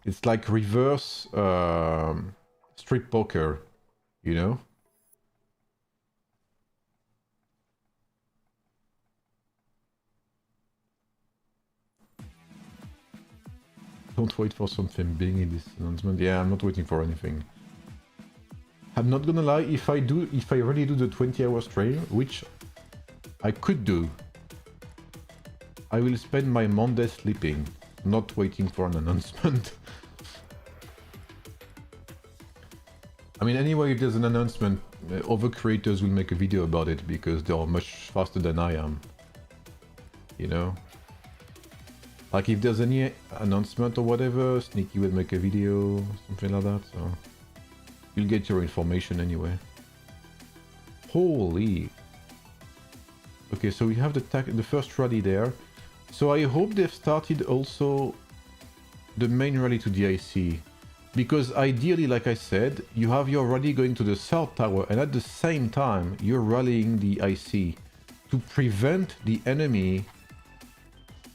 It's like reverse strip poker, you know? Don't wait for something big in this announcement. Yeah, I'm not waiting for anything. I'm not gonna lie, if I really do the 20-hour stream, which I could do, I will spend my Monday sleeping, not waiting for an announcement. I mean, anyway, if there's an announcement, other creators will make a video about it because they are much faster than I am. You know? Like if there's any announcement or whatever, Sneaky will make a video, something like that, so... You'll get your information anyway. Holy! Okay, so we have the first rally there. So I hope they've started also the main rally to the IC. Because ideally, like I said, you have your rally going to the South Tower and at the same time you're rallying the IC to prevent the enemy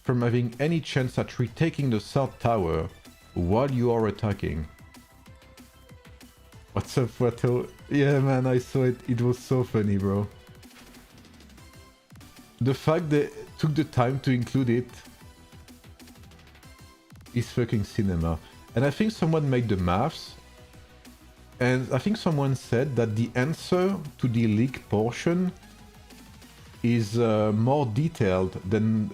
from having any chance at retaking the South Tower while you are attacking. What's up, Wato? Yeah, man, I saw it. It was so funny, bro. The fact they took the time to include it is fucking cinema. And I think someone made the maths. And I think someone said that the answer to the leak portion is more detailed than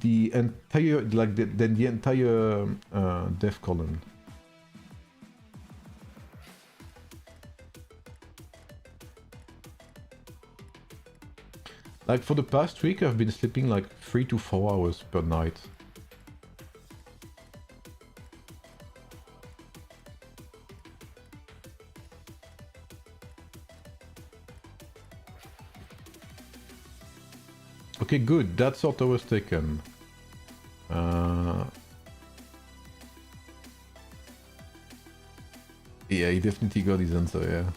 the entire, than the entire dev column. Like for the past week, I've been sleeping like 3 to 4 hours per night. Okay, good. That sort was taken. Yeah, he definitely got his answer, yeah.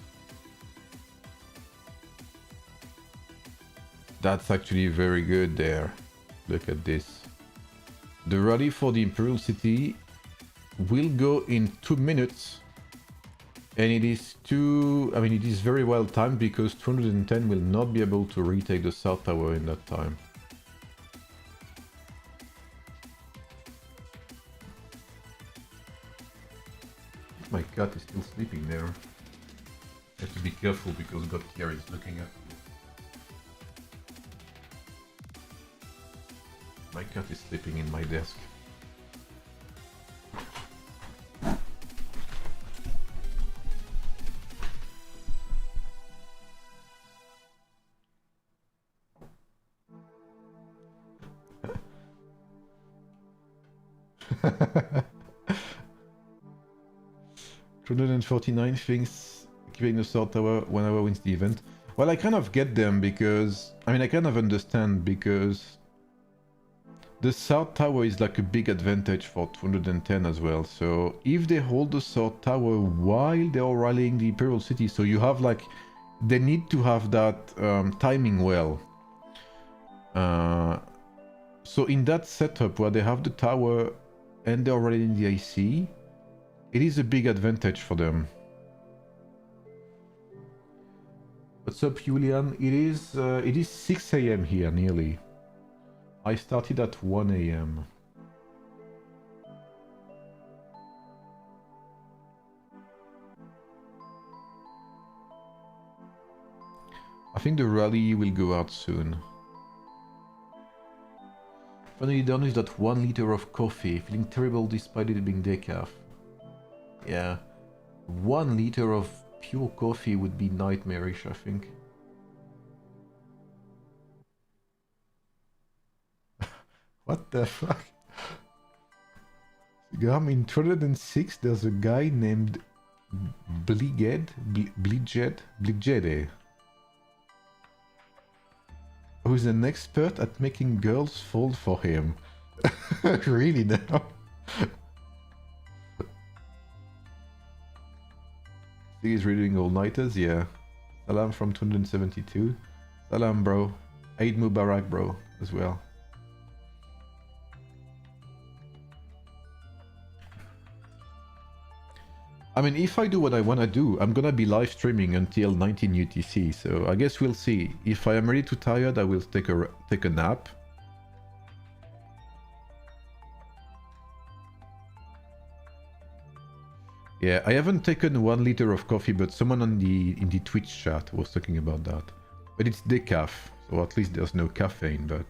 That's actually very good there. Look at this. The rally for the Imperial City will go in 2 minutes. And it is it is very well timed because 210 will not be able to retake the South Tower in that time. My cat is still sleeping there. I have to be careful because Godkier is looking at me. My cat is sleeping in my desk. $249 things keeping the South Tower 1 hour wins the event. Well, I kind of get them because... I mean, I kind of understand because... The South Tower is like a big advantage for 210 as well. So if they hold the South Tower while they are rallying the Imperial City, so you have like... They need to have that timing well. So in that setup where they have the tower and they're already in the IC, it is a big advantage for them. What's up, Julian? It is 6 a.m. here, nearly. I started at 1 a.m. I think the rally will go out soon. Finally done with that 1 liter of coffee, feeling terrible despite it being decaf. Yeah, 1 liter of pure coffee would be nightmarish, I think. What the fuck? In 206 there's a guy named Bligede, who's an expert at making girls fall for him. Really now? He's reading all-nighters, yeah. Salam from 272. Salam, bro. Eid Mubarak, bro, as well. I mean, if I do what I want to do, I'm gonna be live streaming until 19 UTC, so I guess we'll see. If I am really too tired, I will take a nap. Yeah, I haven't taken 1 liter of coffee, but someone in the Twitch chat was talking about that. But it's decaf, so at least there's no caffeine, but...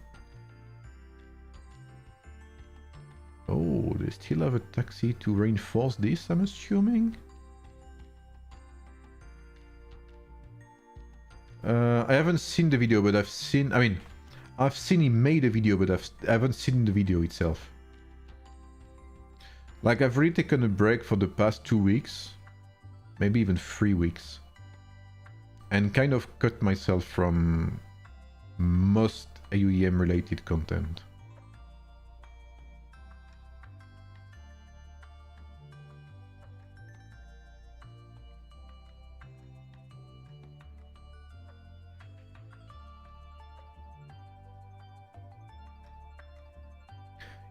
Oh, they still have a taxi to reinforce this, I'm assuming? I haven't seen the video, but I've seen... I mean, I've seen he made a video, but I haven't seen the video itself. Like, I've really taken a break for the past 2 weeks. Maybe even 3 weeks. And kind of cut myself from most AoEM related content.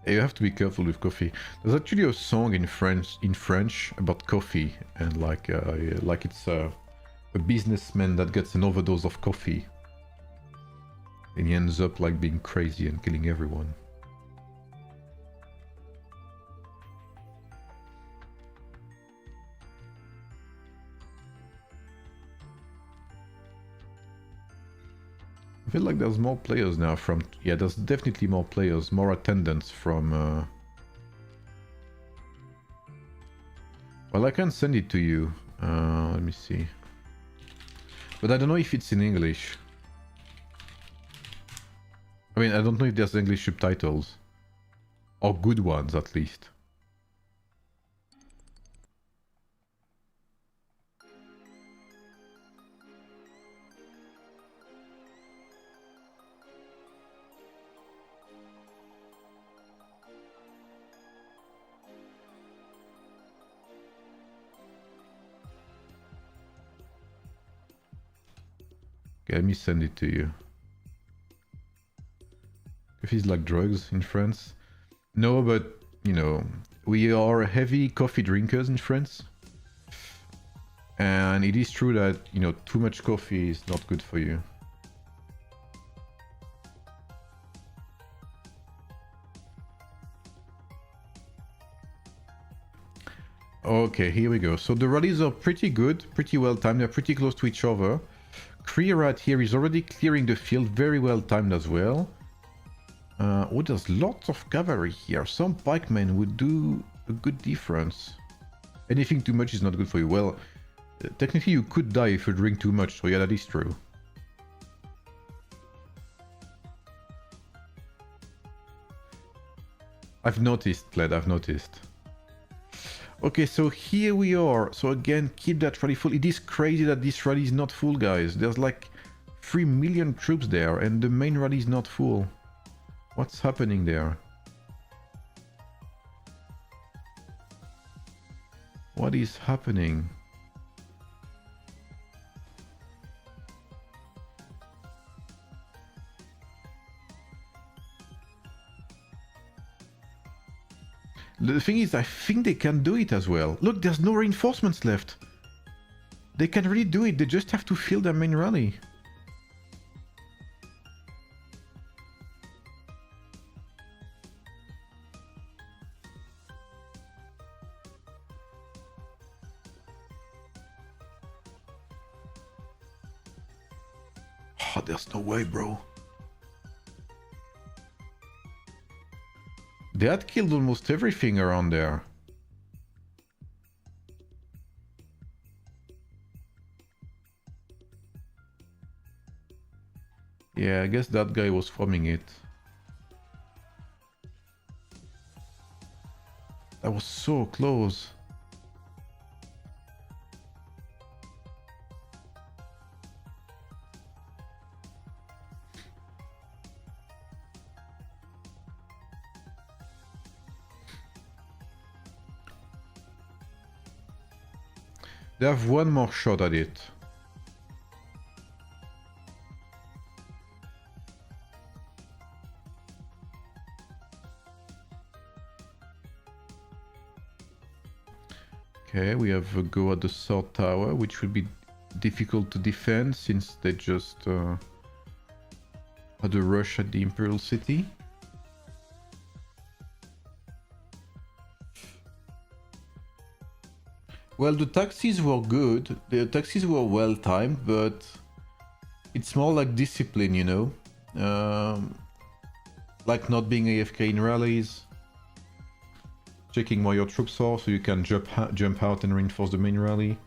You have to be careful with coffee. There's actually a song in French about coffee, and like it's a businessman that gets an overdose of coffee, and he ends up like being crazy and killing everyone. I feel like there's more players now from... Yeah, there's definitely more players, more attendance from... Well, I can send it to you. Let me see. But I don't know if it's in English. I mean, I don't know if there's English subtitles. Or good ones, at least. Okay, let me send it to you. Coffee is like drugs in France. No, but, you know, we are heavy coffee drinkers in France. And it is true that, you know, too much coffee is not good for you. Okay, here we go. So the rallies are pretty good, pretty well timed. They're pretty close to each other. Krirat here is already clearing the field, very well timed as well. Oh, there's lots of cavalry here. Some pikemen would do a good difference. Anything too much is not good for you. Well, technically you could die if you drink too much, so yeah, that is true. I've noticed, Pled, I've noticed. Okay, so here we are. So again, keep that rally full. It is crazy that this rally is not full, guys. There's like 3 million troops there, and the main rally is not full. What's happening there? What is happening? The thing is, I think they can do it as well. Look, there's no reinforcements left. They can really do it. They just have to fill their main rally. Oh, there's no way, bro. They had killed almost everything around there. Yeah, I guess that guy was farming it. That was so close. They have one more shot at it. Okay, we have a go at the South Tower, which will be difficult to defend since they just had a rush at the Imperial City. Well, the taxis were good. The taxis were well timed, but it's more like discipline, you know? Like not being AFK in rallies. Checking where your troops are so you can jump out and reinforce the main rally.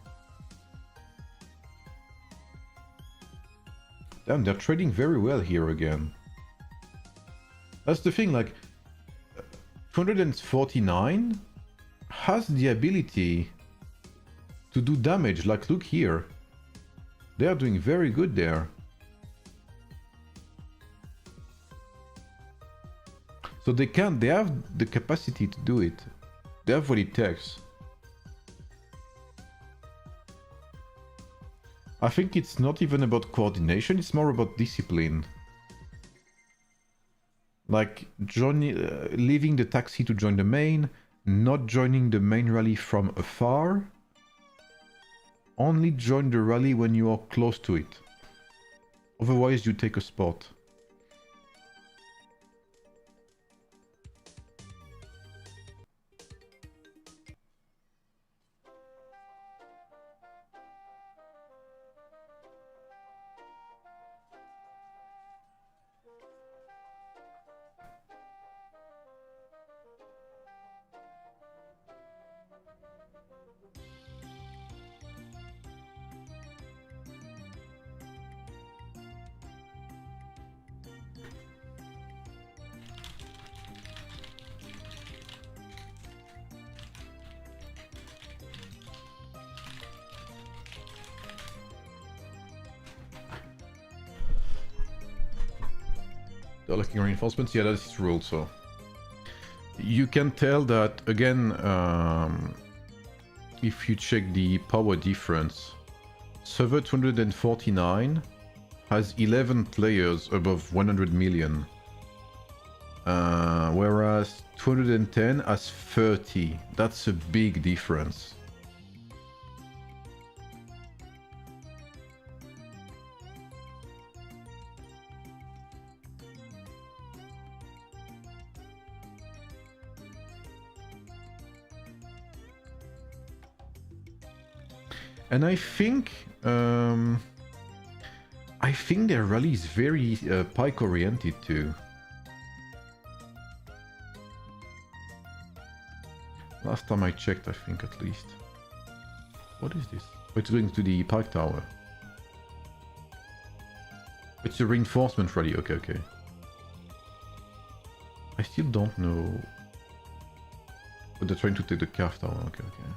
Damn, they're trading very well here again. That's the thing, like 249 has the ability to do damage. Like, look here. They are doing very good there. So they have the capacity to do it. They have what it takes. I think it's not even about coordination, it's more about discipline. Like leaving the taxi to join the main, not joining the main rally from afar. Only join the rally when you are close to it. Otherwise you take a spot. They're looking at reinforcements, yeah, that's its rule, so... You can tell that, again, if you check the power difference, server 249 has 11 players above 100 million, whereas 210 has 30. That's a big difference. And I think their rally is very pike oriented too. Last time I checked, I think at least. What is this? Oh, it's going to the pike tower. It's a reinforcement rally. Okay, okay. I still don't know. But they're trying to take the calf tower. Okay, okay.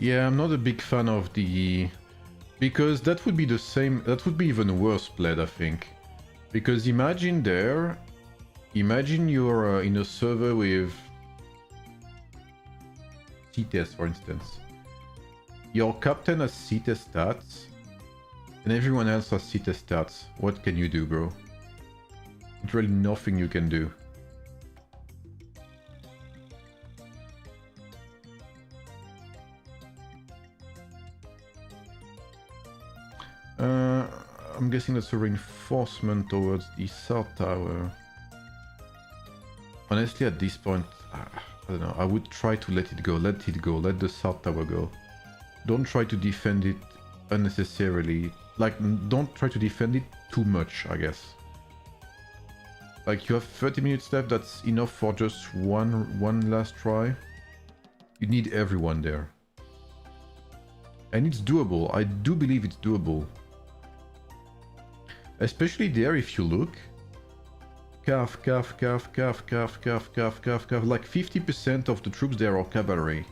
Yeah, I'm not a big fan of the... Because that would be the same... That would be even worse played, I think. Because imagine there... Imagine you're in a server with... C-test, for instance. Your captain has C-test stats, and everyone else has C-test stats. What can you do, bro? Literally nothing you can do. I'm guessing that's a reinforcement towards the south tower. Honestly, at this point, I don't know, I would try to let it go, let the south tower go. Don't try to defend it unnecessarily. Like, don't try to defend it too much, I guess. Like, you have 30 minutes left, that's enough for just one last try. You need everyone there. And it's doable, I do believe it's doable. Especially there, if you look. Like 50% of the troops there are cavalry.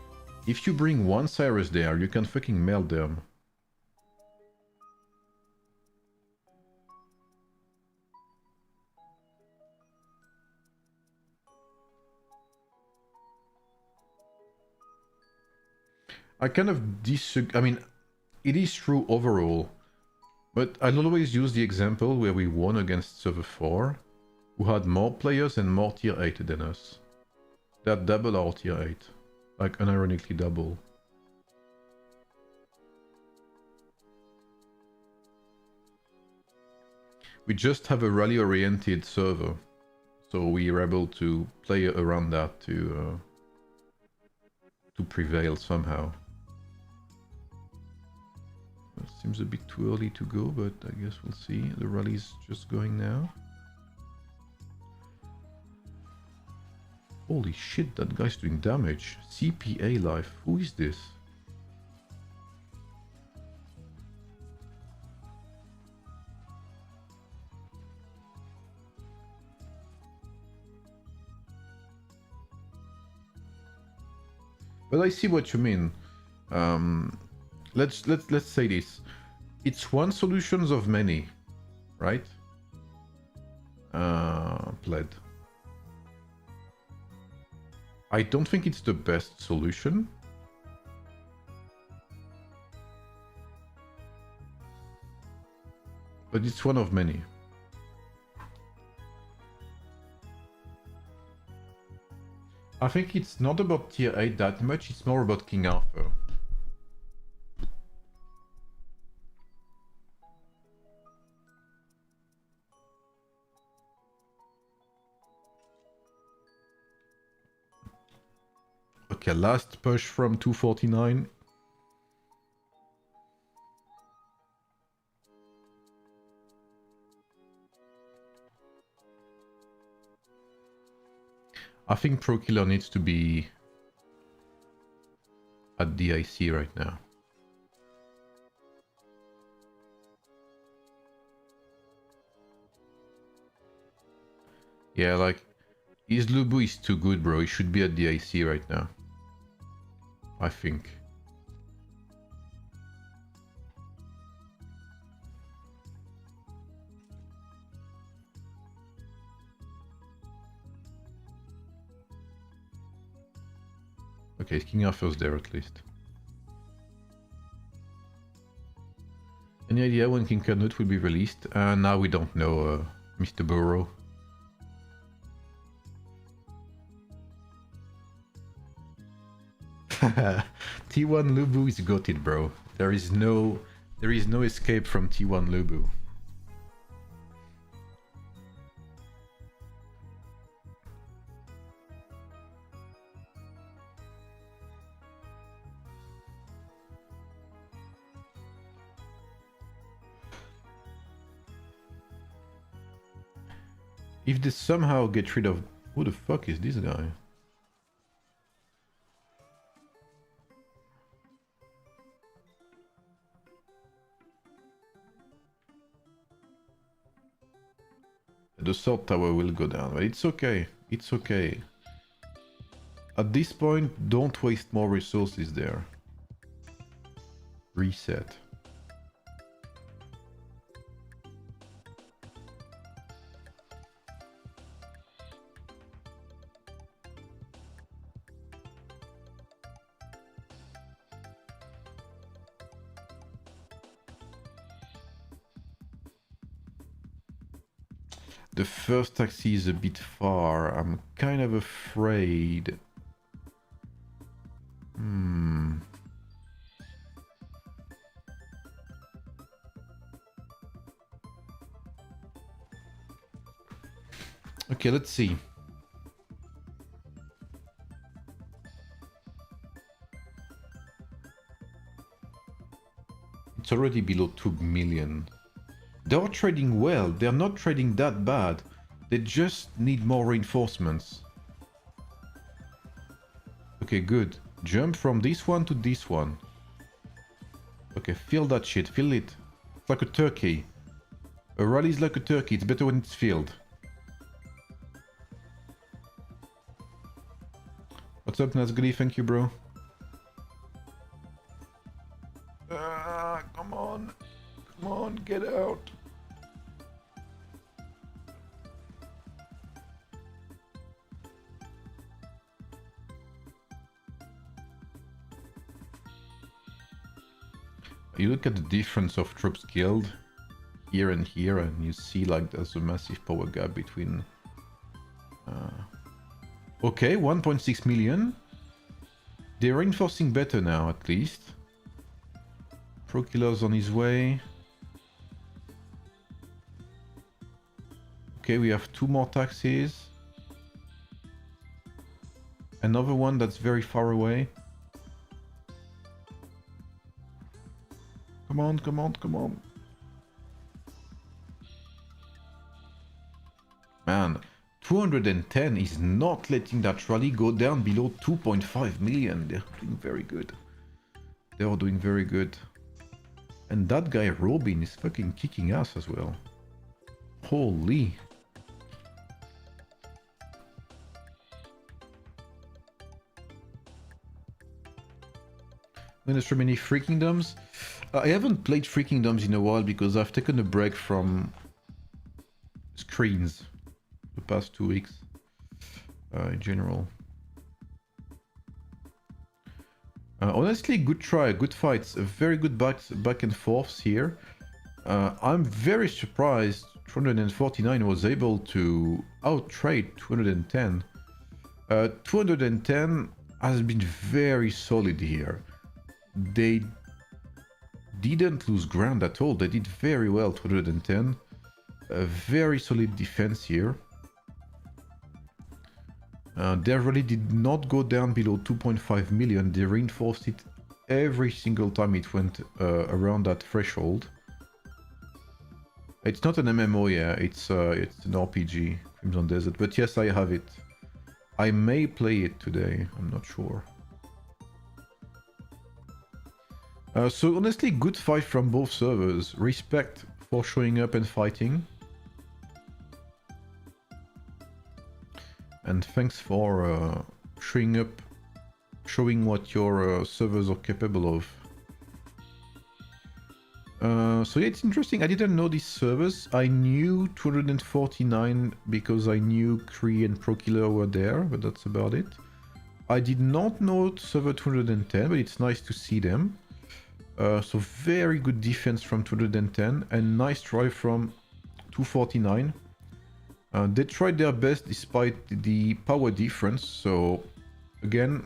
If you bring one Cyrus there, you can fucking melt them. I kind of disagree. I mean, it is true overall. But I'll always use the example where we won against server 4, who had more players and more tier 8 than us. That double our tier 8. Like, unironically double. We just have a rally-oriented server. So we are able to play around that to prevail somehow. It seems a bit too early to go, but I guess we'll see. The rally's just going now. Holy shit, that guy's doing damage. CPA life. Who is this? But I see what you mean. Let's say this. It's one solutions of many, right? Pled. I don't think it's the best solution. But it's one of many. I think it's not about tier 8 that much, it's more about King Arthur. Okay, last push from 249. I think Pro Killer needs to be at DIC right now. Yeah, like, his Lubu is too good, bro. He should be at DIC right now. I think. Okay, King Arthur's there at least. Any idea when King Canute will be released? Now we don't know, Mr. Burrow. T1 Lubu is gutted, bro. There is no escape from T1 Lubu. If they somehow get rid of... Who the fuck is this guy? The sword tower will go down, but it's okay. It's okay. At this point, don't waste more resources there. Reset. The first taxi is a bit far. I'm kind of afraid. Okay, let's see. It's already below 2 million. They are trading well. They're not trading that bad. They just need more reinforcements. Okay, good. Jump from this one to this one. Okay, fill that shit. Fill it. It's like a turkey. A rally is like a turkey. It's better when it's filled. What's up, Nazguli? Thank you, bro. Come on. Come on, get out. You look at the difference of troops killed here and here, and you see like there's a massive power gap between... Okay, 1.6 million. They're reinforcing better now, at least. Pro killer's on his way. Okay, we have 2 more taxis. Another one that's very far away. Come on, come on, come on. Man, 210 is not letting that rally go down below 2.5 million. They're doing very good. They are doing very good. And that guy Robin is fucking kicking ass as well. Holy. When there's so many Free Kingdoms. I haven't played Free Kingdoms in a while because I've taken a break from screens the past 2 weeks in general. Honestly, good try, good fights, a very good back and forths here. I'm very surprised 249 was able to out-trade 210. 210 has been very solid here. They didn't lose ground at all. They did very well, 210. A very solid defense here. They really did not go down below 2.5 million. They reinforced it every single time it went around that threshold. It's not an MMO, yeah. It's an RPG, Crimson Desert. But yes, I have it. I may play it today. I'm not sure. So honestly, good fight from both servers. Respect for showing up and fighting. And thanks for showing up, showing what your servers are capable of. So yeah, it's interesting. I didn't know these servers. I knew 249 because I knew Kree and ProKiller were there, but that's about it. I did not know server 210, but it's nice to see them. So very good defense from 210 and nice try from 249. They tried their best despite the power difference, so again,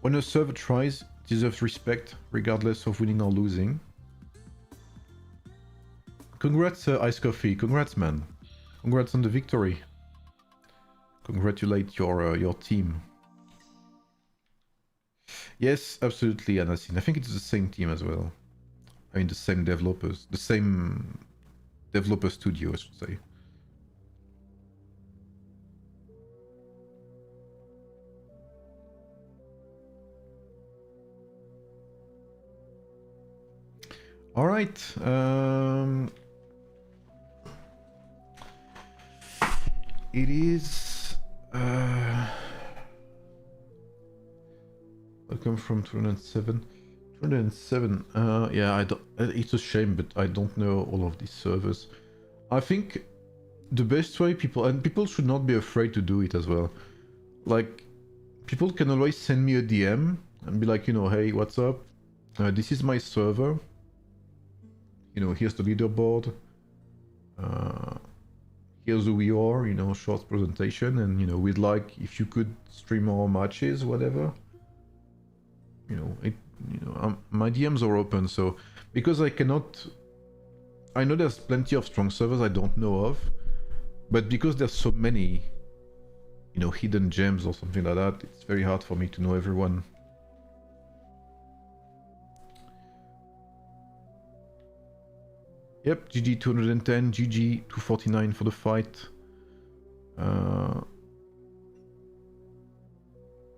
when a server tries, it deserves respect regardless of winning or losing. Congrats, Ice Coffee. Congrats, man. Congrats on the victory. Congratulate your team. Yes, absolutely, Anasin. I think it's the same team as well. I mean, the same developers. The same developer studio, I should say. All right. It is... Welcome from 207. 207. Yeah, I don't. It's a shame, but I don't know all of these servers. I think the best way people should not be afraid to do it as well. Like, people can always send me a DM and be like, you know, hey, what's up? This is my server. You know, here's the leaderboard. Here's who we are. You know, short presentation, and you know, we'd like if you could stream our matches, whatever. You know, my DMs are open, so because I know there's plenty of strong servers I don't know of, but because there's so many, you know, hidden gems or something like that, it's very hard for me to know everyone. Yep, GG 210, GG 249 for the fight.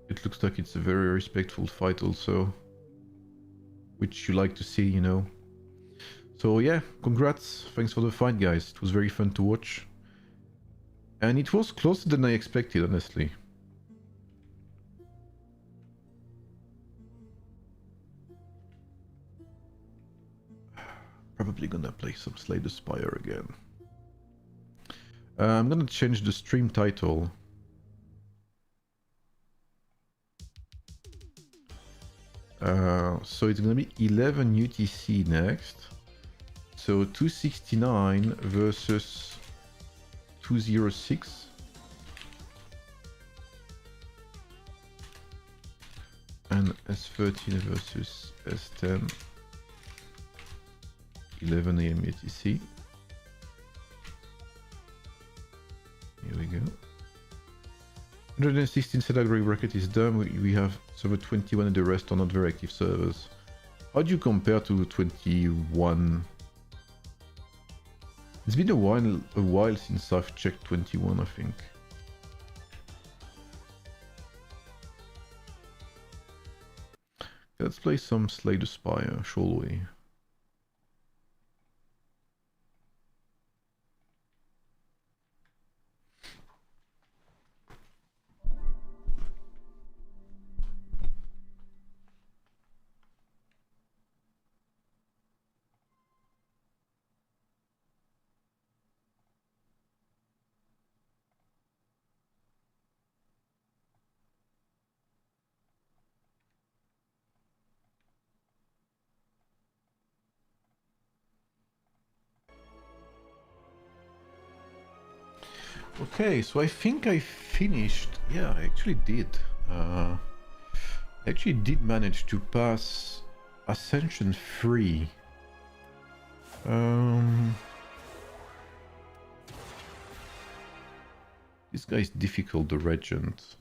It looks like it's a very respectful fight also, which you like to see, you know. So yeah, congrats, thanks for the fight, guys. It was very fun to watch. And it was closer than I expected, honestly. Probably gonna play some Slay the Spire again. I'm gonna change the stream title. So it's gonna be 11 UTC next. So 269 versus 206. And S13 versus S10. 11 AM UTC. Here we go. 116 category bracket is done. We have server 21 and the rest are not very active servers. How do you compare to 21? It's been a while since I've checked 21, I think. Let's play some Slay the Spire, shall we? Okay, so I think I finished. Yeah, I actually did. I actually did manage to pass Ascension 3. This guy is difficult, the Regent.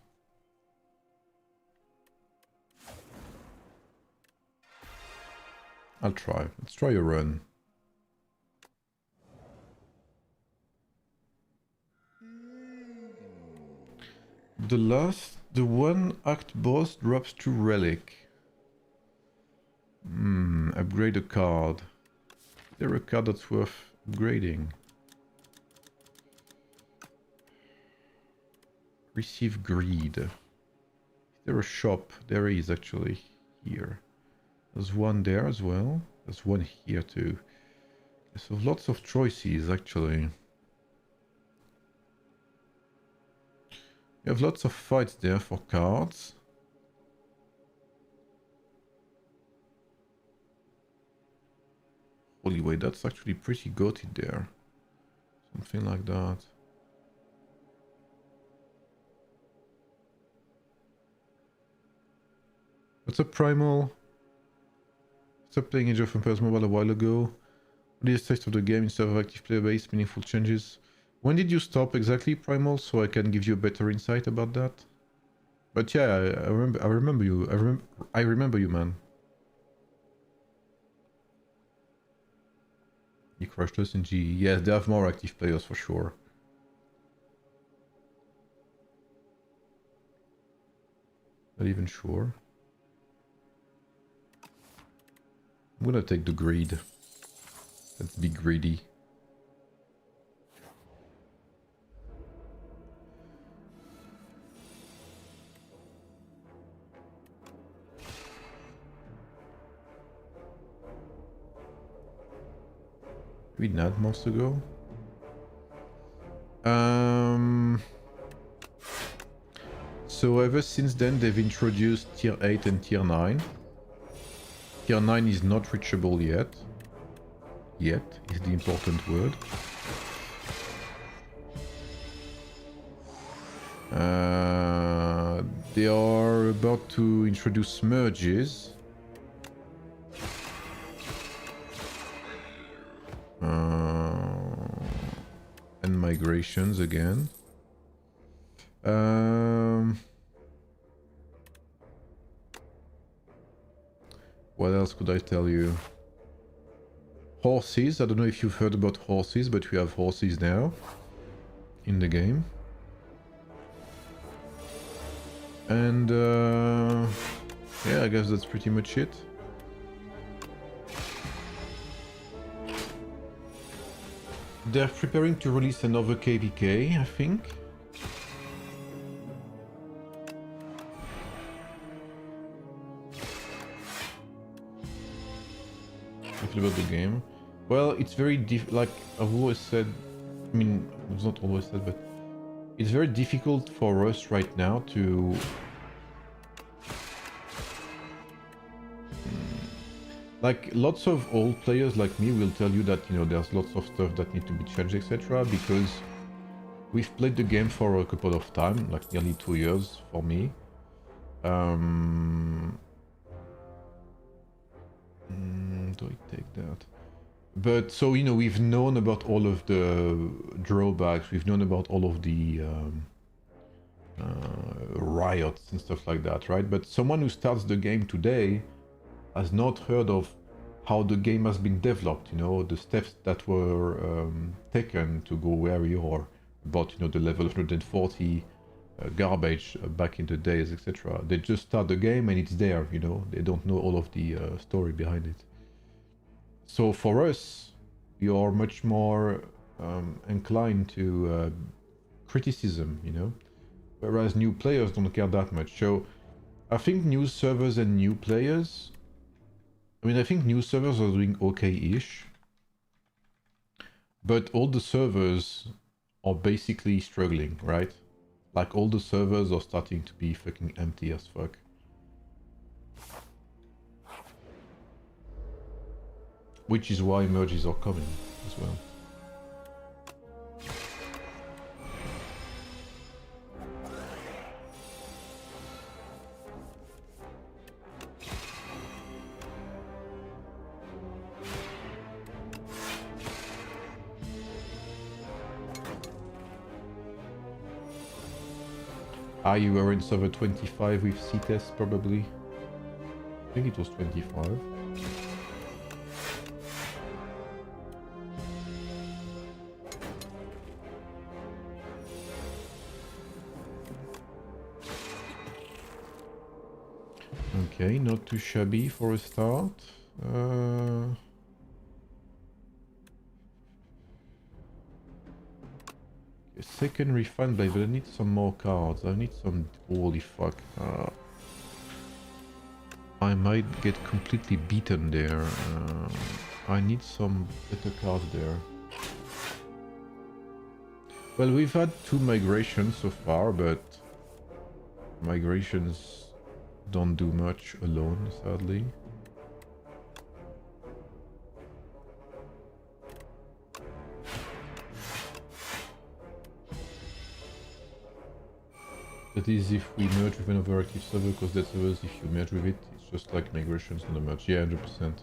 I'll try. Let's try a run. The one act boss drops to relic. Upgrade a card. Is there a card that's worth upgrading? Receive greed. Is there a shop? There is actually here. There's one there as well. There's one here too. So lots of choices actually. You have lots of fights there for cards. Holy wait, that's actually pretty goated there. Something like that. What's up, Primal? Stopped playing Age of Empires Mobile a while ago. What is the taste of the game instead of active player base, meaningful changes? When did you stop exactly, Primal, so I can give you a better insight about that? But yeah, I remember you. I remember you, man. You crushed us in GE. Yes, they have more active players for sure. Not even sure. I'm gonna take the greed. Let's be greedy. we not months ago. So ever since then they've introduced tier 8 and tier 9. Tier 9 is not reachable yet. Yet is the important word. They are about to introduce merges. And migrations again. What else could I tell you? Horses. I don't know if you've heard about horses, but we have horses now in the game. And yeah, I guess that's pretty much it. They're preparing to release another KVK, I think. About the game. Well, it's very like I've always said, I mean, it's not always said, but it's very difficult for us right now to like lots of old players like me will tell you that, you know, there's lots of stuff that need to be changed, etc. Because we've played the game for a couple of time, like nearly 2 years for me. Do I take that? But so, you know, we've known about all of the drawbacks, we've known about all of the riots and stuff like that, right? But someone who starts the game today has not heard of how the game has been developed, you know, the steps that were taken to go where you are, about, you know, the level 140 garbage back in the days, etc. They just start the game and it's there, you know, they don't know all of the story behind it. So for us, we are much more inclined to criticism, you know, whereas new players don't care that much. So I think new servers and new players, I mean, I think new servers are doing okay-ish, but all the servers are basically struggling, right? Like all the servers are starting to be fucking empty as fuck. Which is why merges are coming as well. Ah, you were in server 25 with C-test probably? I think it was 25. Okay, not too shabby for a start. Second refined blade, but I need some more cards. I need some... Holy fuck. I might get completely beaten there. I need some better cards there. Well, we've had 2 migrations so far, but migrations don't do much alone, sadly. That is if we merge with another active server, because that servers, if you merge with it, it's just like migrations on the merge. Yeah, 100%.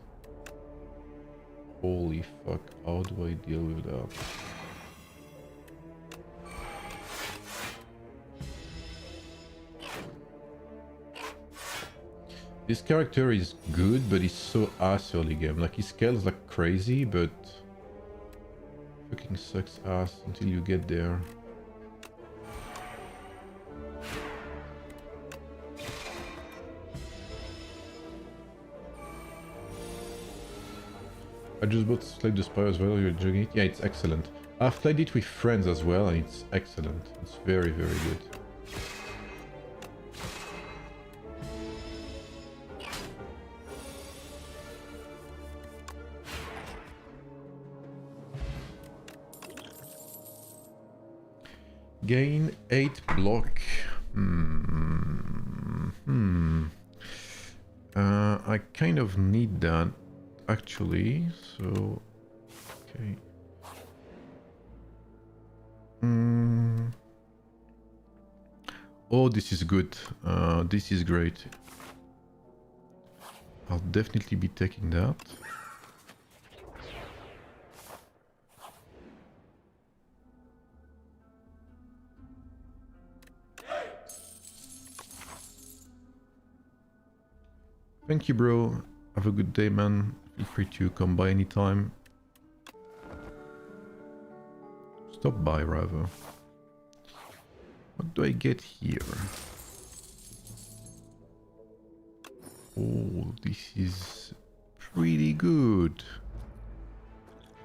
Holy fuck, how do I deal with that? This character is good, but he's so ass early game. Like, he scales like crazy, but fucking sucks ass until you get there. I just bought Slay the Spire as well. You're enjoying it? Yeah, it's excellent. I've played it with friends as well, and it's excellent. It's very, very good. Gain 8 block. I kind of need that actually, so okay. Oh, this is good. This is great. I'll definitely be taking that. Thank you, bro. Have a good day, man. Feel free to come by anytime. Stop by, rather. What do I get here? Oh, this is pretty good.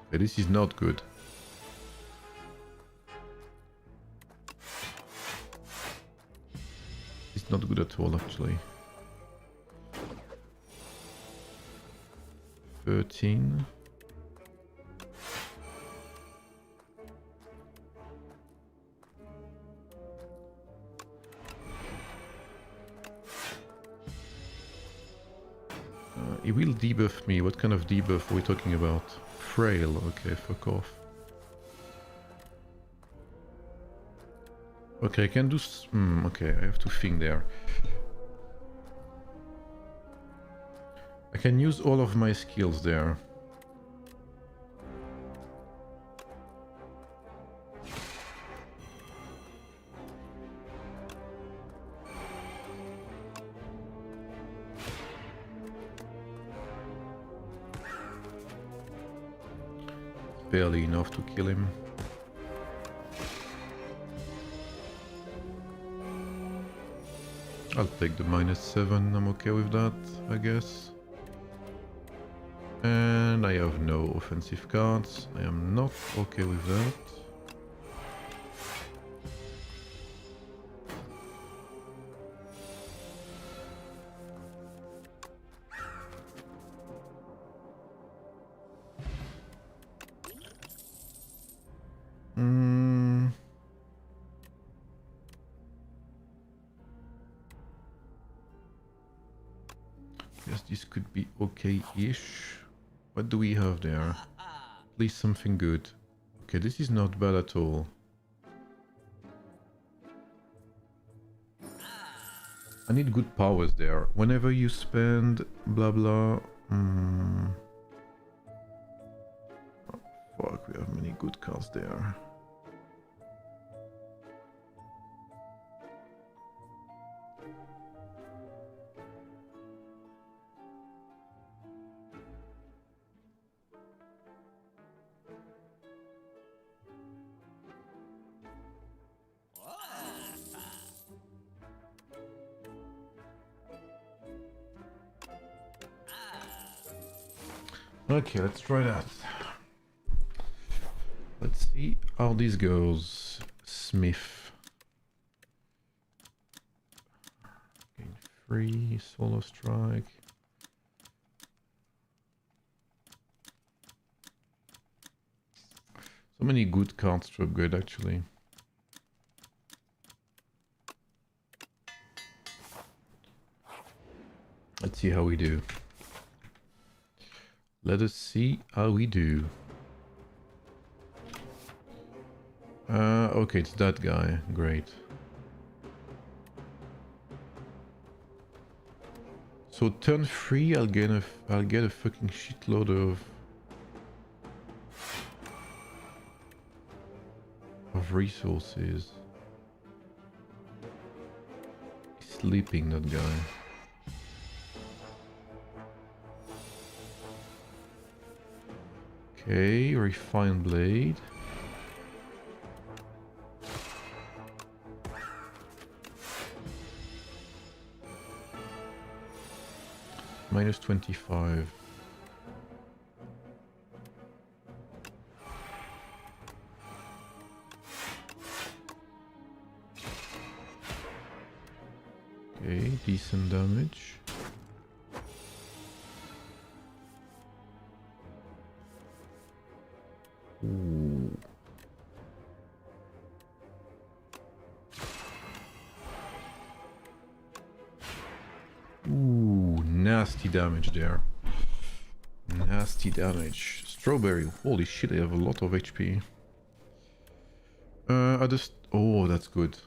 Okay, this is not good. It's not good at all, actually. 13. It will debuff me. What kind of debuff are we talking about? Frail. Okay, fuck off. Okay, I can do... okay, I have to think there. I can use all of my skills there. Barely enough to kill him. I'll take the -7, I'm okay with that, I guess. And I have no offensive cards. I am not okay with that. Guess this could be okay-ish. What do we have there? Please something good. Okay, this is not bad at all. I need good powers there. Whenever you spend blah blah... Oh, fuck, we have many good cards there. Okay, let's try that. Let's see how this goes. Smith. Gain 3, solo strike. So many good cards to upgrade actually. Let's see how we do. Let us see how we do. Okay, it's that guy. Great. So turn 3, I'll get a fucking shitload of resources. He's sleeping, that guy. Okay, refined blade. -25. Okay, decent damage. Ooh. nasty damage there. Nasty damage. Strawberry. Holy shit, I have a lot of HP. I just... Oh, that's good.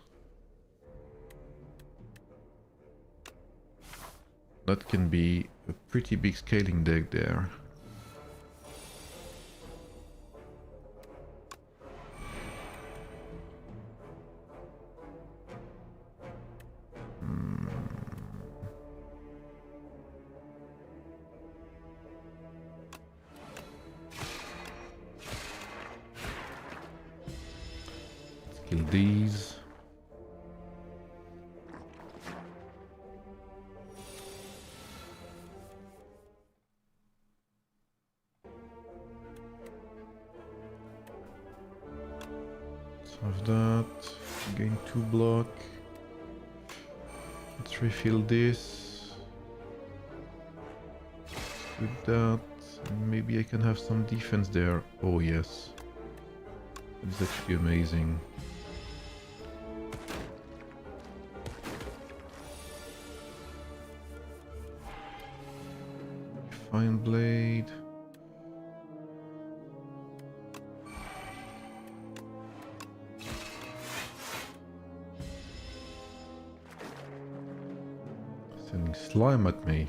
That can be a pretty big scaling deck there. Kill these. Let's have that. Gain 2 block. Let's refill this. With that. Maybe I can have some defense there. Oh yes. It's actually amazing. Fine blade. Sending slime at me.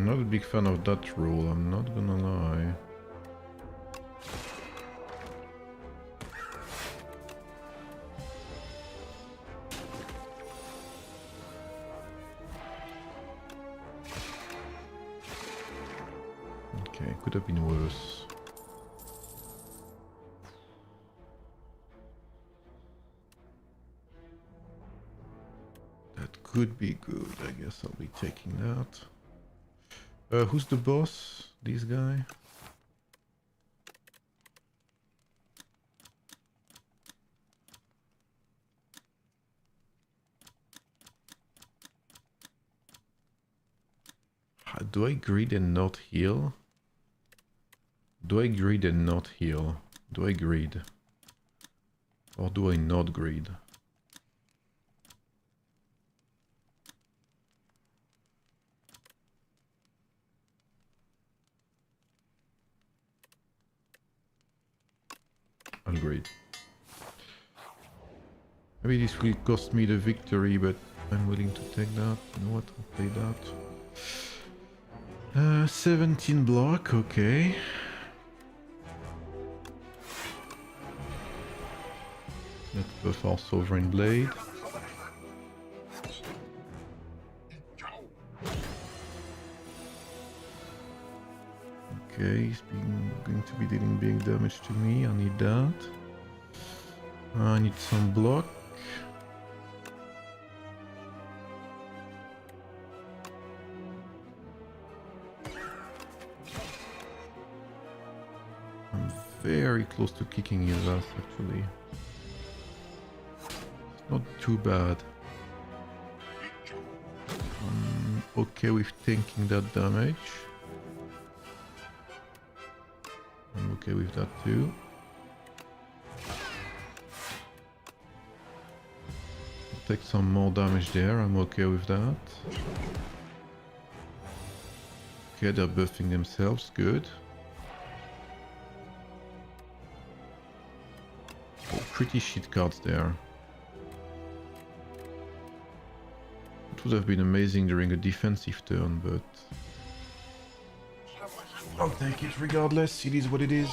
Not a big fan of that rule, I'm not gonna lie. Okay, could have been worse. That could be good, I guess I'll be taking that. Who's the boss? This guy? Do I greed and not heal? Do I greed and not heal? Do I greed? Or do I not greed? I'll greed. Maybe this will cost me the victory, but I'm willing to take that. You know what? I'll play that. 17 block, okay. Let's buff our Sovereign Blade. Okay, he's going to be dealing big damage to me. I need that. I need some block. I'm very close to kicking his ass, actually. It's not too bad. I'm okay with tanking that damage. I'm okay with that too. Take some more damage there, I'm okay with that. Okay, they're buffing themselves, good. Oh, pretty shit cards there. It would have been amazing during a defensive turn, but... I'll take it regardless, it is what it is.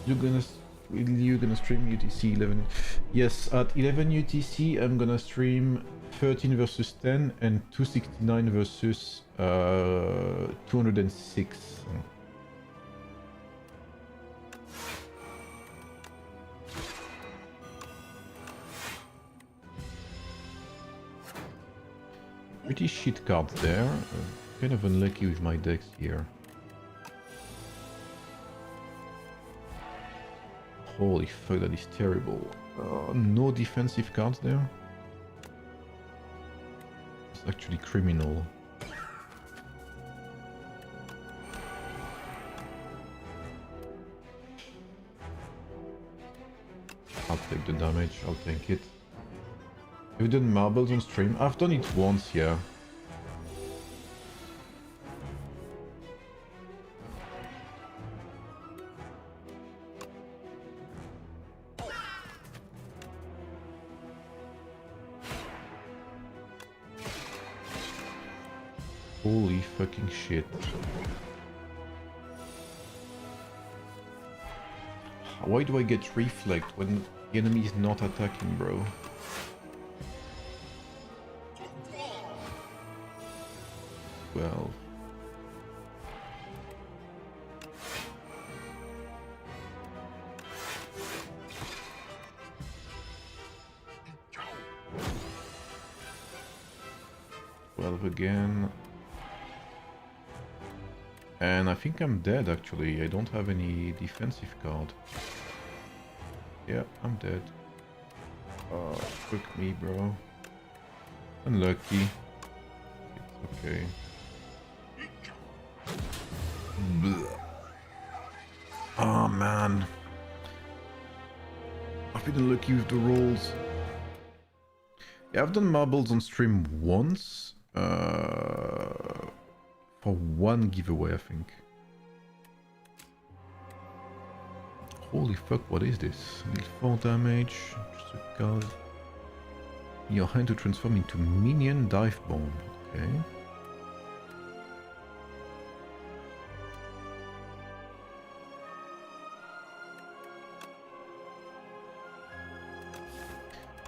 You're gonna stream UTC 11? Yes, at 11 UTC I'm gonna stream 13 versus 10 and 269 versus 206. Pretty shit cards there. Kind of unlucky with my decks here. Holy fuck, that is terrible. No defensive cards there. It's actually criminal. I'll take the damage, I'll take it. Have you done marbles on stream? I've done it once, yeah. Holy fucking shit. Why do I get reflect when the enemy is not attacking, bro? Well. Again. And I think I'm dead actually. I don't have any defensive card. Yeah, I'm dead. Oh, fuck me, bro. Unlucky. It's okay. Blech. Oh man. I've been unlucky with the rolls. Yeah, I've done marbles on stream once. For one giveaway, I think. Holy fuck, what is this? Deal 4 damage, just a card. In your hand to transform into minion dive bomb. Okay.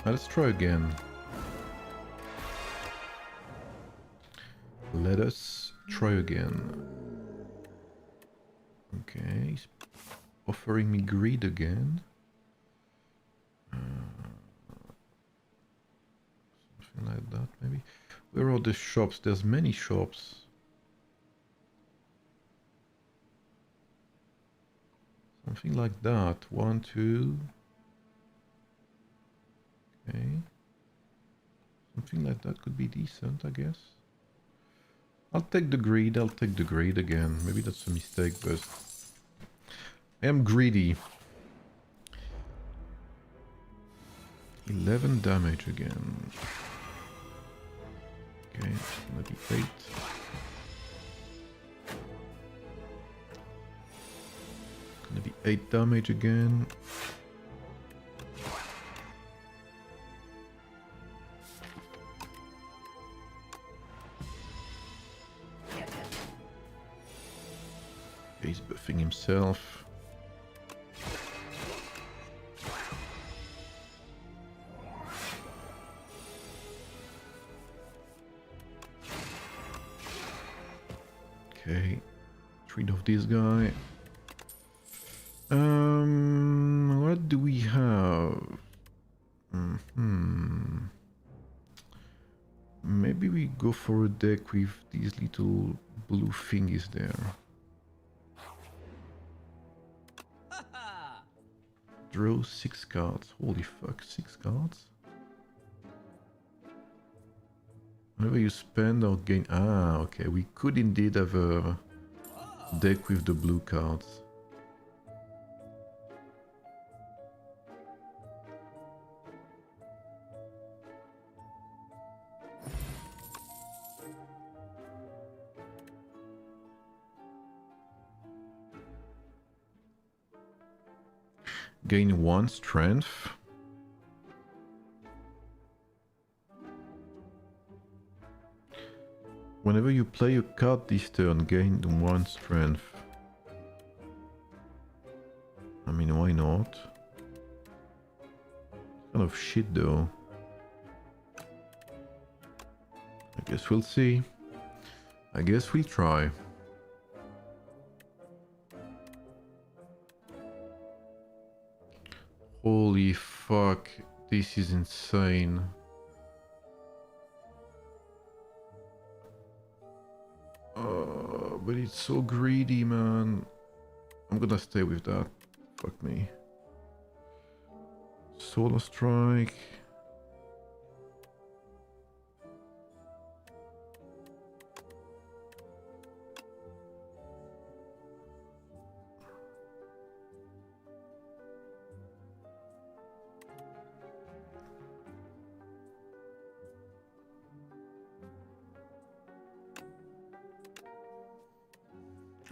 Now let's try again. Let us try again. Okay, he's offering me greed again. Something like that, maybe. Where are the shops? There's many shops. Something like that. 1, 2. Okay. Something like that could be decent, I guess. I'll take the greed, I'll take the greed again. Maybe that's a mistake, but I am greedy. 11 damage again. Okay, it's gonna be 8. Gonna be 8 damage again. He's buffing himself. Okay, get rid of this guy. What do we have? Maybe we go for a deck with these little blue thingies there. Draw 6 cards. Holy fuck, 6 cards? Whenever you spend or gain... Ah, okay, we could indeed have a deck with the blue cards. Gain 1 strength. Whenever you play a card this turn, gain 1 strength. I mean, why not? Kind of shit though. I guess we'll see. I guess we'll try. Holy fuck, this is insane. But it's so greedy, man. I'm gonna stay with that. Fuck me. Solar Strike.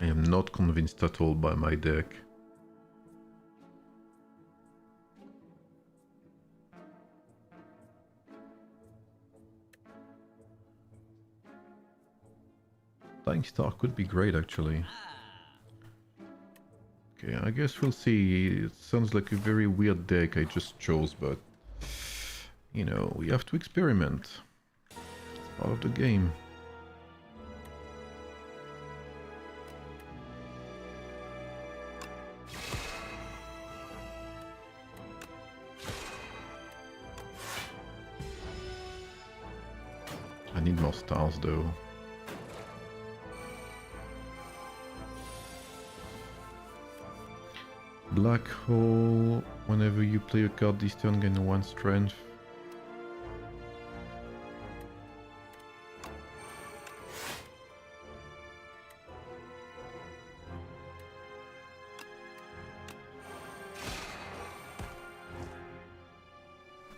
I am not convinced at all by my deck. Dying Star could be great, actually. Okay, I guess we'll see. It sounds like a very weird deck I just chose, but... You know, we have to experiment. It's part of the game. I need more stars, though. Black Hole. Whenever you play a card this turn, gain 1 strength.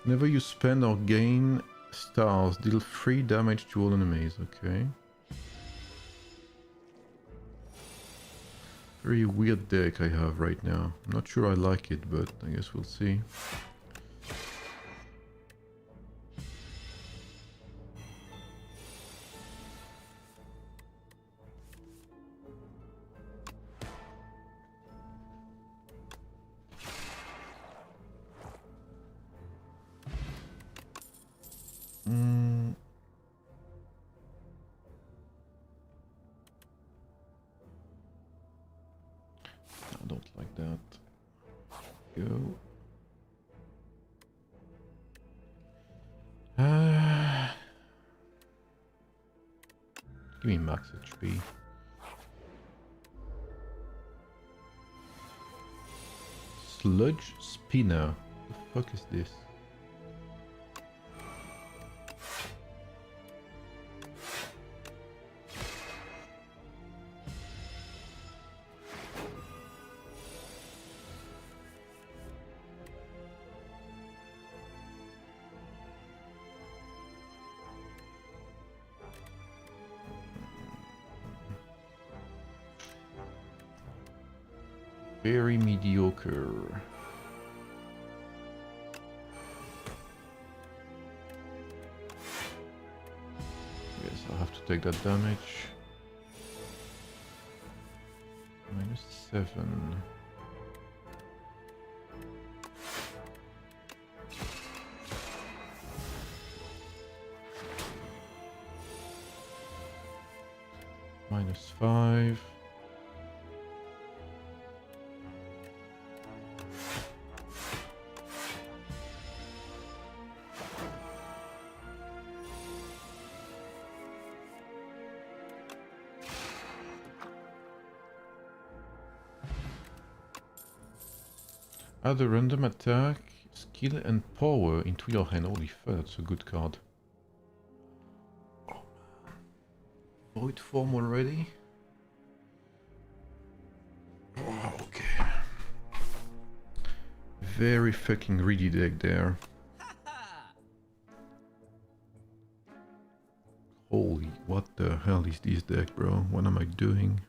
Whenever you spend or gain stars, deal 3 damage to all enemies. Okay. Very weird deck I have right now. I'm not sure I like it, but I guess we'll see. I don't like that. Go. Give me max HP. Sludge Spinner. The fuck is this? Very mediocre. Yes, I'll have to take that damage. -7. -5. Add a random attack, skill and power into your hand. Holy fuck, that's a good card. Oh, void form already? Oh, okay. Very fucking greedy deck there. Holy, what the hell is this deck, bro? What am I doing?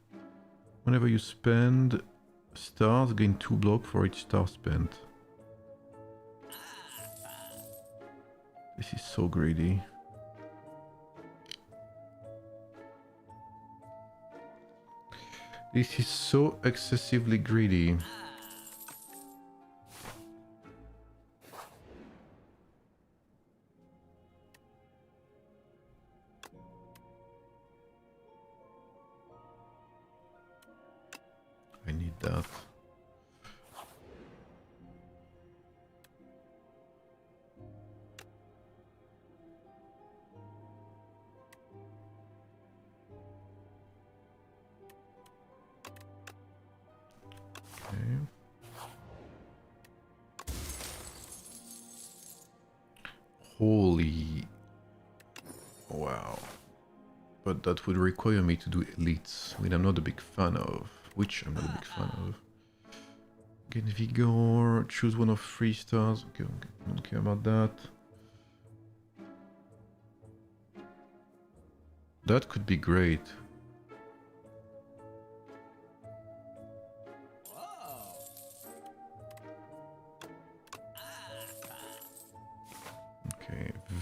Whenever you spend stars, gain 2 block for each star spent. This is so greedy. This is so excessively greedy. I need that. Okay. Holy... Wow. But that would require me to do elites, which I'm not a big fan of. Gain vigor, choose one of 3 stars. Okay, I don't care about that. That could be great.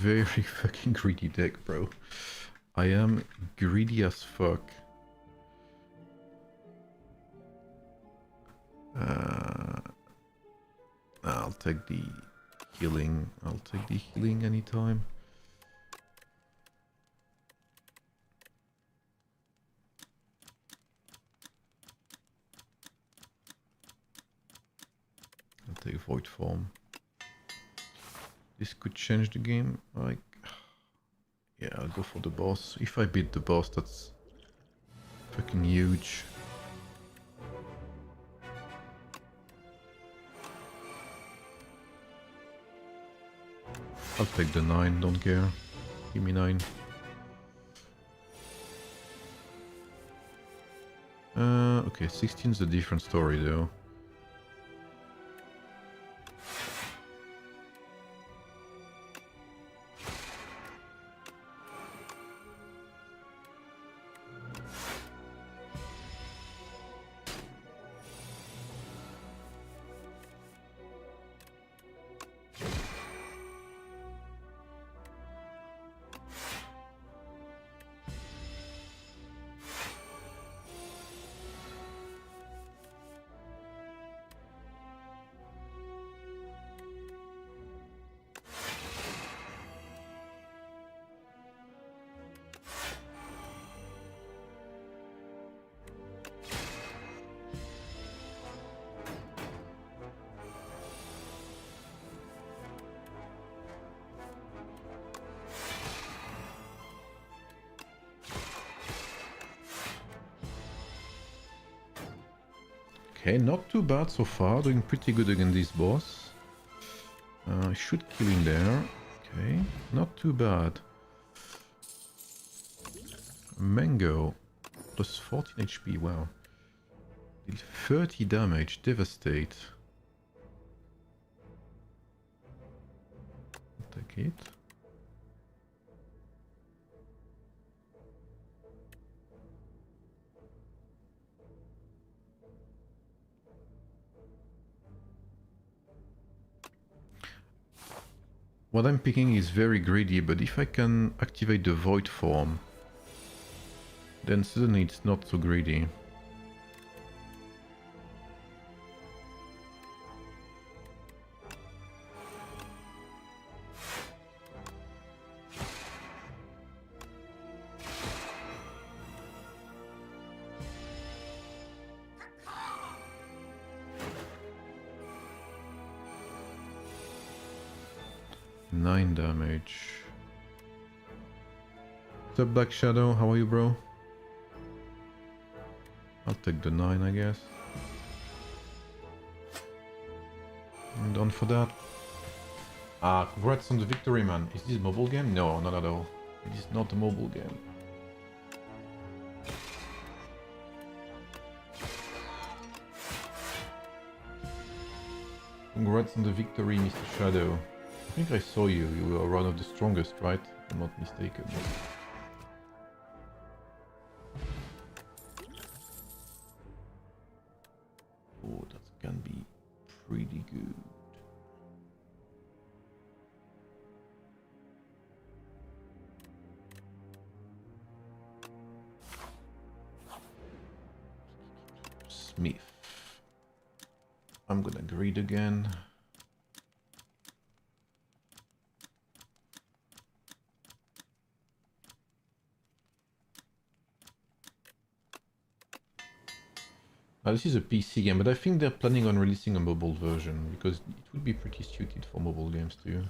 very fucking greedy deck, bro. I am greedy as fuck. I'll take the healing. I'll take the healing anytime. I'll take void form. This could change the game. Like, yeah, I'll go for the boss. If I beat the boss, that's fucking huge. I'll take the 9, don't care. Give me 9. Okay, 16's a different story though. Okay, not too bad so far, doing pretty good against this boss. I should kill him there. Okay, not too bad. Mango, plus 14 HP, wow. Did 30 damage, devastate. I'll take it. What I'm picking is very greedy, but if I can activate the void form, then suddenly it's not so greedy. Nine damage. What's up, Black Shadow? How are you, bro? I'll take the 9, I guess. I'm done for that. Congrats on the victory, man. Is this a mobile game? No, not at all. It is not a mobile game. Congrats on the victory, Mr. Shadow. I think I saw you. You were one of the strongest, right? If I'm not mistaken. Oh, that can be pretty good. Smith. I'm gonna greed again. This is a PC game, but I think they're planning on releasing a mobile version, because it would be pretty suited for mobile games too.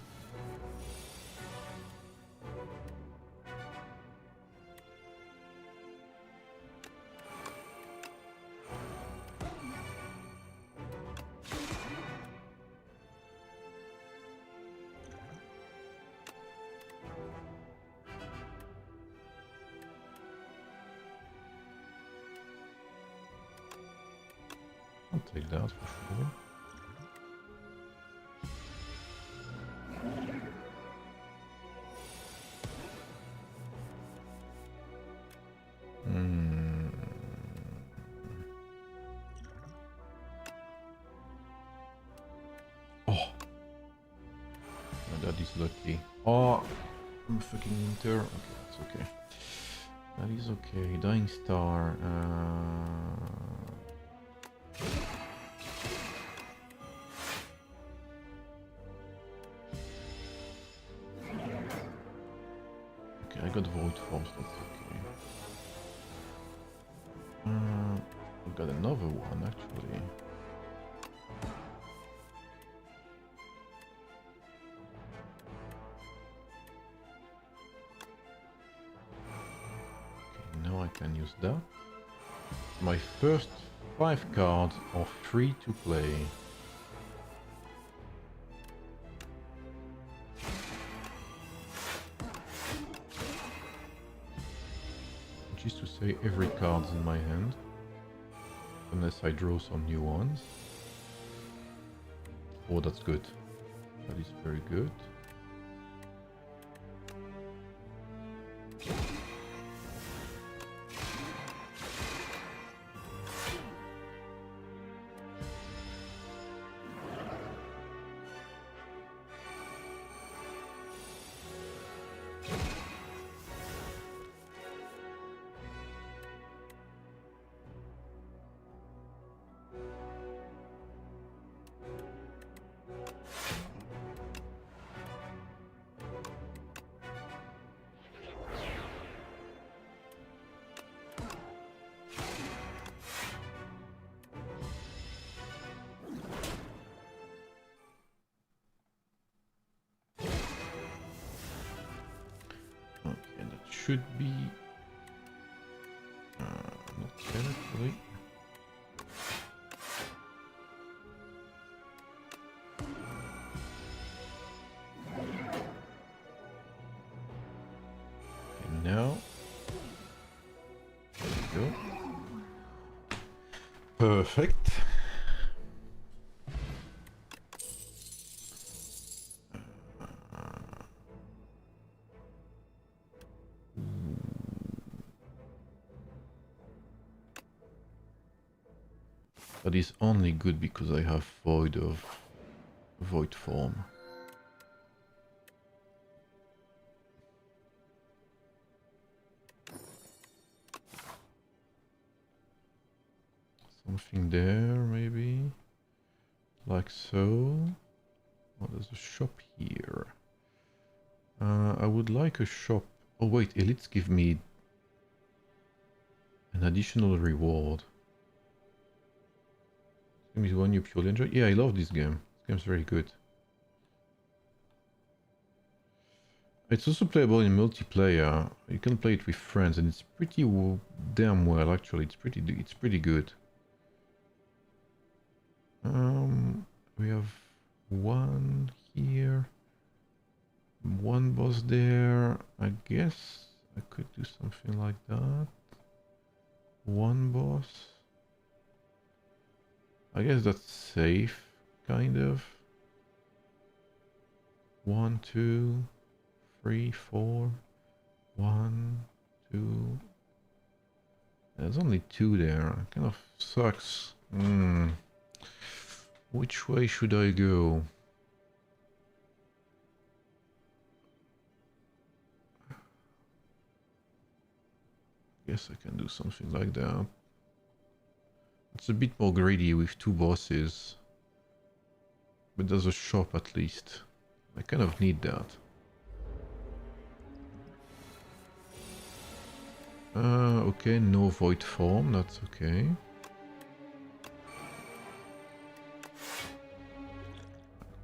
I'll take that for sure. Oh, is lucky. Oh, I'm a fucking winter. Okay, that's okay. That is okay. Dying Star. Okay, I got Void Forms, that's okay. I've got another one actually. Okay, now I can use that. My first 5 cards are free to play. Which is to say every card's in my hand. Unless I draw some new ones. Oh, that's good. That is very good. Okay, that should be not bad actually. Okay, now there we go. Perfect. That is only good because I have Void Form. Something there, maybe? Like so. Oh, there's a shop here. I would like a shop. Oh wait, elites give me an additional reward. This game is one you purely enjoy. Yeah, I love this game. This game's very good. It's also playable in multiplayer. You can play it with friends, and it's pretty damn well actually. It's pretty good. We have one here, one boss there. I guess I could do something like that. One boss. I guess that's safe, kind of. 1, 2, 3, 4. 1, 2. There's only 2 there. Kind of sucks. Which way should I go? Guess I can do something like that. It's a bit more greedy with 2 bosses. But there's a shop at least. I kind of need that. Okay, no Void Form, that's okay.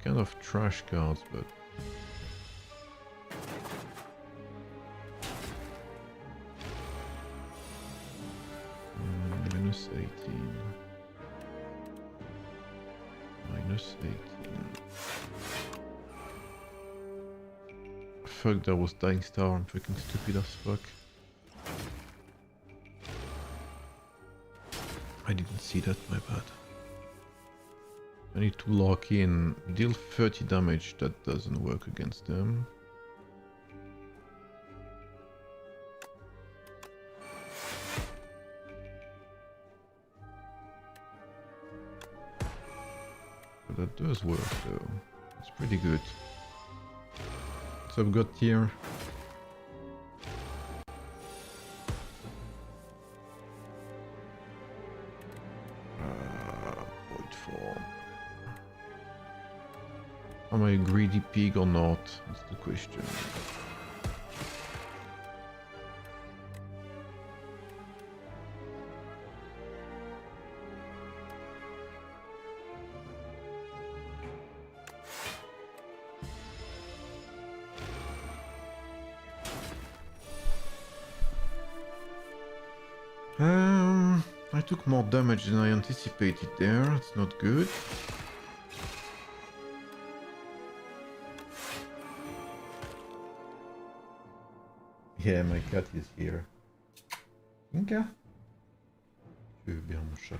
Kind of trash cards, but... minus 18. Minus 18. Fuck, that was Dying Star, I'm freaking stupid as fuck. I didn't see that, my bad. I need to lock in, deal 30 damage, that doesn't work against them. But that does work though, it's pretty good. So I've got here. Point 4. Am I a greedy pig or not? That's the question. I took more damage than I anticipated there. It's not good. Yeah, my cat is here. Inka? Tu veux bien, mon chat?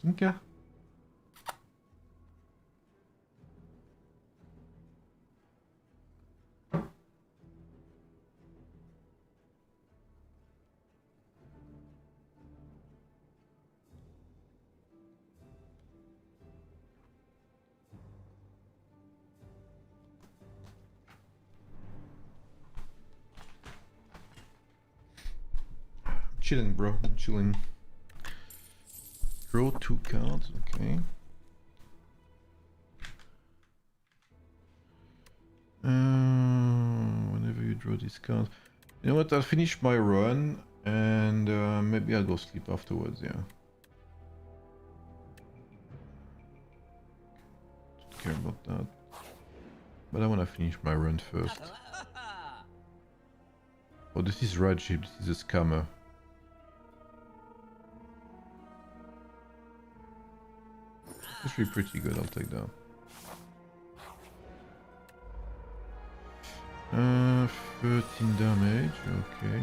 Inka? Chilling, bro. I'm chilling. Draw 2 cards, okay. Whenever you draw this card. You know what? I'll finish my run and maybe I'll go sleep afterwards, yeah. Don't care about that. But I want to finish my run first. Oh, this is red ship. This is a scammer. Actually pretty good, I'll take that. 13 damage, okay.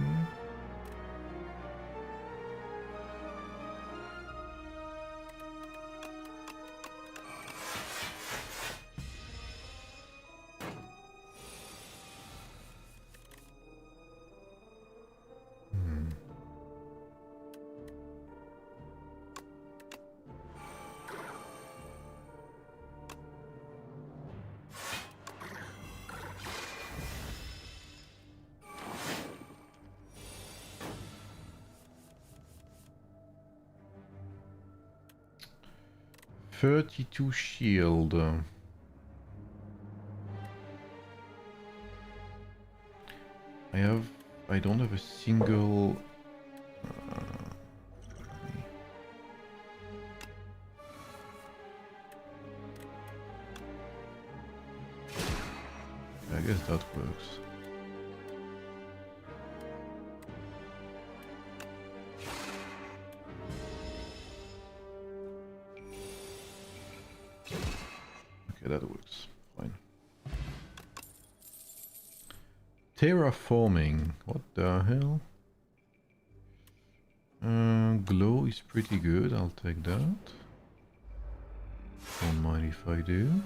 Hmm. $32 shield. I don't have a single. I guess that works. Okay, that works. Fine. Terraforming. What the hell? Glow is pretty good. I'll take that. Don't mind if I do.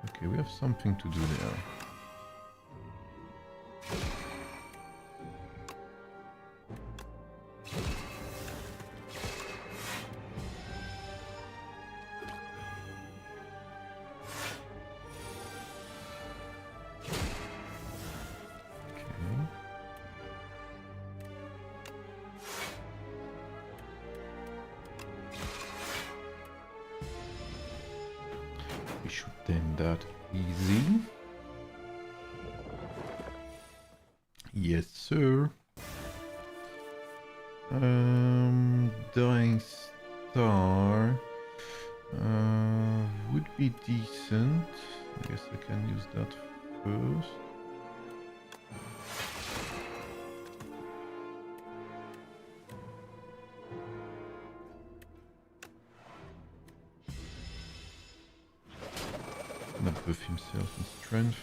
Okay, we have something to do there. We should end that easy. Yes, sir. Dying Star would be decent. I guess I can use that first. Not buff himself in strength.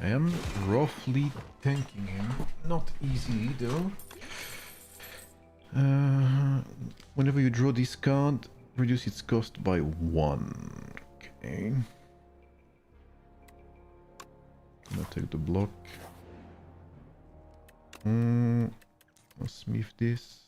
I am roughly tanking him. Not easily though. Whenever you draw this card, reduce its cost by 1. Okay. Gonna take the block. I'll smith this.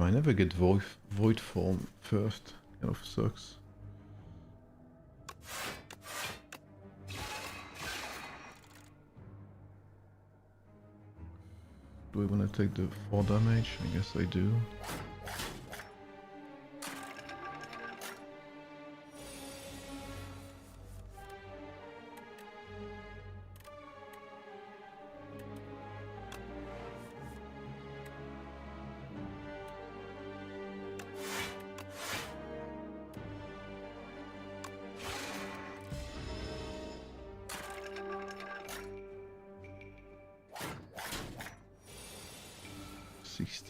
I never get void form first. Kind of sucks. Do I want to take the 4 damage? I guess I do.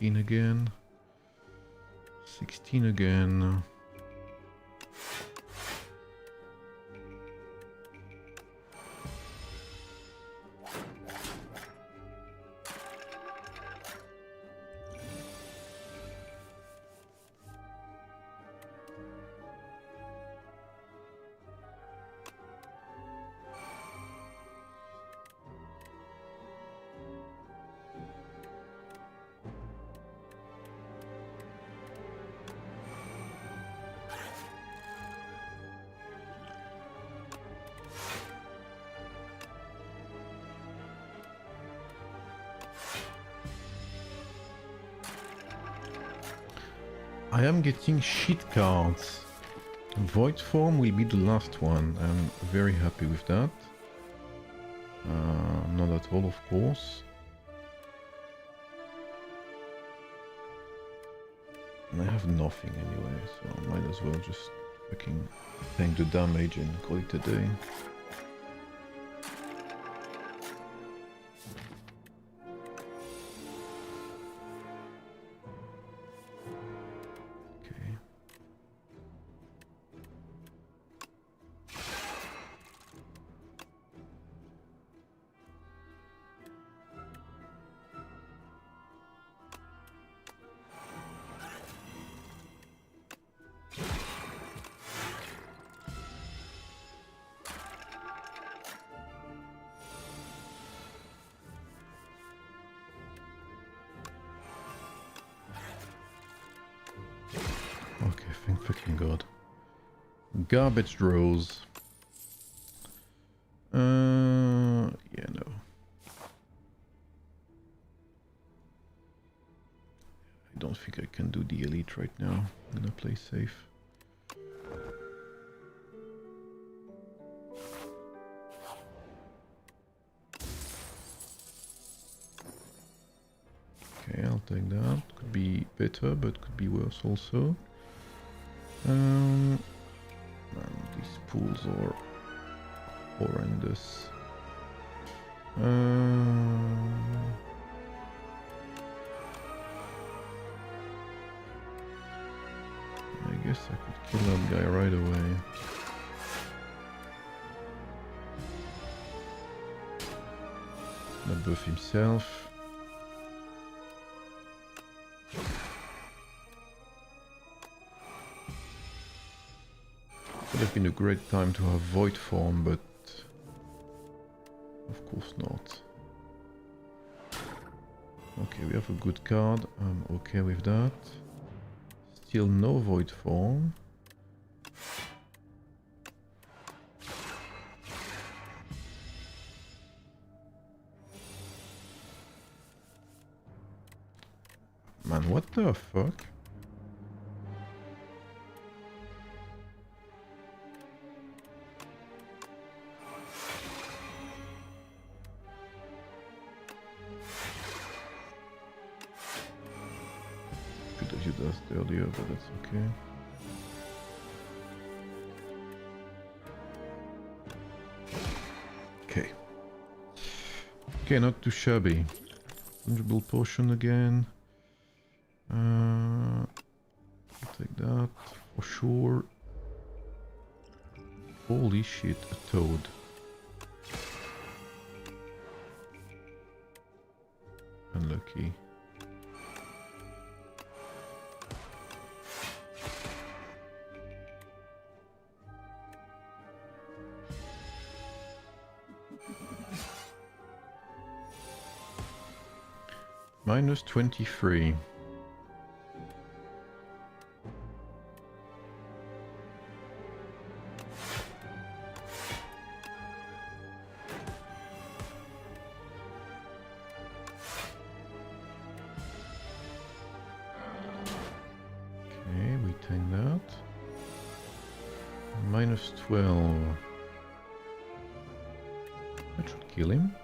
Again. 16 again. I am getting shit cards. Void form will be the last one. I'm very happy with that. Not at all, of course. And I have nothing anyway, so I might as well just fucking tank the damage and call it a day. Okay, thank fucking god. Garbage draws. Yeah, no. I don't think I can do the elite right now. I'm gonna play safe. Okay, I'll take that. Could be better, but could be worse also. Man, these pools are horrendous. I guess I could kill that guy right away. Gonna buff himself. Would have been a great time to have void form, but of course not. Okay, we have a good card. I'm okay with that. Still no void form. Man, what the fuck? dust earlier, but that's okay. Okay. Okay, not too shabby. Fungible potion again. I'll take that for sure. Holy shit, a toad. Unlucky. Minus 23. Okay, we take that. Minus 12. That should kill him.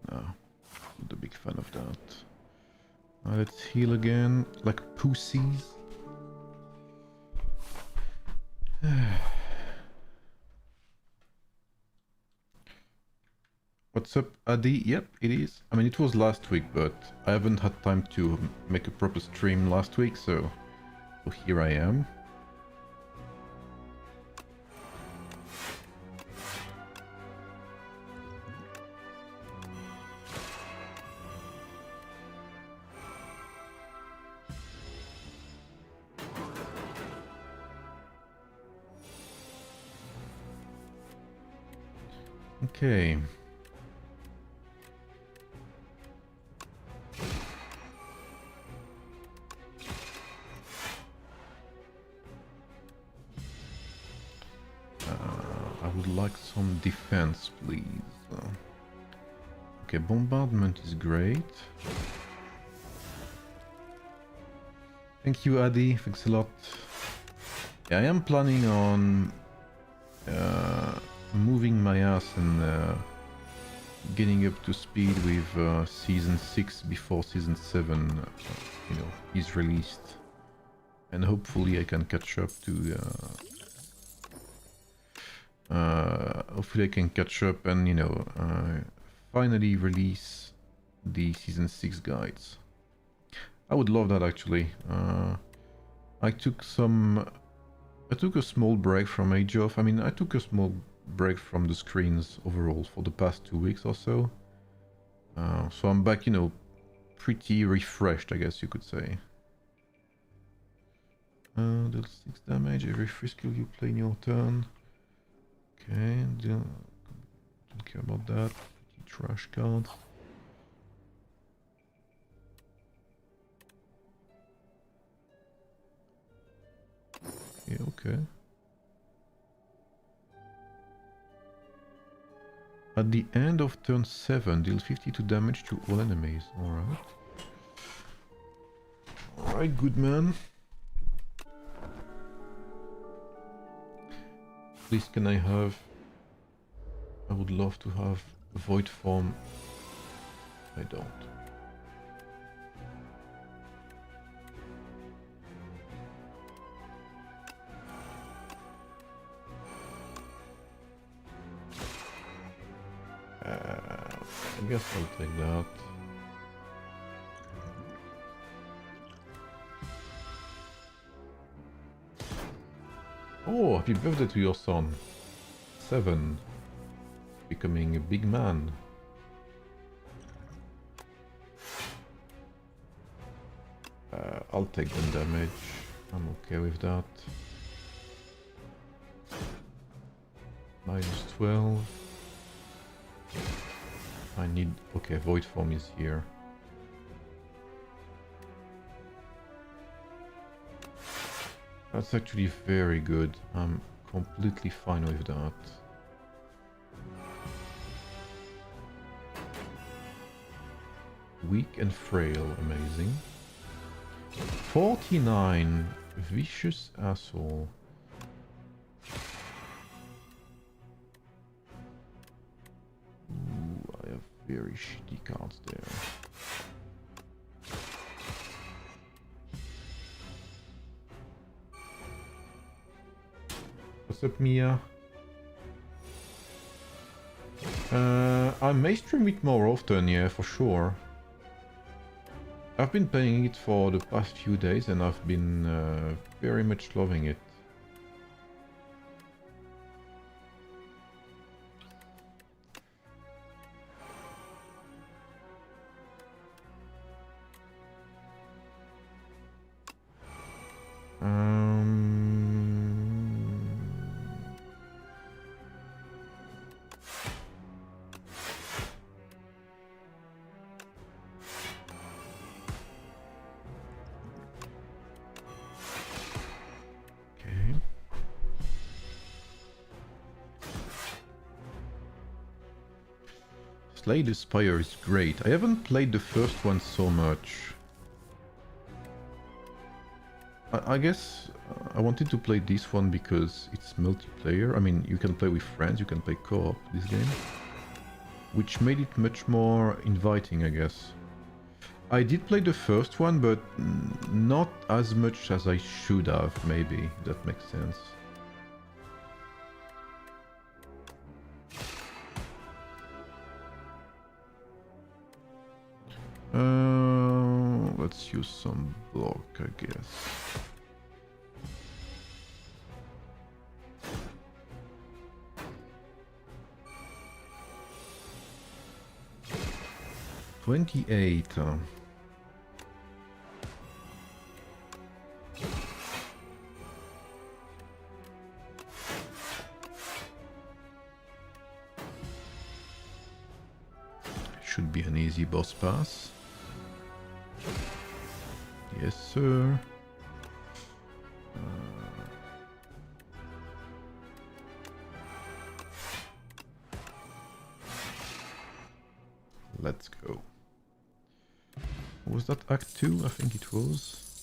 No, not a big fan of that. Let's heal again, like pussies. What's up, Adi? Yep, it is. I mean, it was last week, but I haven't had time to make a proper stream last week, so here I am. Okay. I would like some defense, please. Okay, bombardment is great. Thank you, Adi. Thanks a lot. Yeah, I am planning on moving my ass and getting up to speed with season 6 before season 7 is released, and hopefully I can catch up to and finally release the season 6 guides. I would love that, actually. I took a small break from Age of. I mean, I took a small break from the screens overall for the past 2 weeks or so. So I'm back, pretty refreshed, I guess you could say. Deals 6 damage every free skill you play in your turn. Okay, don't care about that. Trash card. Yeah, okay. At the end of turn 7, deal 52 damage to all enemies. Alright. Alright, good man. Please, can I have... I would love to have a void form. I don't. I guess I'll take that. Oh, happy birthday to your son. 7. Becoming a big man. I'll take the damage. I'm okay with that. Minus 12. I need... Okay, void form is here. That's actually very good. I'm completely fine with that. Weak and frail, amazing. 49, vicious asshole. very shitty cards there. What's up, Mia? I may stream it more often, yeah, for sure. I've been playing it for the past few days and I've been very much loving it. Slay the Spire is great. I haven't played the first one so much. I guess I wanted to play this one because it's multiplayer. I mean, you can play with friends, you can play co-op this game. Which made it much more inviting, I guess. I did play the first one, but not as much as I should have, maybe. If that makes sense. Let's use some block, I guess. $28. Should be an easy boss pass. Yes, sir. Let's go. Was that Act 2? I think it was.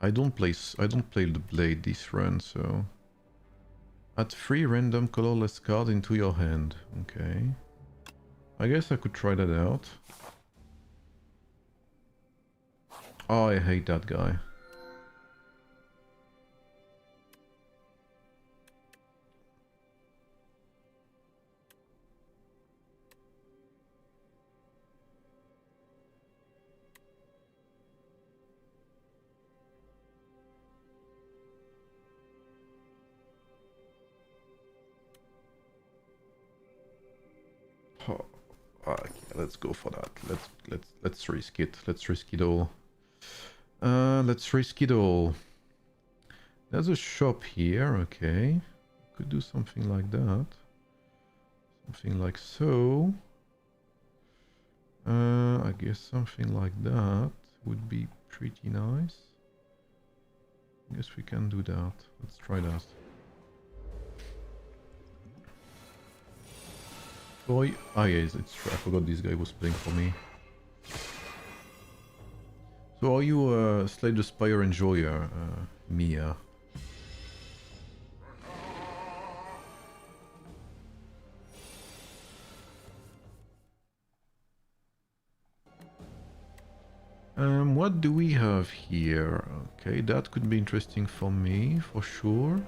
I don't play the blade this run, so add 3 random colorless cards into your hand. Okay. I guess I could try that out. Oh, I hate that guy. Oh, okay, let's go for that. Let's risk it. Let's risk it all. Let's risk it all. There's a shop here, okay. Could do something like that. Something like so. I guess something like that would be pretty nice. I guess we can do that. Let's try that. Boy, ah yes, it's true. I forgot this guy was playing for me. So are you a Slay the Spire enjoyer, Mia? What do we have here? Okay, that could be interesting for me, for sure.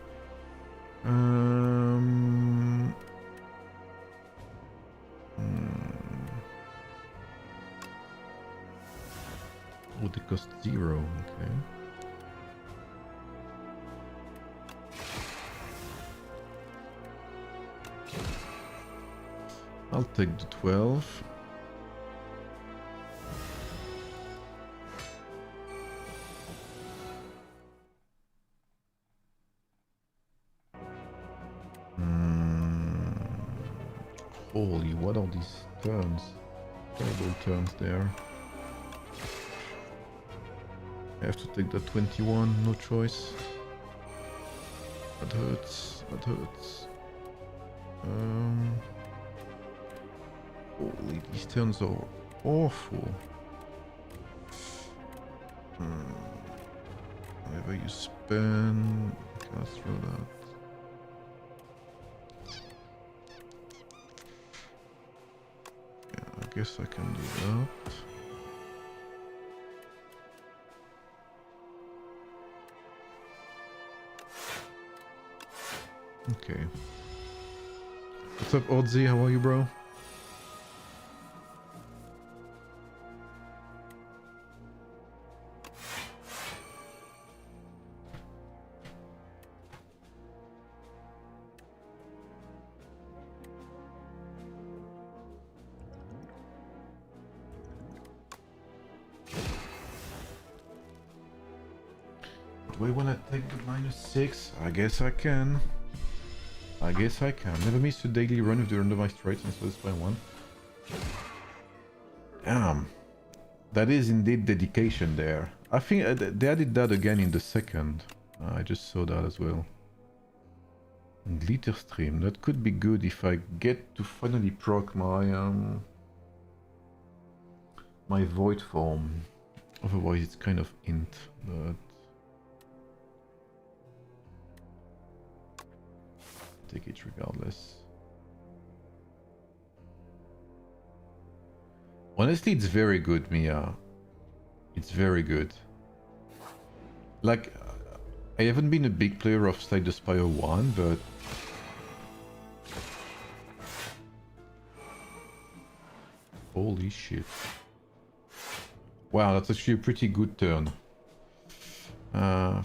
Oh, they cost 0, okay. I'll take the 12. Holy, what are these turns? Terrible turns there. I have to take that 21, no choice. That hurts, that hurts. Holy, these turns are awful. Whenever you spend, cannot throw that. guess I can do that. Okay. What's up, Odzi? How are you, bro? Do I want to take the -6? I guess I can. I guess I can. Never miss a daily run with the randomized traits and satisfy one. Damn. That is indeed dedication there. I think they added that again in the second. I just saw that as well. Glitter stream. That could be good if I get to finally proc my my void form. Otherwise it's kind of int, but take it regardless. Honestly, it's very good, Mia. It's very good. Like, I haven't been a big player of Slay the Spire 1, but holy shit. Wow, that's actually a pretty good turn.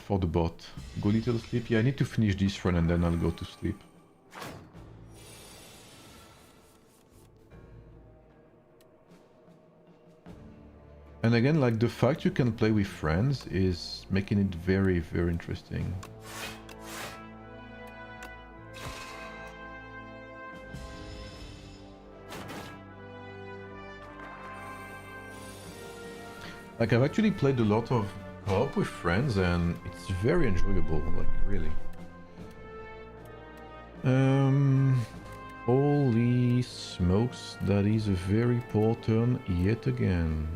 For the bot. Go little sleep. Yeah, I need to finish this run and then I'll go to sleep. And again, like, the fact you can play with friends is making it very, very interesting. Like, I've actually played a lot of co-op with friends and it's very enjoyable, like, really. Holy smokes, that is a very poor turn yet again.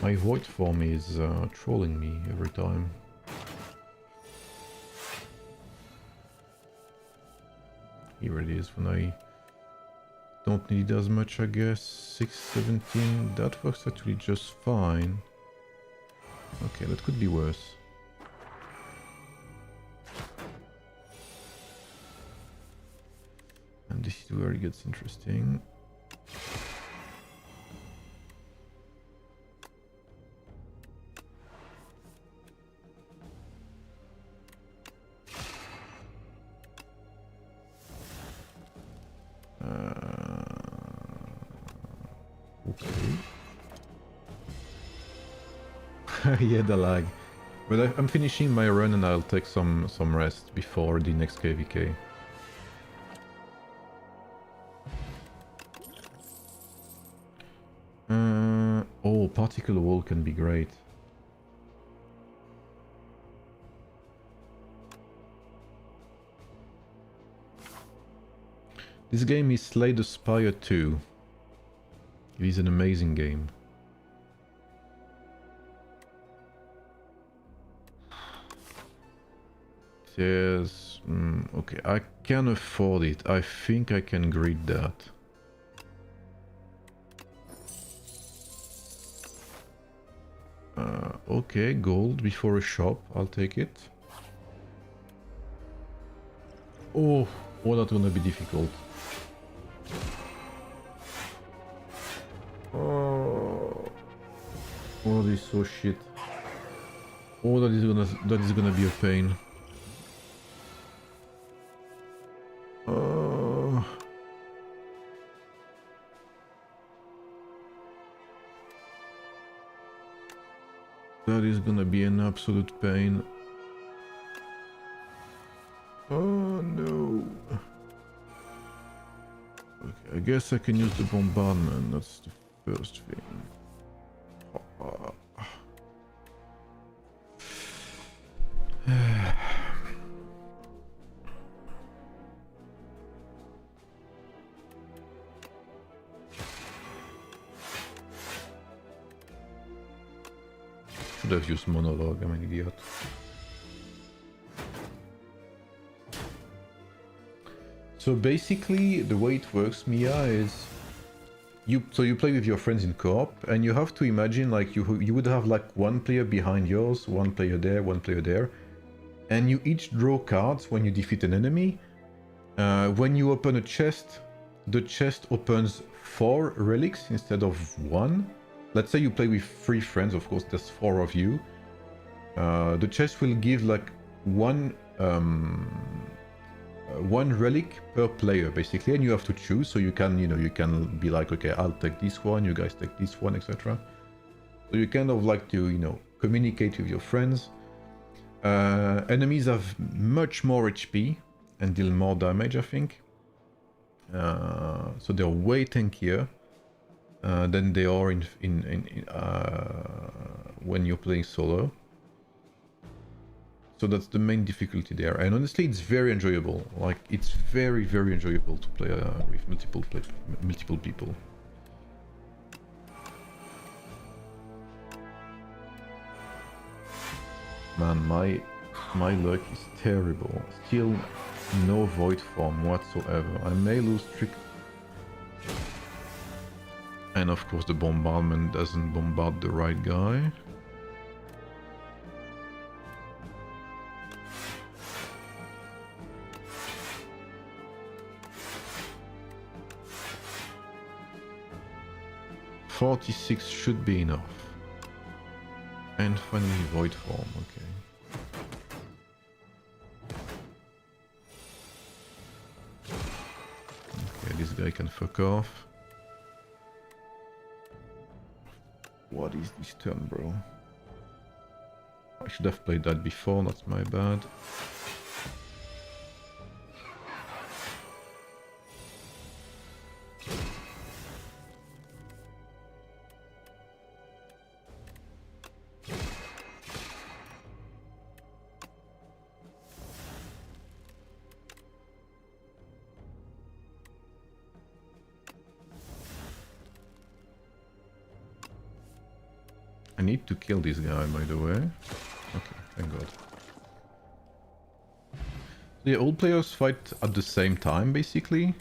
My void form is trolling me every time. Here it is when I don't need as much, I guess. 617, that works actually just fine. Okay, that could be worse. And this is where it gets interesting. Yeah, the lag. But I'm finishing my run and I'll take some rest before the next KVK. Oh, particle wall can be great. This game is Slay the Spire 2. It is an amazing game. Yes, okay, I can afford it. I think I can grid that. Okay, gold before a shop. I'll take it. Oh, that's gonna be difficult. Oh, that is so shit. Oh, that is gonna be a pain. That is gonna be an absolute pain. Oh no. Okay, I guess I can use the bombardment, that's the first thing. Should have used monologue, I'm an idiot. So basically, the way it works, Mia, is you play with your friends in co-op, and you have to imagine like you would have like one player behind yours, one player there, and you each draw cards when you defeat an enemy. When you open a chest, the chest opens 4 relics instead of 1. Let's say you play with 3 friends, of course there's 4 of you. The chest will give like one relic per player basically, and you have to choose. So you can, you can be like, okay, I'll take this one, you guys take this one, etc. So you kind of like to, communicate with your friends. Enemies have much more HP and deal more damage, I think. So they're way tankier than they are when you're playing solo. So that's the main difficulty there, and honestly it's very enjoyable. Like, it's very, very enjoyable to play with multiple people. Man, my luck is terrible. Still no void form whatsoever. I may lose trick. And of course the bombardment doesn't bombard the right guy. $46 should be enough. And finally void form, okay. Okay, this guy can fuck off. What is this turn, bro? I should have played that before, that's my bad. I need to kill this guy, by the way. Okay, thank god. The all players fight at the same time, basically.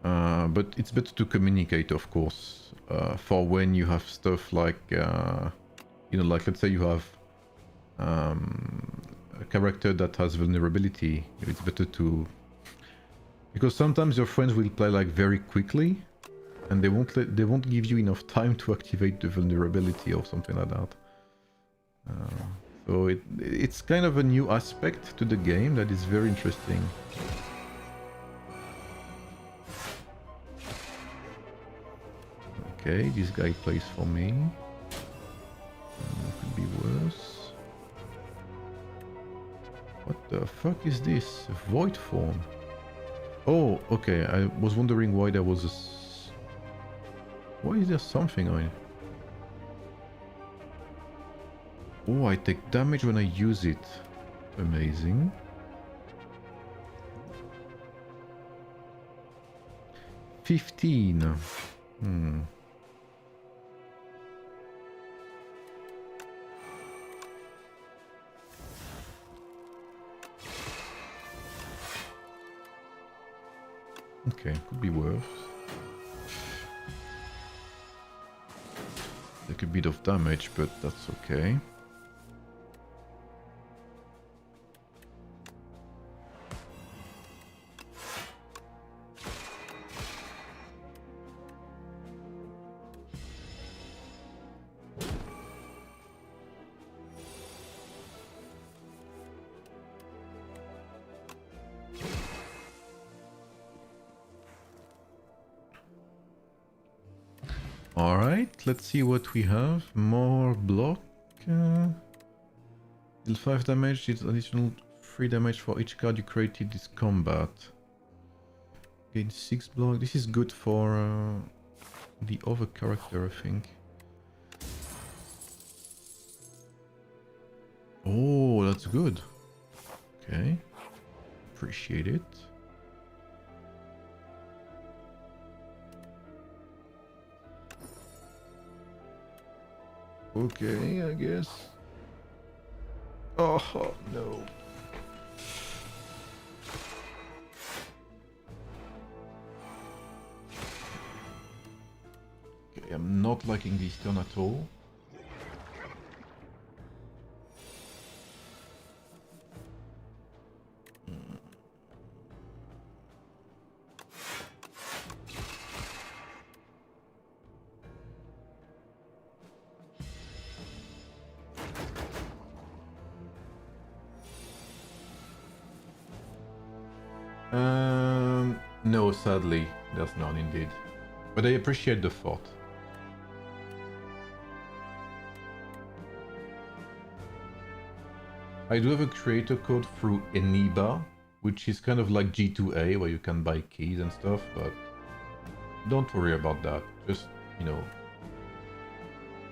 But it's better to communicate, of course, for when you have stuff like, like let's say you have a character that has vulnerability. It's better to... Because sometimes your friends will play like very quickly, and they won't give you enough time to activate the vulnerability or something like that. So it's kind of a new aspect to the game that is very interesting. Okay, this guy plays for me. Could be worse. What the fuck is this? A void form? Oh, okay. I was wondering why there was a... Why is there something on it? Oh, I take damage when I use it. Amazing. $15. Okay, could be worse. Take a bit of damage, but that's okay. Alright, let's see what we have. More block. Deal 5 damage, it's additional 3 damage for each card you created this combat. Gain 6 block. This is good for the other character, I think. Oh, that's good. Okay. Appreciate it. Okay, I guess. Oh, no. Okay, I'm not liking this turn at all. No, sadly, there's none indeed. But I appreciate the thought. I do have a creator code through Eneba, which is kind of like G2A, where you can buy keys and stuff, but don't worry about that. Just, you know,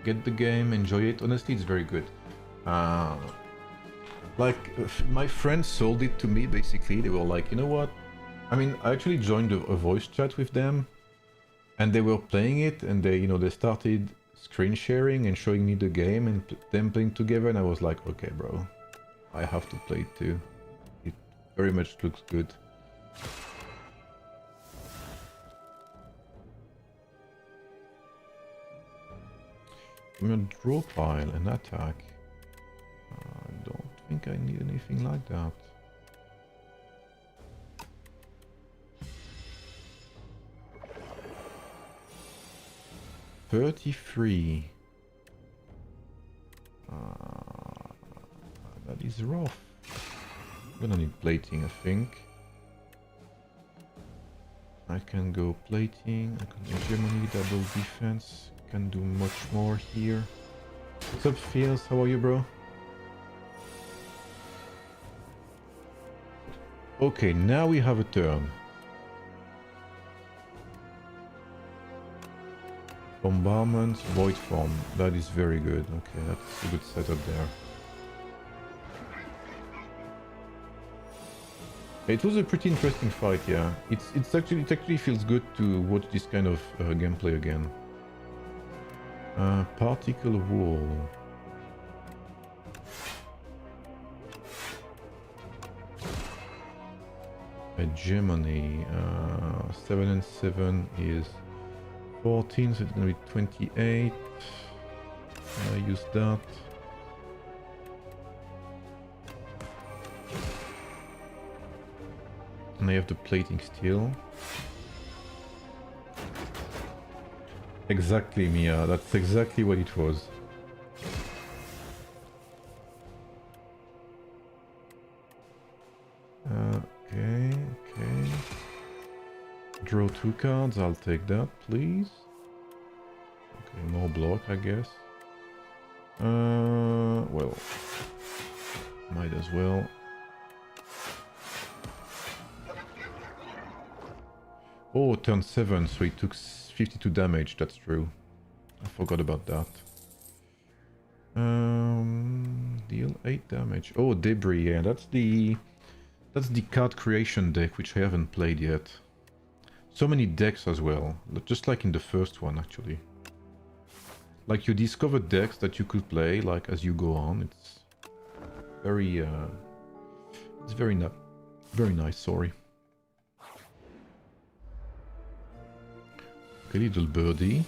get the game, enjoy it. Honestly, it's very good. Like, my friends sold it to me, basically. They were like, you know what? I mean, I actually joined a voice chat with them, and they were playing it, and they, you know, they started screen sharing and showing me the game and them playing together, and I was like, okay, bro, I have to play it too. It very much looks good. I'm gonna draw pile and attack. I don't think I need anything like that. $33. That is rough. I'm gonna need plating, I think. I can go plating, I can do Germany, double defense, can do much more here. What's up, Fields? How are you, bro? Okay, now we have a turn. Bombardment, void form. That is very good. Okay, that's a good setup there. It was a pretty interesting fight, yeah. It actually feels good to watch this kind of gameplay again. Particle wall. Hegemony. 7 and 7 is 14, so it's gonna be 28. Use that. And I have the plating still. Exactly, Mia. That's exactly what it was. Okay. Draw 2 cards. I'll take that, please. Okay, more block, I guess. Well, might as well. Oh, turn 7, so it took 52 damage, that's true. I forgot about that. Deal 8 damage. Oh, debris, yeah, that's the card creation deck, which I haven't played yet. So many decks as well, just like in the first one, actually. Like, you discover decks that you could play, like, as you go on. It's very, very nice, sorry. Okay, little birdie.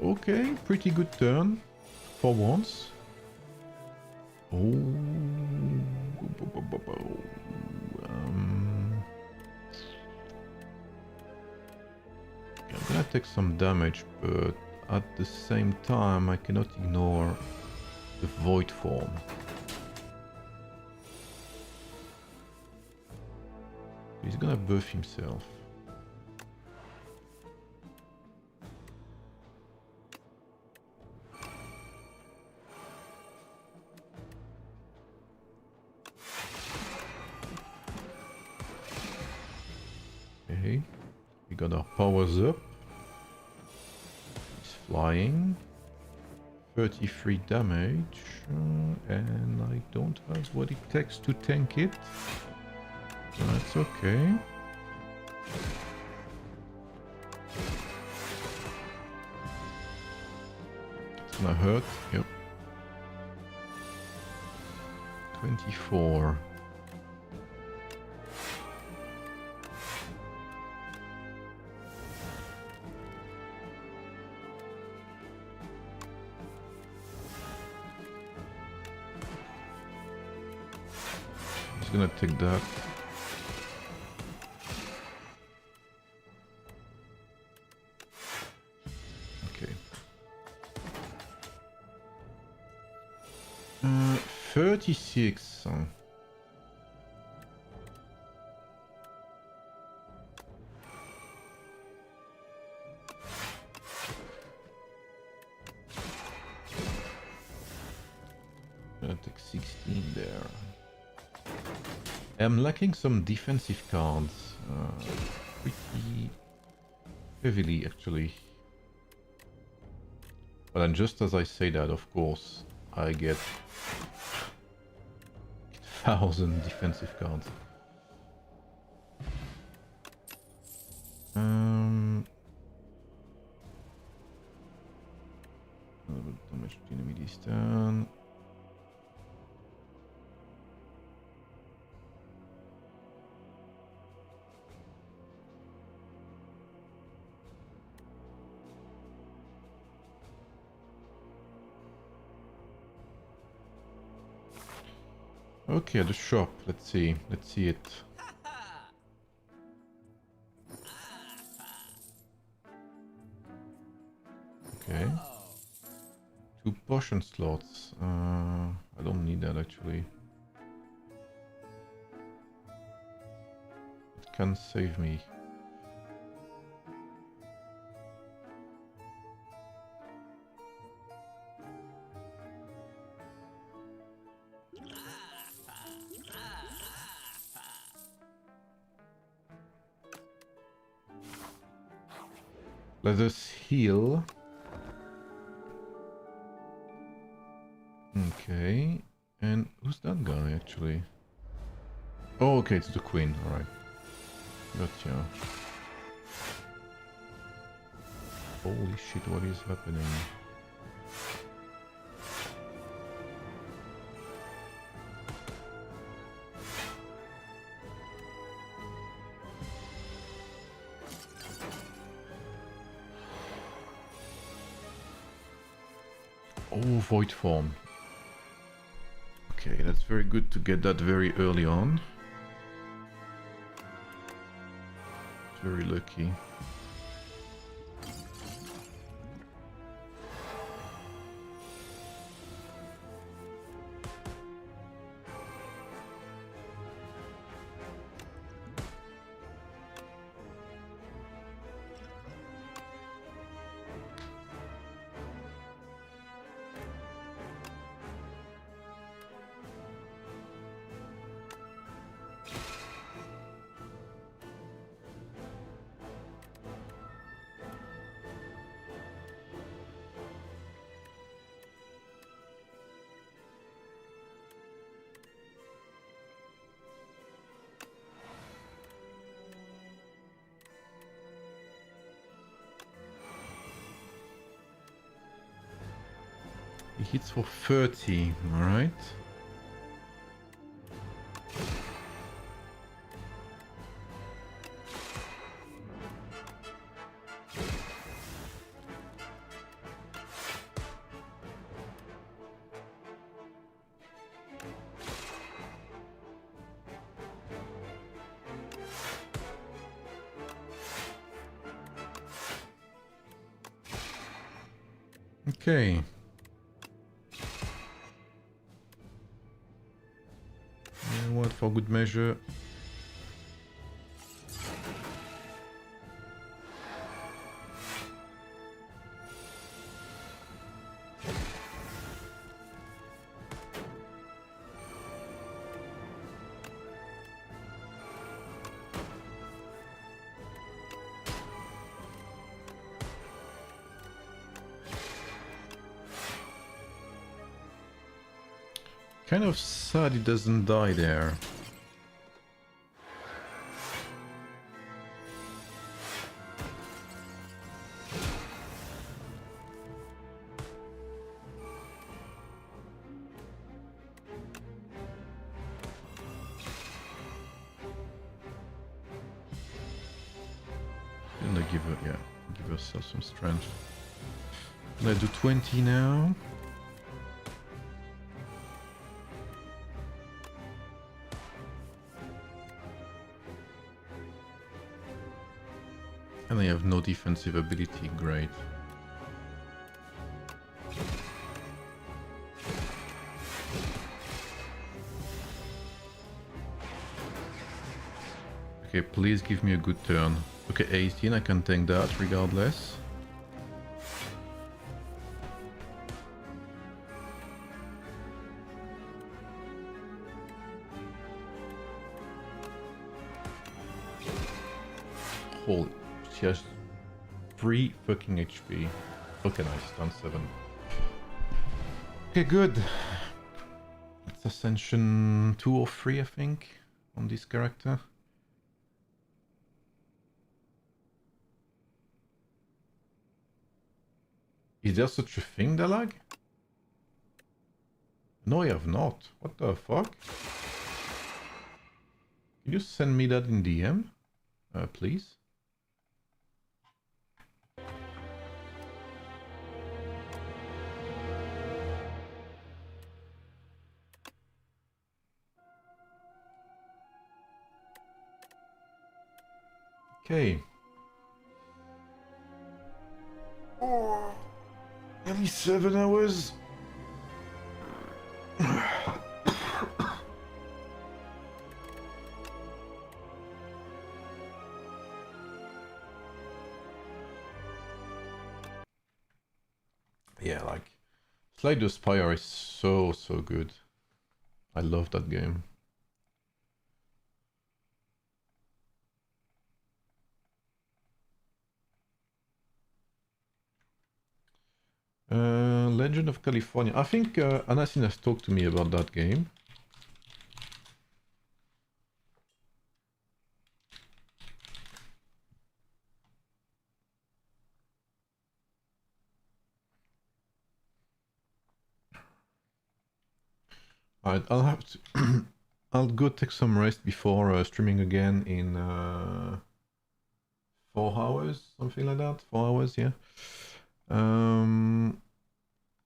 Okay, pretty good turn for once. Oh, I'm gonna take some damage, but at the same time I cannot ignore the void form. He's gonna buff himself. Okay, we got our powers up. He's flying. 33 damage. and I don't have what it takes to tank it. That's okay. It's gonna hurt, yep. 24. He's gonna take that. Okay. 36. Gonna take 16 there. I'm lacking some defensive cards. Pretty heavily, actually. But then just as I say that, of course, I get 1,000 defensive cards. A little bit damage to enemy this turn. Okay, the shop. Let's see. Let's see it. Okay. 2 potion slots. I don't need that actually. It can save me. Let us heal. Okay. And who's that guy actually? Oh, okay, it's the queen. Alright. Gotcha. Holy shit, what is happening? Oh, void form. Okay, that's very good to get that very early on. Very lucky. He hits for 30, alright. Okay. And what for good measure? Kind of sad it doesn't die there. And I give her, yeah, give herself some strength. Let's do 20 now. And I have no defensive ability, great. Okay, please give me a good turn. Okay, 18, I can tank that regardless. Holy, she has 3 fucking HP. Okay, nice, down 7. Okay, good. It's Ascension 2 or 3, I think, on this character. Is there such a thing, Dalag? No, I have not. What the fuck? Can you send me that in DM? Please? Okay. Oh, nearly 7 hours. Yeah, like Slay the Spire is so good. I love that game. Legend of California. I think Anasin has talked to me about that game. Alright, I'll have to... I'll go take some rest before streaming again in 4 hours, something like that. 4 hours, yeah.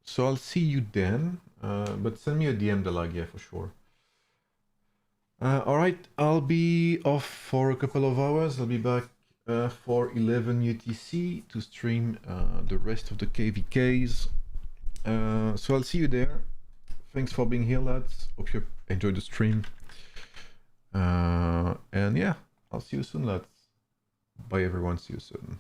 So I'll see you then, but send me a DM, Dalag, yeah, for sure. Alright, I'll be off for a couple of hours. I'll be back for 11 UTC to stream the rest of the KVKs. So I'll see you there. Thanks for being here, lads. Hope you enjoyed the stream. And yeah, I'll see you soon, lads. Bye, everyone. See you soon.